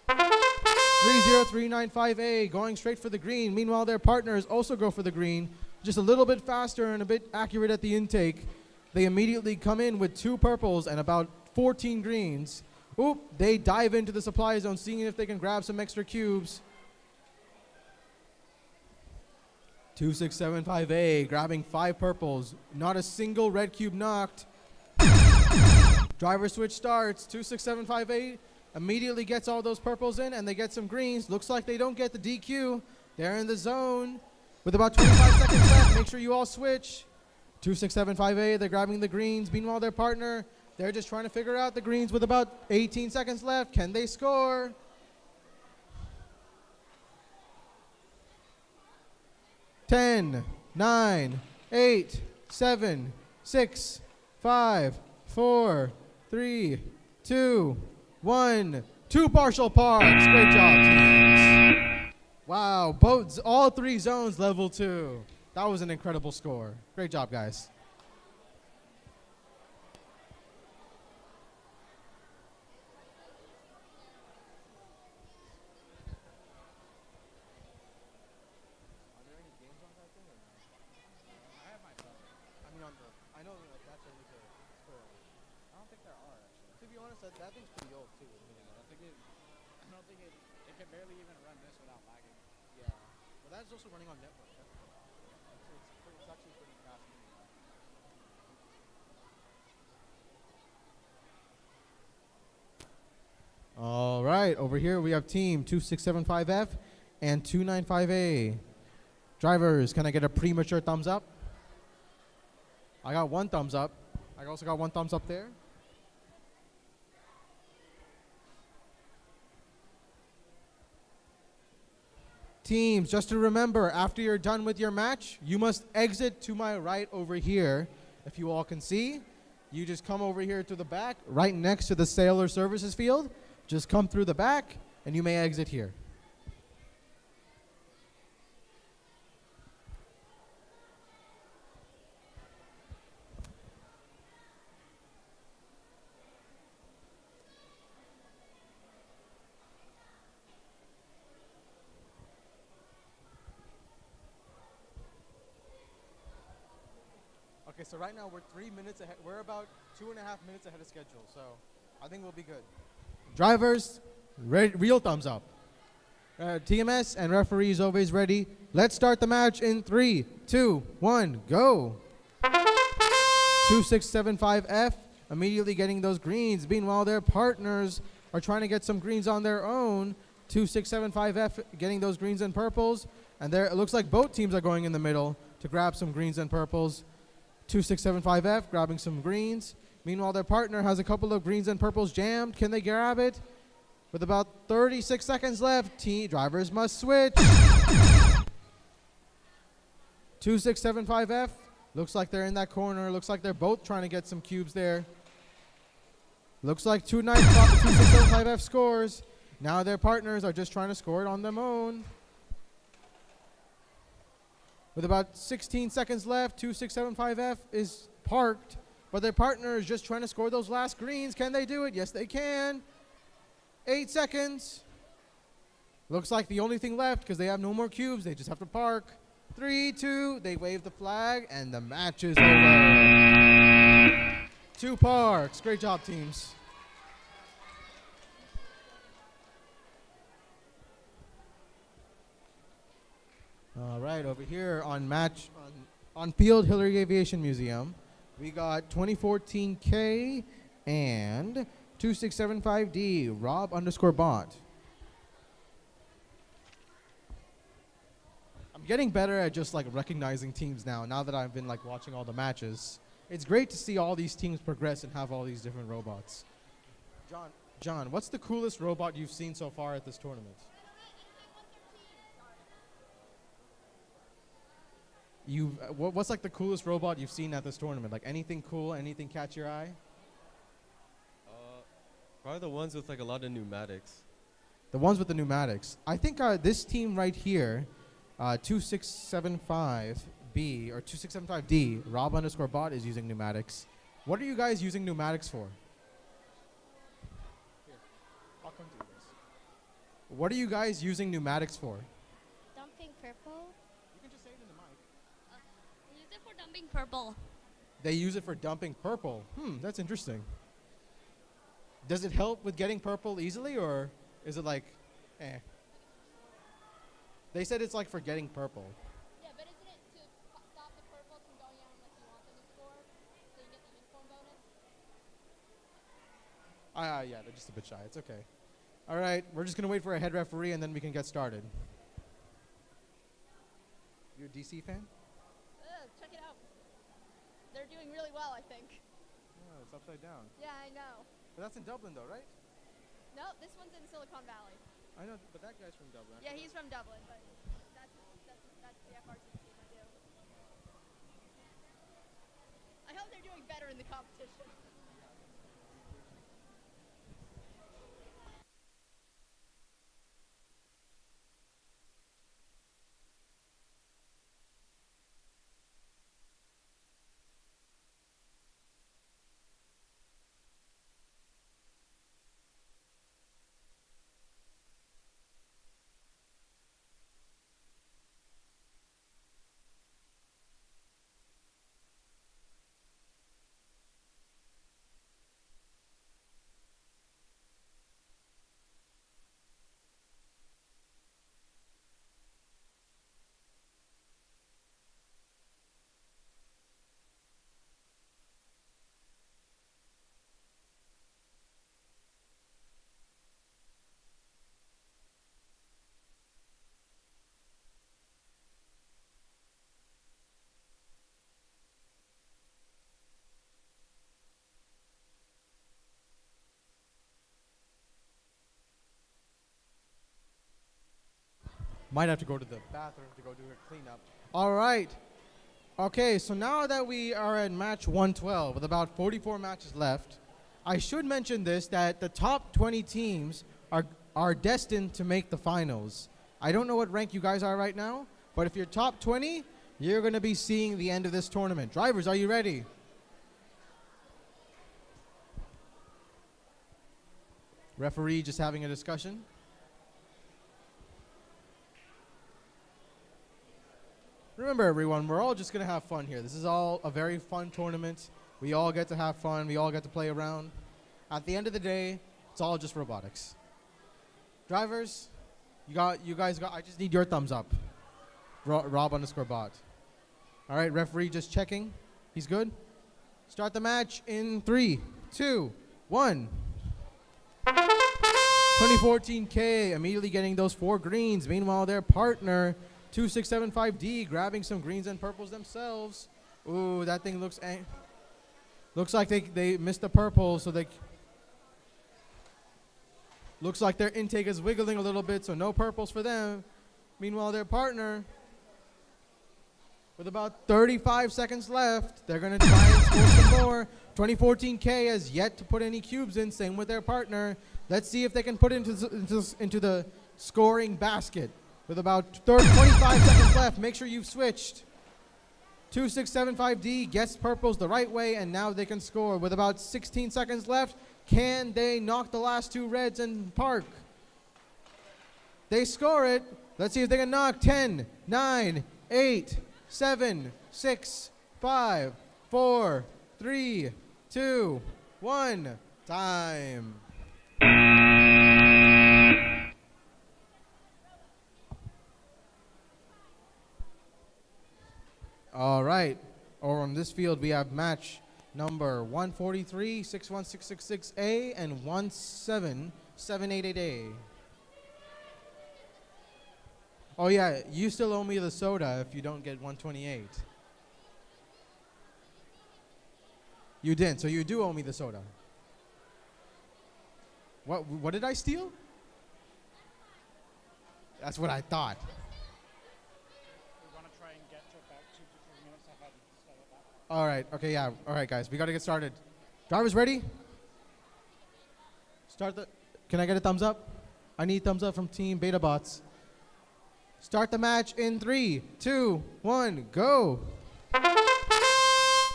30395A going straight for the green. Meanwhile, their partners also go for the green, just a little bit faster and a bit accurate at the intake. They immediately come in with 2 purples and about 14 greens. Oop, they dive into the supply zone, seeing if they can grab some extra cubes. 2675A grabbing 5 purples. Not a single red cube knocked. Driver switch starts. 2675A immediately gets all those purples in, and they get some greens. Looks like they don't get the DQ. They're in the zone with about 25 seconds left. Make sure you all switch. 2675A, they're grabbing the greens. Meanwhile, their partner, they're just trying to figure out the greens with about 18 seconds left. Can they score? Ten, 9, 8, 7, 6, 5, 4, 3, 2, 1. 2 partial parks. Great job, teams. Wow, all 3 zones level 2. That was an incredible score. Great job, guys. I know that's only to score. I don't think there are actually. To be honest, that thing's pretty old too. I don't think it can barely even run this without lagging. Yeah, but that's also running on network. It's actually pretty fast. All right, over here we have team 2675F and 295A. Drivers, can I get a premature thumbs up? I got 1 thumbs up. I also got 1 thumbs up there. Teams, just to remember, after you're done with your match, you must exit to my right over here. If you all can see, you just come over here to the back, right next to the Sailor Services field. Just come through the back, and you may exit here. Okay, so right now we're 3 minutes ahead. We're about 2.5 minutes ahead of schedule, so I think we'll be good. Drivers, real thumbs up. TMS and referees always ready. Let's start the match in 3, 2, 1, go. 2675F immediately getting those greens. Meanwhile, their partners are trying to get some greens on their own. 2675F getting those greens and purples. And there, it looks like both teams are going in the middle to grab some greens and purples. 2675F grabbing some greens. Meanwhile, their partner has a couple of greens and purples jammed. Can they grab it? With about 36 seconds left, drivers must switch. 2675F, looks like they're in that corner. Looks like they're both trying to get some cubes there. Looks like 2675F scores. Now their partners are just trying to score it on their own. With about 16 seconds left, 2675F is parked, but their partner is just trying to score those last greens. Can they do it? Yes, they can. 8 seconds. Looks like the only thing left, because they have no more cubes, they just have to park. 3, 2, they wave the flag, and the match is over. 2 parks. Great job, teams. All right, over here on field Hillary Aviation Museum, we got 2014K and 2675D, Rob_bot. I'm getting better at just like recognizing teams now that I've been like watching all the matches. It's great to see all these teams progress and have all these different robots. John, what's the coolest robot you've seen so far at this tournament? What's like the coolest robot you've seen at this tournament? Like anything cool, anything catch your eye? Probably the ones with like a lot of pneumatics. The ones with the pneumatics. I think this team right here, 2675B or 2675D, Rob_bot is using pneumatics. What are you guys using pneumatics for? Here, I'll come do this. What are you guys using pneumatics for? Dumping purple. You can just say it in the mic. Use it for dumping purple. They use it for dumping purple. That's interesting. Does it help with getting purple easily, or is it like, eh? They said it's like for getting purple. Yeah, but isn't it to stop the purples from going out unless you want them to score, so you get the uniform bonus? Yeah, they're just a bit shy. It's okay. All right, we're just going to wait for a head referee, and then we can get started. You a DC fan? Check it out. They're doing really well, I think. Oh, it's upside down. Yeah, I know. But that's in Dublin, though, right? No, this one's in Silicon Valley. I know, but that guy's from Dublin. Yeah, he's from Dublin, but that's the FRC team I do. I hope they're doing better in the competition. Might have to go to the bathroom to go do a cleanup. All right. Okay, so now that we are at match 112 with about 44 matches left, I should mention this, that the top 20 teams are destined to make the finals. I don't know what rank you guys are right now, but if you're top 20, you're going to be seeing the end of this tournament. Drivers, are you ready? Referee just having a discussion. Remember, everyone, we're all just going to have fun here. This is all a very fun tournament. We all get to have fun. We all get to play around. At the end of the day, it's all just robotics. Drivers, you guys got, I just need your thumbs up. Rob_bot. All right, referee just checking. He's good. Start the match in 3, 2, 1. 2014K immediately getting those 4 greens. Meanwhile, their partner, 2675D, grabbing some greens and purples themselves. Ooh, that thing looks like they missed the purple, so they looks like their intake is wiggling a little bit, so no purples for them. Meanwhile, their partner, with about 35 seconds left, they're going to try and score some more. 2014K has yet to put any cubes in, same with their partner. Let's see if they can put it into the scoring basket. With about 25 seconds left, make sure you've switched. 2675D gets purples the right way, and now they can score. With about 16 seconds left, can they knock the last 2 reds and park? They score it. Let's see if they can knock. 10, 9, 8, 7, 6, 5, 4, 3, 2, 1. Time. All right. Over on this field, we have match number 143, 61666A, and 17788A. Oh, yeah, you still owe me the soda if you don't get 128. You didn't, so you do owe me the soda. What did I steal? That's what I thought. We want to try and get to about 2 to 3 minutes ahead and stay at that. All right, okay, yeah. All right, guys, we got to get started. Drivers ready? Can I get a thumbs up? I need thumbs up from Team Beta Bots. Start the match in 3, 2, 1, go.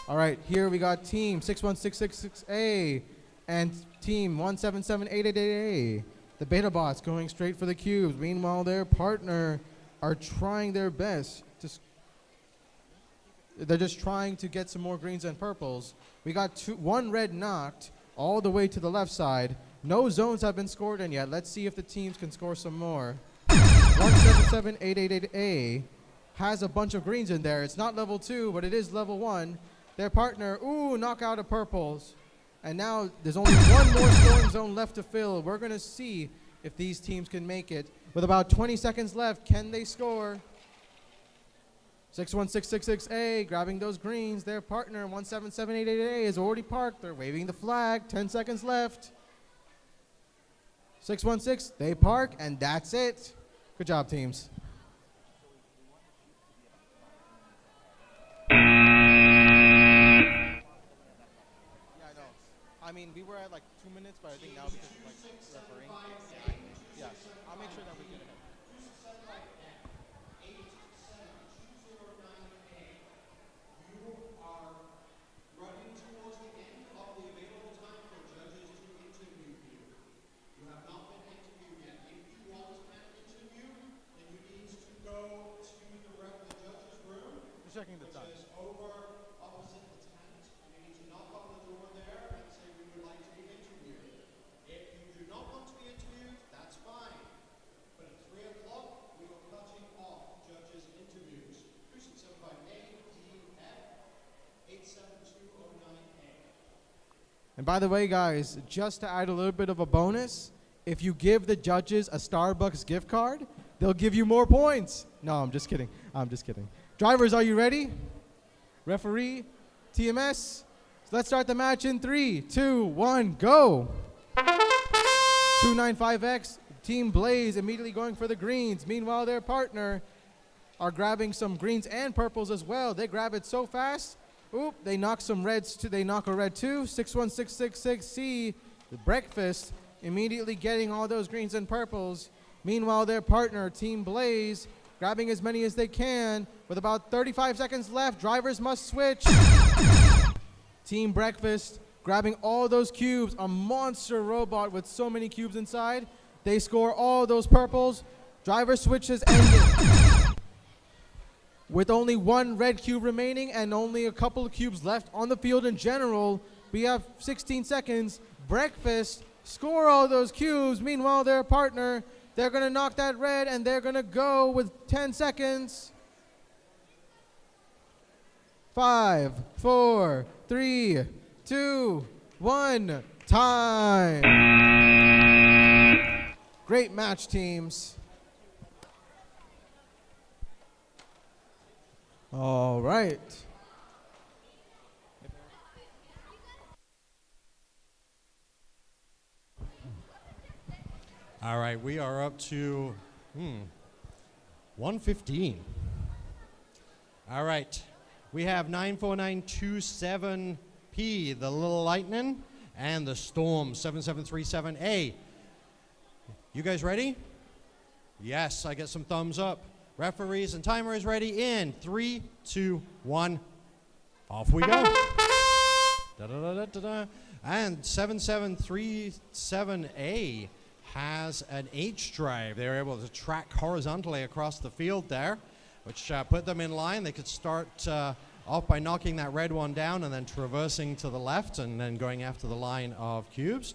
All right, here we got Team 61666A and Team 17788A. The Beta Bots going straight for the cubes. Meanwhile, their partner are trying their best. They're just trying to get some more greens and purples. We got 1 red knocked all the way to the left side. No zones have been scored in yet. Let's see if the teams can score some more. 17788A has a bunch of greens in there. It's not level 2, but it is level 1. Their partner, knock out of purples. And now there's only 1 more scoring zone left to fill. We're going to see if these teams can make it. With about 20 seconds left, can they score? 61666A grabbing those greens. Their partner, 17788A, is already parked. They're waving the flag. 10 seconds left. 616, they park, and that's it. Good job, teams. Yeah, I know. I mean, we were at like 2 minutes, but I think now because of like refereeing. Yeah. I'll make sure that we get it. Checking the time. Over opposite the tent. You need to knock on the door there and say we would like to be interviewed. If you do not want to be interviewed, that's fine. But at 3 o'clock, we are cutting off judges' interviews. 2675A, D, F, 87209A. And by the way, guys, just to add a little bit of a bonus, if you give the judges a Starbucks gift card, they'll give you more points. No, I'm just kidding. I'm just kidding. Drivers, are you ready? Referee, TMS. Let's start the match in 3, 2, 1, go. 295X, Team Blaze immediately going for the greens. Meanwhile, their partner are grabbing some greens and purples as well. They grab it so fast. Oop, they knock some reds too. They knock a red too. 61666C, the breakfast, immediately getting all those greens and purples. Meanwhile, their partner, Team Blaze, grabbing as many as they can. With about 35 seconds left, drivers must switch. Team Breakfast grabbing all those cubes, a monster robot with so many cubes inside. They score all those purples. Driver switches ended. With only one red cube remaining and only a couple of cubes left on the field in general, we have 16 seconds. Breakfast, score all those cubes. Meanwhile, their partner, they're going to knock that red, and they're going to go with 10 seconds. 5, 4, 3, 2, 1, time. Great match, teams. All right. All right, we are up to 115. All right, we have 94927P, the Little Lightning, and the Storm 7737A. You guys ready? Yes, I get some thumbs up. Referees and timer is ready in 3, 2, 1. Off we go. Da-da-da-da-da-da. And 7737A has an H drive. They were able to track horizontally across the field there, which put them in line. They could start off by knocking that red one down and then traversing to the left and then going after the line of cubes.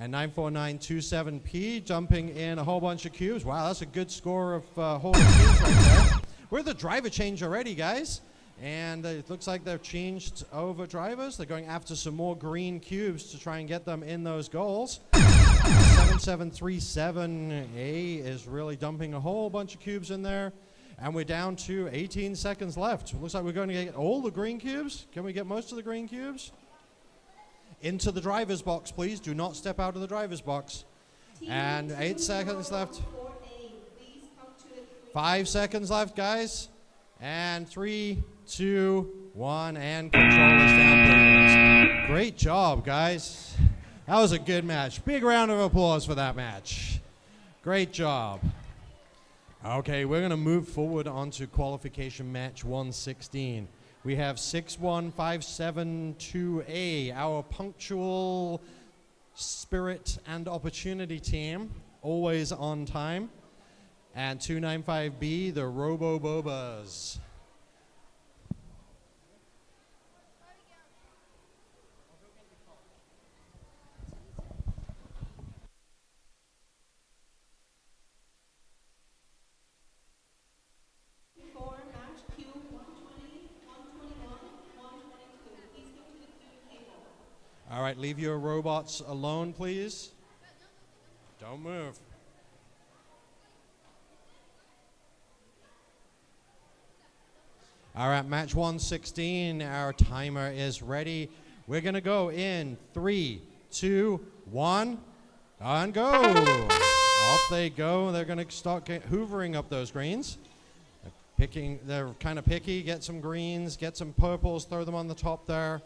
And 94927P dumping in a whole bunch of cubes. Wow, that's a good score of whole cubes right there. We're at the driver change already, guys. And it looks like they've changed over drivers. They're going after some more green cubes to try and get them in those goals. 7737A is really dumping a whole bunch of cubes in there. And we're down to 18 seconds left. Looks like we're going to get all the green cubes. Can we get most of the green cubes? Into the driver's box, please. Do not step out of the driver's box. And 8 seconds left. 5 seconds left, guys. And 3, 2, 1, and controllers down, please. Great job, guys. That was a good match. Big round of applause for that match. Great job. Okay, we're going to move forward onto qualification match 116. We have 61572A, our punctual spirit and opportunity team, always on time. And 295B, the Robo-Bobas. All right, leave your robots alone, please. Don't move. All right, match 116. Our timer is ready. We're going to go in 3, 2, 1, and go. Off they go. They're going to start hoovering up those greens. They're kind of picky. Get some greens, get some purples, throw them on the top there.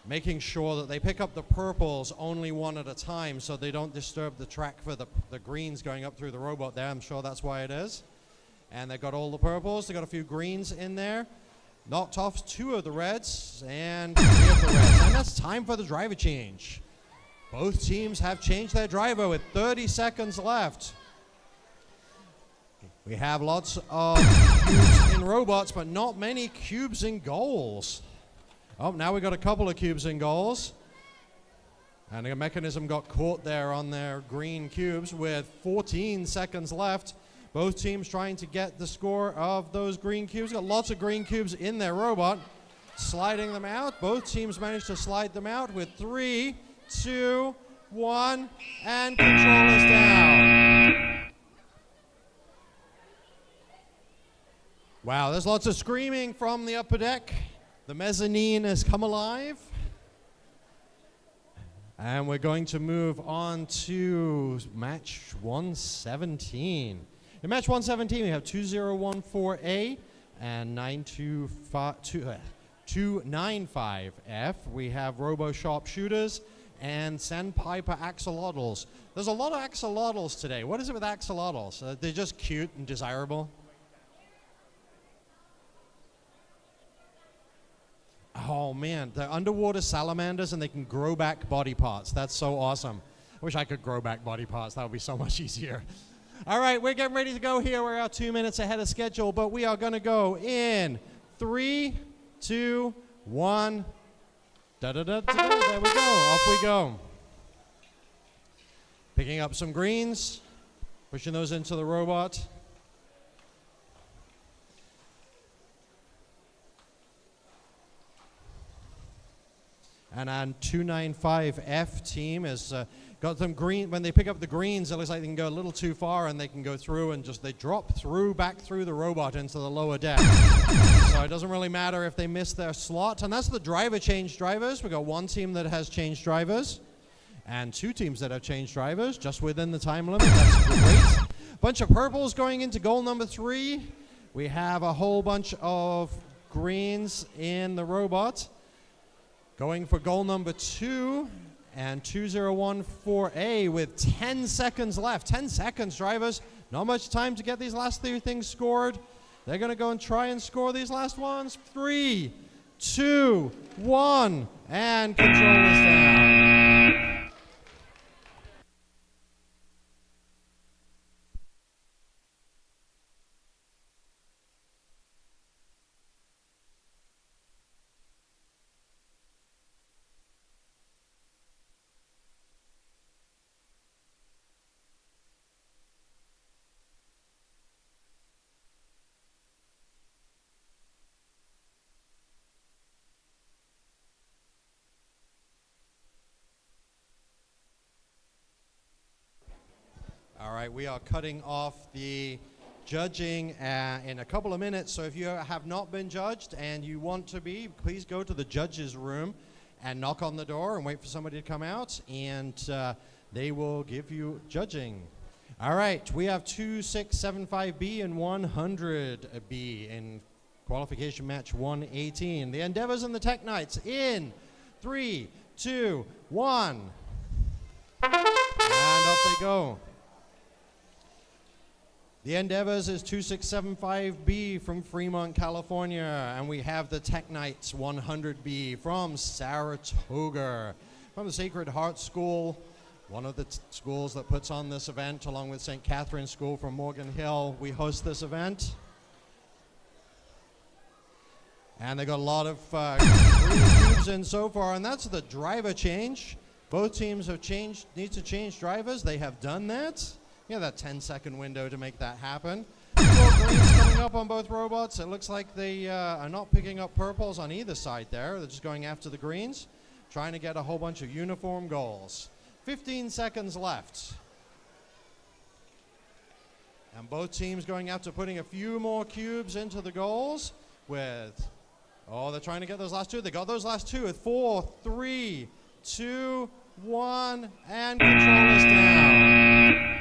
Making sure that they pick up the purples only one at a time so they don't disturb the track for the greens going up through the robot there. I'm sure that's why it is. And they've got all the purples. They've got a few greens in there. Knocked off 2 of the reds and 3 of the reds. And that's time for the driver change. Both teams have changed their driver with 30 seconds left. We have lots of cubes in robots, but not many cubes in goals. Oh, now we got a couple of cubes in goals. And the mechanism got caught there on their green cubes with 14 seconds left. Both teams trying to get the score of those green cubes. Got lots of green cubes in their robot. Sliding them out. Both teams managed to slide them out with 3, 2, 1, and controllers down. Wow, there's lots of screaming from the upper deck. The mezzanine has come alive. And we're going to move on to match 117. In match 117, we have 2014A and 295F. We have Robo Sharpshooters and Sandpiper Axolotls. There's a lot of axolotls today. What is it with axolotls? They're just cute and desirable. Oh man, they're underwater salamanders and they can grow back body parts. That's so awesome. I wish I could grow back body parts. That would be so much easier. All right, we're getting ready to go here. We're out 2 minutes ahead of schedule, but we are going to go in 3, 2, 1. Da-da-da-da-da. There we go. Off we go. Picking up some greens, pushing those into the robot. And our 295F team has got them green. When they pick up the greens, it looks like they can go a little too far and they can go through and just they drop through, back through the robot into the lower deck. So it doesn't really matter if they miss their slot. And that's the driver change drivers. We've got one team that has changed drivers and 2 teams that have changed drivers just within the time limit. That's great. Bunch of purples going into goal number 3. We have a whole bunch of greens in the robot. Going for goal number 2 and 2014A with 10 seconds left. 10 seconds, drivers. Not much time to get these last 3 things scored. They're going to go and try and score these last ones. 3, 2, 1, and control is down. All right, we are cutting off the judging in a couple of minutes. So if you have not been judged and you want to be, please go to the judges' room and knock on the door and wait for somebody to come out, and they will give you judging. All right, we have 2675B and 100B in qualification match 118. The Endeavors and the Tech Knights in 3, 2, 1. And off they go. The Endeavors is 2675B from Fremont, California, and we have the Tech Knights 100B from Saratoga. From the Sacred Heart School, one of the schools that puts on this event, along with St. Catherine's School from Morgan Hill. We host this event. And they got a lot of green cubes in so far, and that's the driver change. Both teams have need to change drivers. They have done that. You have that 10-second window to make that happen. More greens coming up on both robots. It looks like they are not picking up purples on either side there. They're just going after the greens, trying to get a whole bunch of uniform goals. 15 seconds left. And both teams going after putting a few more cubes into the goals with, they're trying to get those last 2. They got those last 2 with 4, 3, 2, 1, and control is down.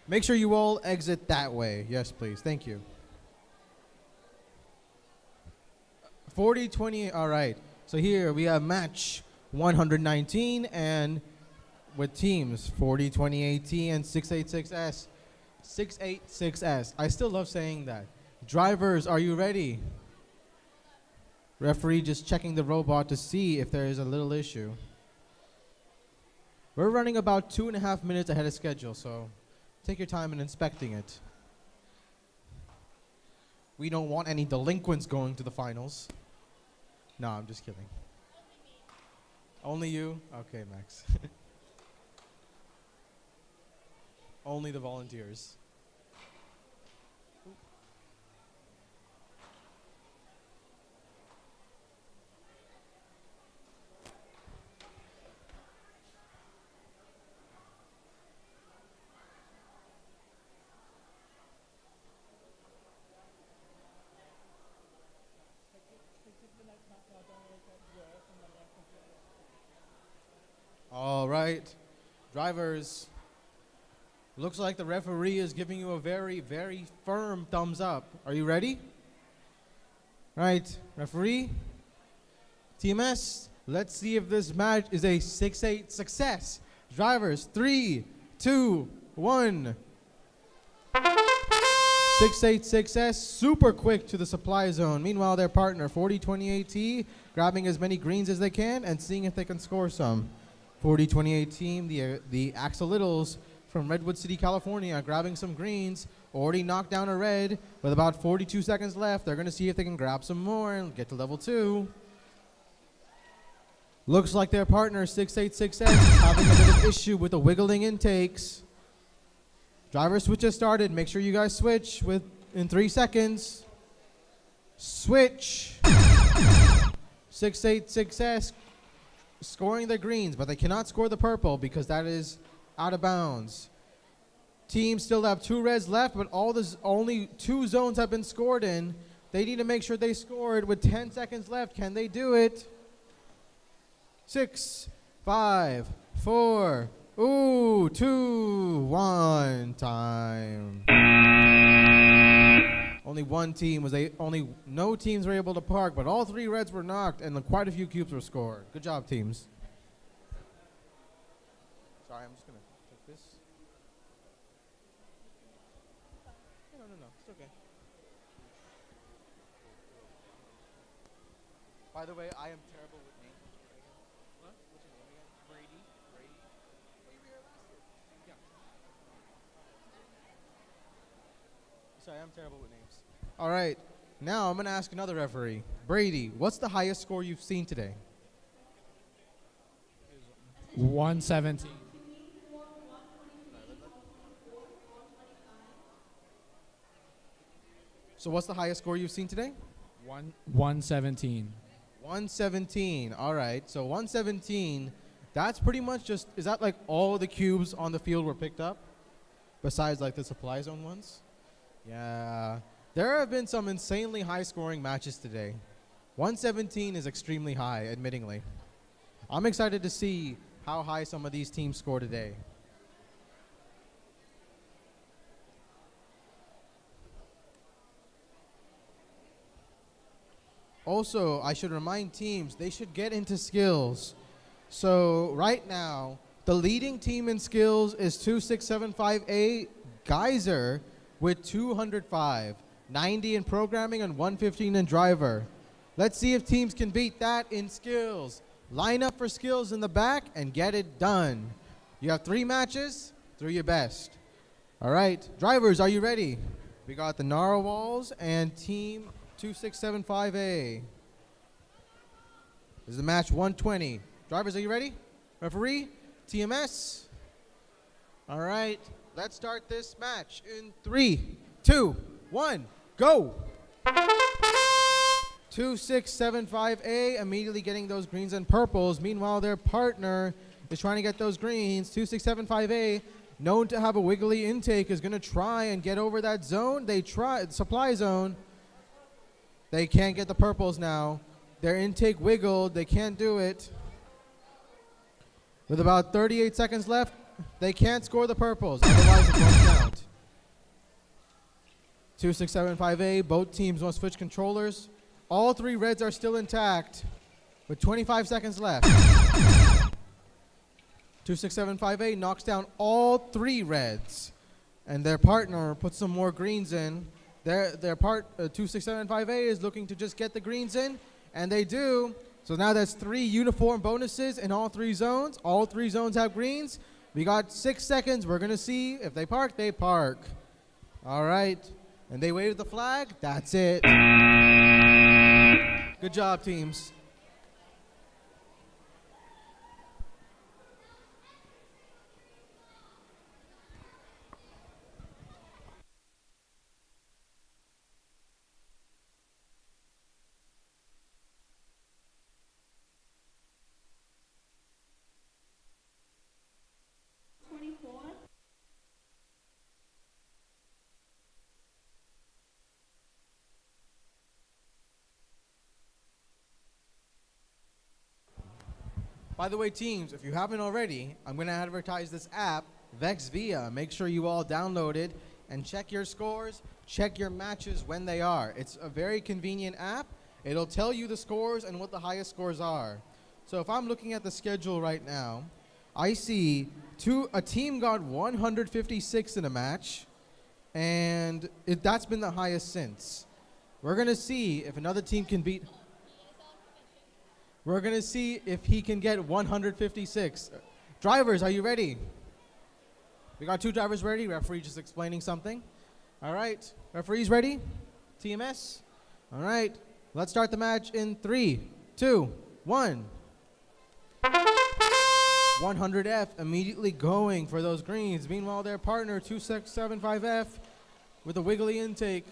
Make sure you all exit that way. Yes, please. Thank you. 40-20. All right. So here we have match 119 and with teams 40-20 AT and 686S. 686S. I still love saying that. Drivers, are you ready? Referee just checking the robot to see if there is a little issue. We're running about 2.5 minutes ahead of schedule, so take your time in inspecting it. We don't want any delinquents going to the finals. No, I'm just kidding. Only you? Okay, Max. Only the volunteers. All right, drivers, Looks like the referee is giving you a very, very firm thumbs up. Are you ready? Right, referee, TMS, let's see if this match is a 6-8 success. Drivers, 3, 2, 1. 6-8 success, super quick to the supply zone. Meanwhile, their partner, 4028T, grabbing as many greens as they can and seeing if they can score some. 4028 team, the Axolittles from Redwood City, California, grabbing some greens. Already knocked down a red with about 42 seconds left. They're going to see if they can grab some more and get to level 2. Looks like their partner, 686S, is having a bit of issue with the wiggling intakes. Driver switch has started. Make sure you guys switch in 3 seconds. Switch. 686S scoring the greens, but they cannot score the purple because that is out of bounds. Teams still have 2 reds left, but only 2 zones have been scored in. They need to make sure they scored with 10 seconds left. Can they do it? 6, 5, 4, 2, 1, time. No teams were able to park, but all 3 reds were knocked and quite a few cubes were scored. Good job, teams. Sorry, I'm just gonna take this. No, it's okay. By the way, I am terrible with names. What? What's your name again? Brady. Brady. Well, you were here last year. Yeah. Sorry, I'm terrible with names. All right, now I'm gonna ask another referee. Brady, what's the highest score you've seen today? 117. So what's the highest score you've seen today? 117. 117. All right. So 117. That's pretty much just. Is that like all the cubes on the field were picked up, besides like the supply zone ones? Yeah. There have been some insanely high-scoring matches today. 117 is extremely high, admittingly. I'm excited to see how high some of these teams score today. Also, I should remind teams, they should get into skills. So right now, the leading team in skills is 2675A Geyser with 205, 90 in programming and 115 in driver. Let's see if teams can beat that in skills. Line up for skills in the back and get it done. You have 3 matches, do your best. All right, drivers, are you ready? We got the Narwhals and team 2675A. This is the match 120. Drivers, are you ready? Referee, TMS. All right, let's start this match in 3, 2, 1, go. 2675A immediately getting those greens and purples. Meanwhile, their partner is trying to get those greens. 2675A, known to have a wiggly intake, is going to try and get over that zone. They try, supply zone. They can't get the purples now. Their intake wiggled. They can't do it. With about 38 seconds left, they can't score the purples. Otherwise, it won't count. 2675A, both teams must switch controllers. All 3 reds are still intact with 25 seconds left. 2675A knocks down all 3 reds, and their partner puts some more greens in. 2675A is looking to just get the greens in, and they do. So now that's 3 uniform bonuses in all 3 zones. All 3 zones have greens. We got 6 seconds. We're going to see if they park, they park. All right. And they wave the flag. That's it. Good job, teams. By the way, teams, if you haven't already, I'm going to advertise this app VexVia. Make sure you all download it and check your scores, check your matches when they are. It's a very convenient app. It'll tell you the scores and what the highest scores are. So if I'm looking at the schedule right now, I see a team got 156 in a match, and that's been the highest since. We're going to see if another team can beat. We're going to see if he can get 156. Drivers, are you ready? We got 2 drivers ready. Referee just explaining something. All right. Referees ready? TMS? All right. Let's start the match in 3, 2, 1. 100F immediately going for those greens. Meanwhile, their partner, 2675F, with a wiggly intake.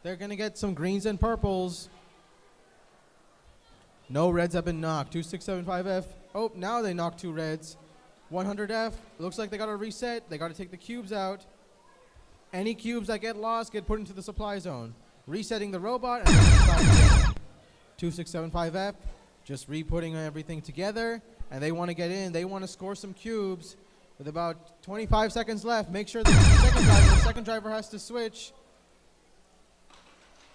They're going to get some greens and purples. No reds have been knocked. 2675F. Oh, now they knocked 2 reds. 100F. Looks like they got to reset. They got to take the cubes out. Any cubes that get lost get put into the supply zone. Resetting the robot. And 2675F. Just re-putting everything together. And they want to get in. They want to score some cubes. With about 25 seconds left, make sure the second driver has to switch.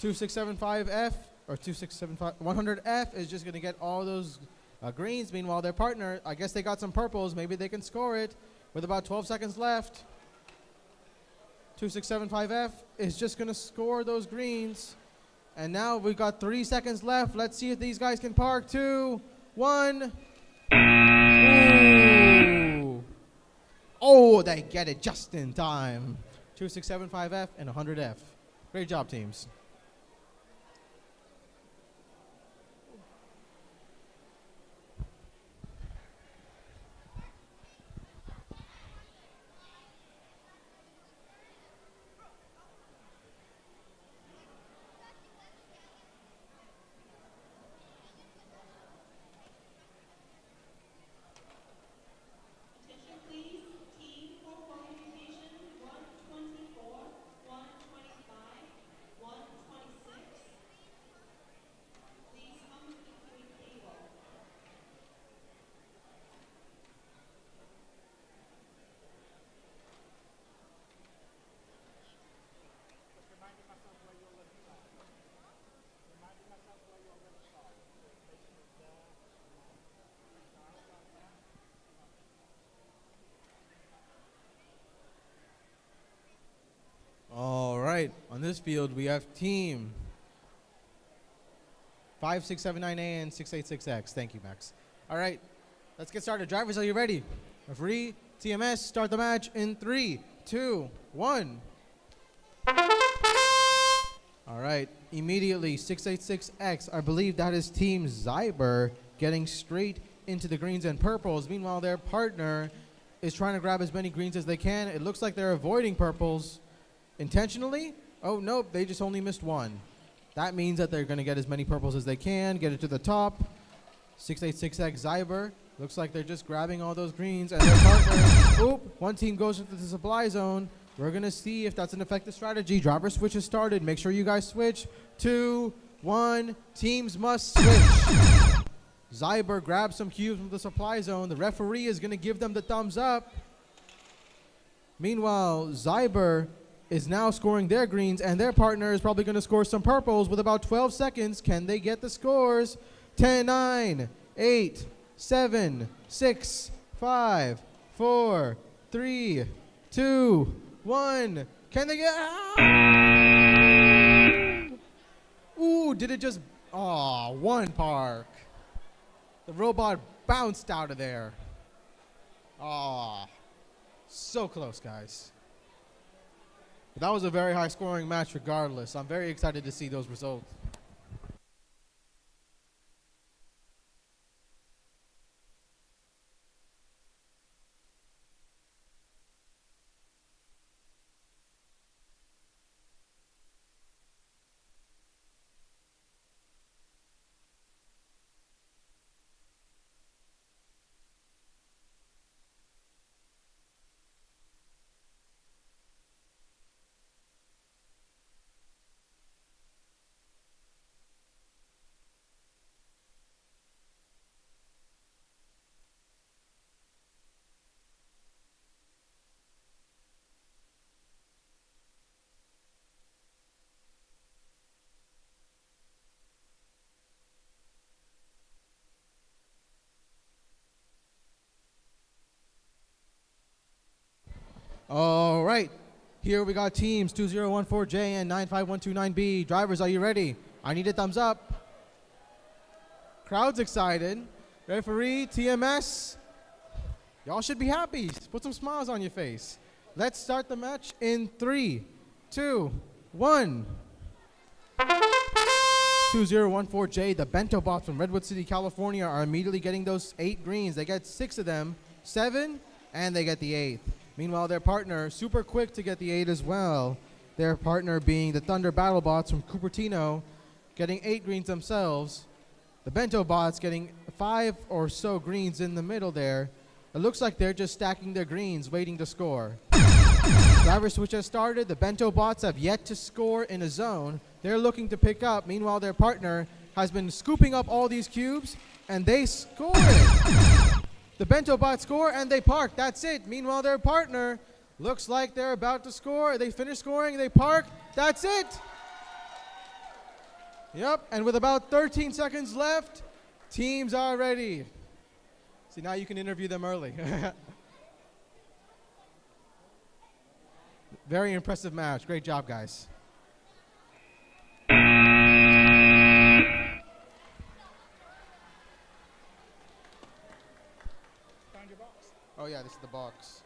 2675F or 100F is just going to get all those greens. Meanwhile, their partner, I guess they got some purples. Maybe they can score it with about 12 seconds left. 2675F is just going to score those greens. And now we've got 3 seconds left. Let's see if these guys can park. 2, 1. Ooh. Oh, they get it just in time. 2675F and 100F. Great job, teams. Attention please, team for qualification 124, 125, 126. Please come to the queuing table. Reminding myself where you're living from. Reminding myself where you're living from. Station is there. All right, on this field we have team 5679A and 686X. Thank you, Max. All right, let's get started. Drivers, are you ready? Referee, TMS, start the match in 3, 2, 1. All right, immediately 686X, I believe that is Team Zyber getting straight into the greens and purples. Meanwhile, their partner is trying to grab as many greens as they can. It looks like they're avoiding purples intentionally. Oh, nope, they just only missed 1. That means that they're going to get as many purples as they can, get it to the top. 686X Zyber, looks like they're just grabbing all those greens. And their partner, oop, one team goes into the supply zone. We're going to see if that's an effective strategy. Driver switch has started. Make sure you guys switch. 2, 1, teams must switch. Zyber grabs some cubes from the supply zone. The referee is going to give them the thumbs up. Meanwhile, Zyber is now scoring their greens, and their partner is probably going to score some purples with about 12 seconds. Can they get the scores? 10, 9, 8, 7, 6, 5, 4, 3, 2, 1. Can they get... Ooh, did it just... Aw, 1 park. The robot bounced out of there. Aw, so close, guys. But that was a very high-scoring match regardless. I'm very excited to see those results. All right. Here we got teams 2014J and 95129B. Drivers, are you ready? I need a thumbs up. Crowd's excited. Referee, TMS. Y'all should be happy. Put some smiles on your face. Let's start the match in 3, 2, 1. 2014J, the Bento Bots from Redwood City, California are immediately getting those 8 greens. They get 6 of them, 7, and they get the 8th. Meanwhile, their partner, super quick to get the 8 as well. Their partner being the Thunder Battle Bots from Cupertino, getting 8 greens themselves. The Bento Bots getting 5 or so greens in the middle there. It looks like they're just stacking their greens, waiting to score. Driver switch has started. The Bento Bots have yet to score in a zone. They're looking to pick up. Meanwhile, their partner has been scooping up all these cubes, and they score it. The Bento Bots score, and they park. That's it. Meanwhile, their partner looks like they're about to score. They finish scoring. They park. That's it. Yep, and with about 13 seconds left, teams are ready. See, now you can interview them early. Very impressive match. Great job, guys. Find your box. Oh, yeah, this is the box.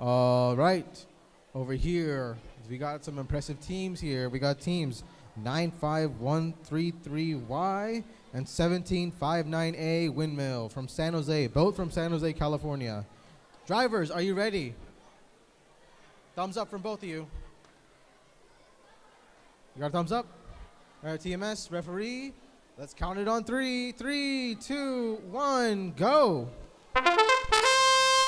All right. Over here, we got some impressive teams here. We got teams 95133Y and 1759A Windmill from San Jose, both from San Jose, California. Drivers, are you ready? Thumbs up from both of you. You got a thumbs up? All right, TMS, referee, let's count it on 3. 3, 2, 1, go.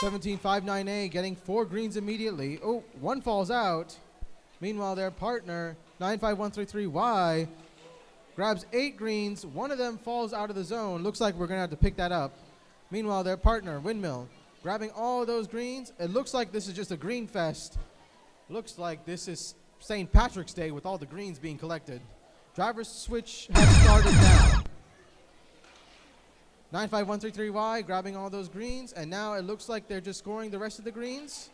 1759A getting 4 greens immediately. Oh, 1 falls out. Meanwhile, their partner, 95133Y, grabs 8 greens. 1 of them falls out of the zone. Looks like we're going to have to pick that up. Meanwhile, their partner, Windmill, grabbing all of those greens. It looks like this is just a green fest. Looks like this is St. Patrick's Day with all the greens being collected. Driver's switch has started now. 95133Y grabbing all those greens, and now it looks like they're just scoring the rest of the greens.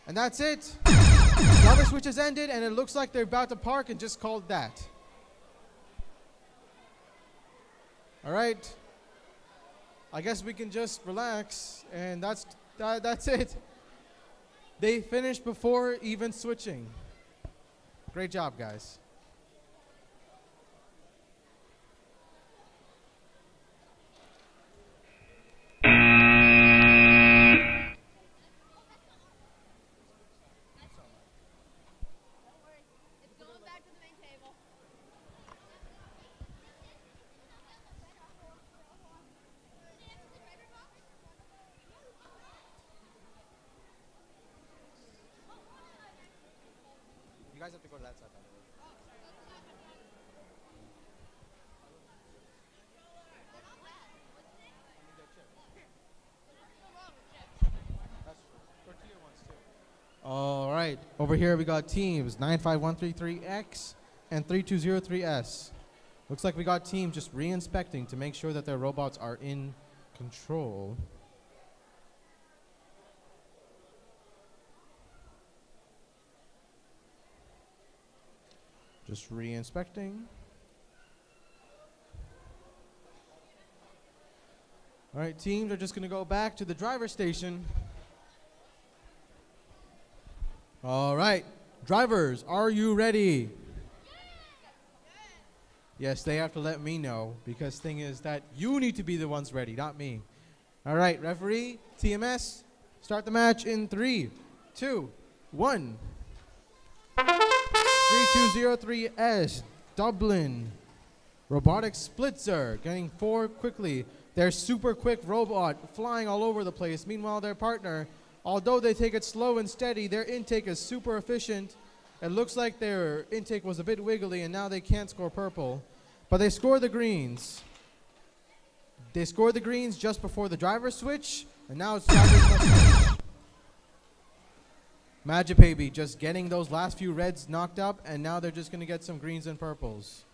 And that's it. Driver switch has ended, and it looks like they're about to park and just called that. All right. I guess we can just relax, and that's it. They finished before even switching. Great job, guys. It's going back to the main table. You guys have to go to that side, by the way. All right, over here we got teams 95133X and 3203S. Looks like we got teams just re-inspecting to make sure that their robots are in control. Just re-inspecting. All right, teams are just going to go back to the driver's station. All right, drivers, are you ready? Yes, they have to let me know, because thing is that you need to be the ones ready, not me. All right, referee, TMS, start the match in 3, 2, 1. 3203S, Dublin. Robotic Splitzer, getting 4 quickly. Their super quick robot flying all over the place. Meanwhile, their partner, although they take it slow and steady, their intake is super efficient. It looks like their intake was a bit wiggly, and now they can't score purple. But they score the greens. They score the greens just before the driver switch, and now it's driver's switch. Magic Baby just getting those last few reds knocked up, and now they're just going to get some greens and purples.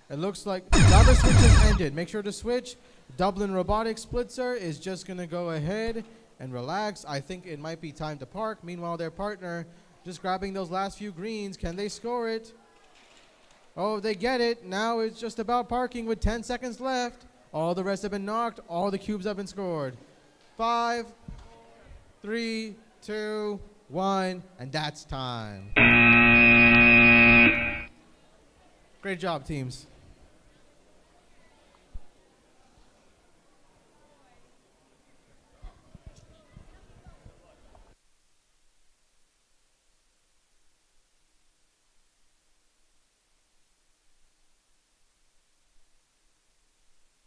It looks like driver switch has ended. Make sure to switch. Dublin Robotics Splitzer is just going to go ahead and relax. I think it might be time to park. Meanwhile, their partner just grabbing those last few greens. Can they score it? Oh, they get it. Now it's just about parking with 10 seconds left. All the rest have been knocked. All the cubes have been scored. 5, 3, 2, 1, and that's time. Great job, teams.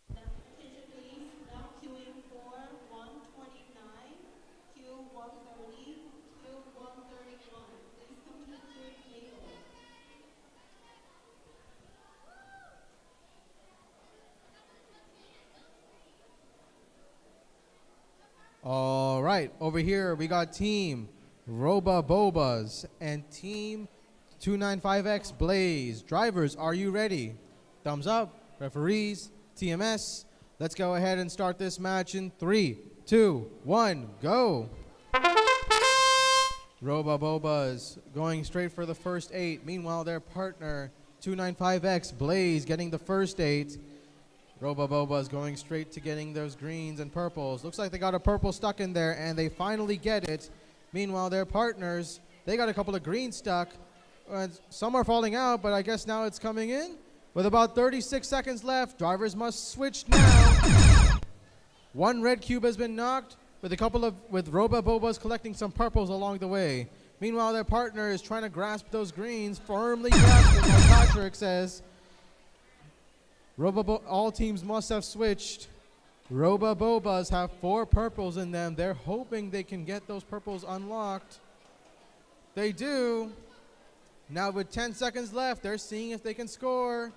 Attention please, now queuing for 129, queue 130, queue 131. Please come to the third table. All right, over here we got Team Roba Bobas and Team 295X Blaze. Drivers, are you ready? Thumbs up. Referees, TMS. Let's go ahead and start this match in 3, 2, 1, go. Roba Bobas going straight for the first 8. Meanwhile, their partner 295X Blaze getting the first 8. Roba Bobas going straight to getting those greens and purples. Looks like they got a purple stuck in there, and they finally get it. Meanwhile, their partners, they got a couple of greens stuck. Some are falling out, but I guess now it's coming in. With about 36 seconds left, drivers must switch now. One red cube has been knocked, with Roba Bobas collecting some purples along the way. Meanwhile, their partner is trying to grasp those greens, firmly grasping, like Patrick says. All teams must have switched. Roba Bobas have 4 purples in them. They're hoping they can get those purples unlocked. They do. Now with 10 seconds left, they're seeing if they can score.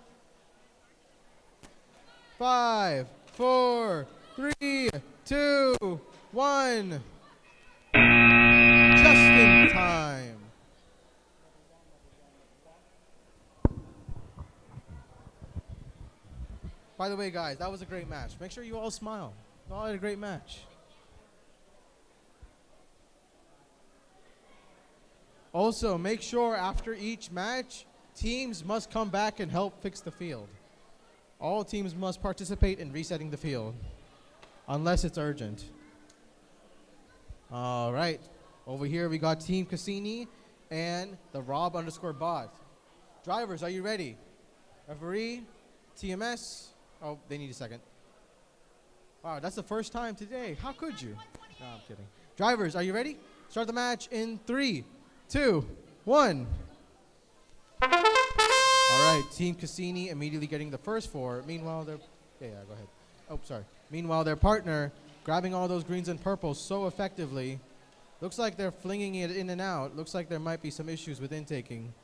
5, 4, 3, 2, 1. Just in time. By the way, guys, that was a great match. Make sure you all smile. You all had a great match. Also, make sure after each match, teams must come back and help fix the field. All teams must participate in resetting the field, unless it's urgent. All right. Over here, we got Team Cassini and the Rob_bot. Drivers, are you ready? Referee, TMS. Oh, they need a second. Wow, that's the first time today. How could you? No, I'm kidding. Drivers, are you ready? Start the match in 3, 2, 1. All right, Team Cassini immediately getting the first 4. Meanwhile, go ahead. Oh, sorry. Meanwhile, their partner grabbing all those greens and purples so effectively. Looks like they're flinging it in and out. Looks like there might be some issues with intaking.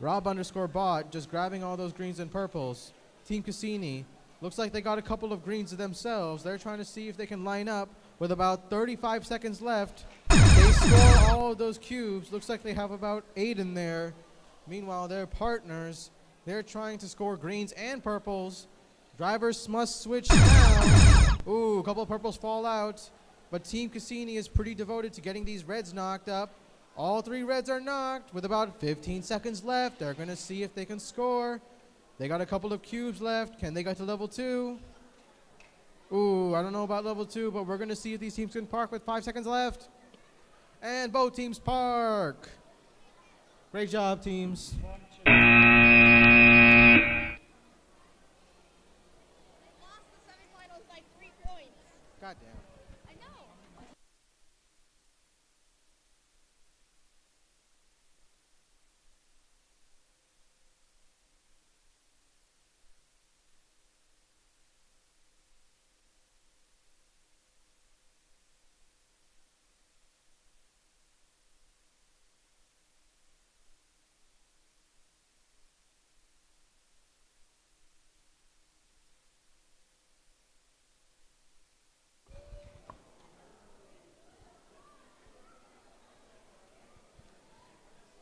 Rob_bot just grabbing all those greens and purples. Team Cassini, looks like they got a couple of greens themselves. They're trying to see if they can line up with about 35 seconds left. They score all of those cubes. Looks like they have about 8 in there. Meanwhile, their partners, they're trying to score greens and purples. Drivers must switch now. Ooh, a couple of purples fall out. But Team Cassini is pretty devoted to getting these reds knocked up. All 3 reds are knocked with about 15 seconds left. They're going to see if they can score. They got a couple of cubes left. Can they get to level 2? Ooh, I don't know about level 2, but we're going to see if these teams can park with 5 seconds left. And both teams park. Great job, teams. They lost the semifinals by 3 points. God damn. I know.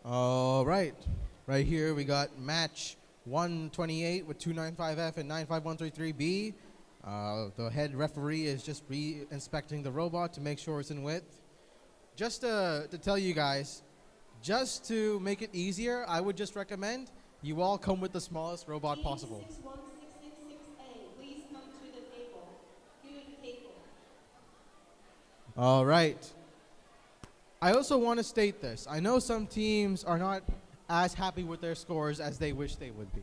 All right. Right here we got match 128 with 295F and 95133B. The head referee is just re-inspecting the robot to make sure it's in width. Just to tell you guys, just to make it easier, I would just recommend you all come with the smallest robot possible. Team 61666A, please come to the table. Queuing table. All right. I also want to state this. I know some teams are not as happy with their scores as they wish they would be.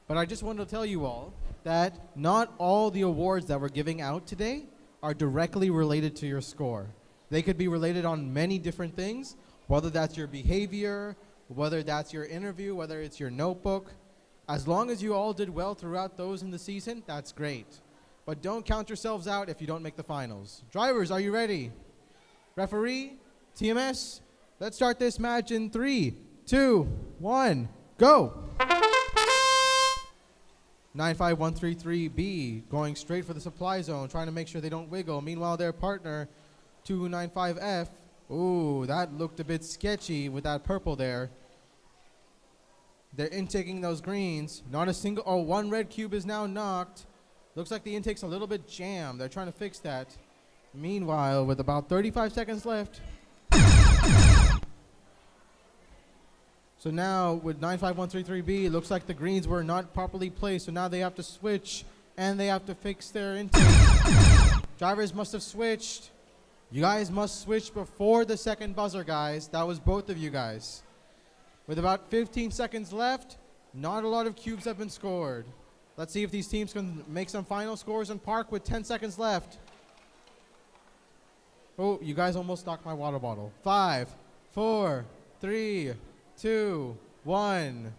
But I just wanted to tell you all that not all the awards that we're giving out today are directly related to your score. They could be related on many different things, whether that's your behavior, whether that's your interview, whether it's your notebook. As long as you all did well throughout those in the season, that's great. But don't count yourselves out if you don't make the finals. Drivers, are you ready? Referee, TMS, let's start this match in 3, 2, 1, go! 95133B going straight for the supply zone, trying to make sure they don't wiggle. Meanwhile, their partner, 295F, ooh, that looked a bit sketchy with that purple there. They're intaking those greens. Not a single, oh, one red cube is now knocked. Looks like the intake's a little bit jammed. They're trying to fix that. Meanwhile, with about 35 seconds left. So now with 95133B, it looks like the greens were not properly placed. So now they have to switch and they have to fix their intake. Drivers must have switched. You guys must switch before the second buzzer, guys. That was both of you guys. With about 15 seconds left, not a lot of cubes have been scored. Let's see if these teams can make some final scores in park with 10 seconds left. Oh, you guys almost knocked my water bottle. 5, 4, 3, 2, 1.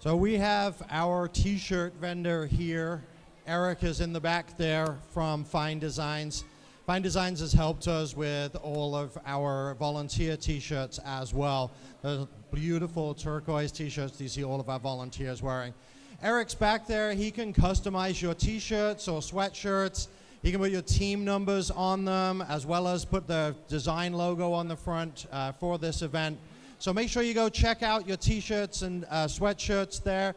So we have our t-shirt vendor here. Eric is in the back there from Fine Designs. Fine Designs has helped us with all of our volunteer t-shirts as well. Those beautiful turquoise t-shirts you see all of our volunteers wearing. Eric's back there. He can customize your t-shirts or sweatshirts. You can put your team numbers on them, as well as put the design logo on the front for this event. So make sure you go check out your t-shirts and sweatshirts there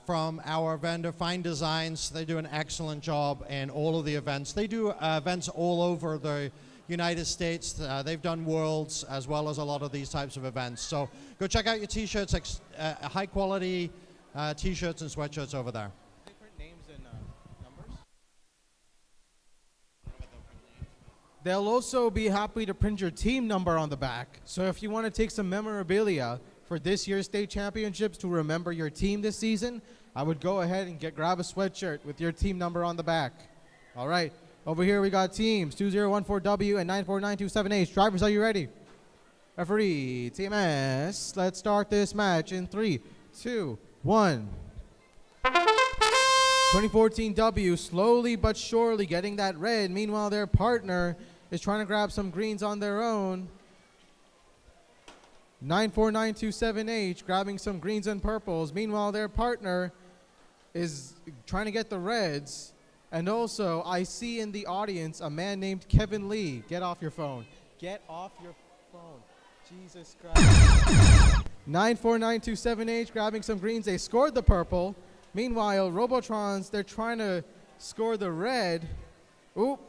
from our vendor, Fine Designs. They do an excellent job in all of the events. They do events all over the United States. They've done Worlds as well as a lot of these types of events. So go check out your t-shirts, high quality t-shirts and sweatshirts over there. Different names and numbers. They'll also be happy to print your team number on the back. So if you want to take some memorabilia for this year's state championships to remember your team this season, I would go ahead and grab a sweatshirt with your team number on the back. All right, over here we got teams 2014W and 94927H. Drivers, are you ready? Referee, TMS, let's start this match in 3, 2, 1. 2014W slowly but surely getting that red. Meanwhile, their partner is trying to grab some greens on their own. 94927H grabbing some greens and purples. Meanwhile, their partner is trying to get the reds. And also, I see in the audience a man named Kevin Lee. Get off your phone. Get off your phone. Jesus Christ. 94927H grabbing some greens. They scored the purple. Meanwhile, Robotrons, they're trying to score the red. Oop.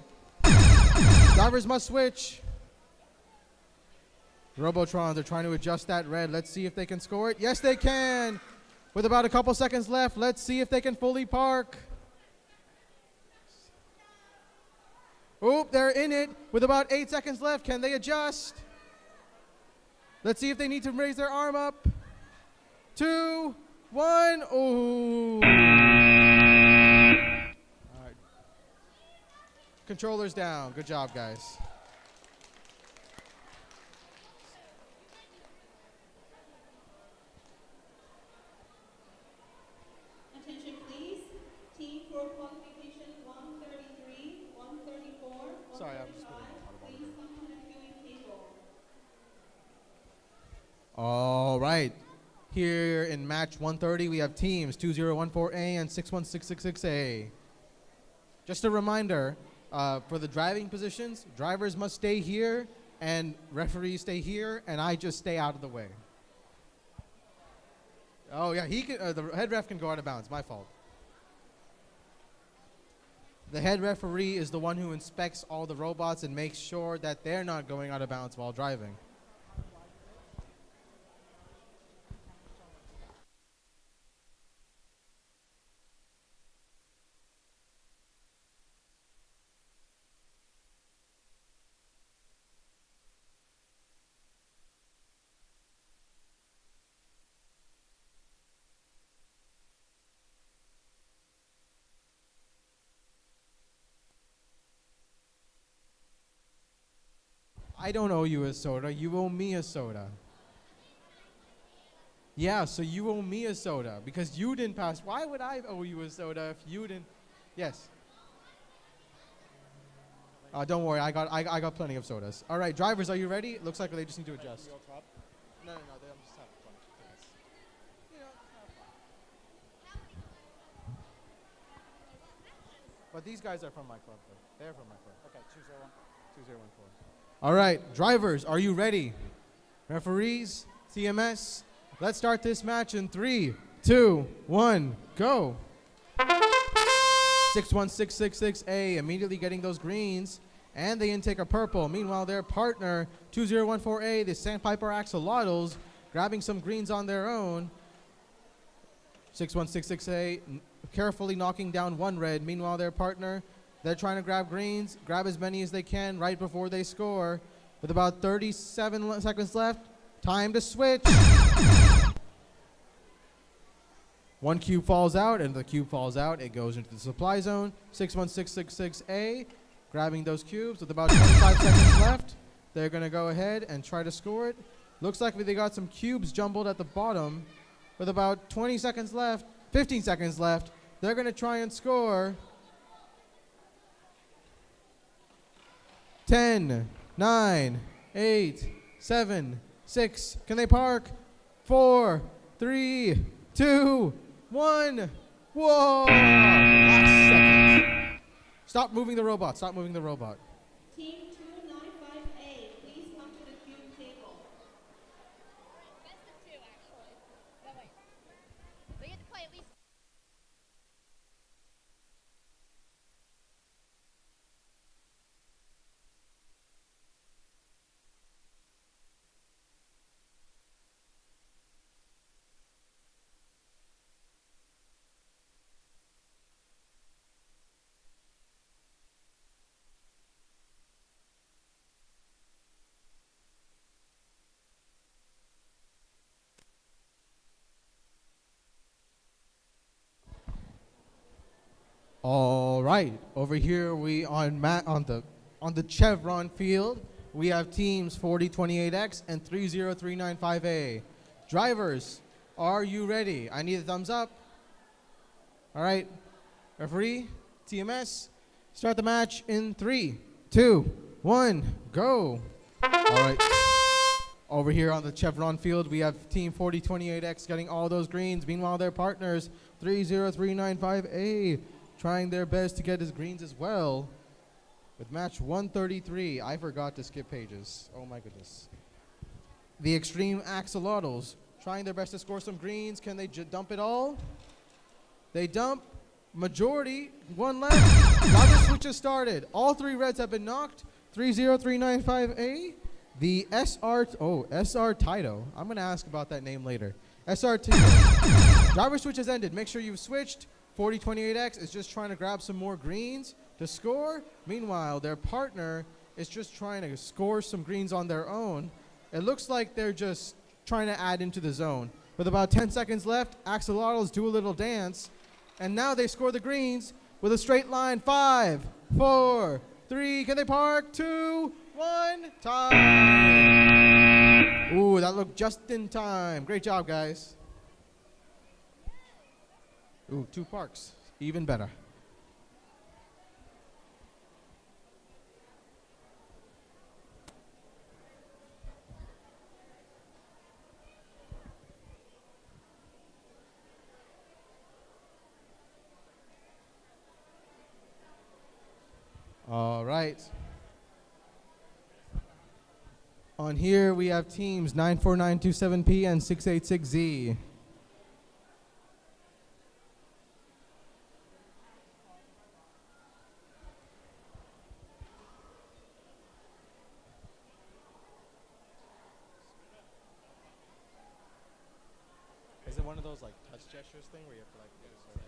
Drivers must switch. Robotrons are trying to adjust that red. Let's see if they can score it. Yes, they can. With about a couple seconds left, let's see if they can fully park. Oop, they're in it. With about 8 seconds left, can they adjust? Let's see if they need to raise their arm up. 2, 1. Ooh. All right. Controllers down. Good job, guys. Attention please. Team for qualification 133, 134, 135. Sorry, I'm just putting Please come to the queuing table. All right. Here in match 130, we have teams 2014A and 61666A. Just a reminder, for the driving positions, drivers must stay here, and referees stay here, and I just stay out of the way. Oh yeah, he can. The head ref can go out of bounds. My fault. The head referee is the one who inspects all the robots and makes sure that they're not going out of bounds while driving. I don't owe you a soda. You owe me a soda. Yeah, so you owe me a soda because you didn't pass. Why would I owe you a soda if you didn't? Yes. Don't worry, I got plenty of sodas. All right, drivers, are you ready? It looks like they just need to adjust. No, I'm just having fun. But these guys are from my club, though. They're from my club. Okay, 2014. All right, drivers, are you ready? Referees, CMS, let's start this match in 3, 2, 1, go. 61666A immediately getting those greens, and the intake are purple. Meanwhile, their partner, 2014A, the Sandpiper Axolotls, grabbing some greens on their own. 6166A carefully knocking down one red. Meanwhile, their partner, they're trying to grab greens, grab as many as they can right before they score. With about 37 seconds left, time to switch. One cube falls out, and the cube falls out. It goes into the supply zone. 61666A grabbing those cubes with about 25 seconds left. They're going to go ahead and try to score it. Looks like they got some cubes jumbled at the bottom. With about 20 seconds left, 15 seconds left, they're going to try and score. 10, 9, 8, 7, 6. Can they park? 4, 3, 2, 1. Whoa! Last second. Stop moving the robot. Stop moving the robot. Team 295A, please come to the cube table. Best of two, actually. No, wait. They get to play at least. All right, over here we on the Chevron field, we have teams 4028X and 30395A. Drivers, are you ready? I need a thumbs up. All right, referee, TMS, start the match in 3, 2, 1, go. All right. Over here on the Chevron field, we have team 4028X getting all those greens. Meanwhile, their partners, 30395A, trying their best to get his greens as well. With match 133, I forgot to skip pages. Oh my goodness. The Extreme Axolotls trying their best to score some greens. Can they dump it all? They dump. Majority, one left. Driver switches started. All three reds have been knocked. 30395A. The SR Tito. I'm going to ask about that name later. SR Tito. Driver switch has ended. Make sure you've switched. 4028X is just trying to grab some more greens to score. Meanwhile, their partner is just trying to score some greens on their own. It looks like they're just trying to add into the zone. With about 10 seconds left, Axolotls do a little dance. And now they score the greens with a straight line. 5, 4, 3. Can they park? 2, 1. Time. Ooh, that looked just in time. Great job, guys. Ooh, 2 parks. Even better. right. On here we have teams 94927P and 686Z. Is it one of those like touch gestures thing where you have to like get a certain?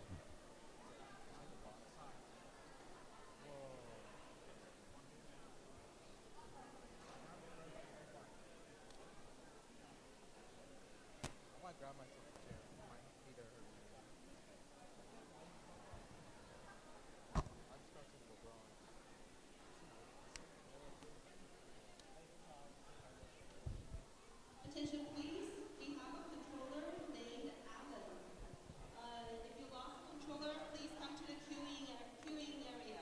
I might grab myself a chair. My feet are hurting. I'd start with LeBron. Attention please, we have a controller named Alan. If you lost the controller, please come to the queuing area.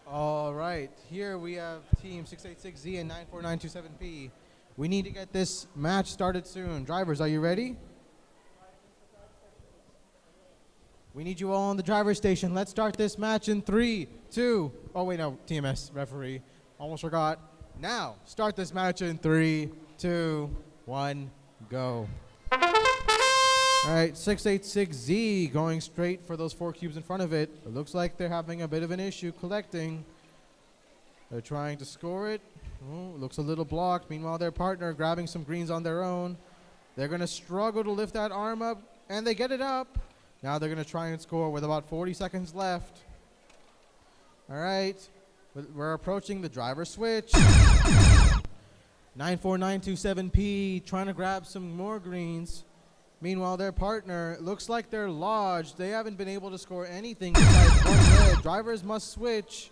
All right, here we have team 686Z and 94927P. We need to get this match started soon. Drivers, are you ready? We need you all on the driver's station. Let's start this match in 3, 2. Oh, wait, no, TMS, referee. Almost forgot. Now, start this match in 3, 2, 1, go. All right, 686Z going straight for those 4 cubes in front of it. It looks like they're having a bit of an issue collecting. They're trying to score it. Oh, looks a little blocked. Meanwhile, their partner grabbing some greens on their own. They're going to struggle to lift that arm up, and they get it up. Now they're going to try and score with about 40 seconds left. All right, we're approaching the driver switch. 94927P trying to grab some more greens. Meanwhile, their partner, looks like they're lodged. They haven't been able to score anything besides one red. Drivers must switch.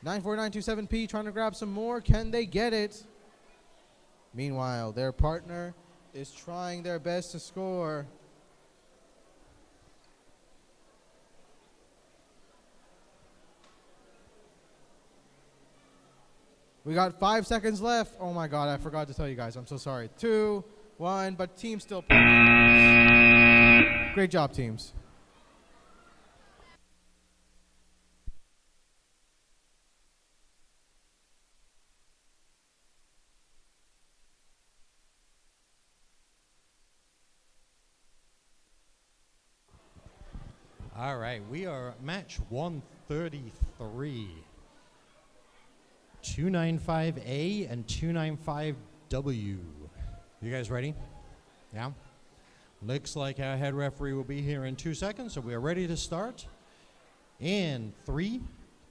94927P trying to grab some more. Can they get it? Meanwhile, their partner is trying their best to score. We got 5 seconds left. Oh my God, I forgot to tell you guys. I'm so sorry. 2, 1, but team still playing. Great job, teams. All right, we are at match 133. 295A and 295W. You guys ready? Yeah? Looks like our head referee will be here in 2 seconds, so we are ready to start. In 3,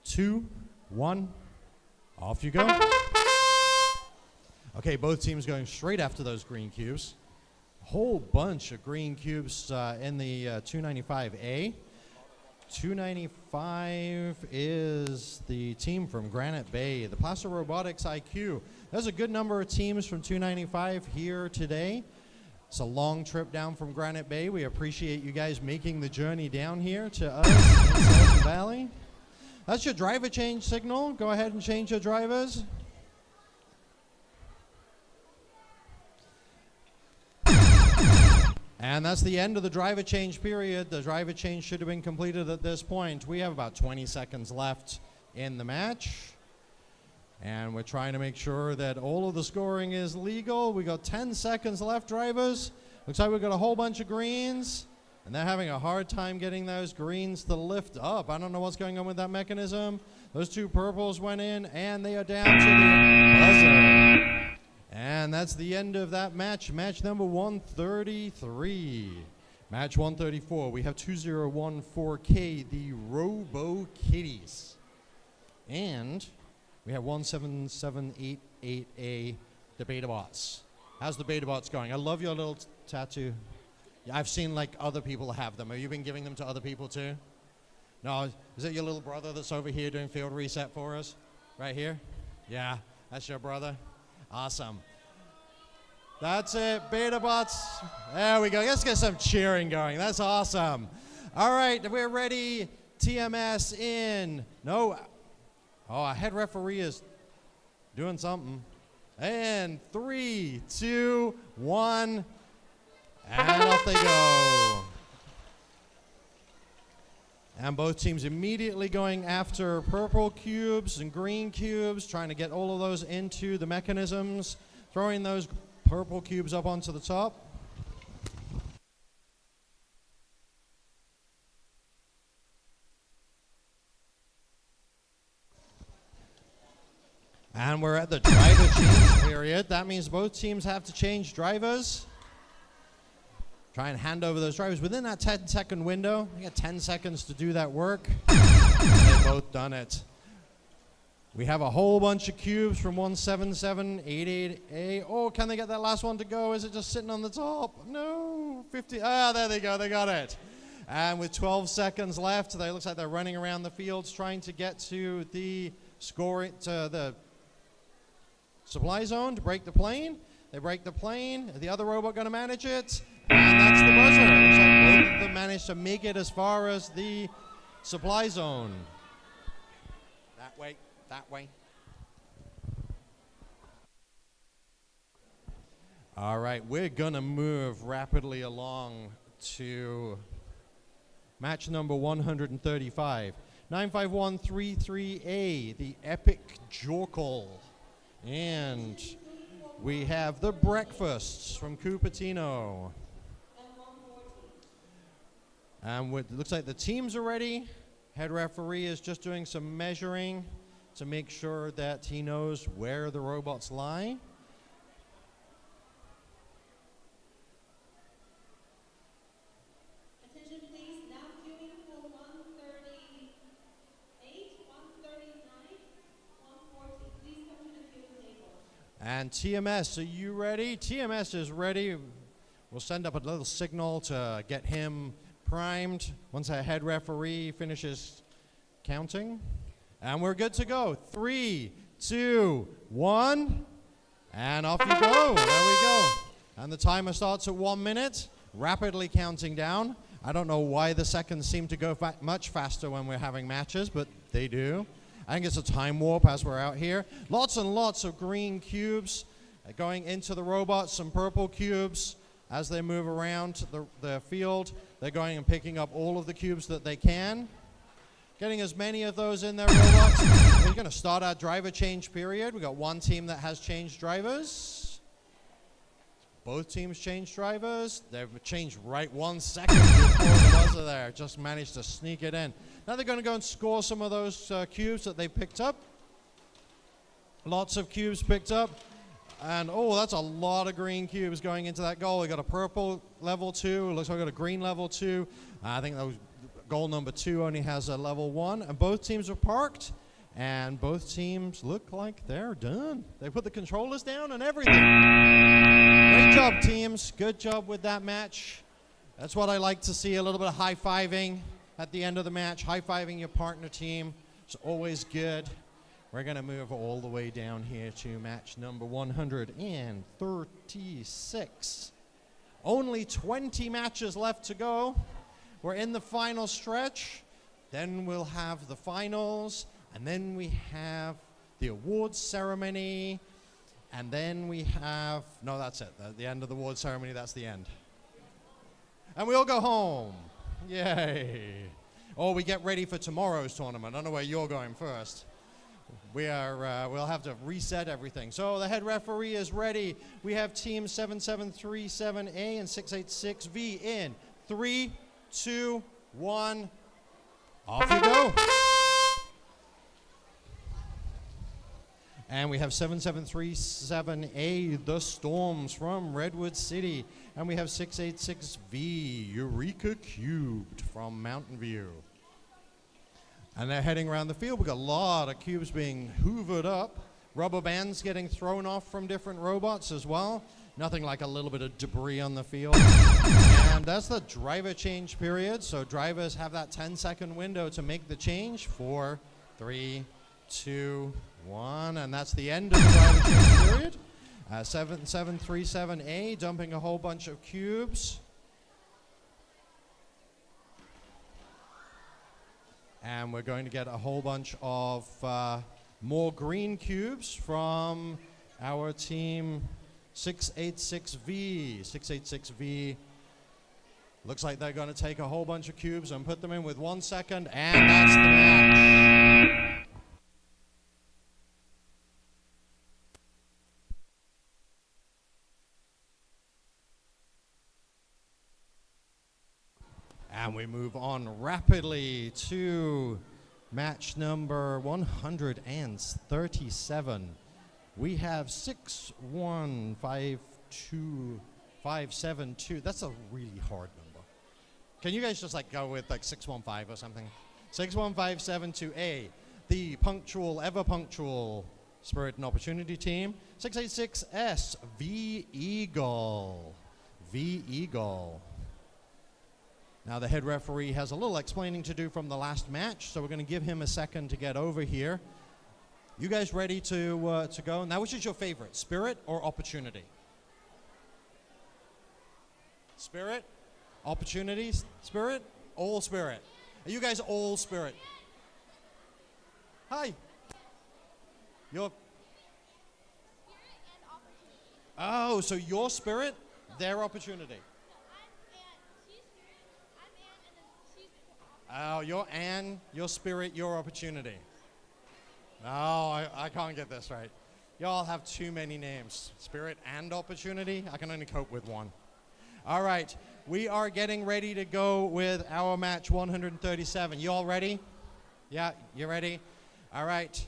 2, 1, off you go. Okay, both teams going straight after those green cubes. Whole bunch of green cubes in the 295A. 295 is the team from Granite Bay, the Placer Robotics IQ. There's a good number of teams from 295 here today. It's a long trip down from Granite Bay. We appreciate you guys making the journey down here to us in Silicon Valley. That's your driver change signal. Go ahead and change your drivers. And that's the end of the driver change period. The driver change should have been completed at this point. We have about 20 seconds left in the match. And we're trying to make sure that all of the scoring is legal. We got 10 seconds left, drivers. Looks like we've got a whole bunch of greens. And they're having a hard time getting those greens to lift up. I don't know what's going on with that mechanism. Those 2 purples went in, and they are down to the buzzer. And that's the end of that match. Match number 133. Match 134. We have 2014K, the Robo Kitties. And we have 17788A, the Betabots. How's the Betabots going? I love your little tattoo. Yeah, I've seen like other people have them. Have you been giving them to other people too? No, is it your little brother that's over here doing field reset for us? Right here? Yeah, that's your brother. Awesome. That's it, beta bots. There we go. Let's get some cheering going. That's awesome. All right, we're ready. TMS in. No. Oh, our head referee is doing something. And 3, 2, 1. And off they go. And both teams immediately going after purple cubes and green cubes, trying to get all of those into the mechanisms, throwing those purple cubes up onto the top. And we're at the driver change period. That means both teams have to change drivers. Try and hand over those drivers within that 10-second window. You got 10 seconds to do that work. They've both done it. We have a whole bunch of cubes from 17788A. Oh, can they get that last one to go? Is it just sitting on the top? No. 50. Ah, there they go. They got it. And with 12 seconds left, it looks like they're running around the fields trying to get to the the supply zone to break the plane. They break the plane. Is the other robot going to manage it? And that's the buzzer. It looks like both of them managed to make it as far as the supply zone. That way, that way. All right, we're going to move rapidly along to match number 135. 95133A, the Epic Jorkle. And we have the Breakfasts from Cupertino. And it looks like the teams are ready. Head referee is just doing some measuring to make sure that he knows where the robots lie. Attention please, now queuing for 138, 139, 140. Please come to the queuing table. And TMS, are you ready? TMS is ready. We'll send up a little signal to get him primed once our head referee finishes counting. And we're good to go. 3, 2, 1. And off you go. There we go. And the timer starts at 1 minute, rapidly counting down. I don't know why the seconds seem to go much faster when we're having matches, but they do. I think it's a time warp as we're out here. Lots and lots of green cubes going into the robots, some purple cubes. As they move around the field, they're going and picking up all of the cubes that they can. Getting as many of those in their robots. We're going to start our driver change period. We've got one team that has changed drivers. Both teams changed drivers. They've changed right 1 second before the buzzer there. Just managed to sneak it in. Now they're going to go and score some of those cubes that they picked up. Lots of cubes picked up. And, oh, that's a lot of green cubes going into that goal. We got a purple level 2. It looks like we got a green level 2. I think that was goal number 2 only has a level 1. And both teams are parked. And both teams look like they're done. They put the controllers down and everything. Great job, teams. Good job with that match. That's what I like to see, a little bit of high-fiving at the end of the match. High-fiving your partner team. It's always good. We're going to move all the way down here to match number 136. Only 20 matches left to go. We're in the final stretch. Then we'll have the finals. And then we have the awards ceremony. And then we have... No, that's it. At the end of the awards ceremony, that's the end. And we all go home. Yay. Or we get ready for tomorrow's tournament. I don't know where you're going first. We'll have to reset everything. So the head referee is ready. We have team 7737A and 686V in 3, 2, 1. Off you go. And we have 7737A, the Storms from Redwood City. And we have 686V, Eureka Cubed from Mountain View. And they're heading around the field. We've got a lot of cubes being hoovered up. Rubber bands getting thrown off from different robots as well. Nothing like a little bit of debris on the field. And that's the driver change period. So drivers have that 10-second window to make the change. 4, 3, 2, 1. And that's the end of the driver change period. 7737A dumping a whole bunch of cubes. And we're going to get a whole bunch of more green cubes from our team 686V. 686V looks like they're going to take a whole bunch of cubes and put them in with 1 second, and that's the match. And we move on rapidly to match number 137. We have 6152572. That's a really hard number. Can you guys just like go with like 615 or something? 61572A, the punctual, ever punctual Spirit and Opportunity team. 686S, V Eagle. V Eagle. Now the head referee has a little explaining to do from the last match, so we're going to give him a second to get over here. You guys ready to go? Now, which is your favorite, Spirit or Opportunity? Spirit? Opportunity? Spirit? All Spirit. Are you guys all Spirit? Hi. You're... Oh, so your Spirit, their Opportunity. Oh, you're Anne, your Spirit, your Opportunity. No, I can't get this right. Y'all have too many names. Spirit and Opportunity? I can only cope with one. All right, we are getting ready to go with our match 137. You all ready? Yeah, you ready? All right,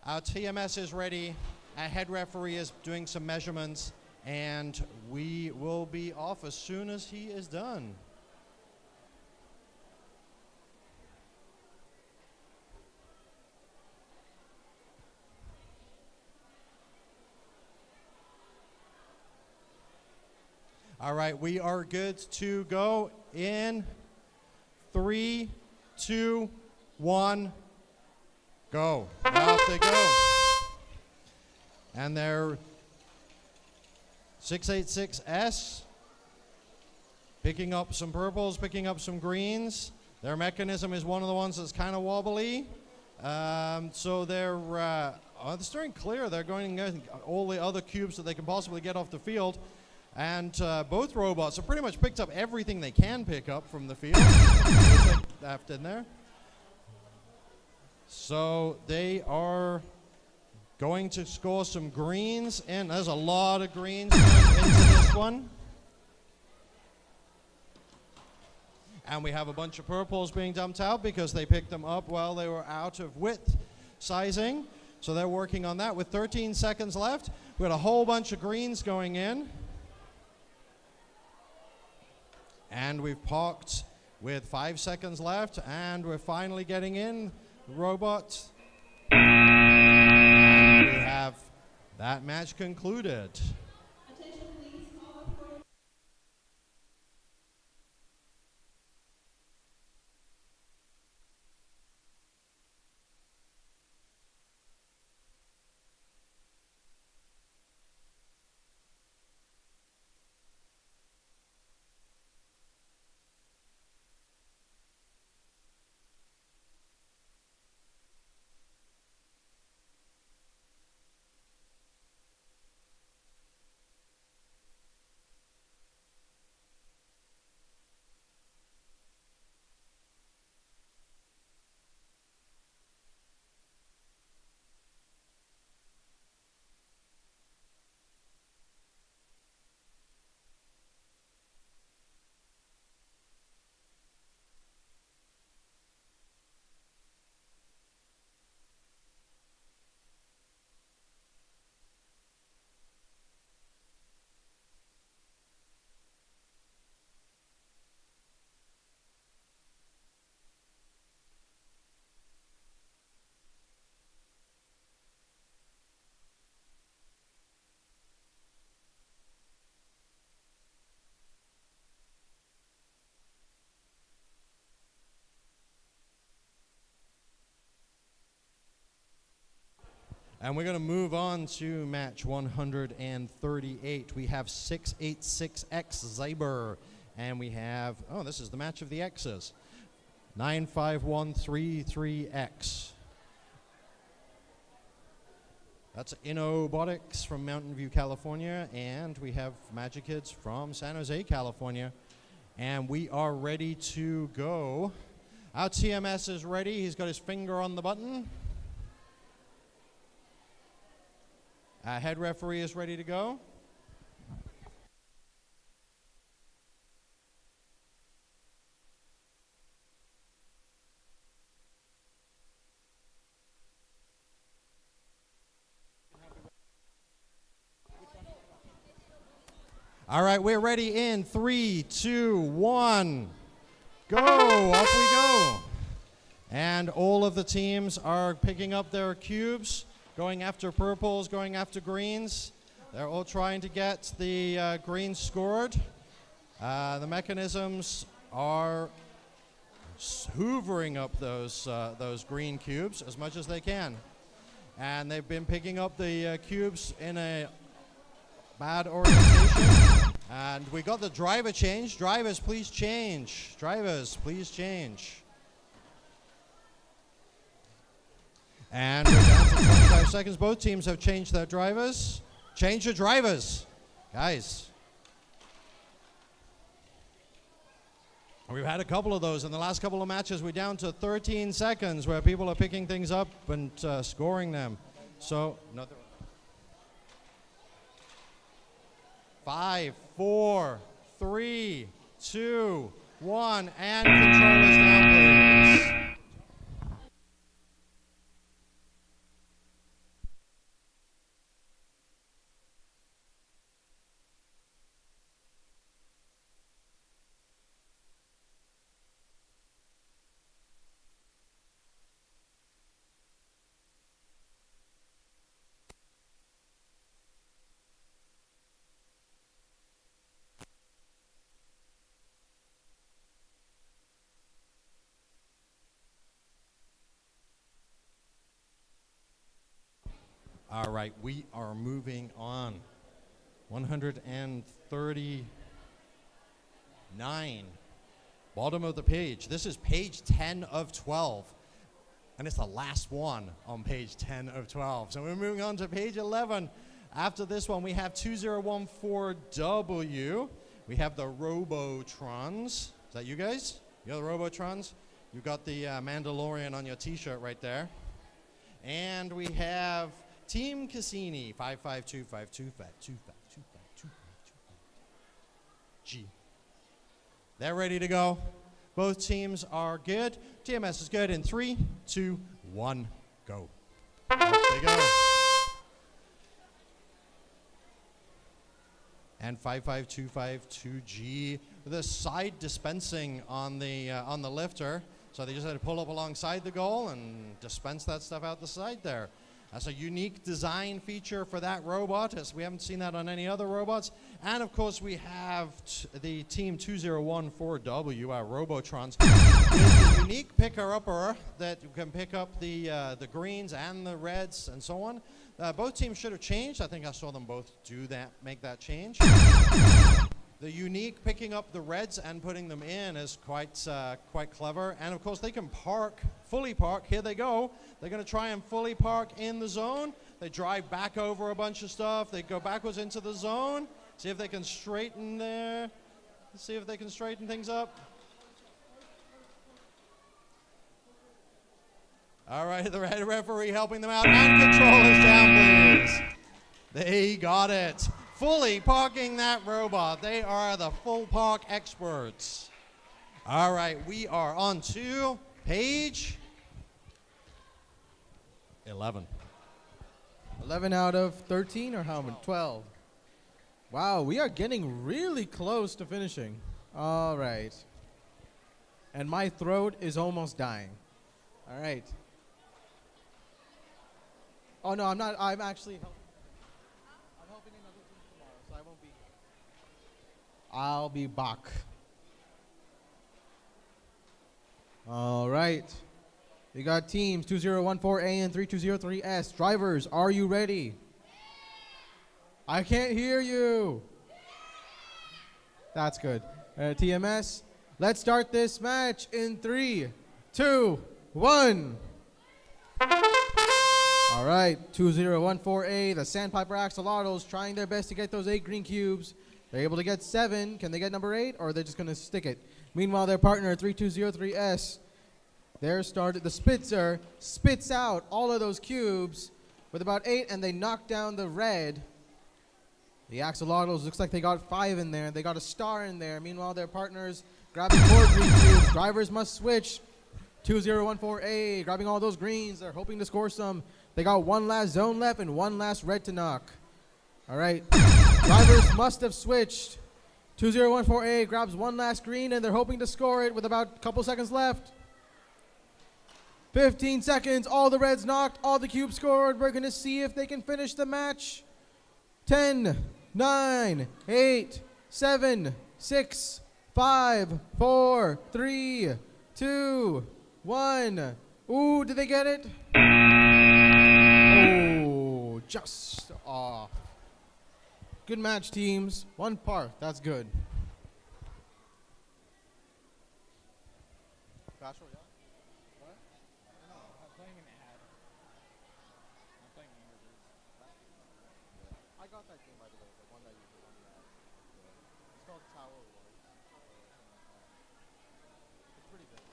our TMS is ready. Our head referee is doing some measurements, and we will be off as soon as he is done. All right, we are good to go in 3, 2, 1, go. Off they go. And they're 686S, picking up some purples, picking up some greens. Their mechanism is one of the ones that's kind of wobbly. So they're steering clear. They're going to get all the other cubes that they can possibly get off the field. And both robots have pretty much picked up everything they can pick up from the field. Left in there. So they are going to score some greens, and there's a lot of greens into this one. And we have a bunch of purples being dumped out because they picked them up while they were out of width sizing. So they're working on that. With 13 seconds left, we got a whole bunch of greens going in. And we've parked with 5 seconds left, and we're finally getting in the robot. And we have that match concluded. Attention, please. Call for And we're going to move on to match 138. We have 686X Zaber. And we have, oh, this is the match of the X's. 95133X. That's InnoBotics from Mountain View, California. And we have Magic Kids from San Jose, California. And we are ready to go. Our TMS is ready. He's got his finger on the button. Our head referee is ready to go. All right, we're ready in 3, 2, 1. Go, off we go. And all of the teams are picking up their cubes, going after purples, going after greens. They're all trying to get the greens scored. The mechanisms are hoovering up those green cubes as much as they can. And they've been picking up the cubes in a bad orientation. And we got the driver change. Drivers, please change. Drivers, please change. And we're down to 25 seconds. Both teams have changed their drivers. Change your drivers, guys. We've had a couple of those in the last couple of matches. We're down to 13 seconds where people are picking things up and scoring them. So, another 5, 4, 3, 2, 1, and controllers down, please. All right, we are moving on. 139. Bottom of the page. This is page 10 of 12. And it's the last one on page 10 of 12. So we're moving on to page 11. After this one, we have 2014W. We have the Robotrons. Is that you guys? You're the Robotrons? You've got the Mandalorian on your t-shirt right there. And we have Team Cassini, 55252525252. G. They're ready to go. Both teams are good. TMS is good in 3, 2, 1, go. Off they go. And 55252G, the side dispensing on the lifter. So they just had to pull up alongside the goal and dispense that stuff out the side there. That's a unique design feature for that robot, as we haven't seen that on any other robots. And of course we have the Team 2014W, our Robotrons, with a unique picker-upper that can pick up the greens and the reds and so on. Both teams should have changed. I think I saw them both do that, make that change. The unique picking up the reds and putting them in is quite clever. And of course they can fully park. Here they go. They're going to try and fully park in the zone. They drive back over a bunch of stuff. They go backwards into the zone. See if they can straighten there. See if they can straighten things up. All right, the red referee helping them out. And controllers down, please. They got it. Fully parking that robot. They are the full park experts. All right, we are on to page 11. 11 out of 13 or how many? 12. Wow, we are getting really close to finishing. All right. And my throat is almost dying. All right. Oh, no, I'm not. I'm actually helping. I'm helping another team tomorrow, so I won't be here. I'll be back. All right. We got teams 2014A and 3203S. Drivers, are you ready? I can't hear you. That's good. TMS, let's start this match in 3, 2, 1. All right, 2014A, the Sandpiper Axolotls trying their best to get those 8 green cubes. They're able to get 7. Can they get number 8, or are they just going to stick it? Meanwhile, their partner, 3203S, the Spitzer spits out all of those cubes with about 8, and they knock down the red. The Axolotls, looks like they got 5 in there. They got a star in there. Meanwhile, their partners grabbing 4 green cubes. Drivers must switch. 2014A grabbing all those greens. They're hoping to score some. They got 1 last zone left and 1 last red to knock. All right. Drivers must have switched. 2014A grabs 1 last green, and they're hoping to score it with about a couple seconds left. 15 seconds. All the reds knocked. All the cubes scored. We're going to see if they can finish the match. 10, 9, 8, 7, 6, 5, 4, 3, 2, 1. Ooh, did they get it? Oh, just off. Good match, teams. 1 part. That's good. Bachelor, yeah? What? No, I'm playing an ad. I'm playing Angry Birds. I got that game, by the way, the one that you put on the ad. It's called Tower Wars. It's pretty good.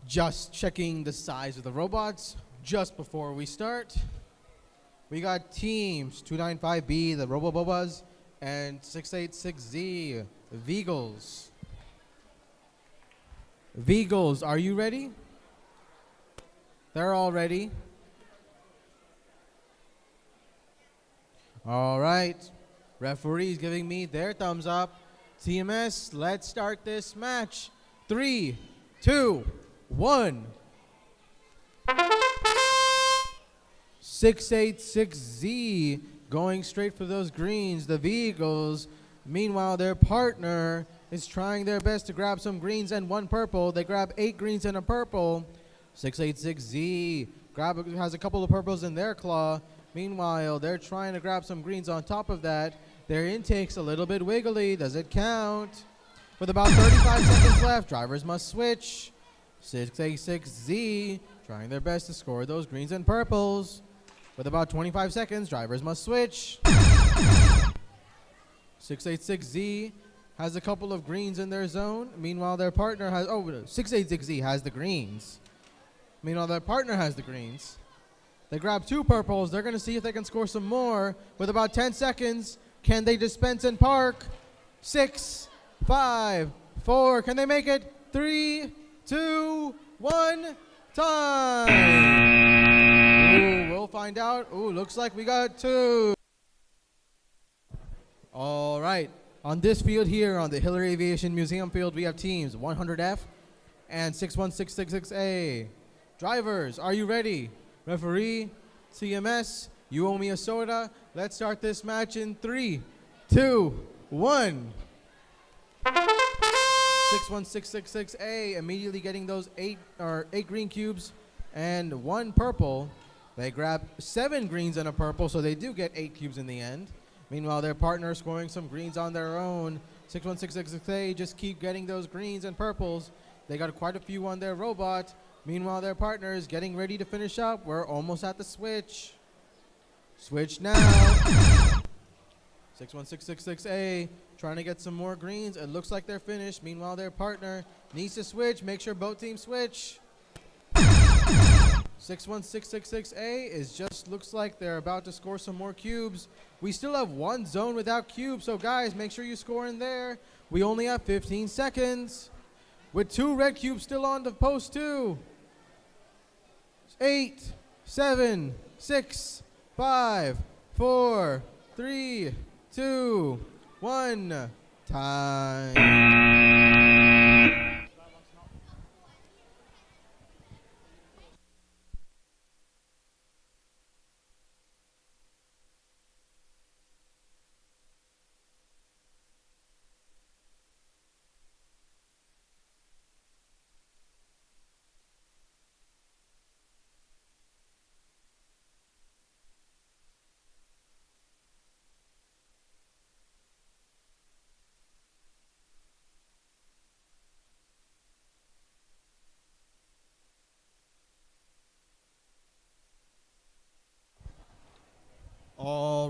Just checking the size of the robots just before we start. We got teams 295B, the Robobobas, and 686Z, Veagles. Veagles, are you ready? They're all ready. All right. Referee's giving me their thumbs up. TMS, let's start this match. 3, 2, 1. 686Z going straight for those greens, the Veagles. Meanwhile, their partner is trying their best to grab some greens and 1 purple. They grab 8 greens and a purple. 686Z has a couple of purples in their claw. Meanwhile, they're trying to grab some greens on top of that. Their intake's a little bit wiggly. Does it count? With about 35 seconds left, drivers must switch. 686Z trying their best to score those greens and purples. With about 25 seconds, drivers must switch. 686Z has a couple of greens in their zone. Meanwhile, their partner has, 686Z has the greens. Meanwhile, their partner has the greens. They grab 2 purples. They're going to see if they can score some more. With about 10 seconds, can they dispense and park? 6, 5, 4. Can they make it? 3, 2, 1, time. Ooh, we'll find out. Ooh, looks like we got 2. All right. On this field here, on the Hillary Aviation Museum field, we have teams 100F and 61666A. Drivers, are you ready? Referee, CMS, you owe me a soda. Let's start this match in 3, 2, 1. 61666A immediately getting those 8 green cubes and 1 purple. They grab 7 greens and a purple, so they do get 8 cubes in the end. Meanwhile, their partner scoring some greens on their own. 61666A just keep getting those greens and purples. They got quite a few on their robot. Meanwhile, their partner is getting ready to finish up. We're almost at the switch. Switch now. 61666A trying to get some more greens. It looks like they're finished. Meanwhile, their partner needs to switch. Make sure both teams switch. 61666A looks like they're about to score some more cubes. We still have 1 zone without cubes, so guys, make sure you score in there. We only have 15 seconds. With 2 red cubes still on the post 2. 8, 7, 6, 5, 4, 3, 2, 1. Time.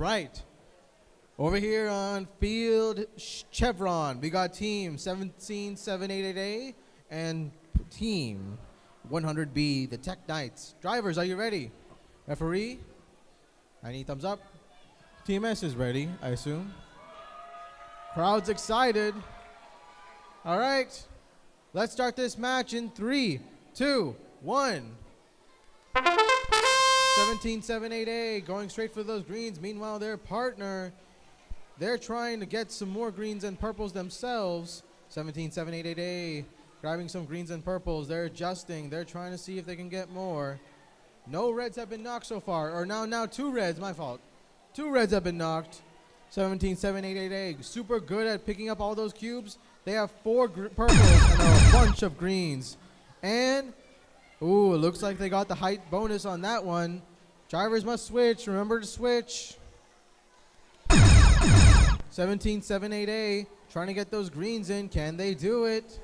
right. Over here on field Chevron, we got team 17788A and team 100B, the Tech Knights. Drivers, are you ready? Referee, I need thumbs up. TMS is ready, I assume. Crowd's excited. All right, let's start this match in 3, 2, 1. 17788A going straight for those greens. Meanwhile, their partner, they're trying to get some more greens and purples themselves. 17788A grabbing some greens and purples. They're adjusting. They're trying to see if they can get more. No reds have been knocked so far. Or now 2 reds, my fault. 2 reds have been knocked. 17788A super good at picking up all those cubes. They have 4 purples and a bunch of greens. And, ooh, it looks like they got the height bonus on that one. Drivers must switch. Remember to switch. 17788A trying to get those greens in. Can they do it?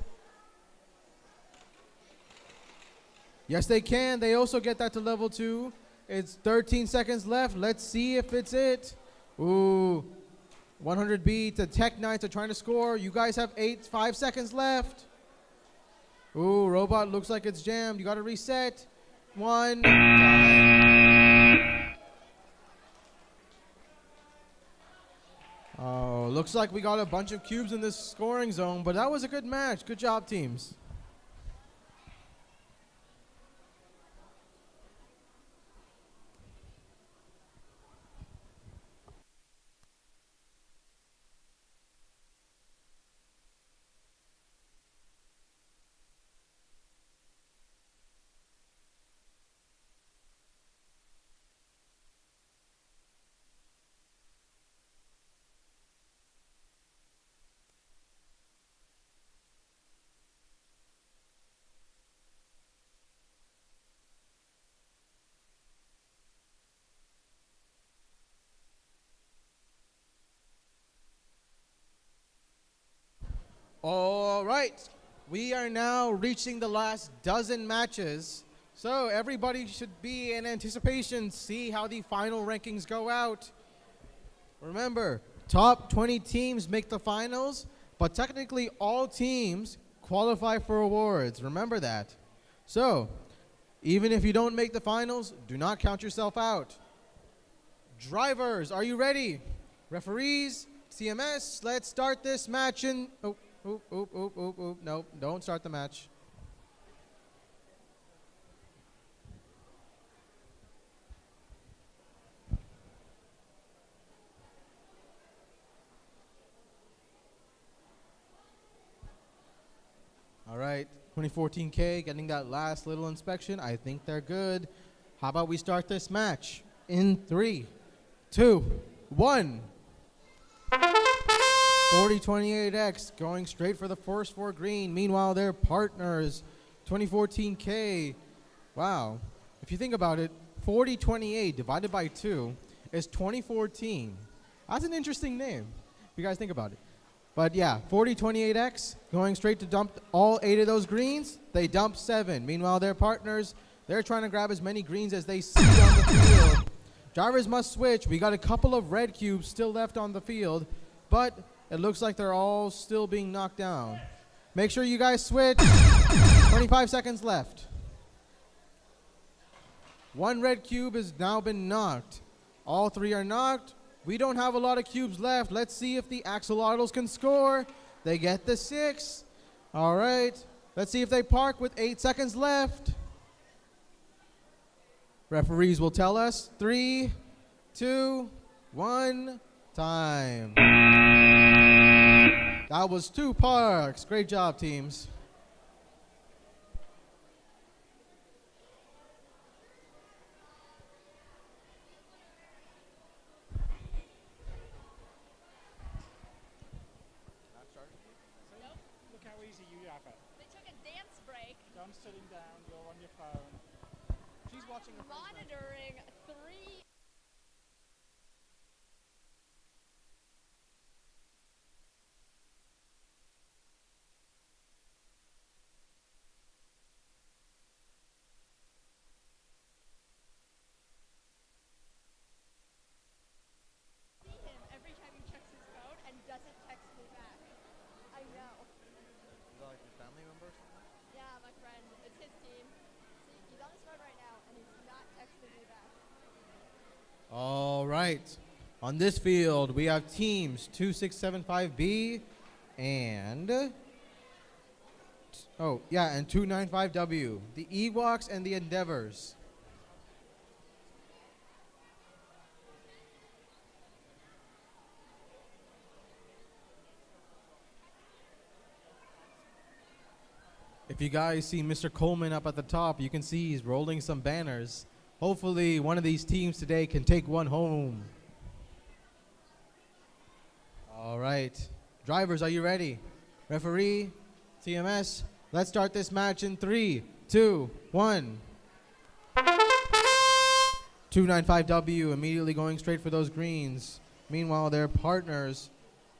Yes, they can. They also get that to level 2. It's 13 seconds left. Let's see if it's it. Ooh. 100B to Tech Knights are trying to score. You guys have 5 seconds left. Ooh, robot looks like it's jammed. You got to reset. 1. Time. Oh, looks like we got a bunch of cubes in this scoring zone, but that was a good match. Good job, teams. All right, we are now reaching the last dozen matches. So everybody should be in anticipation, see how the final rankings go out. Remember, top 20 teams make the finals, but technically all teams qualify for awards. Remember that. So, even if you don't make the finals, do not count yourself out. Drivers, are you ready? Referees, CMS, let's start this match in... Nope, don't start the match. All right, 2014K getting that last little inspection. I think they're good. How about we start this match in 3, 2, 1. 4028X going straight for the first 4 green. Meanwhile, their partners, 2014K. Wow. If you think about it, 4028 divided by 2 is 2014. That's an interesting name, if you guys think about it. But yeah, 4028X going straight to dump all 8 of those greens. They dump 7. Meanwhile, their partners, they're trying to grab as many greens as they see on the field. Drivers must switch. We got a couple of red cubes still left on the field, but it looks like they're all still being knocked down. Make sure you guys switch. 25 seconds left. 1 red cube has now been knocked. All 3 are knocked. We don't have a lot of cubes left. Let's see if the axolotls can score. They get the 6. All right. Let's see if they park with 8 seconds left. Referees will tell us. 3, 2, 1, time. That was 2 parks. Great job, teams. Look how easy you have it. They took a dance break, John's sitting down, you're on your phone. She's watching a friend's match. monitoring 3 like your family member or something? Yeah, my friend. It's his team. See, he's on his phone right now, and he's not texting me back. All right. On this field, we have teams 2675B and and 295W. The Ewoks and the Endeavors. If you guys see Mr. Coleman up at the top, you can see he's rolling some banners. Hopefully, one of these teams today can take one home. All right. Drivers, are you ready? Referee, TMS, let's start this match in 3, 2, 1. 295W immediately going straight for those greens. Meanwhile, their partners,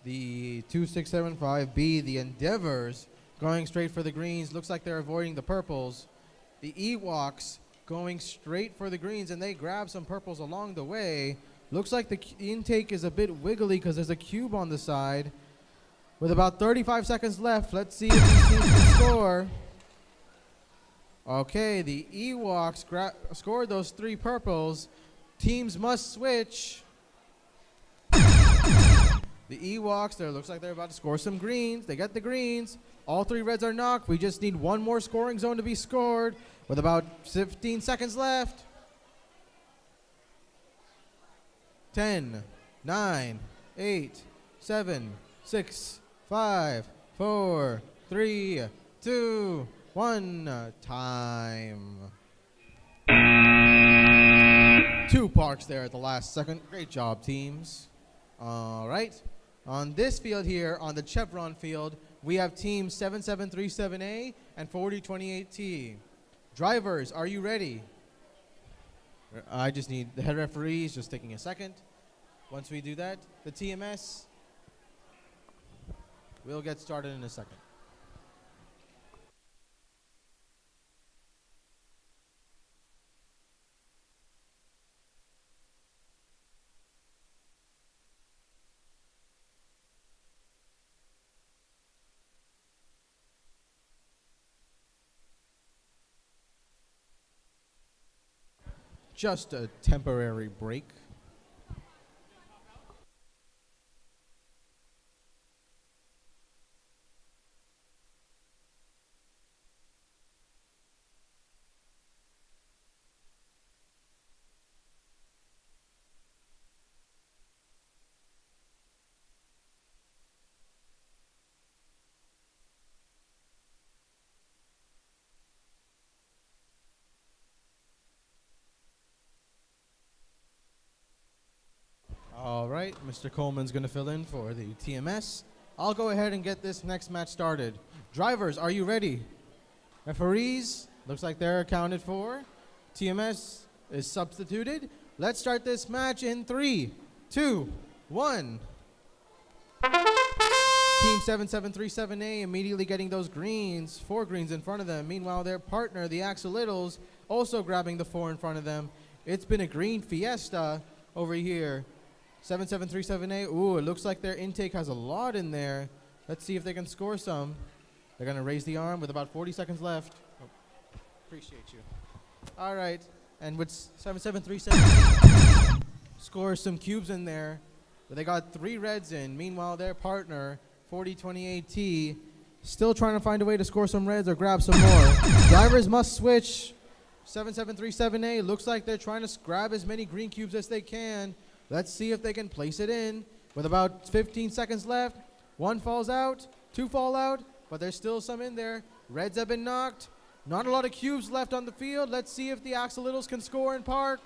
the 2675B, the Endeavors, going straight for the greens. Looks like they're avoiding the purples. The Ewoks going straight for the greens, and they grab some purples along the way. Looks like the intake is a bit wiggly because there's a cube on the side. With about 35 seconds left, let's see if these teams can score. Okay, the Ewoks scored those 3 purples. Teams must switch. The Ewoks, there looks like they're about to score some greens. They get the greens. All 3 reds are knocked. We just need one more scoring zone to be scored with about 15 seconds left. 10, 9, 8, 7, 6, 5, 4, 3, 2, 1. Time. 2 parks there at the last second. Great job, teams. All right. On this field here, on the Chevron field, we have teams 7737A and 4028T. Drivers, are you ready? I just need the head referees just taking a second. Once we do that, the TMS, we'll get started in a second. Just a temporary break. All right, Mr. Coleman's going to fill in for the TMS. I'll go ahead and get this next match started. Drivers, are you ready? Referees, looks like they're accounted for. TMS is substituted. Let's start this match in 3, 2, 1. Team 7737A immediately getting those greens, 4 greens in front of them. Meanwhile, their partner, the Axolittles, also grabbing the 4 in front of them. It's been a green fiesta over here. 7737A, ooh, it looks like their intake has a lot in there. Let's see if they can score some. They're going to raise the arm with about 40 seconds left. Oh, appreciate you. All right, and with 7737, score some cubes in there. But they got 3 reds in. Meanwhile, their partner, 4028T, still trying to find a way to score some reds or grab some more. Drivers must switch. 7737A, looks like they're trying to grab as many green cubes as they can. Let's see if they can place it in. With about 15 seconds left, 1 falls out, 2 fall out, but there's still some in there. Reds have been knocked. Not a lot of cubes left on the field. Let's see if the Axolittles can score in park.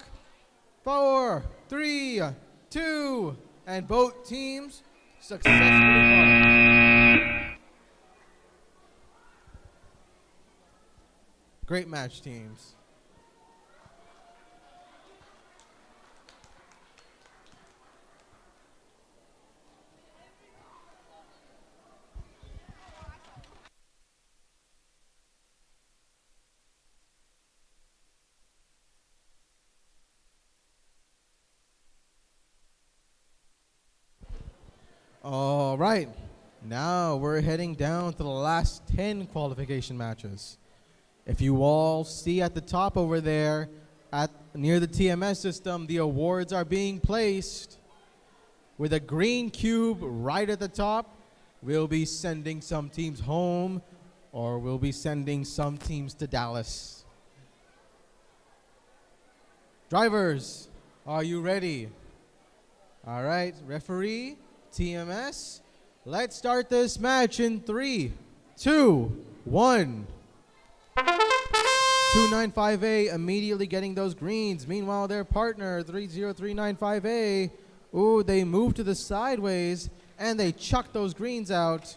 4, 3, 2, and both teams successfully park. Great match, teams. All right, Now we're heading down to the last 10 qualification matches. If you all see at the top over there, near the TMS system, the awards are being placed. With a green cube right at the top, we'll be sending some teams home, or we'll be sending some teams to Dallas. Drivers, are you ready? All right, referee, TMS, let's start this match in 3, 2, 1. 295A immediately getting those greens. Meanwhile, their partner, 30395A, ooh, they move to the sideways and they chuck those greens out.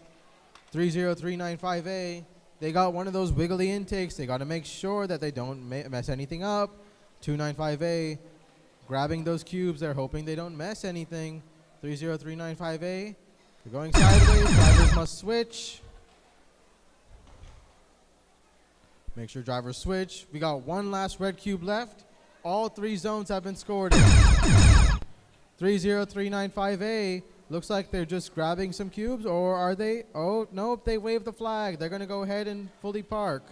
30395A, they got one of those wiggly intakes. They got to make sure that they don't mess anything up. 295A grabbing those cubes. They're hoping they don't mess anything. 30395A, they're going sideways. Drivers must switch. Make sure drivers switch. We got one last red cube left. All 3 zones have been scored in. 30395A, looks like they're just grabbing some cubes, or are they? Oh, nope, they waved the flag. They're going to go ahead and fully park.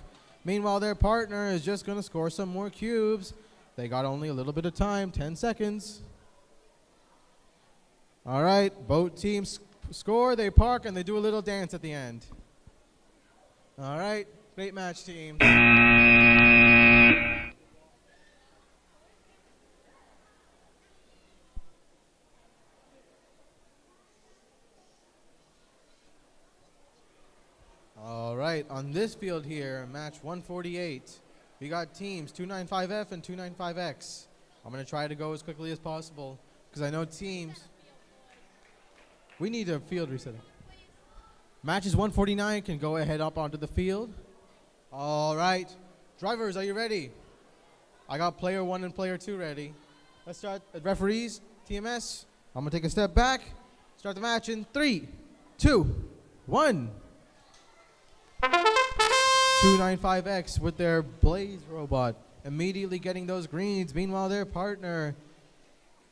Meanwhile, their partner is just going to score some more cubes. They got only a little bit of time, 10 seconds. All right, both teams score, they park, and they do a little dance at the end. All right, great match, teams. All right, on this field here, match 148, we got teams 295F and 295X. I'm going to try to go as quickly as possible because I know teams. We need a field reset. Matches 149 can go ahead up onto the field. All right, drivers, are you ready? I got player 1 and player 2 ready. Let's start. Referees, TMS, I'm going to take a step back. Start the match in 3, 2, 1. 295X with their Blaze robot immediately getting those greens. Meanwhile, their partner,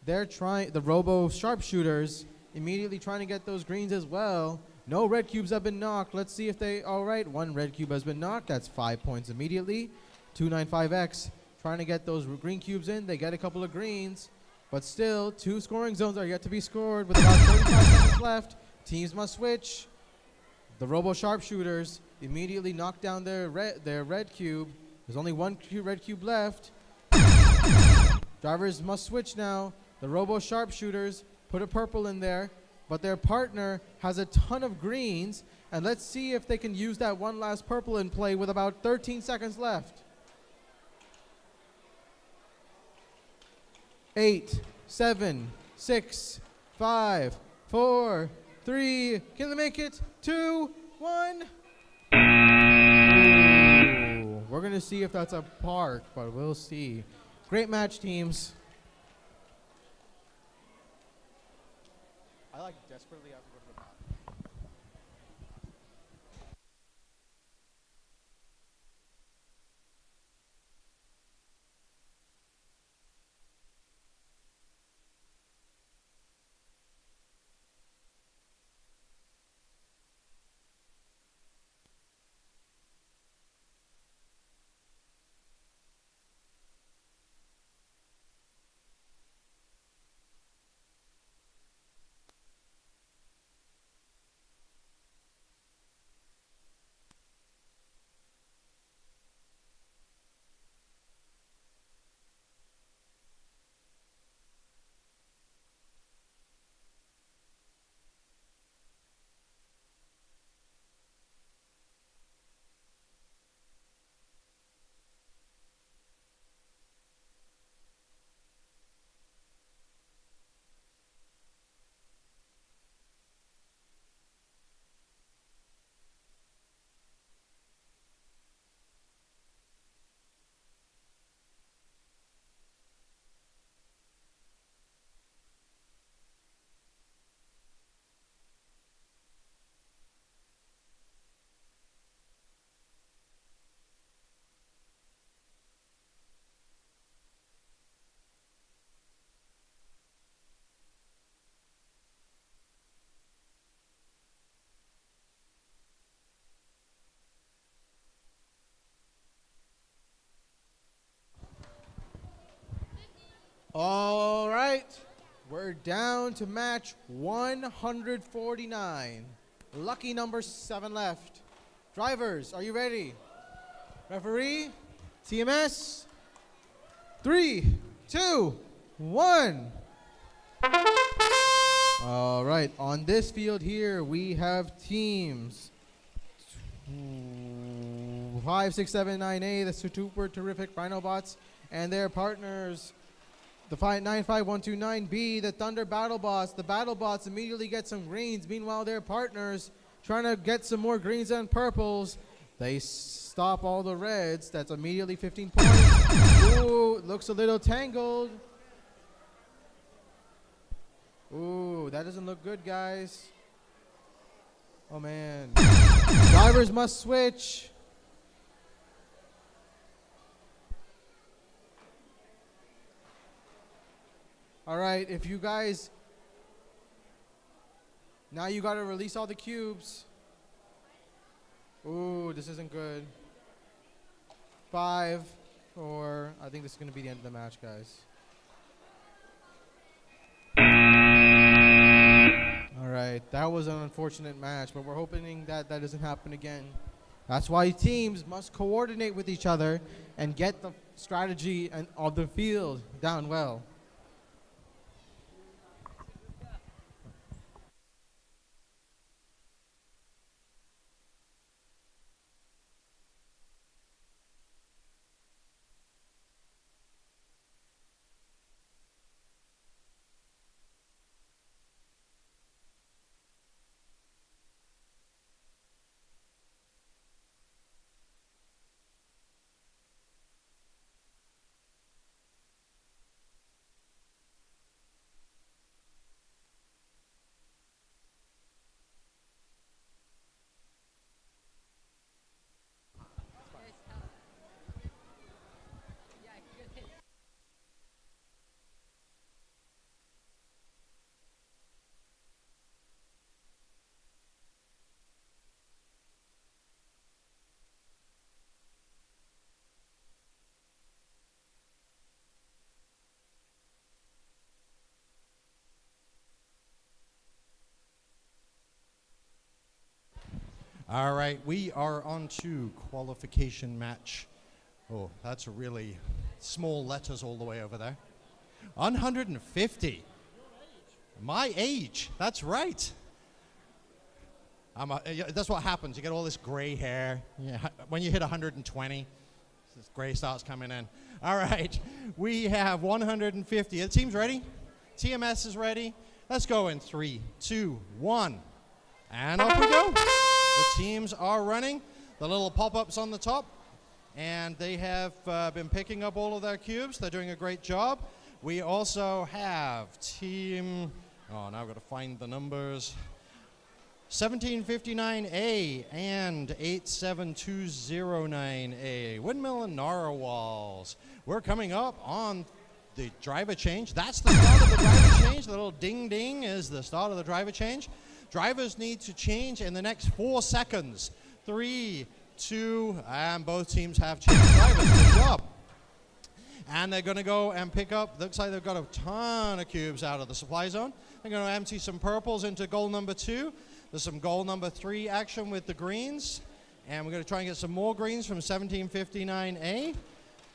the Robo Sharpshooters, immediately trying to get those greens as well. No red cubes have been knocked. Let's see if they, all right, 1 red cube has been knocked. That's 5 points immediately. 295X trying to get those green cubes in. They get a couple of greens, but still 2 scoring zones are yet to be scored with about 35 seconds left. Teams must switch. The Robo Sharpshooters immediately knock down their red cube. There's only 1 red cube left. Drivers must switch now. The Robo Sharpshooters put a purple in there, but their partner has a ton of greens, and let's see if they can use that one last purple in play with about 13 seconds left. 8, 7, 6, 5, 4, 3, can they make it? 2, 1. Ooh, we're going to see if that's a park, but we'll see. Great match, teams. I like desperately have to go to the bathroom. down to match 149. Lucky number 7 left. Drivers, are you ready? Referee, TMS, 3, 2, 1. All right, on this field here, we have teams 5, 6, 7, 9A, the super terrific Rhinobots, and their partners, the 95129B, the Thunder BattleBots. The BattleBots immediately get some greens. Meanwhile, their partners trying to get some more greens and purples. They stop all the reds. That's immediately 15 points. Ooh, looks a little tangled. Ooh, that doesn't look good, guys. Oh, man. Drivers must switch. All right, if you guys, now you gotta release all the cubes. Ooh, this isn't good. 5, 4, I think this is gonna be the end of the match, guys. All right, that was an unfortunate match, but we're hoping that that doesn't happen again. That's why teams must coordinate with each other and get the strategy and of the field down well. All right, we are on to qualification match. Oh, that's really small letters all the way over there. 150. My age, that's right. That's what happens. You get all this gray hair. Yeah, when you hit 120, this gray starts coming in. All right, we have 150. The team's ready? TMS is ready. Let's go in 3, 2, 1. And off we go. The teams are running. The little pop-ups on the top. And they have been picking up all of their cubes. They're doing a great job. We also have team... Oh, now I've got to find the numbers. 1759A and 87209A. Windmill and Narwhals. We're coming up on the driver change. That's the start of the driver change. The little ding ding is the start of the driver change. Drivers need to change in the next 4 seconds. 3, 2, and both teams have changed drivers. Good job. And they're going to go and pick up, looks like they've got a ton of cubes out of the supply zone. They're going to empty some purples into goal number 2. There's some goal number 3 action with the greens. And we're going to try and get some more greens from 1759A.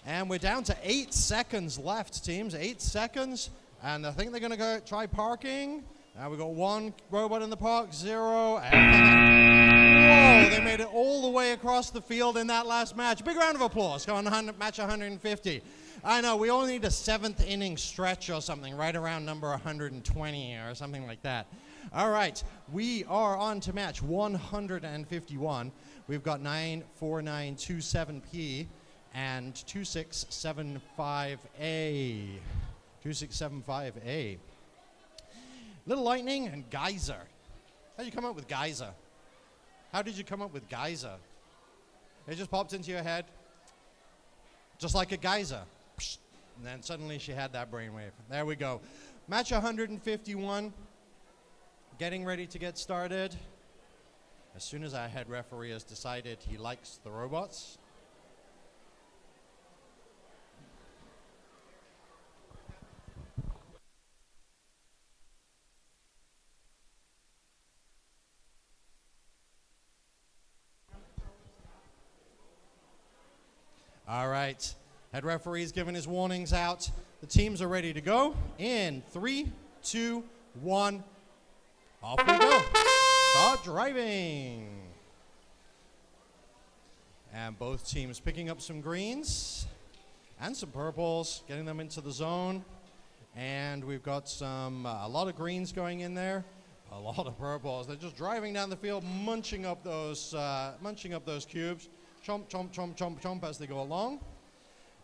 And we're down to 8 seconds left, teams. 8 seconds. And I think they're going to go try parking. We've got 1 robot in the park, 0, and whoa, they made it all the way across the field in that last match. Big round of applause. Go on, match 150. I know, we only need a 7th inning stretch or something, right around number 120 or something like that. All right, we are on to match 151. We've got 94927P and 2675A. 2675A. Little Lightning and Geyser. How did you come up with Geyser? How did you come up with Geyser? It just popped into your head, just like a geyser. And then suddenly she had that brainwave. There we go. Match 151. Getting ready to get started. As soon as our head referee has decided he likes the robots. All right. Head referee's giving his warnings out. The teams are ready to go. In 3, 2, 1. Off we go. Start driving. And both teams picking up some greens and some purples, getting them into the zone. And we've got a lot of greens going in there, a lot of purples. They're just driving down the field, munching up those cubes. Chomp, chomp, chomp, chomp, chomp as they go along.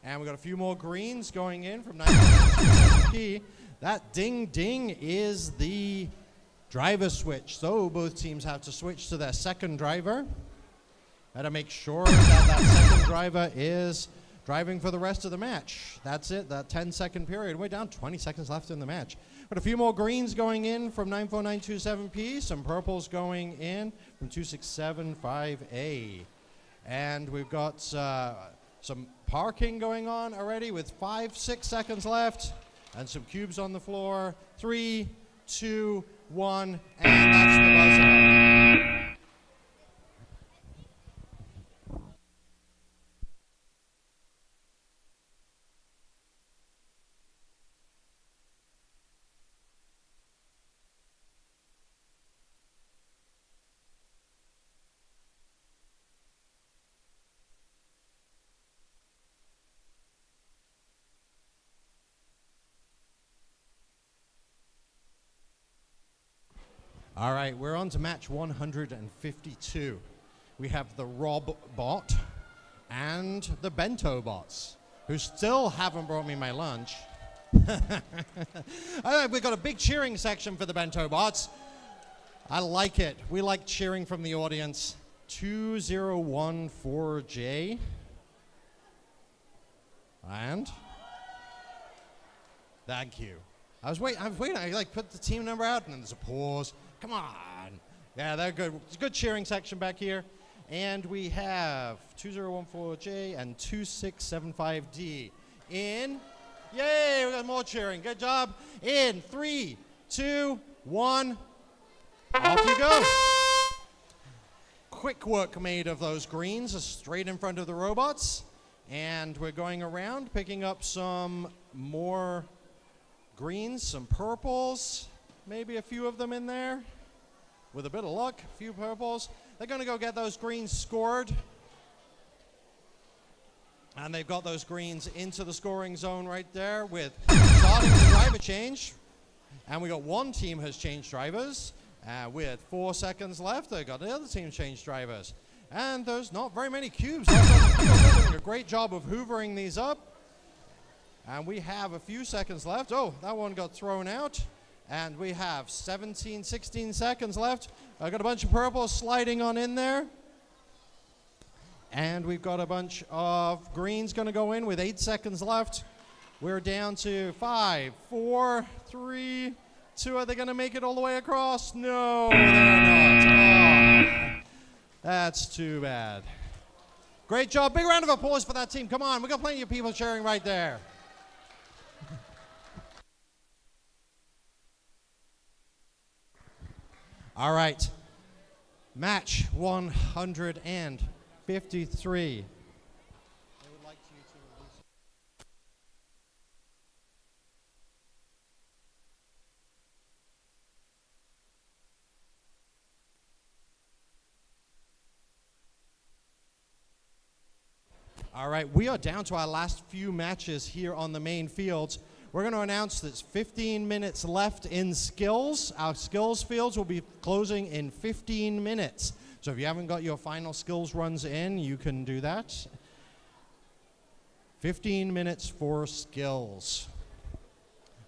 And we've got a few more greens going in from 9P. That ding ding is the driver switch. So both teams have to switch to their second driver. Better make sure that second driver is driving for the rest of the match. That's it, that 10-second period. We're down 20 seconds left in the match. But a few more greens going in from 94927P, some purples going in from 2675A. And we've got some parking going on already with 5-6 seconds left. And some cubes on the floor. 3, 2, 1, and that's the buzzer. All right, we're on to match 152. We have the Rob bot and the Bento bots, who still haven't brought me my lunch. We've got a big cheering section for the Bento bots. I like it. We like cheering from the audience. 2014J. And? Thank you. I was waiting. I like put the team number out, and then there's a pause. Come on. Yeah, they're good. It's a good cheering section back here. And we have 2014J and 2675D in. Yay, we got more cheering. Good job. In 3, 2, 1. Off you go. Quick work made of those greens straight in front of the robots. And we're going around picking up some more greens, some purples. Maybe a few of them in there. With a bit of luck, a few purples. They're going to go get those greens scored. And they've got those greens into the scoring zone right there with starting the driver change. And we got one team has changed drivers. With 4 seconds left, they've got the other team changed drivers. And there's not very many cubes. They're doing a great job of hoovering these up. And we have a few seconds left. Oh, that one got thrown out. And we have 16 seconds left. I've got a bunch of purples sliding on in there. And we've got a bunch of greens going to go in with 8 seconds left. We're down to 5, 4, 3, 2. Are they going to make it all the way across? No, they're not. Oh, that's too bad. Great job. Big round of applause for that team. Come on, we've got plenty of people cheering right there. All right, match 153. All right, we are down to our last few matches here on the main fields. We're going to announce there's 15 minutes left in skills. Our skills fields will be closing in 15 minutes. So if you haven't got your final skills runs in, you can do that. 15 minutes for skills.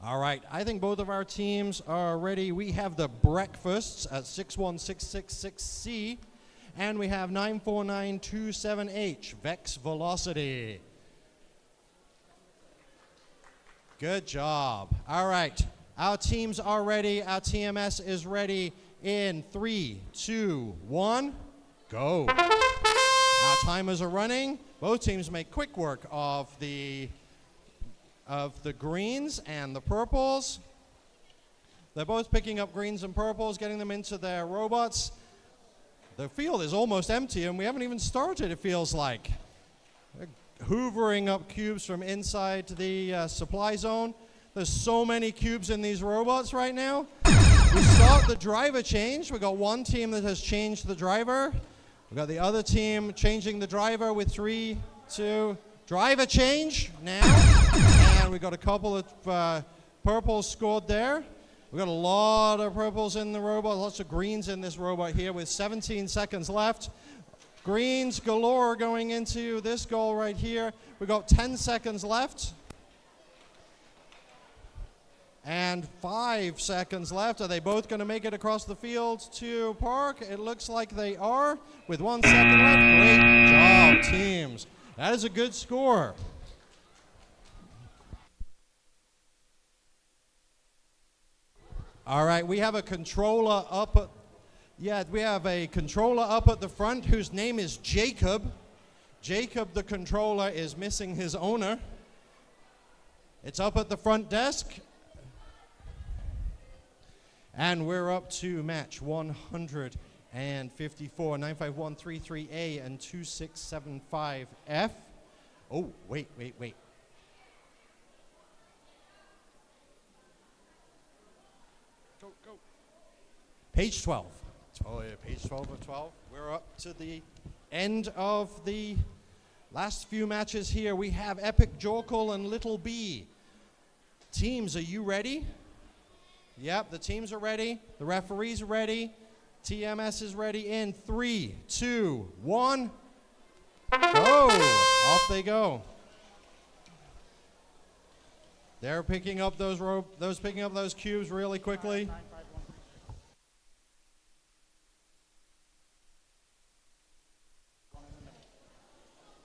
All right, I think both of our teams are ready. We have the breakfasts at 61666C, and we have 94927H, Vex Velocity. Good job. All right, our teams are ready. Our TMS is ready in 3, 2, 1, go. Our timers are running. Both teams make quick work of the greens and the purples. They're both picking up greens and purples, getting them into their robots. The field is almost empty, and we haven't even started, it feels like. hoovering up cubes from inside the supply zone. There's so many cubes in these robots right now. We start the driver change. We've got one team that has changed the driver. We've got the other team changing the driver with 3, 2, driver change now. And we've got a couple of purples scored there. We've got a lot of purples in the robot, lots of greens in this robot here with 17 seconds left. Greens galore going into this goal right here. We've got 10 seconds left. And 5 seconds left. Are they both going to make it across the field to park? It looks like they are. With 1 second left. Great job, teams. That is a good score. All right, we have a controller up at, we have a controller up at the front whose name is Jacob. Jacob, the controller, is missing his owner. It's up at the front desk. And we're up to match 154, 95133A and 2675F. Oh, wait. Go. Page 12. Oh, yeah, page 12 of 12. We're up to the end of the last few matches here. We have Epic Jorkle and Little B. Teams, are you ready? Yep, the teams are ready. The referees are ready. TMS is ready in 3, 2, 1. Go! Off they go. They're picking up those cubes really quickly.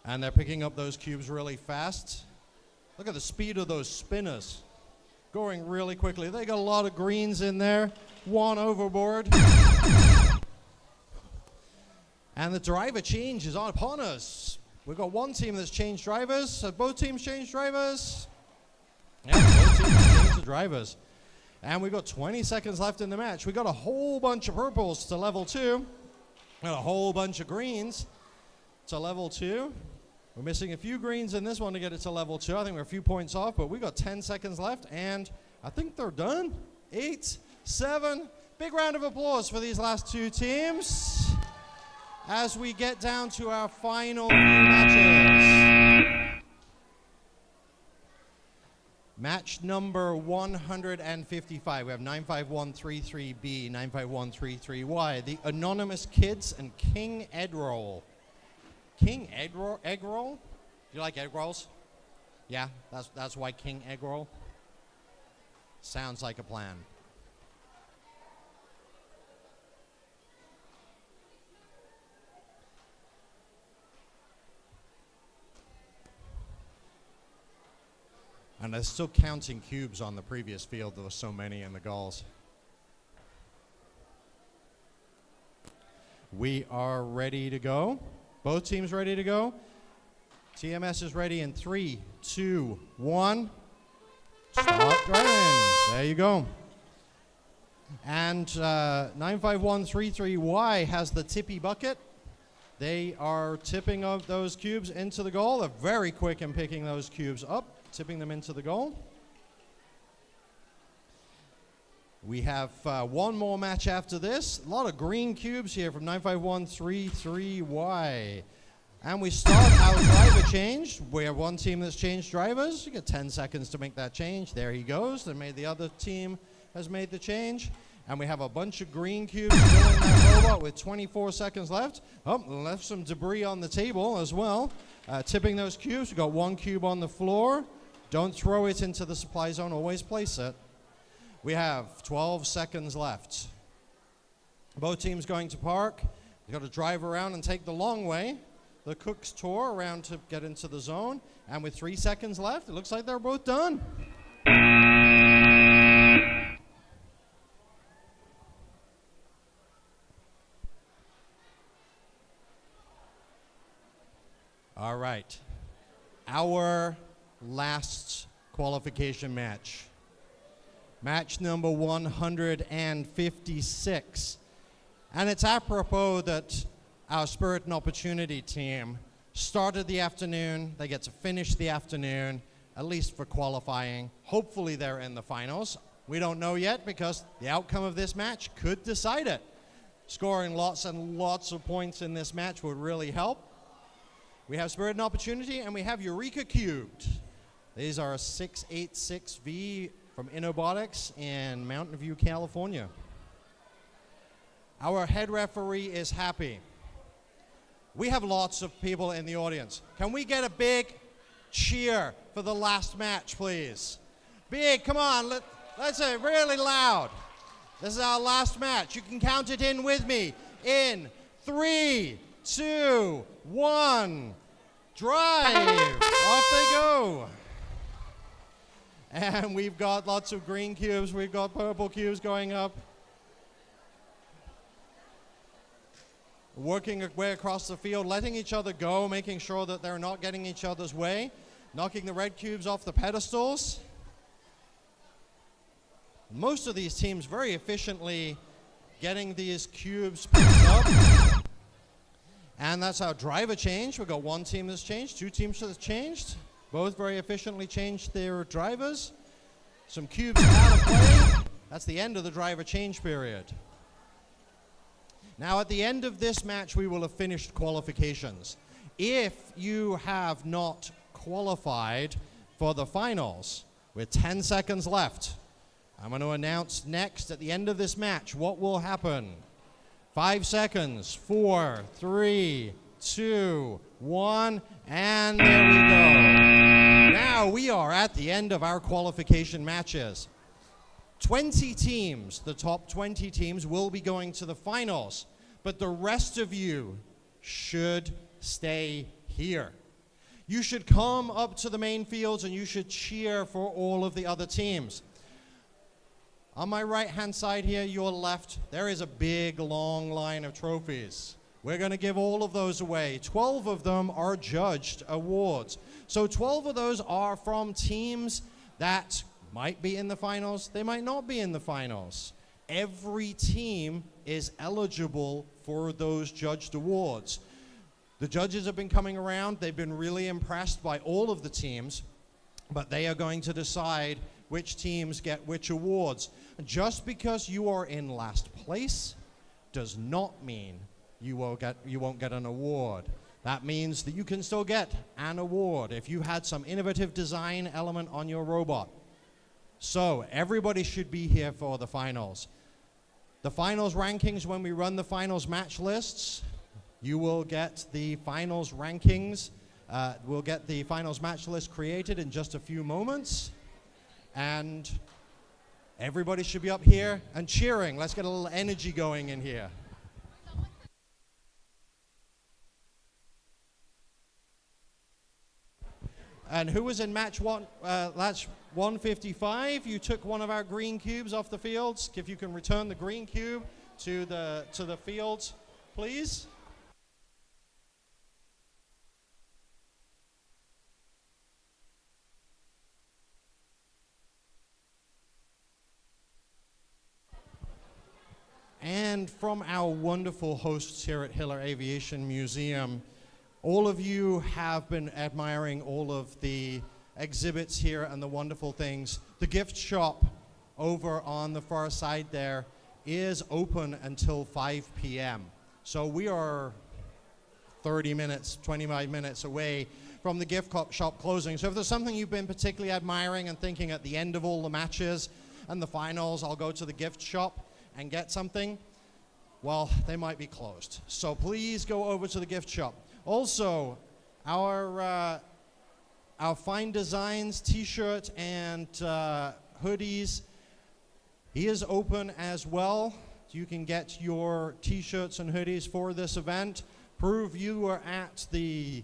And they're picking up those cubes really fast. Look at the speed of those spinners. Going really quickly. They got a lot of greens in there. 1 overboard. And the driver change is upon us. We've got one team that's changed drivers. Have both teams changed drivers? Yeah, both teams have changed the drivers. And we've got 20 seconds left in the match. We've got a whole bunch of purples to level 2. Got a whole bunch of greens to level 2. We're missing a few greens in this one to get it to level 2. I think we're a few points off, but we got 10 seconds left, and I think they're done. 8, 7. Big round of applause for these last two teams as we get down to our final few matches. Match number 155. We have 95133B, 95133Y, the Anonymous Kids and King Egg Roll. King egg roll? Do you like egg rolls? Yeah, that's why King Egg Roll. Sounds like a plan. And they're still counting cubes on the previous field. There were so many in the goals. We are ready to go. Both teams ready to go. TMS is ready in 3, 2, 1. Stop driving. There you go. And 95133Y has the tippy bucket. They are tipping up those cubes into the goal. They're very quick in picking those cubes up, tipping them into the goal. We have one more match after this. A lot of green cubes here from 95133Y. And we start our driver change. We have one team that's changed drivers. You get 10 seconds to make that change. There he goes. The other team has made the change. And we have a bunch of green cubes still in that robot with 24 seconds left. Oh, left some debris on the table as well. Tipping those cubes. We've got one cube on the floor. Don't throw it into the supply zone. Always place it. We have 12 seconds left. Both teams going to park. We've got to drive around and take the long way. The Cook's tour around to get into the zone. And with 3 seconds left, it looks like they're both done. All right. Our last qualification match. Match number 156. And it's apropos that our Spirit and Opportunity team started the afternoon. They get to finish the afternoon, at least for qualifying. Hopefully they're in the finals. We don't know yet because the outcome of this match could decide it. Scoring lots and lots of points in this match would really help. We have Spirit and Opportunity, and we have Eureka Cubed. These are a 686V from Innobotics in Mountain View, California. Our head referee is happy. We have lots of people in the audience. Can we get a big cheer for the last match, please? Big, come on, let's say it really loud. This is our last match. You can count it in with me. In 3, 2, 1, drive. Off they go. And we've got lots of green cubes. We've got purple cubes going up. Working their way across the field, letting each other go, making sure that they're not getting each other's way, knocking the red cubes off the pedestals. Most of these teams very efficiently getting these cubes picked up. And that's our driver change. We've got one team that's changed, two teams that's changed. Both very efficiently changed their drivers. Some cubes out of play. That's the end of the driver change period. Now, at the end of this match, we will have finished qualifications. If you have not qualified for the finals, with 10 seconds left, I'm going to announce next at the end of this match what will happen. 5 seconds, 4, 3, 2, 1, and there we go. Now we are at the end of our qualification matches. 20 teams, the top 20 teams, will be going to the finals, but the rest of you should stay here. You should come up to the main fields and you should cheer for all of the other teams. On my right-hand side here, your left, there is a big, long line of trophies. We're going to give all of those away. 12 of them are judged awards. So 12 of those are from teams that might be in the finals, they might not be in the finals. Every team is eligible for those judged awards. The judges have been coming around, they've been really impressed by all of the teams, but they are going to decide which teams get which awards. Just because you are in last place does not mean you won't get an award. That means that you can still get an award if you had some innovative design element on your robot. So everybody should be here for the finals. The finals rankings, when we run the finals match lists, you will get the finals rankings. We'll get the finals match list created in just a few moments. And everybody should be up here and cheering. Let's get a little energy going in here. And who was in match 155? You took one of our green cubes off the fields. If you can return the green cube to the fields, please. And from our wonderful hosts here at Hiller Aviation Museum, all of you have been admiring all of the exhibits here and the wonderful things. The gift shop over on the far side there is open until 5 p.m. So we are 30 minutes, 25 minutes away from the gift shop closing. So if there's something you've been particularly admiring and thinking at the end of all the matches and the finals, I'll go to the gift shop and get something, well, they might be closed. So please go over to the gift shop. Also, our Fine Designs t-shirt and hoodies, he is open as well. You can get your t-shirts and hoodies for this event. Prove you were at the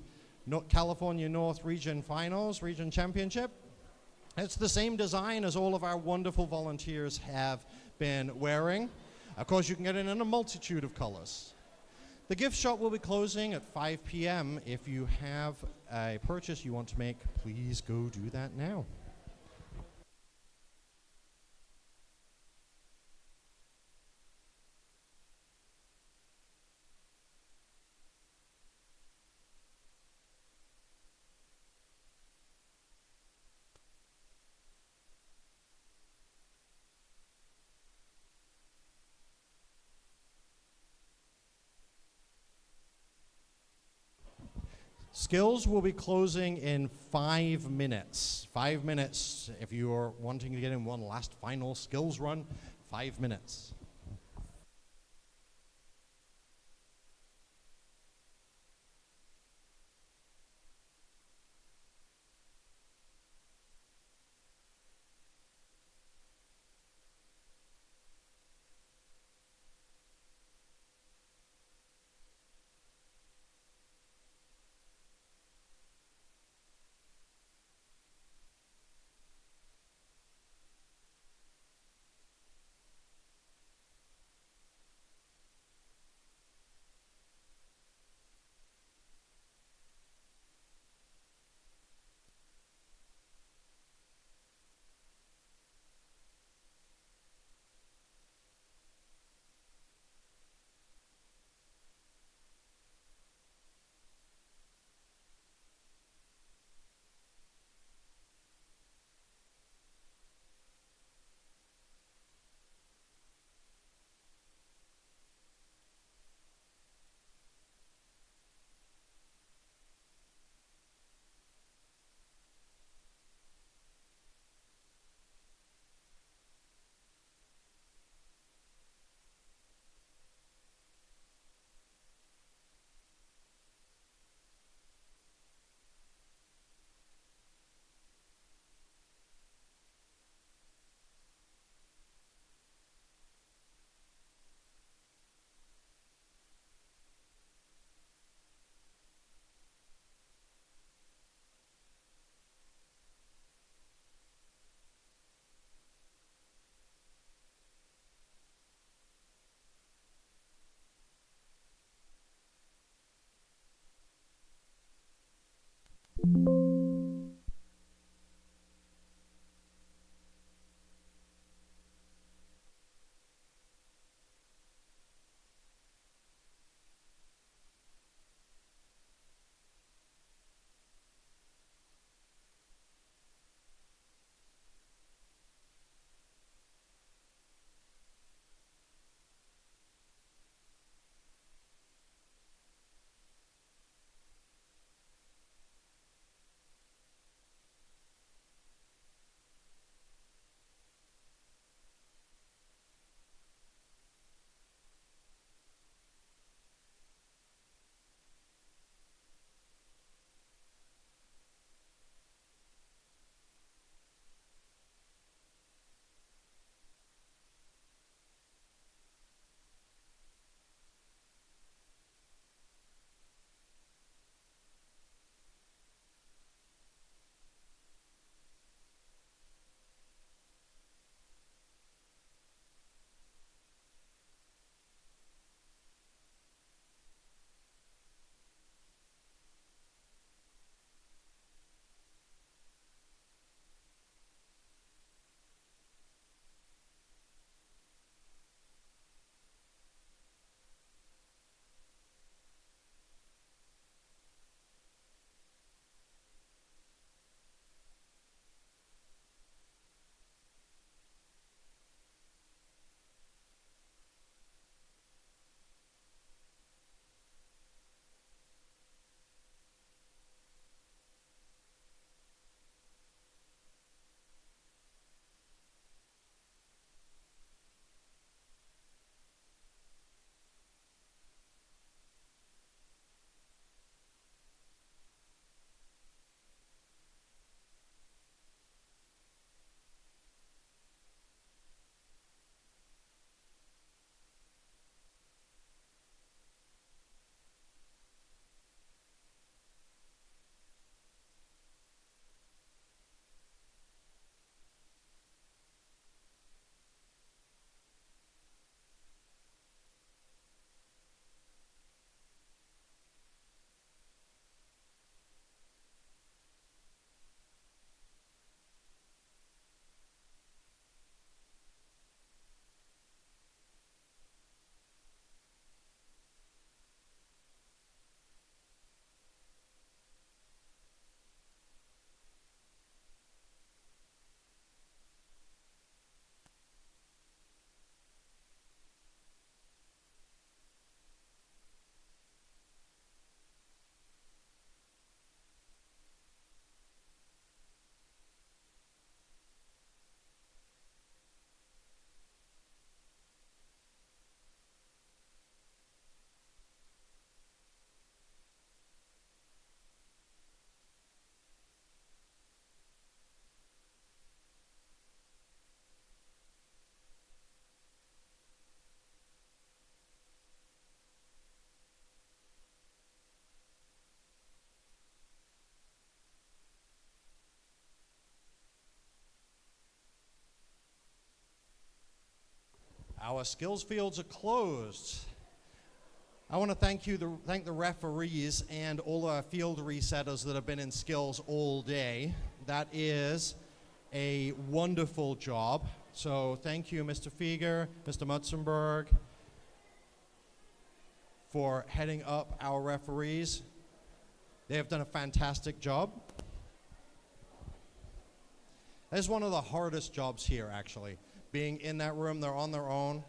California North Region Finals, Region Championship. It's the same design as all of our wonderful volunteers have been wearing. Of course, you can get it in a multitude of colors. The gift shop will be closing at 5 p.m. If you have a purchase you want to make, please go do that now. Skills will be closing in 5 minutes. 5 minutes if you're wanting to get in one last final skills run. 5 minutes. Our skills fields are closed. I want to thank the referees and all our field resetters that have been in skills all day. That is a wonderful job. So thank you, Mr. Fieger, Mr. Mutzenberg, for heading up our referees. They have done a fantastic job. That is one of the hardest jobs here, actually. Being in that room, they're on their own.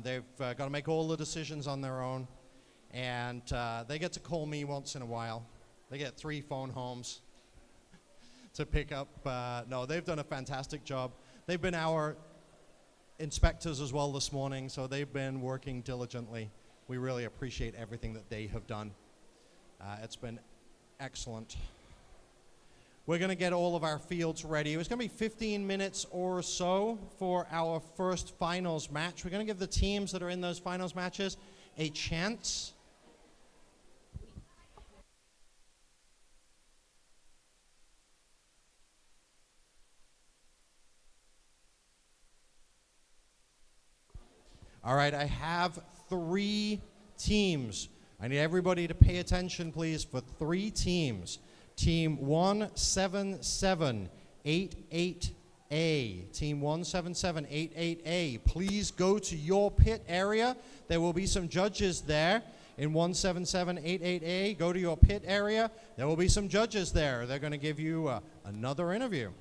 They've got to make all the decisions on their own. And they get to call me once in a while. They get 3 phone homes to pick up. No, they've done a fantastic job. They've been our inspectors as well this morning, so they've been working diligently. We really appreciate everything that they have done. It's been excellent. We're going to get all of our fields ready. It's going to be 15 minutes or so for our first finals match. We're going to give the teams that are in those finals matches a chance. All right, I have 3 teams. I need everybody to pay attention, please, for 3 teams. Team 17788A. Team 17788A. Please go to your pit area. There will be some judges there in 17788A. Go to your pit area. There will be some judges there. They're going to give you another interview.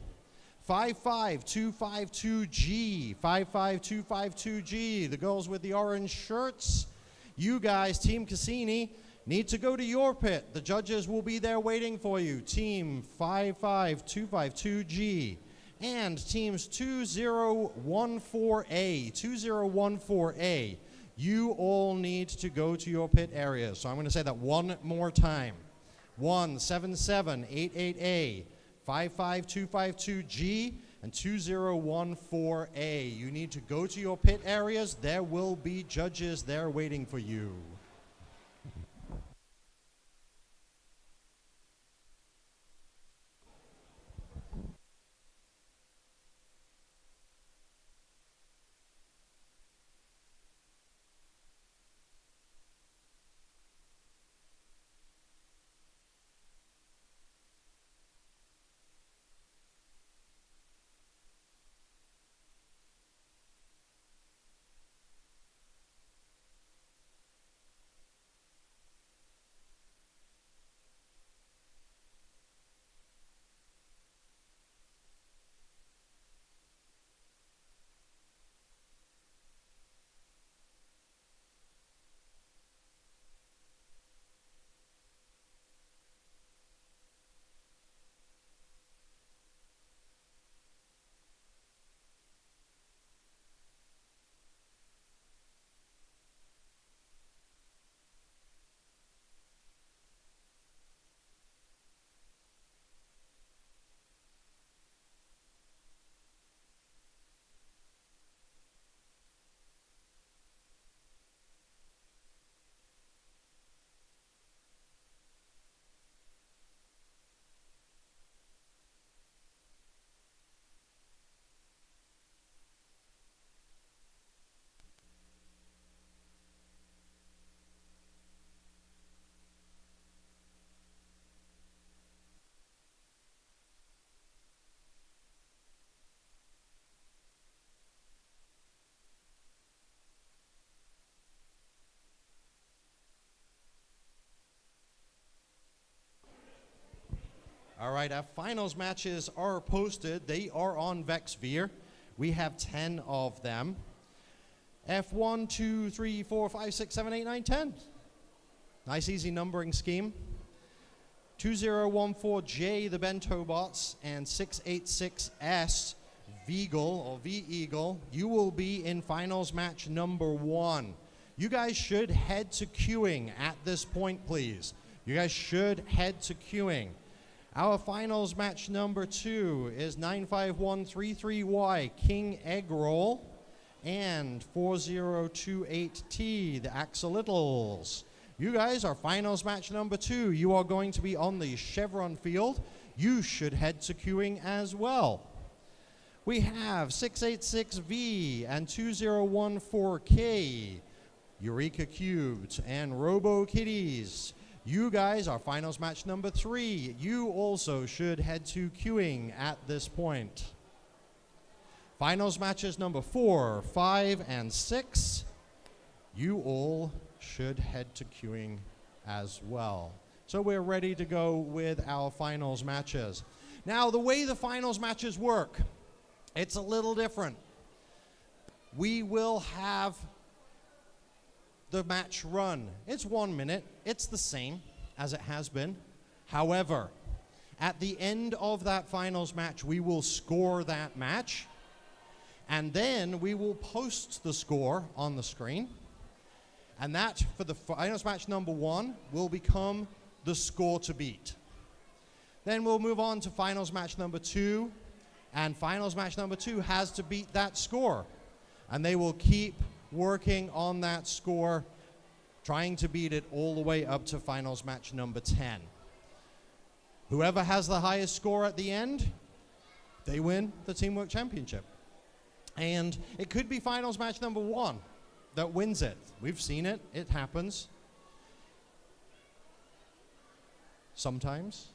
55252G. 55252G. The girls with the orange shirts. You guys, Team Cassini, need to go to your pit. The judges will be there waiting for you. Team 55252G. And teams 2014A. 2014A. You all need to go to your pit areas. So I'm going to say that one more time. 17788A. 55252G and 2014A. You need to go to your pit areas. There will be judges there waiting for you. All right, our finals matches are posted. They are on VexIQ. We have 10 of them. F1, 2, 3, 4, 5, 6, 7, 8, 9, 10. Nice, easy numbering scheme. 2014J, the Bento Bots, and 686S, Veagle, or V-Eagle. You will be in finals match number 1. You guys should head to queuing at this point, please. You guys should head to queuing. Our finals match number 2 is 95133Y, King Egg Roll, and 4028T, the Axolotls. You guys are finals match number 2. You are going to be on the Chevron field. You should head to queuing as well. We have 686V and 2014K, Eureka Cubed and Robo Kitties. You guys are finals match number 3. You also should head to queuing at this point. Finals matches number 4, 5, and 6. You all should head to queuing as well. So we're ready to go with our finals matches. Now, the way the finals matches work, it's a little different. We will have the match run. It's 1 minute. It's the same as it has been. However, at the end of that finals match, we will score that match, and then we will post the score on the screen. And that, for the finals match number 1, will become the score to beat. Then we'll move on to finals match number 2, and finals match number 2 has to beat that score. And they will keep working on that score, trying to beat it all the way up to finals match number 10. Whoever has the highest score at the end, they win the Teamwork Championship. And it could be finals match number 1 that wins it. We've seen it. It happens. Sometimes.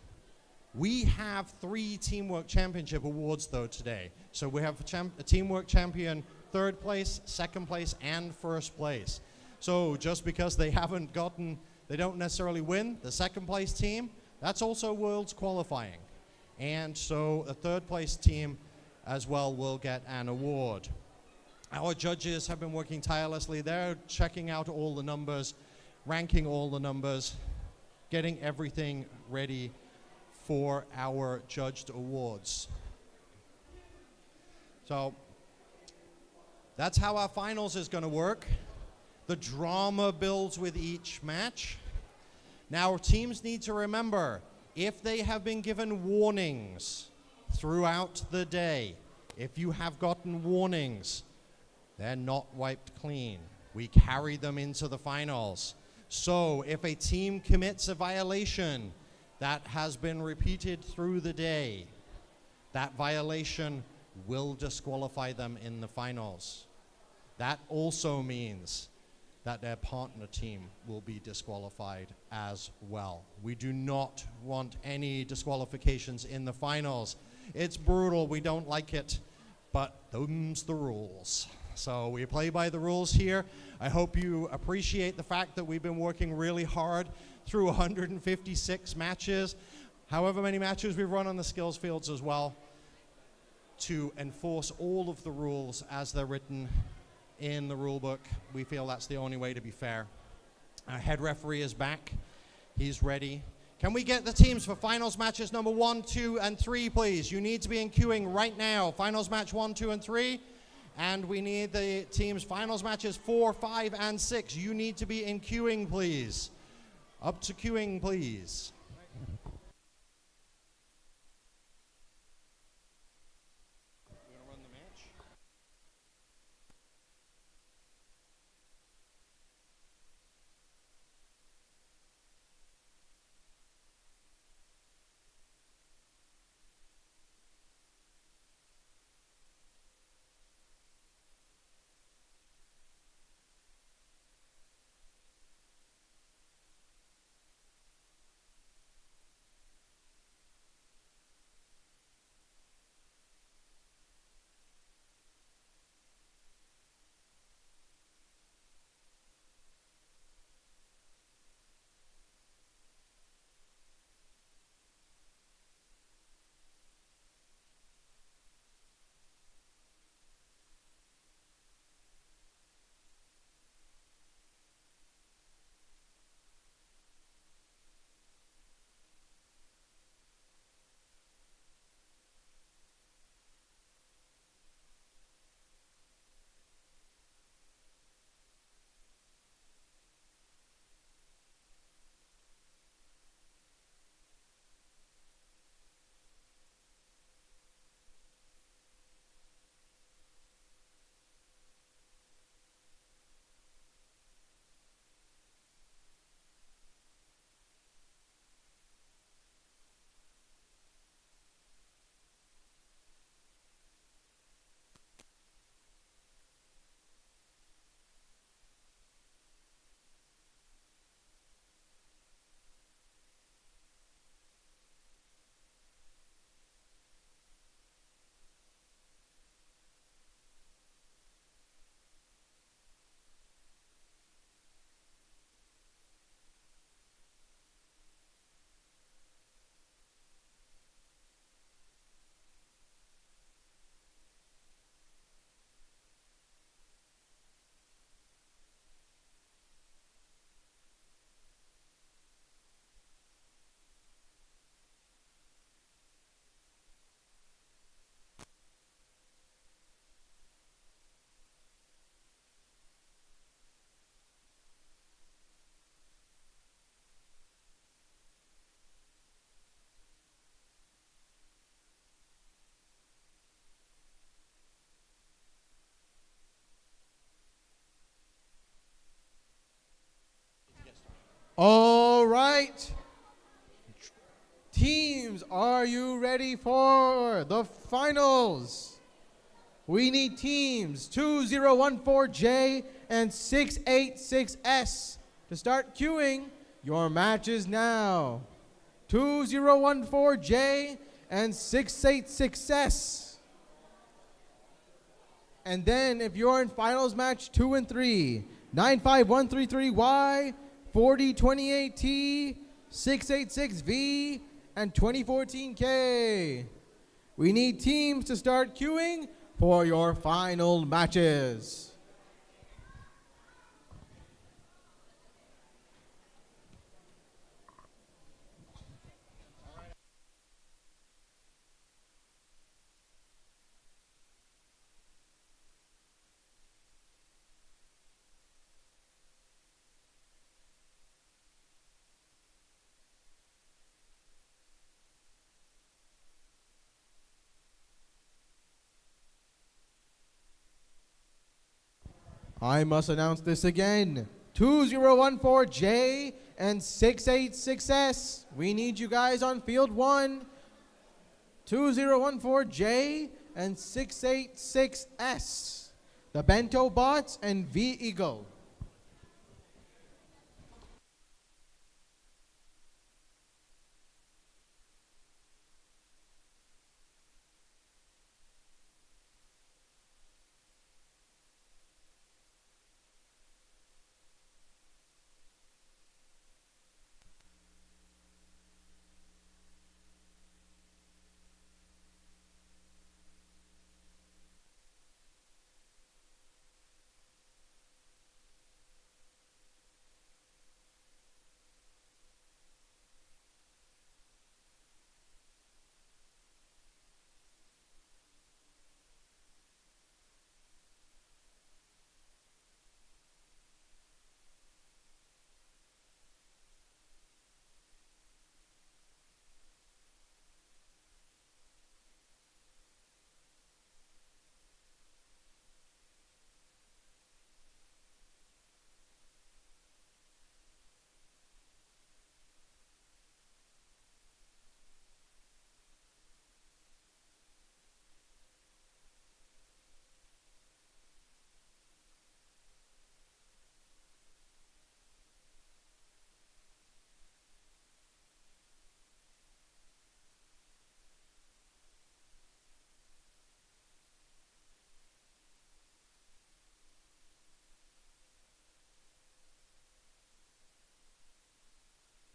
We have 3 Teamwork Championship awards, though, today. So we have a Teamwork Champion 3rd place, 2nd place, and 1st place. So just because they don't necessarily win, the 2nd place team, that's also Worlds qualifying. And so a 3rd place team as well will get an award. Our judges have been working tirelessly. They're checking out all the numbers, ranking all the numbers, getting everything ready for our judged awards. So that's how our finals is going to work. The drama builds with each match. Now, teams need to remember, if they have been given warnings throughout the day, if you have gotten warnings, they're not wiped clean. We carry them into the finals. So if a team commits a violation that has been repeated through the day, that violation will disqualify them in the finals. That also means that their partner team will be disqualified as well. We do not want any disqualifications in the finals. It's brutal, we don't like it, but them's the rules. So we play by the rules here. I hope you appreciate the fact that we've been working really hard through 156 matches, however many matches we've run on the skills fields as well, to enforce all of the rules as they're written in the rule book. We feel that's the only way to be fair. Our head referee is back. He's ready. Can we get the teams for finals matches number 1, 2, and 3, please? You need to be in queuing right now. Finals match 1, 2, and 3. And we need the teams finals matches 4, 5, and 6. You need to be in queuing, please. Up to queuing, please. right. Teams, are you ready for the finals? We need teams 2014J and 686S to start queuing your matches now. 2014J and 686S. And then if you're in finals match 2 and 3, 95133Y, 4028T, 686V, and 2014K. We need teams to start queuing for your final matches. I must announce this again. 2014J and 686S. We need you guys on field 1. 2014J and 686S. The Bento Bots and VexIQ.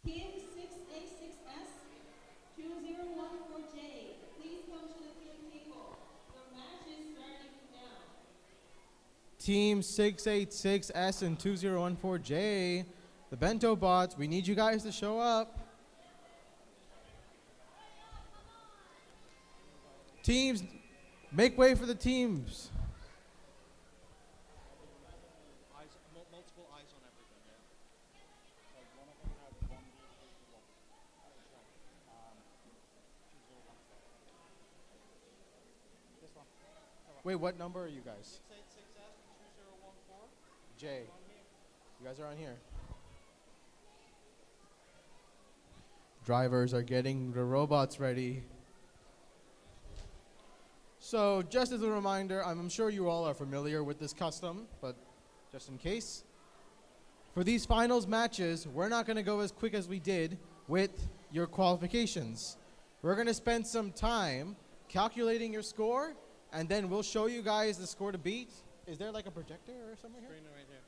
Team 686S, 2014J, please come to the field table. The match is starting now. Team 686S and 2014J, the Bento Bots, we need you guys to show up. Teams, make way for the teams. Multiple eyes on everything, yeah. So one of them had 1, 2, 3, 1. This one. Wait, what number are you guys? 686S, 2014. J. You guys are on here. Drivers are getting the robots ready. So just as a reminder, I'm sure you all are familiar with this custom, but just in case. For these finals matches, we're not going to go as quick as we did with your qualifications. We're going to spend some time calculating your score, and then we'll show you guys the score to beat. Is there like a projector or something here? Right here.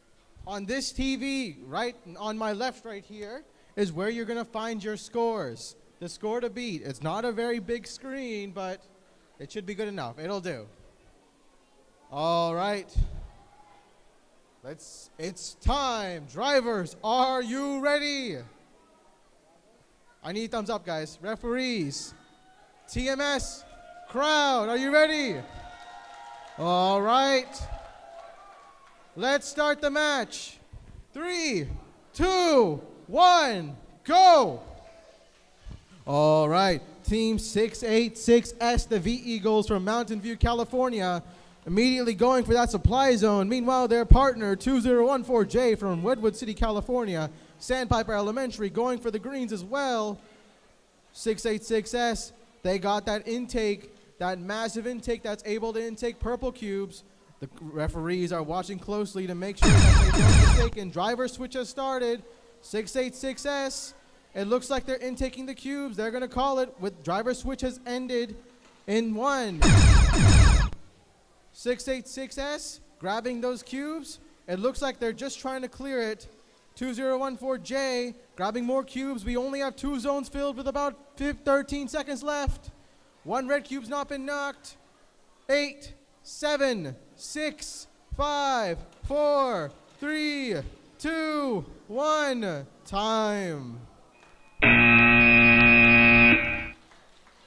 On this TV, right on my left right here, is where you're going to find your scores. The score to beat. It's not a very big screen, but it should be good enough. It'll do. All right. It's time. Drivers, are you ready? I need thumbs up, guys. Referees, TMS, crowd, are you ready? All right. Let's start the match. 3, 2, 1, go. All right. Team 686S, the VexIQ from Mountain View, California. immediately going for that supply zone. Meanwhile, their partner, 2014J from Redwood City, California, Sandpiper Elementary, going for the greens as well. 686S, they got that intake, that massive intake that's able to intake purple cubes. The referees are watching closely to make sure that they don't mistake, and driver switch has started. 686S, it looks like they're intaking the cubes. They're going to call it with driver switch has ended in 1. 686S grabbing those cubes. It looks like they're just trying to clear it. 2014J grabbing more cubes. We only have 2 zones filled with about 13 seconds left. 1 red cube's not been knocked. 8, 7, 6, 5, 4, 3, 2, 1. Time.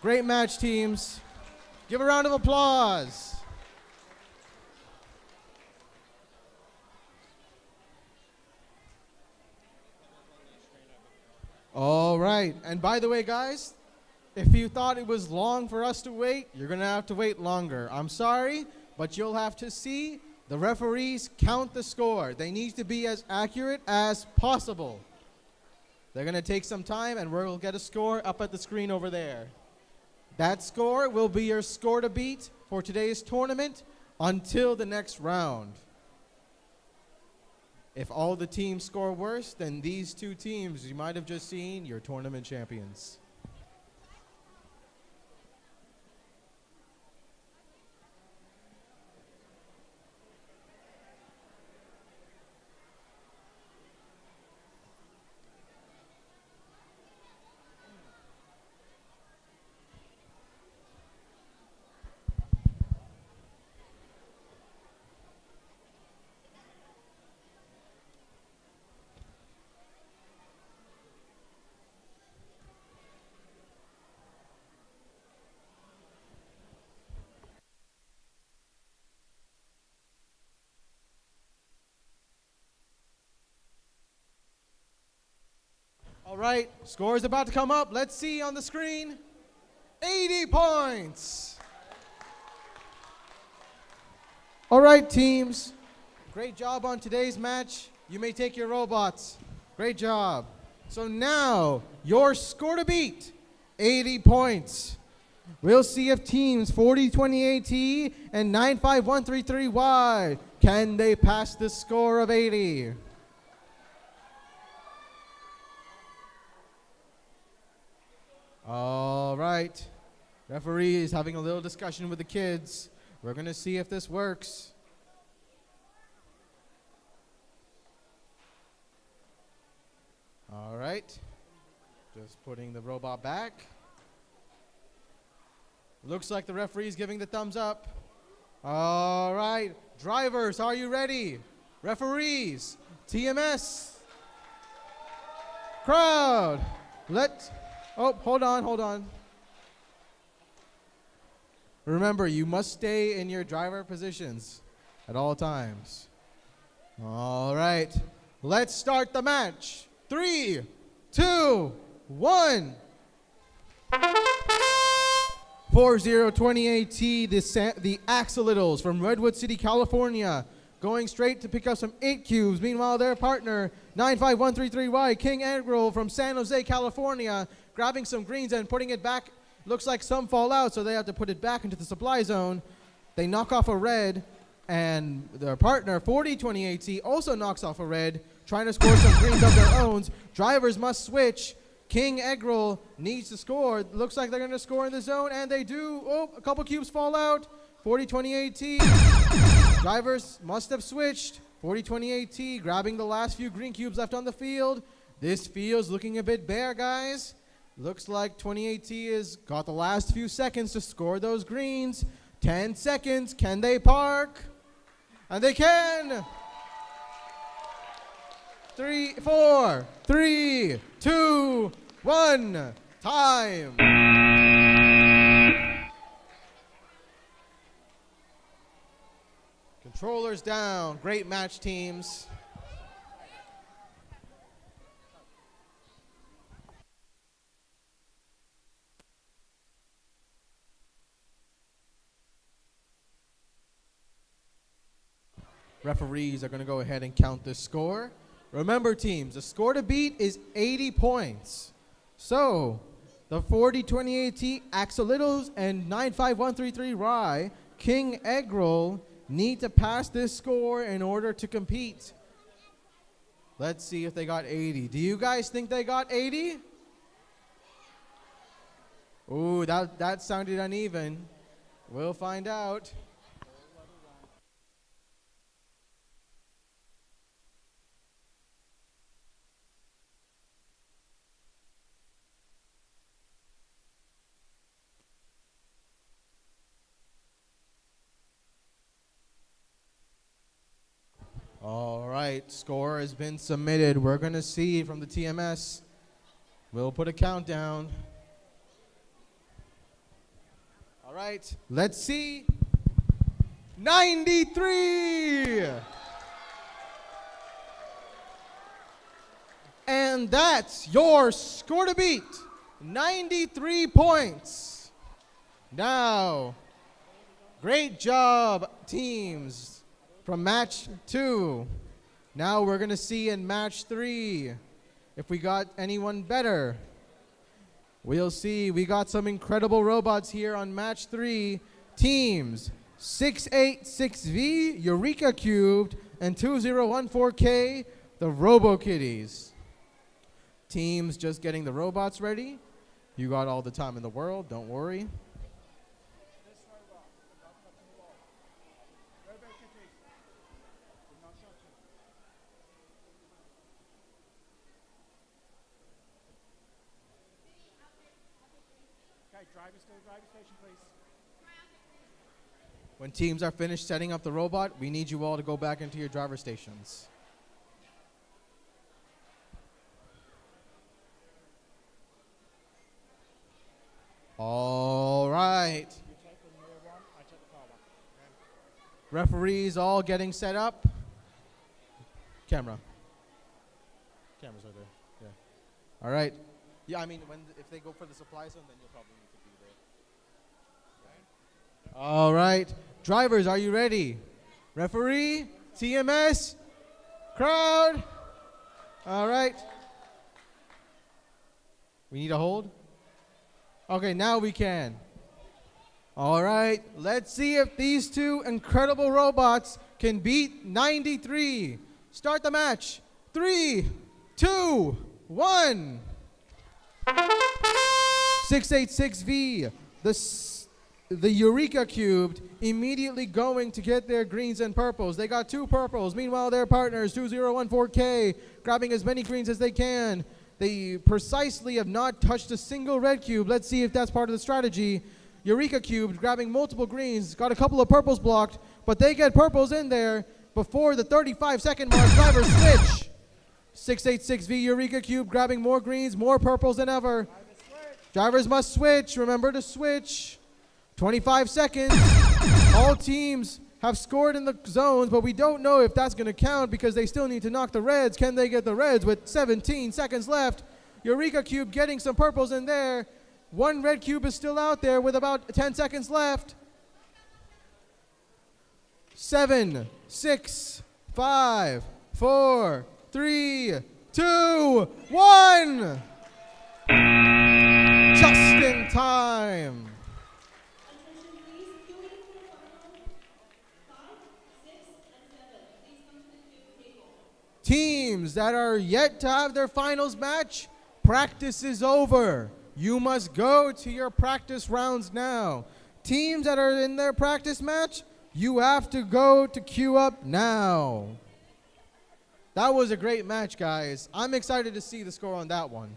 Great match, teams. Give a round of applause. All right. And by the way, guys, if you thought it was long for us to wait, you're going to have to wait longer. I'm sorry, but you'll have to see the referees count the score. They need to be as accurate as possible. They're going to take some time, and we'll get a score up at the screen over there. That score will be your score to beat for today's tournament until the next round. If all the teams score worse, then these 2 teams you might have just seen your tournament champions. All right, score is about to come up. Let's see on the screen. 80 points. All right, teams. Great job on today's match. You may take your robots. Great job. So now, your score to beat, 80 points. We'll see if teams 4028T and 95133Y, can they pass the score of 80? All right. Referee is having a little discussion with the kids. We're going to see if this works. All right. Just putting the robot back. Looks like the referee's giving the thumbs up. All right. Drivers, are you ready? Referees, TMS. Crowd, oh, hold on. Remember, you must stay in your driver positions at all times. All right, let's start the match. 3, 2, 1. 4028T, the Axolittles from Redwood City, California, going straight to pick up some 8 cubes. Meanwhile, their partner, 95133Y, King Eggroll from San Jose, California, grabbing some greens and putting it back. Looks like some fall out, so they have to put it back into the supply zone. They knock off a red, and their partner, 4028T, also knocks off a red, trying to score some greens of their own. Drivers must switch. King Eggroll needs to score. Looks like they're going to score in the zone, and they do. Oh, a couple cubes fall out. 4028T. Drivers must have switched. 4028T grabbing the last few green cubes left on the field. This field's looking a bit bare, guys. Looks like 28T has got the last few seconds to score those greens. 10 seconds. Can they park? And they can. 4, 3, 2, 1. Time. Controllers down. Great match, teams. Referees are going to go ahead and count the score. Remember, teams, the score to beat is 80 points. So, the 4028T Axolitos and 95133 Rye King Eggroll need to pass this score in order to compete. Let's see if they got 80. Do you guys think they got 80? Ooh, that sounded uneven. We'll find out. All right, score has been submitted. We're going to see from the TMS. We'll put a countdown. All right, let's see. 93! And that's your score to beat. 93 points. Now, great job, teams. From match 2. Now we're going to see in match 3 if we got anyone better. We'll see. We got some incredible robots here on match 3. Teams 686V, Eureka Cubed, and 2014K, the RoboKitties. Teams just getting the robots ready. You got all the time in the world, don't worry. Driver station, please. When teams are finished setting up the robot, we need you all to go back into your driver stations. All right. You take the near one, I take the far one. Referees all getting set up. Camera's right there. Yeah. All right. Yeah, I mean, if they go for the supply zone, then you'll probably need to be there. All right. Drivers, are you ready? Referee, TMS, crowd. All right. We need a hold? Okay, now we can. All right. Let's see if these two incredible robots can beat 93. Start the match. 3, 2, 1. 686V, the Eureka Cubed, immediately going to get their greens and purples. They got 2 purples. Meanwhile, their partners, 2014K, grabbing as many greens as they can. They precisely have not touched a single red cube. Let's see if that's part of the strategy. Eureka Cubed grabbing multiple greens, got a couple of purples blocked, but they get purples in there before the 35-second mark. Drivers switch. 686V Eureka Cube grabbing more greens, more purples than ever. Drivers must switch. Remember to switch. 25 seconds. All teams have scored in the zones, but we don't know if that's going to count because they still need to knock the reds. Can they get the reds with 17 seconds left? Eureka Cube getting some purples in there. 1 red cube is still out there with about 10 seconds left. 7, 6, 5, 4, 3, 2, 1. Just in time. Attention please, queuing for final 5, 6, and 7. Please come to the queue table. Teams that are yet to have their finals match, practice is over. You must go to your practice rounds now. Teams that are in their practice match, you have to go to queue up now. That was a great match, guys. I'm excited to see the score on that one.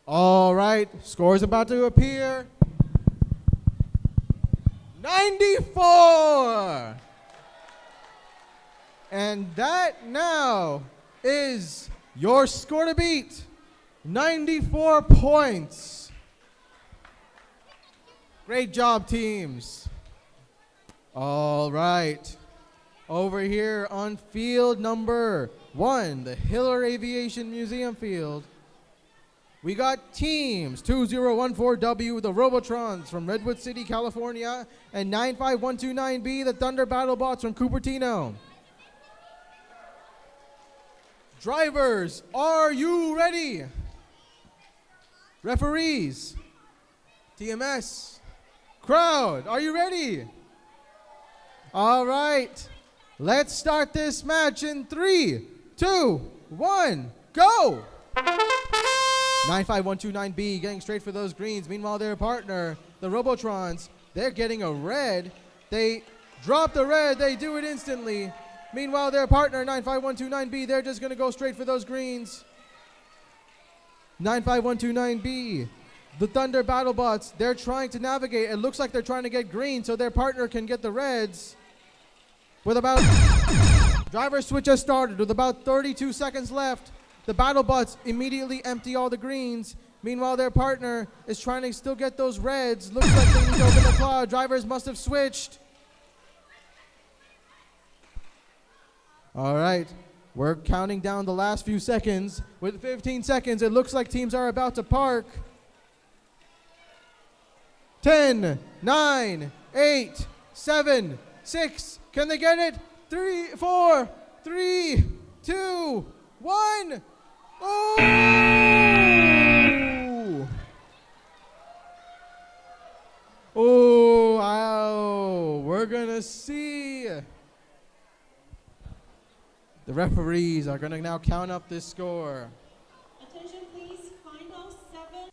All right, score's about to appear. 94. And that now is your score to beat. 94 points. Great job, teams. All right. Over here on field number 1, the Hiller Aviation Museum field, we got teams 2014W, the Robotrons from Redwood City, California, and 95129B, the Thunder BattleBots from Cupertino. Drivers, are you ready? Referees, TMS, crowd, are you ready? All right, let's start this match in 3, 2, 1, go! 95129B getting straight for those greens. Meanwhile, their partner, the Robotrons, they're getting a red. They drop the red, they do it instantly. Meanwhile, their partner, 95129B, they're just gonna go straight for those greens. 95129B, the Thunder BattleBots, they're trying to navigate. It looks like they're trying to get green so their partner can get the reds. With about, driver switch has started with about 32 seconds left. The BattleBots immediately empty all the greens. Meanwhile, their partner is trying to still get those reds. Looks like they need to open the claw. Drivers must have switched. All right, we're counting down the last few seconds. With 15 seconds, it looks like teams are about to park. 10, 9, 8, 7, 6. Can they get it? 3, 4, 3, 2, 1. Oh! Oh, wow. We're going to see. The referees are going to now count up this score. Attention please, final 7.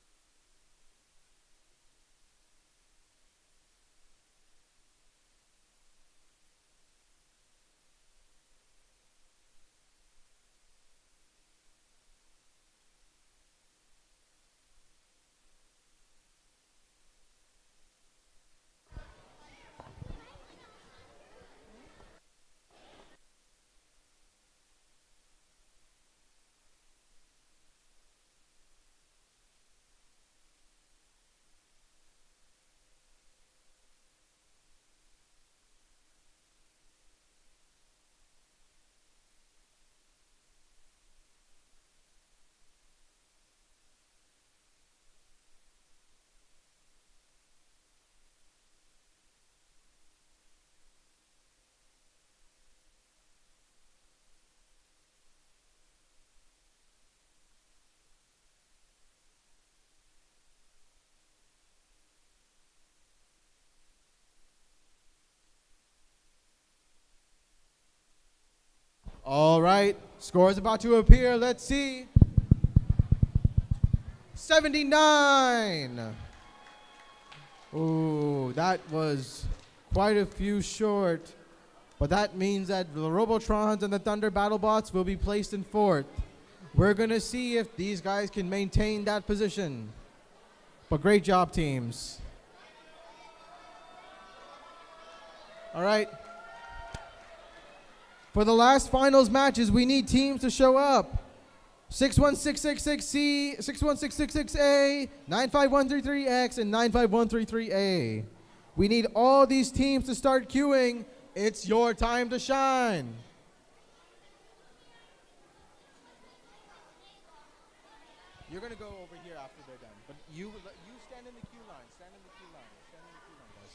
All right, score is about to appear. Let's see. 79. Ooh, that was quite a few short. But that means that the Robotrons and the Thunder BattleBots will be placed in 4th. We're going to see if these guys can maintain that position. But great job, teams. All right. For the last finals matches, we need teams to show up. 61666C, 61666A, 95133X, and 95133A. We need all these teams to start queuing. It's your time to shine. You're going to go over here after they're done. But you stand in the queue line. Stand in the queue line. Stand in the queue line, guys.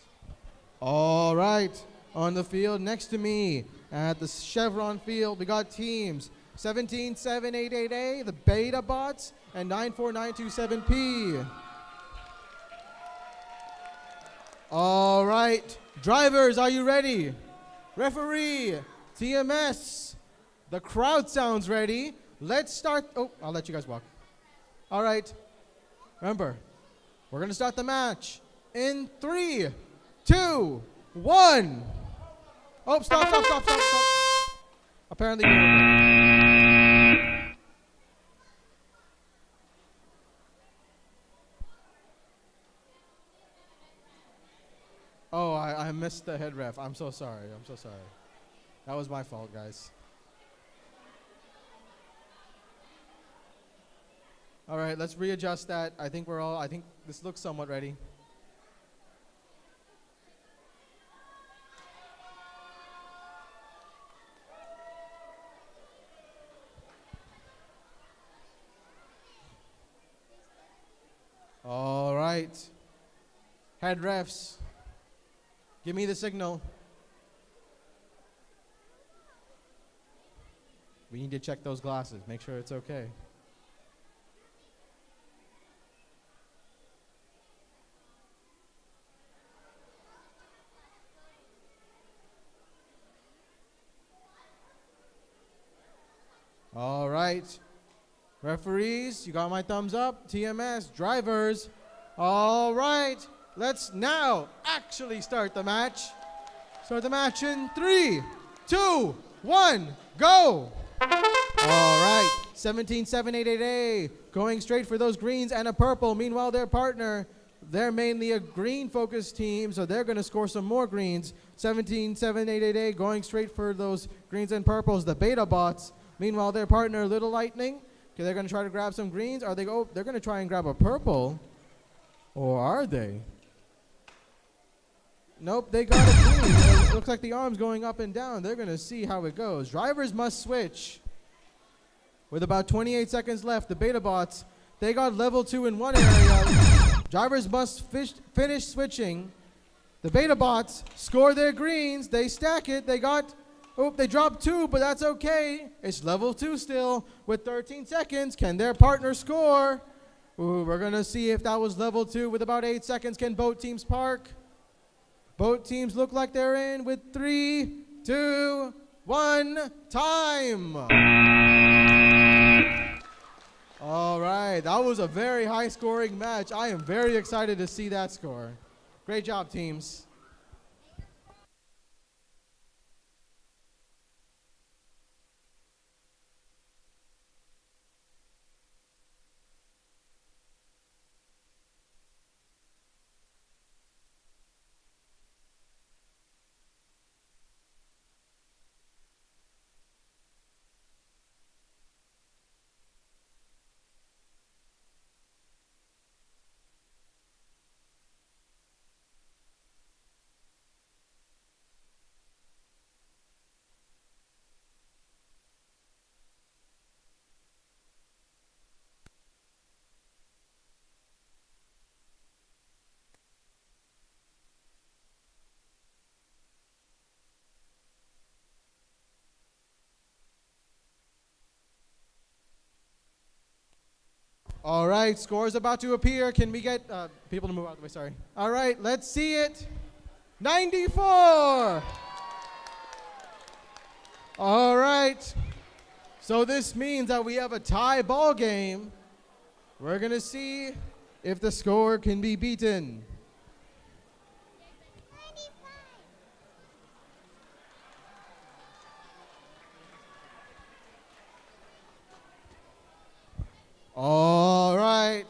All right. On the field next to me at the Chevron field, we got teams 17788A, the Beta Bots, and 94927P. All right, drivers, are you ready? Referee, TMS, the crowd sounds ready. Let's start. Oh, I'll let you guys walk. All right, remember, we're gonna start the match in 3, 2, 1. Oh, stop. Apparently we were ready. I missed the head ref. I'm so sorry. I'm so sorry. That was my fault, guys. All right, let's readjust that. I think this looks somewhat ready. All right. Head refs, give me the signal. We need to check those glasses, make sure it's okay. All right. Referees, you got my thumbs up. TMS, drivers. All right. Let's now actually start the match. Start the match in 3, 2, 1, go. All right. 17788A going straight for those greens and a purple. Meanwhile, their partner, they're mainly a green-focused team, so they're going to score some more greens. 17788A going straight for those greens and purples, the beta bots. Meanwhile, their partner, Little Lightning, okay, they're going to try to grab some greens. They're going to try and grab a purple. Or are they? Nope, they got a green. It looks like the arm's going up and down. They're going to see how it goes. Drivers must switch. With about 28 seconds left, the beta bots, they got level 2 in one area. Drivers must finish switching. The beta bots score their greens. They stack it. They dropped 2, but that's okay. It's level 2 still with 13 seconds. Can their partner score? Ooh, we're going to see if that was level 2 with about 8 seconds. Can both teams park? Both teams look like they're in with 3, 2, 1, time. All right, that was a very high-scoring match. I am very excited to see that score. Great job, teams. All right, scores about to appear. Can we get people to move out of the way? Sorry. All right, let's see it. 94. All right. So this means that we have a tie ball game. We're going to see if the score can be beaten. All right.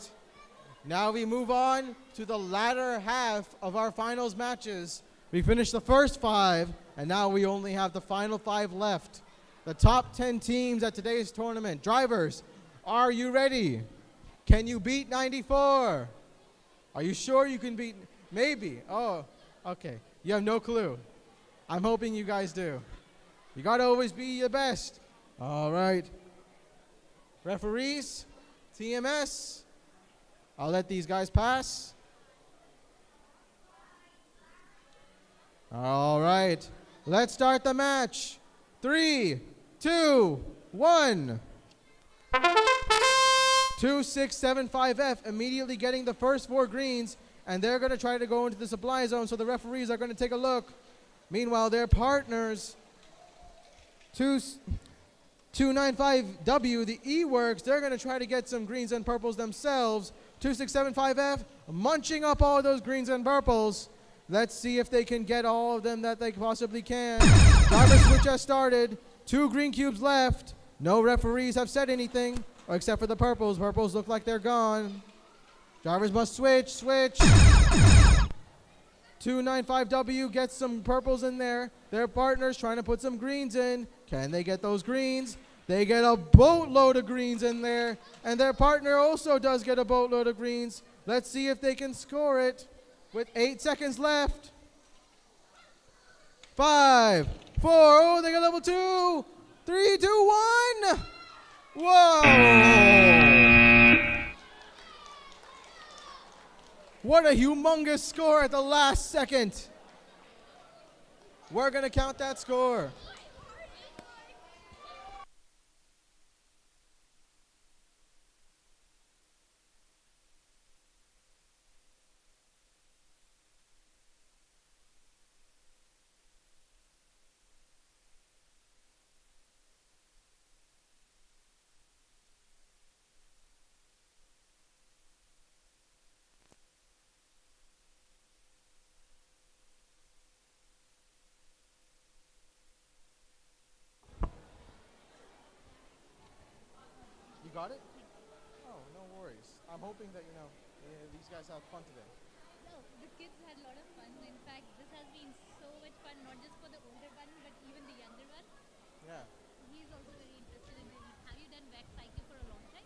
Now we move on to the latter half of our finals matches. We finished the first 5, and now we only have the final 5 left. The top 10 teams at today's tournament. Drivers, are you ready? Can you beat 94? Are you sure you can beat? Maybe. Oh, okay. You have no clue. I'm hoping you guys do. You got to always be your best. All right. Referees, TMS, I'll let these guys pass. All right, let's start the match. 3, 2, 1. 2675F immediately getting the first 4 greens, and they're going to try to go into the supply zone, so the referees are going to take a look. Meanwhile, their partners, 295W, the E-Works, they're going to try to get some greens and purples themselves. 2675F munching up all those greens and purples. Let's see if they can get all of them that they possibly can. Driver switch has started. 2 green cubes left. No referees have said anything, except for the purples. Purples look like they're gone. Drivers must switch. 2 295W gets some purples in there. Their partner's trying to put some greens in. Can they get those greens? They get a boatload of greens in there. And their partner also does get a boatload of greens. Let's see if they can score it with 8 seconds left. 5, 4, oh, they got level 2. 3, 2, 1. Whoa! What a humongous score at the last second. We're going to count that score. You got it? Oh, no worries. I'm hoping that, these guys have fun today. No, the kids had a lot of fun. In fact, this has been so much fun, not just for the older one, but even the younger one. Yeah. He's also very interested in doing it. Have you done VexIQ for a long time?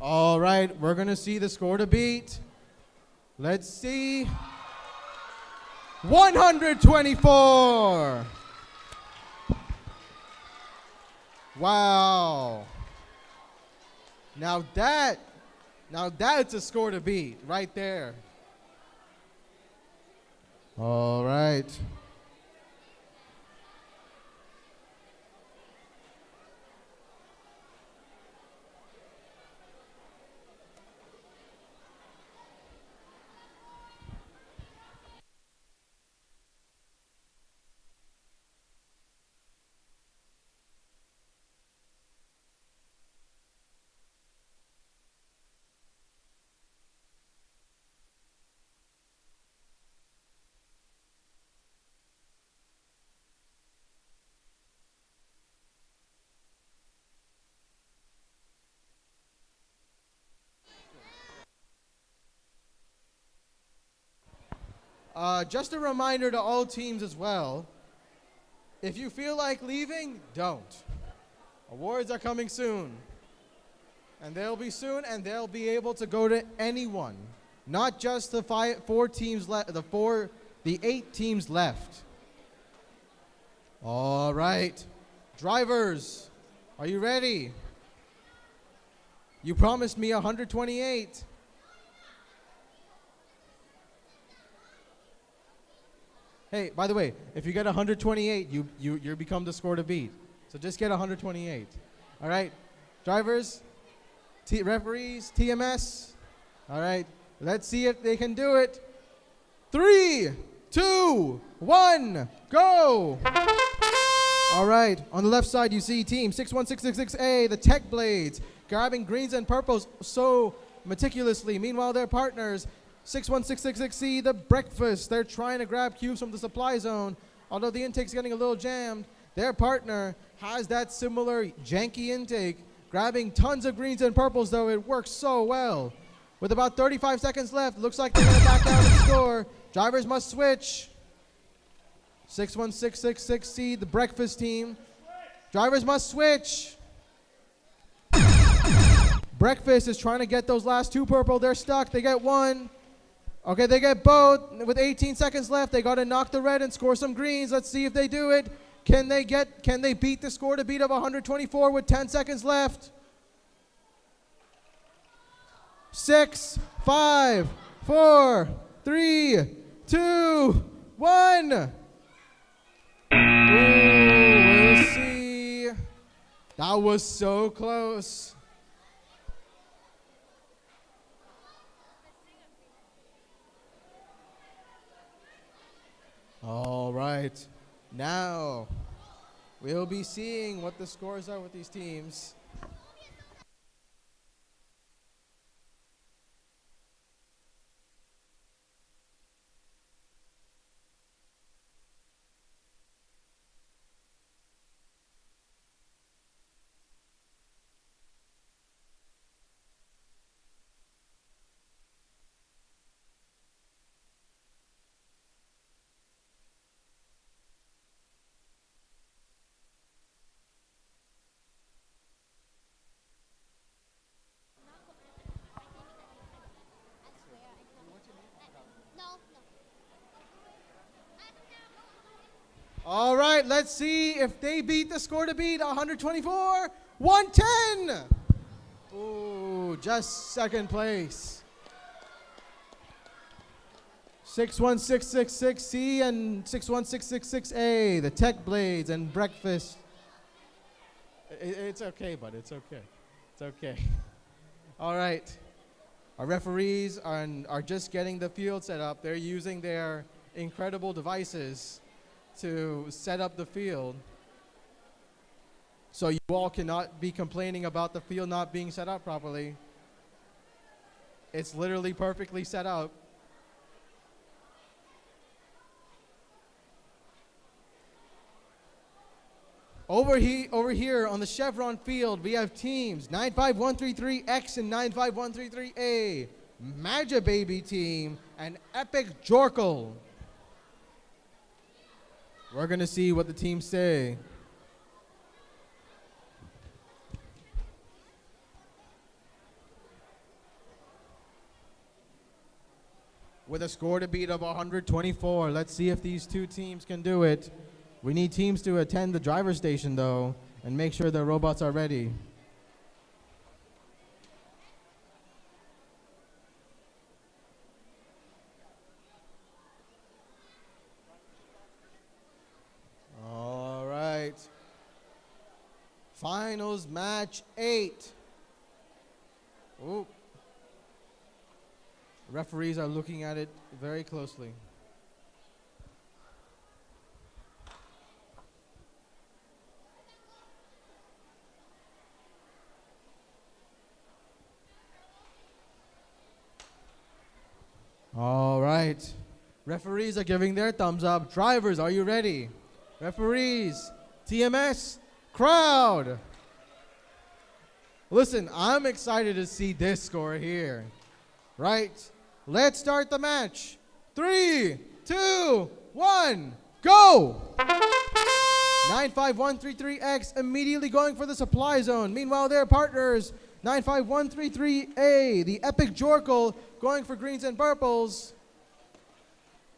All right, we're going to see the score to beat. Let's see. 124. Wow. Now that's a score to beat right there. All right. Just a reminder to all teams as well, if you feel like leaving, don't. Awards are coming soon. And they'll be soon, and they'll be able to go to anyone. Not just the 4 teams left, the 8 teams left. All right. Drivers, are you ready? You promised me 128. Hey, by the way, if you get 128, you become the score to beat. So just get 128. All right, drivers, referees, TMS. All right, let's see if they can do it. 3, 2, 1, go! All right, on the left side you see team 61666A, the Tech Blades, grabbing greens and purples so meticulously. Meanwhile, their partners 61666C, the Breakfast. They're trying to grab cubes from the supply zone. Although the intake's getting a little jammed, their partner has that similar janky intake, grabbing tons of greens and purples, though it works so well. With about 35 seconds left, looks like they're going to back out and score. Drivers must switch. 61666C, the Breakfast team. Drivers must switch. Breakfast is trying to get those last 2 purple. They're stuck. They get 1. Okay, they get both. With 18 seconds left, they got to knock the red and score some greens. Let's see if they do it. Can they beat the score to beat of 124 with 10 seconds left? 6, 5, 4, 3, 2, 1. Ooh, we'll see. That was so close. All right, now we'll be seeing what the scores are with these teams. All right, let's see if they beat the score to beat 124, 110. Ooh, just second place. 61666C and 61666A, the Tech Blades and Breakfast. It's okay, bud. It's okay. It's okay. All right. Our referees are just getting the field set up. They're using their incredible devices to set up the field. So you all cannot be complaining about the field not being set up properly. It's literally perfectly set up. Over here on the Chevron field, we have teams 95133X and 95133A, Maja Baby team, and Epic Jorkle. We're gonna see what the teams say. With a score to beat of 124, let's see if these two teams can do it. We need teams to attend the driver's station, though, and make sure their robots are ready. All right. Finals match 8. Ooh. Referees are looking at it very closely. All right. Referees are giving their thumbs up. Drivers, are you ready? Referees, TMS, crowd. Listen, I'm excited to see this score here. Right? Let's start the match. 3, 2, 1, go! 95133X immediately going for the supply zone. Meanwhile, their partners, 95133A, the Epic Jorkle, going for greens and purples.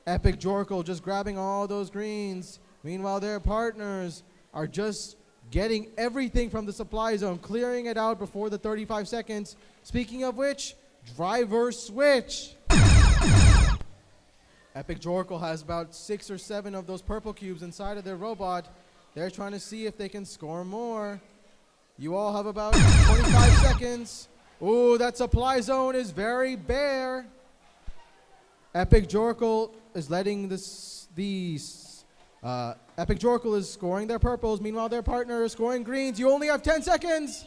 Epic Jorkle just grabbing all those greens. Meanwhile, their partners are just getting everything from the supply zone, clearing it out before the 35 seconds. Speaking of which, driver switch. Epic Jorkle has about 6 or 7 of those purple cubes inside of their robot. They're trying to see if they can score more. You all have about 25 seconds. Ooh, that supply zone is very bare. Epic Jorkle is letting Epic Jorkle is scoring their purples. Meanwhile, their partner is scoring greens. You only have 10 seconds.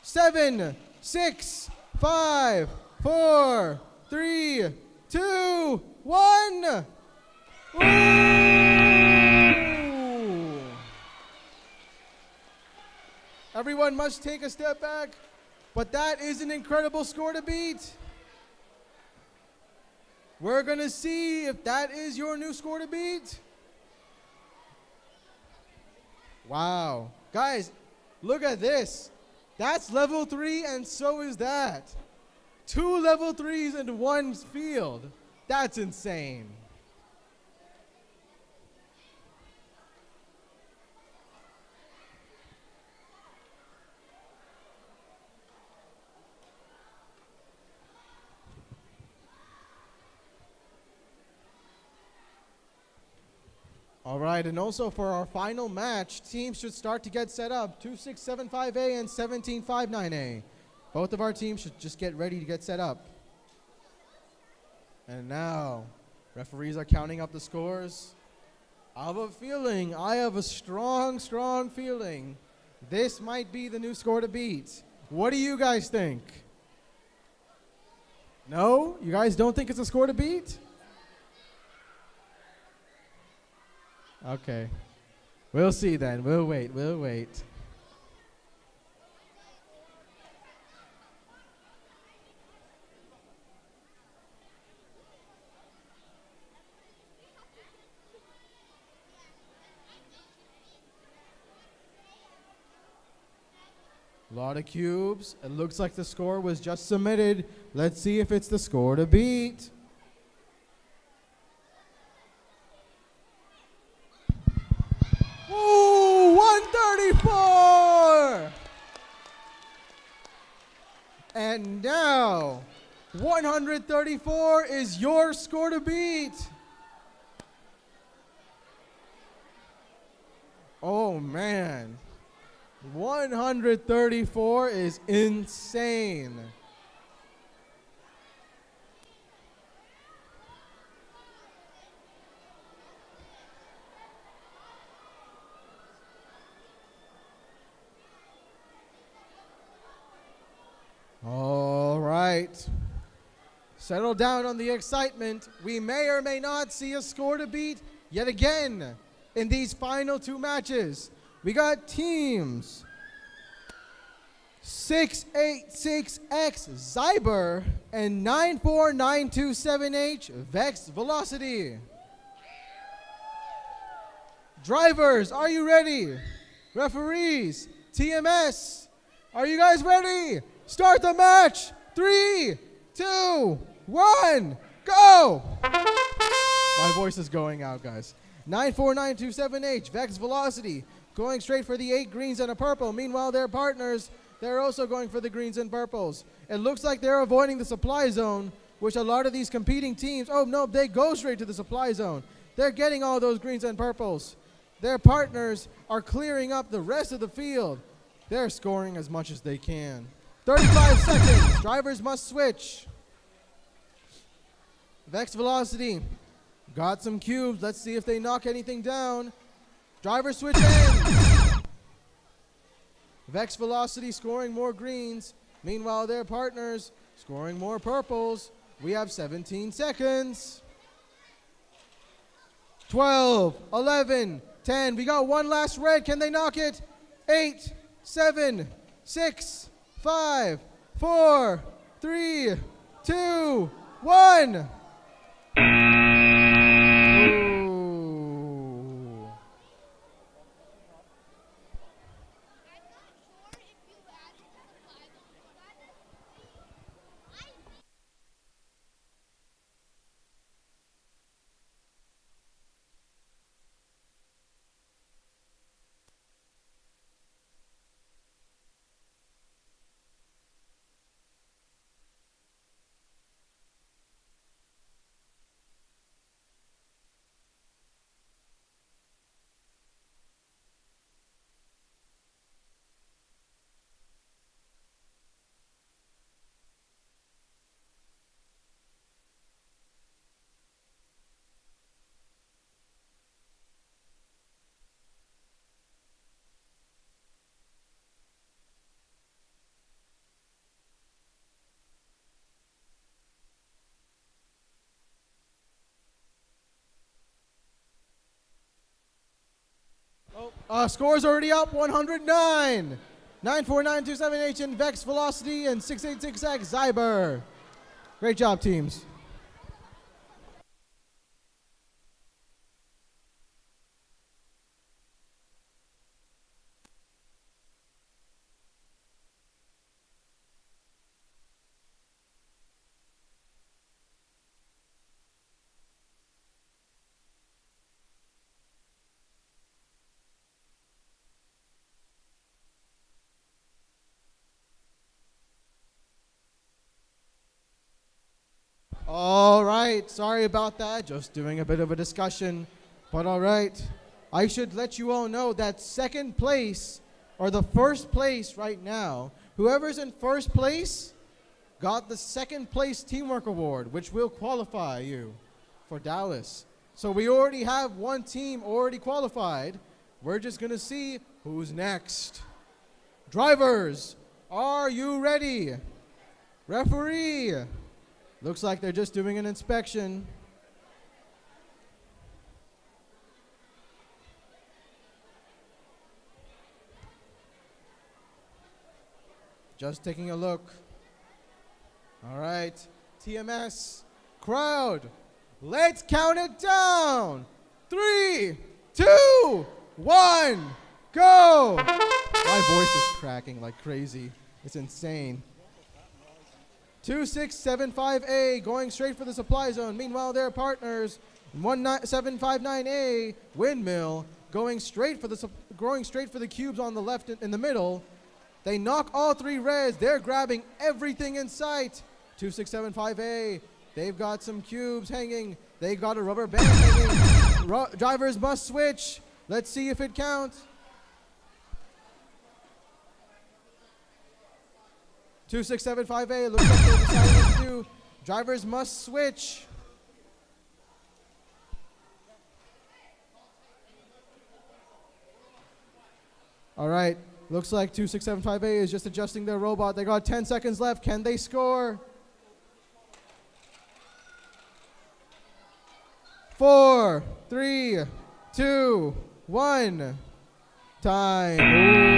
7, 6, 5, 4, 3, 2, 1. Ooh. Everyone must take a step back, but that is an incredible score to beat. We're going to see if that is your new score to beat. Wow. Guys, look at this. That's level 3, and so is that. 2 level 3s in one field. That's insane. All right, and also for our final match, teams should start to get set up. 2675A and 1759A. Both of our teams should just get ready to get set up. And now, referees are counting up the scores. I have a strong feeling this might be the new score to beat. What do you guys think? No? You guys don't think it's a score to beat? Okay. We'll see then. We'll wait. A lot of cubes. It looks like the score was just submitted. Let's see if it's the score to beat. And now, 134 is your score to beat. Oh man, 134 is insane. All right. Settle down on the excitement. We may or may not see a score to beat yet again in these final two matches. We got teams 686X Zyber and 94927H Vex Velocity. Drivers, are you ready? Referees, TMS, are you guys ready? Start the match. 3, 2, 1, go! My voice is going out, guys. 94927H, Vex Velocity, going straight for the 8 greens and a purple. Meanwhile, their partners, they're also going for the greens and purples. It looks like they're avoiding the supply zone, which a lot of these competing teams, oh no, they go straight to the supply zone. They're getting all those greens and purples. Their partners are clearing up the rest of the field. They're scoring as much as they can. 35 seconds. Drivers must switch. Vex Velocity got some cubes. Let's see if they knock anything down. Drivers switch ends. Vex Velocity scoring more greens. Meanwhile, their partners scoring more purples. We have 17 seconds. 12, 11, 10. We got one last red. Can they knock it? 8, 7, 6, 5, 4, 3, 2, 1. Score's already up, 109. 94927H in Vex Velocity and 686X Zyber. Great job, teams. All right, sorry about that. Just doing a bit of a discussion. But all right, I should let you all know that second place, or the first place right now, whoever's in first place got the second place teamwork award, which will qualify you for Dallas. So we already have one team already qualified. We're just going to see who's next. Drivers, are you ready? Referee, looks like they're just doing an inspection. Just taking a look. All right, TMS, crowd, let's count it down. 3, 2, 1, go. My voice is cracking like crazy. It's insane. 2675A going straight for the supply zone. Meanwhile, their partners, 19759A Windmill going straight for the cubes on the left in the middle. They knock all three reds. They're grabbing everything in sight. 2675A. They've got some cubes hanging. They got a rubber band hanging. Drivers must switch. Let's see if it counts. 2675A. Looks like they're deciding what to do. Drivers must switch. All right. Looks like 2675A is just adjusting their robot. They got 10 seconds left. Can they score? 4, 3, 2, 1. Time. Ooh.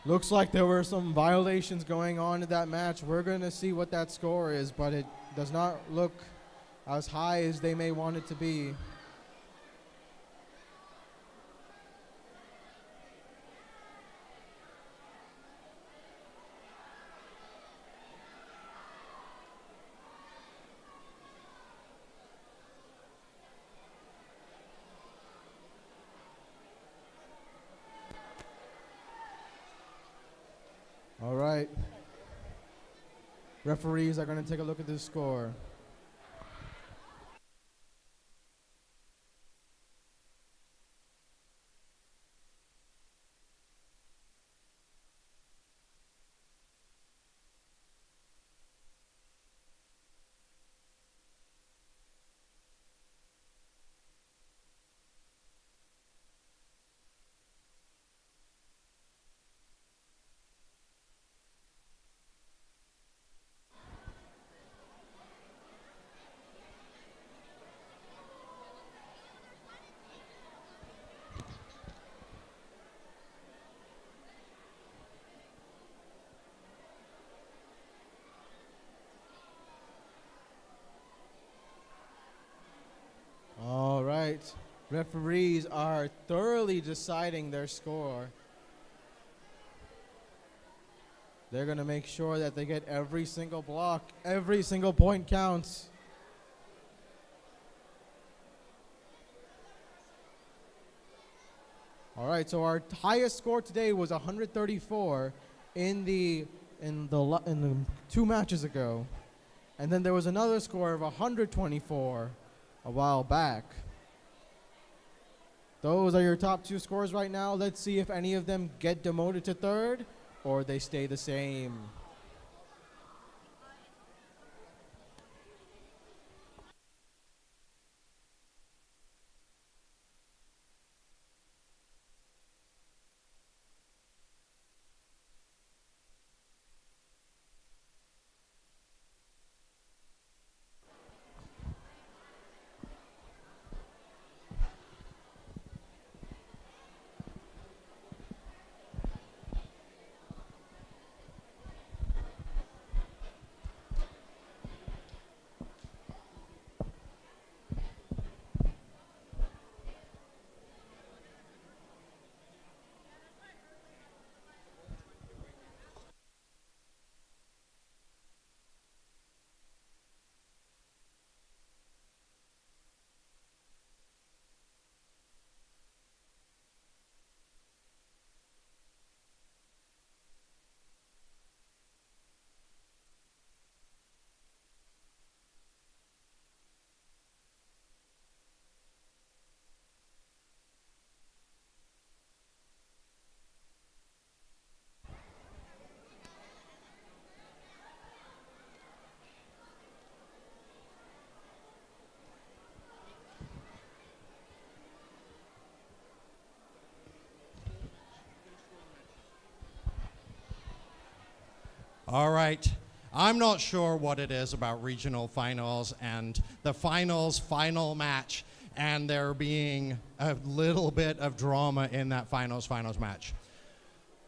Looks like there were some violations going on in that match. We're going to see what that score is, but it does not look as high as they may want it to be. All right. Referees are going to take a look at this score. All right. Referees are thoroughly deciding their score. They're going to make sure that they get every single block, every single point counts. All right, so our highest score today was 134 in the 2 matches ago. And then there was another score of 124 a while back. Those are your top 2 scores right now. Let's see if any of them get demoted to third or they stay the same. All right. I'm not sure what it is about regional finals and the finals final match and there being a little bit of drama in that finals match.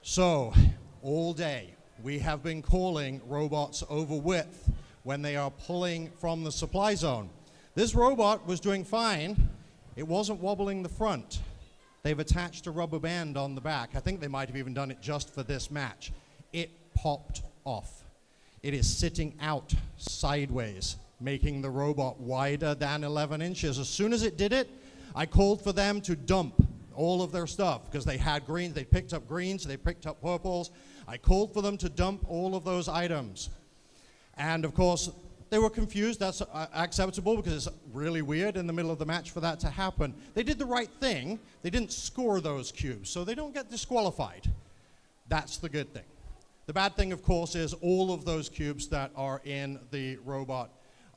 So, all day, we have been calling robots over width when they are pulling from the supply zone. This robot was doing fine. It wasn't wobbling the front. They've attached a rubber band on the back. I think they might have even done it just for this match. It popped off. It is sitting out sideways, making the robot wider than 11 inches. As soon as it did it, I called for them to dump all of their stuff because they had greens. They picked up greens. They picked up purples. I called for them to dump all of those items. And, of course, they were confused. That's acceptable because it's really weird in the middle of the match for that to happen. They did the right thing. They didn't score those cubes, so they don't get disqualified. That's the good thing. The bad thing, of course, is all of those cubes that are in the robot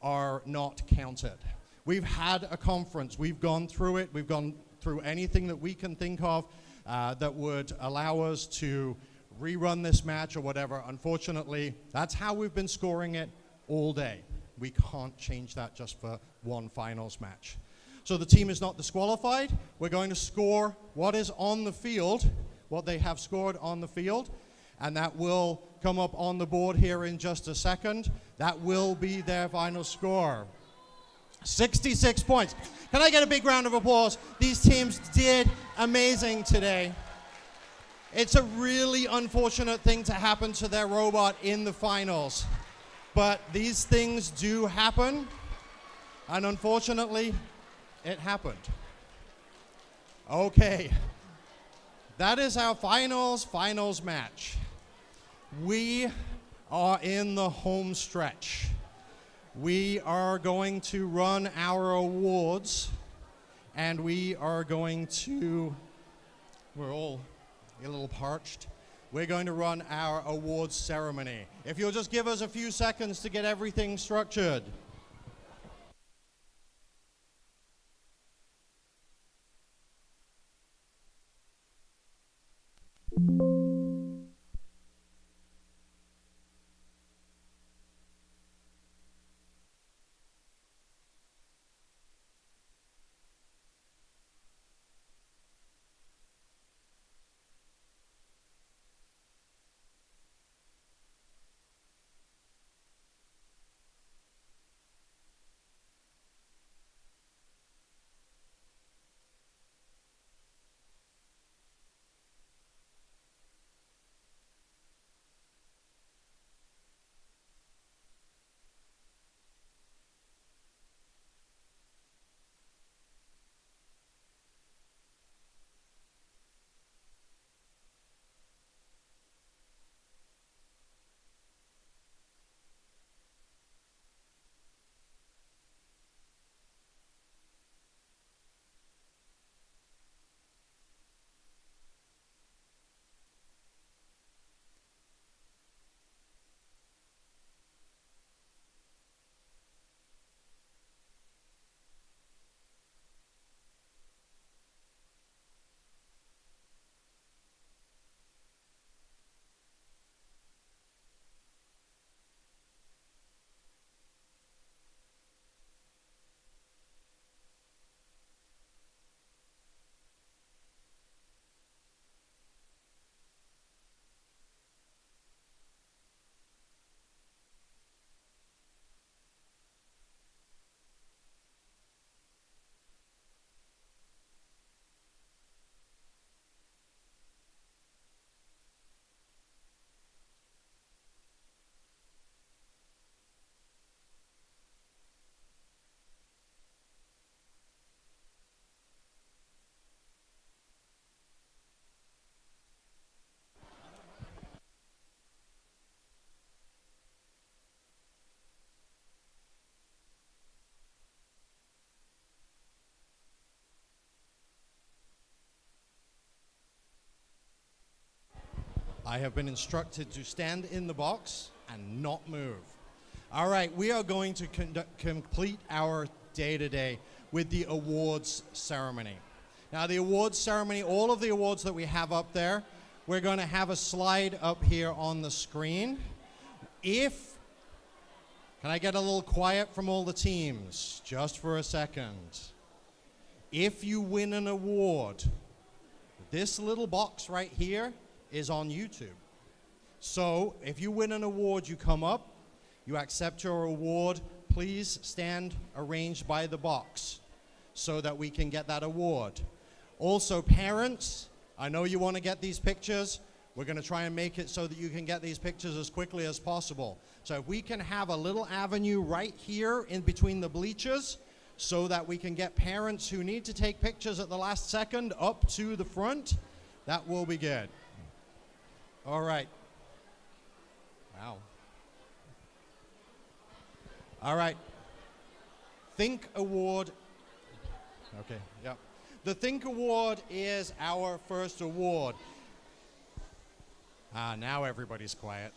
are not counted. We've had a conference. We've gone through it. We've gone through anything that we can think of that would allow us to rerun this match or whatever. Unfortunately, that's how we've been scoring it all day. We can't change that just for one finals match. So the team is not disqualified. We're going to score what is on the field, what they have scored on the field, and that will come up on the board here in just a second. That will be their final score. 66 points. Can I get a big round of applause? These teams did amazing today. It's a really unfortunate thing to happen to their robot in the finals. But these things do happen, and unfortunately, it happened. Okay, that is our finals match. We are in the home stretch. We are going to run our awards, and we are going to, we're all a little parched. We're going to run our awards ceremony. If you'll just give us a few seconds to get everything structured. I have been instructed to stand in the box and not move. All right, we are going to complete our day today with the awards ceremony. Now, the awards ceremony, all of the awards that we have up there, we're going to have a slide up here on the screen If, can I get a little quiet from all the teams, just for a second? If you win an award, this little box right here is on YouTube. So if you win an award, you come up, you accept your award, please stand arranged by the box so that we can get that award. Also, parents, I know you want to get these pictures. We're going to try and make it so that you can get these pictures as quickly as possible. So if we can have a little avenue right here in between the bleachers so that we can get parents who need to take pictures at the last second up to the front, that will be good. All right. Wow. All right. Think Award. Okay, yep. The Think Award is our first award. Now everybody's quiet.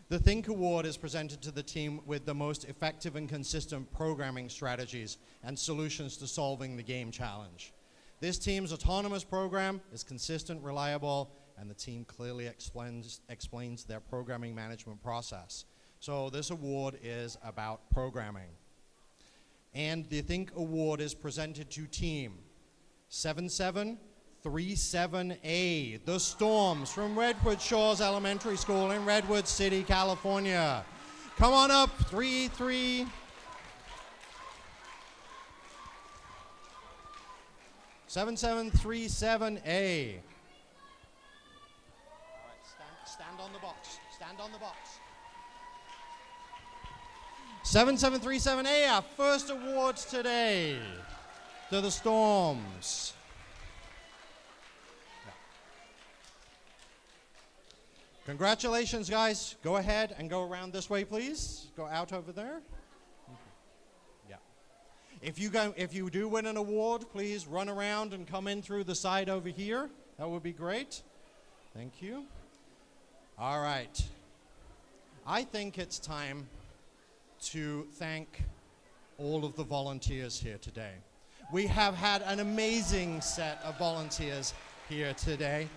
The Think Award is presented to the team with the most effective and consistent programming strategies and solutions to solving the game challenge. This team's autonomous program is consistent, reliable, and the team clearly explains their programming management process. So this award is about programming. And the Think Award is presented to team 7737A, the Storms from Redwood Shores Elementary School in Redwood City, California. Come on up, 3-3. 7737A. All right, stand on the box. Stand on the box. 7737A, our first awards today to the Storms. Yeah. Congratulations, guys. Go ahead and go around this way, please. Go out over there. Yeah. If you do win an award, please run around and come in through the side over here. That would be great. Thank you. All right. I think it's time to thank all of the volunteers here today. We have had an amazing set of volunteers here today.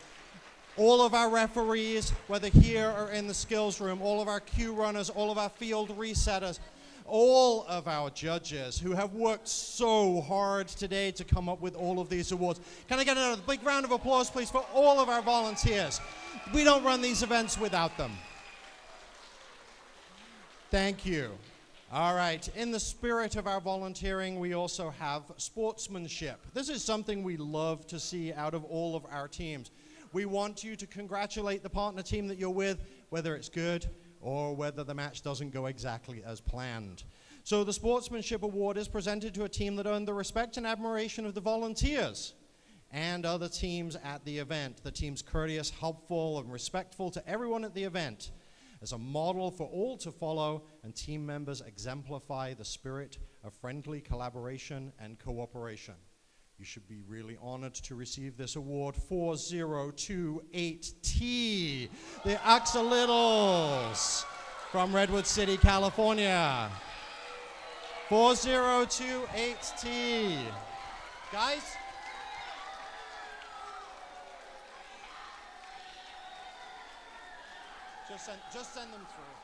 All of our referees, whether here or in the skills room, all of our cue runners, all of our field resetters, all of our judges who have worked so hard today to come up with all of these awards. Can I get another big round of applause, please, for all of our volunteers? We don't run these events without them. Thank you. All right, in the spirit of our volunteering, we also have sportsmanship. This is something we love to see out of all of our teams. We want you to congratulate the partner team that you're with, whether it's good or whether the match doesn't go exactly as planned. So the Sportsmanship Award is presented to a team that earned the respect and admiration of the volunteers and other teams at the event. The team's courteous, helpful, and respectful to everyone at the event. As a model for all to follow, and team members exemplify the spirit of friendly collaboration and cooperation. You should be really honored to receive this award. 4028T, the Axolittles from Redwood City, California. 4028T. Guys? Just send them through.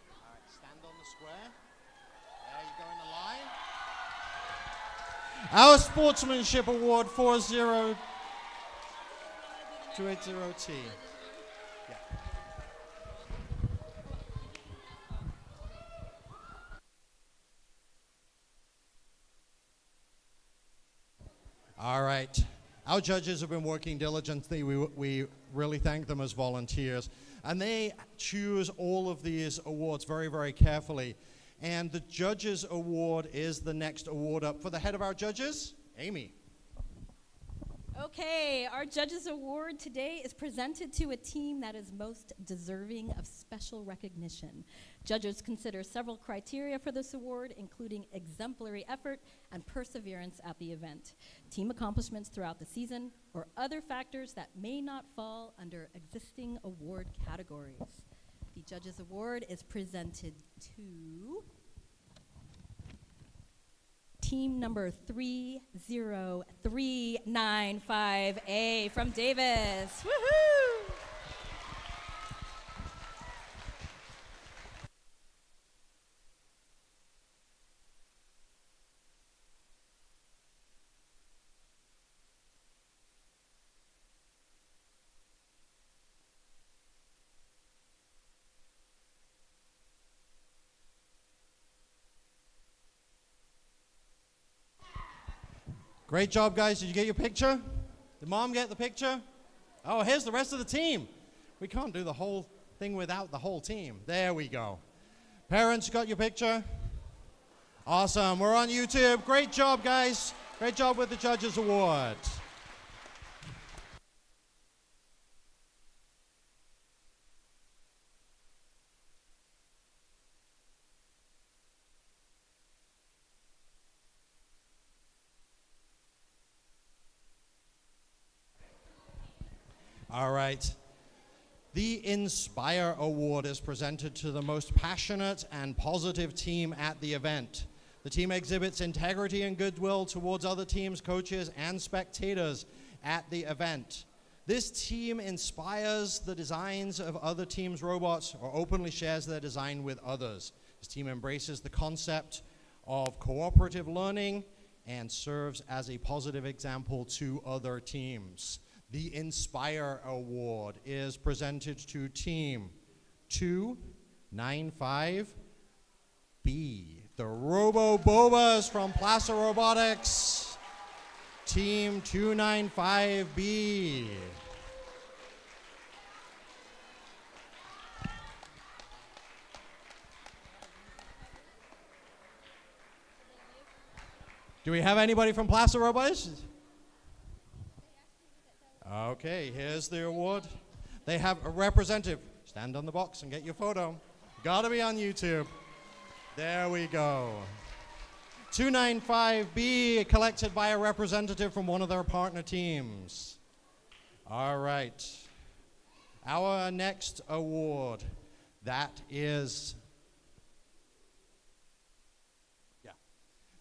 All right, stand on the square. There you go in the line. Our Sportsmanship Award 40280T. Yeah. All right. Our judges have been working diligently. We really thank them as volunteers. And they choose all of these awards very, very carefully. And the Judges Award is the next award up. For the head of our judges, Amy. Okay, our Judges Award today is presented to a team that is most deserving of special recognition. Judges consider several criteria for this award, including exemplary effort and perseverance at the event, team accomplishments throughout the season, or other factors that may not fall under existing award categories. The Judges Award is presented to team number 30395A from Davis. Woohoo! Great job, guys. Did you get your picture? Did Mom get the picture? Oh, here's the rest of the team. We can't do the whole thing without the whole team. There we go. Parents, got your picture? Awesome. We're on YouTube. Great job, guys. Great job with the Judges Award. All right. The Inspire Award is presented to the most passionate and positive team at the event. The team exhibits integrity and goodwill towards other teams, coaches, and spectators at the event. This team inspires the designs of other teams' robots or openly shares their design with others. This team embraces the concept of cooperative learning and serves as a positive example to other teams. The Inspire Award is presented to Team 295B, the Robo-Bobas from Plaza Robotics. Team 295B. Do we have anybody from Plaza Robotics? Okay, here's the award. They have a representative. Stand on the box and get your photo. Gotta be on YouTube. There we go. 295B collected by a representative from one of their partner teams. All right. Our next award, that is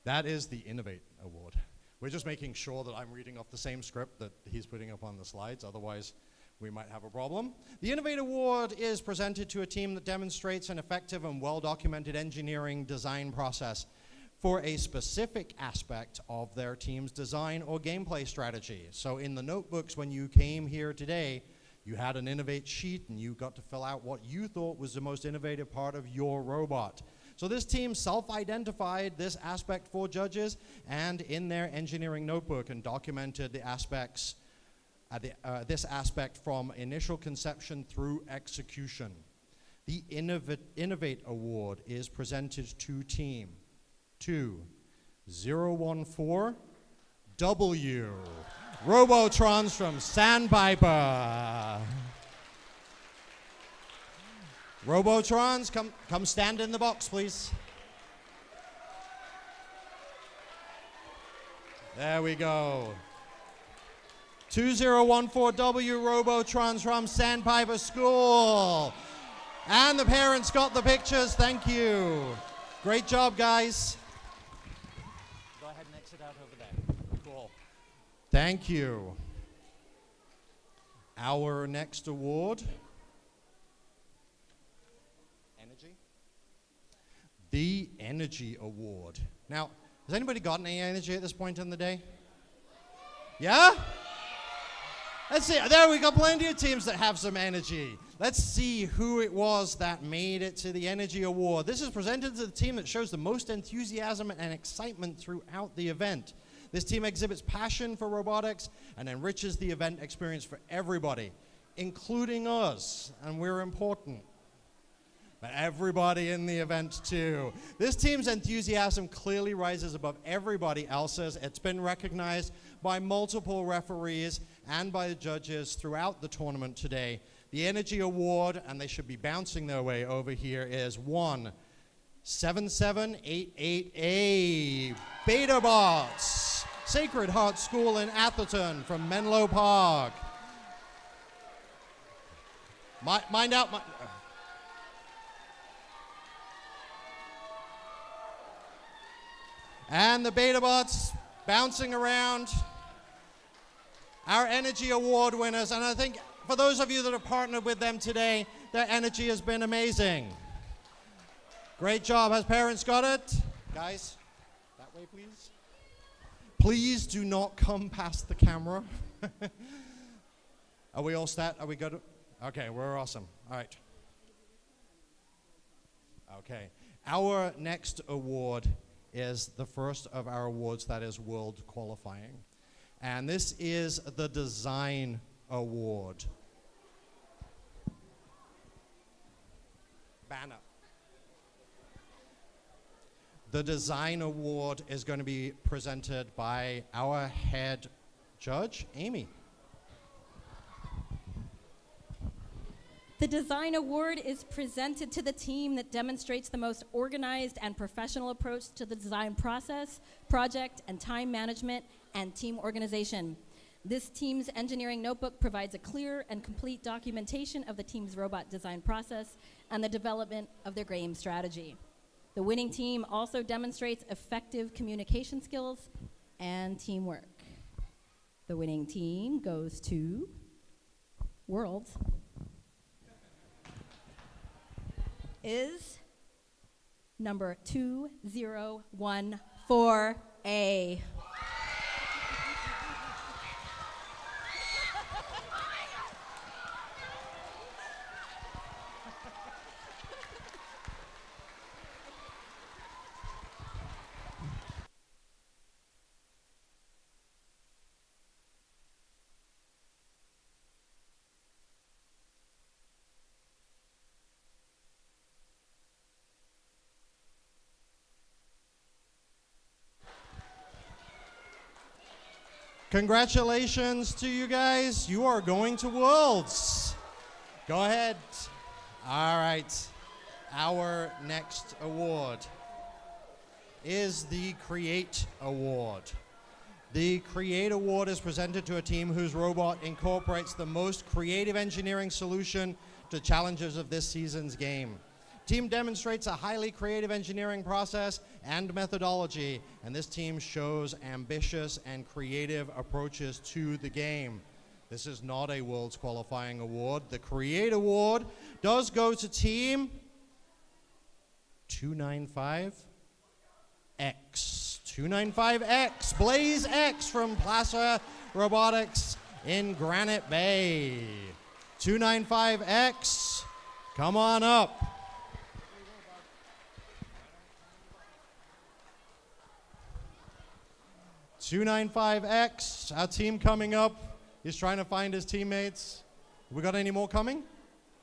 the Innovate Award. We're just making sure that I'm reading off the same script that he's putting up on the slides, otherwise we might have a problem. The Innovate Award is presented to a team that demonstrates an effective and well-documented engineering design process for a specific aspect of their team's design or gameplay strategy. So in the notebooks when you came here today, you had an Innovate sheet and you got to fill out what you thought was the most innovative part of your robot. So this team self-identified this aspect for judges and in their engineering notebook and documented the aspects, this aspect from initial conception through execution. The Innovate Award is presented to Team 2014W, Robotrons from Sandpiper. Robotrons, come stand in the box, please. There we go. 2014W Robotrons from Sandpiper School. And the parents got the pictures, thank you. Great job, guys. Go ahead and exit out over there. Cool. Thank you. Our next award. The Energy Award. Now, has anybody gotten any energy at this point in the day? Yeah? Let's see. There we got plenty of teams that have some energy. Let's see who it was that made it to the Energy Award. This is presented to the team that shows the most enthusiasm and excitement throughout the event. This team exhibits passion for robotics and enriches the event experience for everybody, including us, and we're important. But everybody in the event too. This team's enthusiasm clearly rises above everybody else's. It's been recognized by multiple referees and by the judges throughout the tournament today. The Energy Award, and they should be bouncing their way over here, is 17788A, BetaBots, Sacred Heart School in Atherton from Menlo Park. Mind out. And the beta bots bouncing around. Our Energy Award winners, and I think for those of you that have partnered with them today, their energy has been amazing. Great job. Has parents got it? Guys, that way please. Please do not come past the camera. Are we all set? Are we good? Okay, we're awesome. All right. Okay. Our next award is the first of our awards that is world qualifying. And this is the Design Award. Banner. The Design Award is going to be presented by our head judge, Amy. The Design Award is presented to the team that demonstrates the most organized and professional approach to the design process, project, and time management, and team organization. This team's engineering notebook provides a clear and complete documentation of the team's robot design process and the development of their game strategy. The winning team also demonstrates effective communication skills and teamwork. The winning team goes to Worlds. Is number 2014A. Congratulations to you guys. You are going to Worlds. Go ahead. All right. Our next award is the Create Award. The Create Award is presented to a team whose robot incorporates the most creative engineering solution to challenges of this season's game. Team demonstrates a highly creative engineering process and methodology, and this team shows ambitious and creative approaches to the game. This is not a Worlds qualifying award. The Create Award does go to Team 295X. 295X, Blaze X from Plaza Robotics in Granite Bay. 295X, come on up. $295X, our team coming up. He's trying to find his teammates. We got any more coming?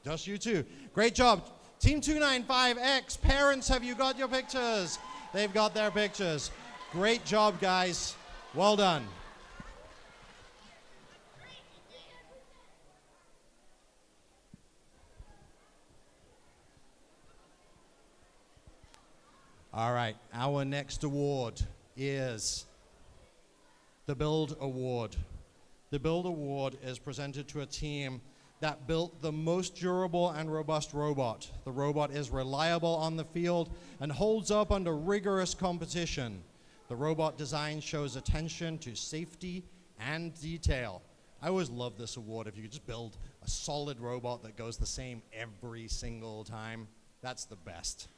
Just you two. Great job. Team 295X, parents, have you got your pictures? They've got their pictures. Great job, guys. Well done. All right, our next award is the Build Award. The Build Award is presented to a team that built the most durable and robust robot. The robot is reliable on the field and holds up under rigorous competition. The robot design shows attention to safety and detail. I always love this award. If you could just build a solid robot that goes the same every single time, that's the best.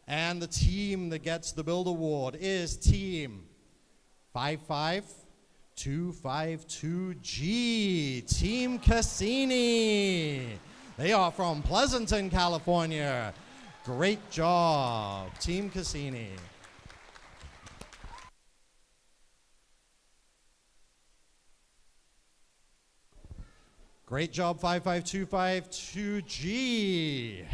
And the team that gets the Build Award is Team 55252G, Team Cassini. They are from Pleasanton, California. Great job, Team Cassini. Great job, 55252G.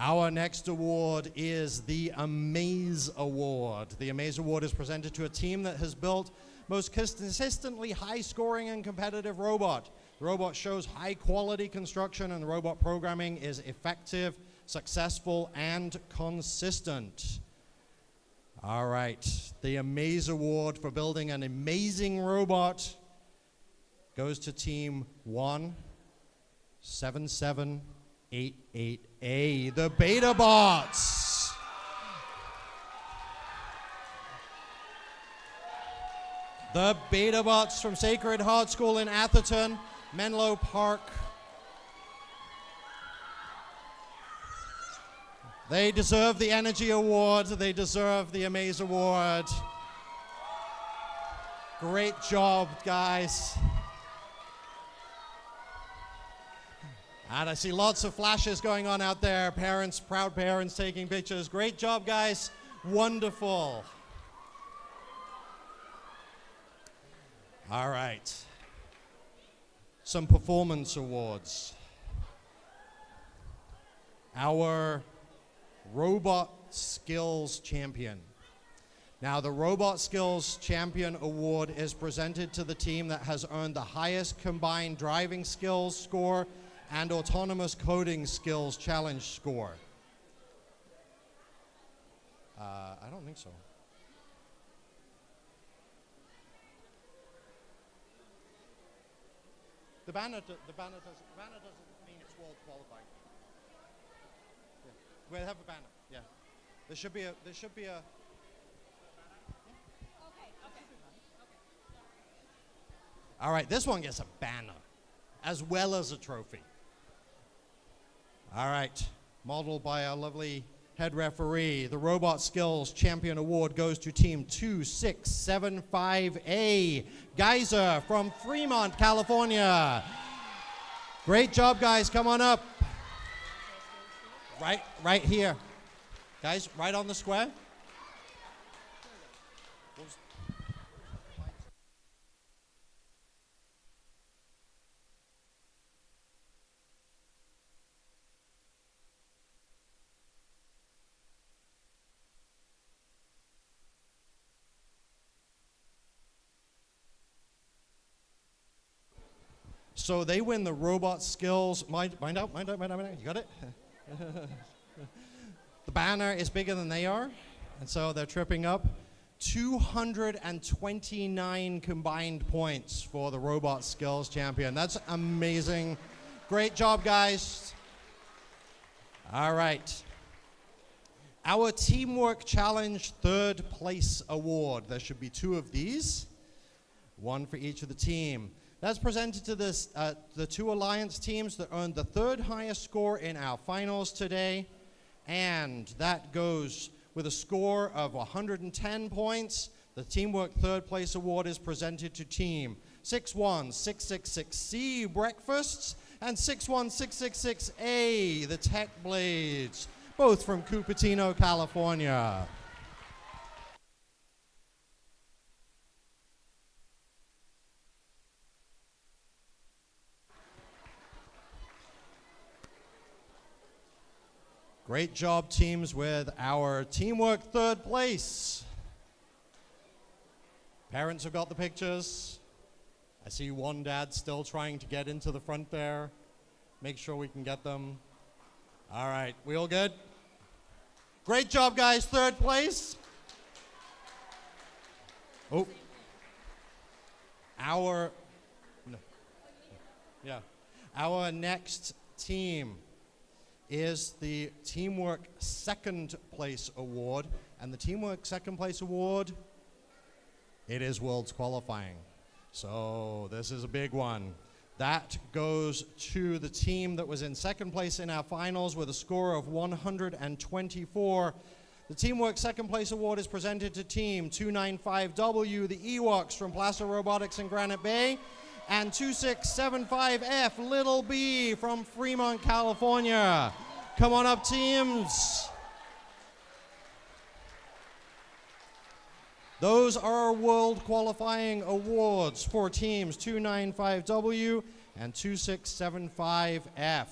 Our next award is the Amaze Award. The Amaze Award is presented to a team that has built most consistently high-scoring and competitive robot. The robot shows high-quality construction, and the robot programming is effective, successful, and consistent. All right, the Amaze Award for building an amazing robot goes to Team 17788A, the Beta Bots. The Beta Bots from Sacred Heart School in Atherton, Menlo Park. They deserve the Energy Award. They deserve the Amaze Award. Great job, guys. And I see lots of flashes going on out there. Parents, proud parents taking pictures. Great job, guys. Wonderful. All right. Some performance awards. Our Robot Skills Champion. Now, the Robot Skills Champion Award is presented to the team that has earned the highest combined driving skills score and autonomous coding skills challenge score. I don't think so. The banner doesn't mean it's world qualifying. Yeah. We'll have a banner. Yeah. There should be a. Okay. All right, this one gets a banner as well as a trophy. All right, modeled by our lovely head referee. The Robot Skills Champion Award goes to Team 2675A, Geyser from Fremont, California. Great job, guys. Come on up. Right here. Guys, right on the square. So they win the Robot Skills. Mind out. You got it? The banner is bigger than they are, and so they're tripping up. 229 combined points for the Robot Skills Champion. That's amazing. Great job, guys. All right. Our Teamwork Challenge Third Place Award. There should be 2 of these, one for each of the team. That's presented to the 2 Alliance teams that earned the 3rd highest score in our finals today. And that goes with a score of 110 points. The Teamwork Third Place Award is presented to Team 61666C, Breakfasts, and 61666A, the Tech Blades, both from Cupertino, California. Great job, teams, with our Teamwork Third Place. Parents have got the pictures. I see one dad still trying to get into the front there. Make sure we can get them. All right, we all good? Great job, guys. Third place. Oh. Our next team is the Teamwork Second Place Award. And the Teamwork Second Place Award, it is Worlds Qualifying. So this is a big one. That goes to the team that was in second place in our finals with a score of 124. The Teamwork Second Place Award is presented to Team 295W, the Ewoks from Placer Robotics in Granite Bay, and 2675F, Little B from Fremont, California. Come on up, teams. Those are our world qualifying awards for teams 295W and 2675F.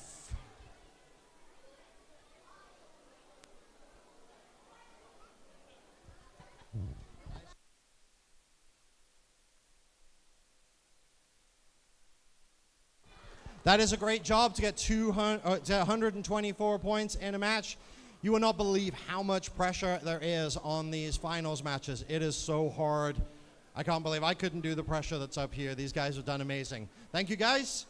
That is a great job to get 124 points in a match. You will not believe how much pressure there is on these finals matches. It is so hard. I can't believe I couldn't do the pressure that's up here. These guys have done amazing. Thank you, guys.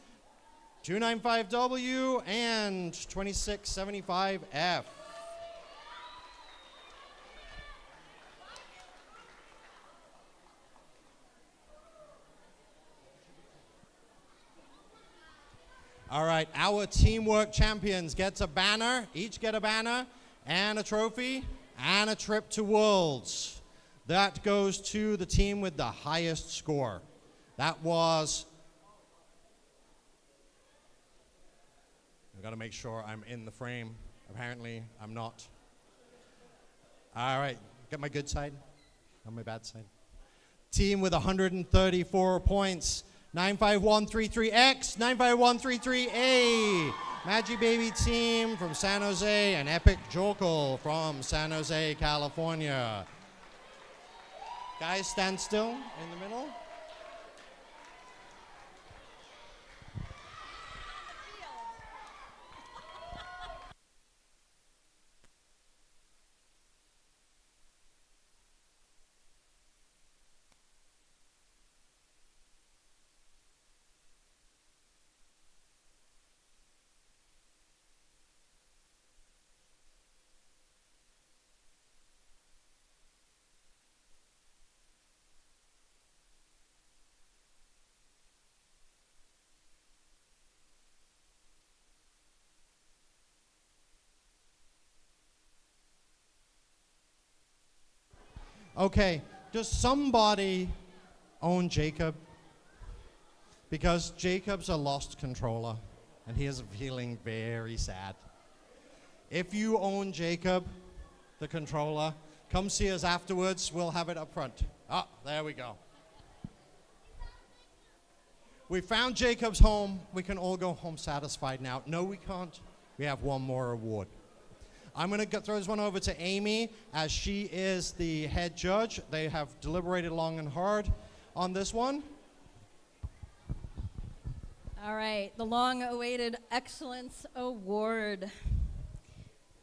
295W and 2675F. All right, our teamwork champions gets a banner, each get a banner and a trophy and a trip to Worlds. That goes to the team with the highest score. That was, I've got to make sure I'm in the frame. Apparently, I'm not. All right, get my good side, on my bad side. Team with 134 points. 95133X, 95133A. Magi Baby Team from San Jose and Epic Jokel from San Jose, California. Guys, stand still in the middle. Okay, does somebody own Jacob? Because Jacob's a lost controller, and he is feeling very sad. If you own Jacob, the controller, come see us afterwards. We'll have it up front. Ah, there we go. We found Jacob's home. We can all go home satisfied now. No, we can't. We have one more award. I'm going to throw this one over to Amy, as she is the head judge. They have deliberated long and hard on this one. All right, the long-awaited Excellence Award.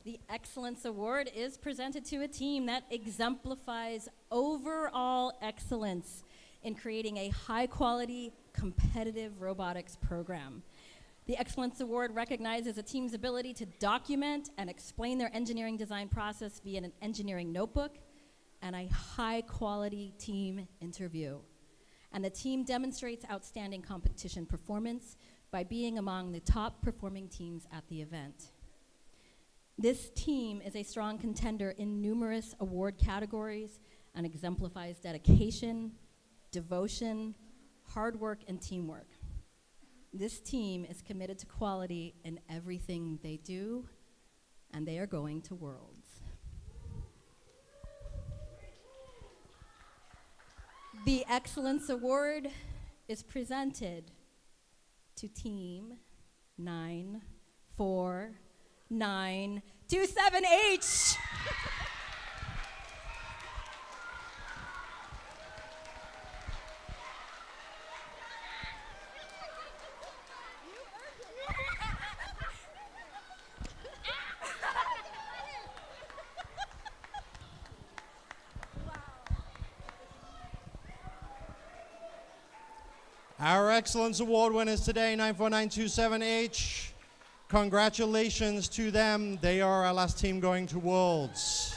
The Excellence Award is presented to a team that exemplifies overall excellence in creating a high-quality, competitive robotics program. The Excellence Award recognizes a team's ability to document and explain their engineering design process via an engineering notebook and a high-quality team interview. And the team demonstrates outstanding competition performance by being among the top performing teams at the event. This team is a strong contender in numerous award categories and exemplifies dedication, devotion, hard work, and teamwork. This team is committed to quality in everything they do, and they are going to Worlds. The Excellence Award is presented to Team 94927H. Our Excellence Award winners today, 94927H. Congratulations to them. They are our last team going to Worlds.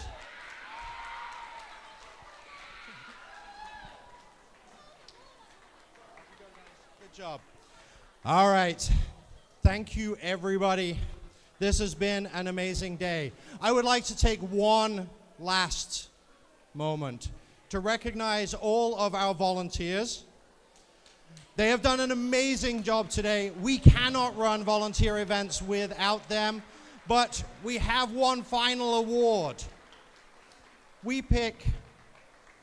Good job. All right. Thank you, everybody. This has been an amazing day. I would like to take one last moment to recognize all of our volunteers. They have done an amazing job today. We cannot run volunteer events without them, but we have one final award. We pick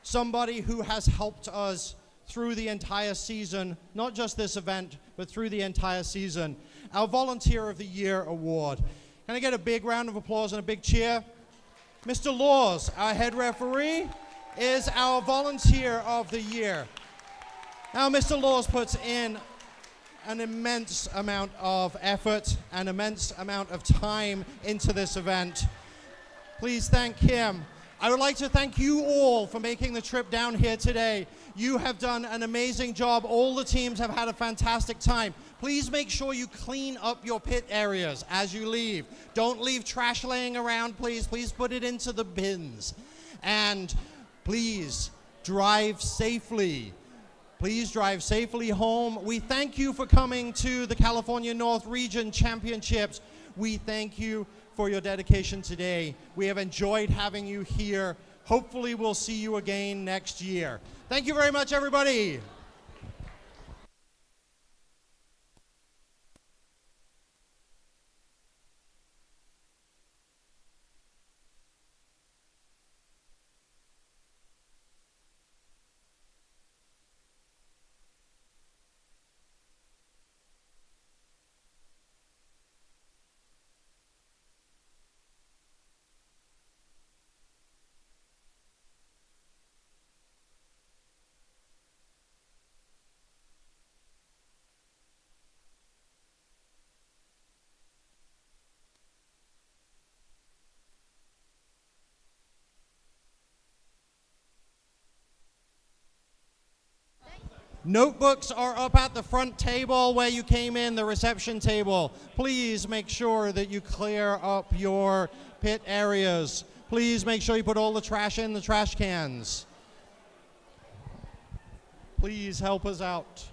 somebody who has helped us through the entire season, not just this event, but through the entire season. Our Volunteer of the Year award. Can I get a big round of applause and a big cheer? Mr. Laws, our head referee, is our Volunteer of the Year. Now, Mr. Laws puts in an immense amount of effort, an immense amount of time into this event. Please thank him. I would like to thank you all for making the trip down here today. You have done an amazing job. All the teams have had a fantastic time. Please make sure you clean up your pit areas as you leave. Don't leave trash laying around, please. Please put it into the bins. And please drive safely. Please drive safely home. We thank you for coming to the California North Region Championships. We thank you for your dedication today. We have enjoyed having you here. Hopefully we'll see you again next year. Thank you very much, everybody. Notebooks are up at the front table where you came in, the reception table. Please make sure that you clear up your pit areas. Please make sure you put all the trash in the trash cans. Please help us out.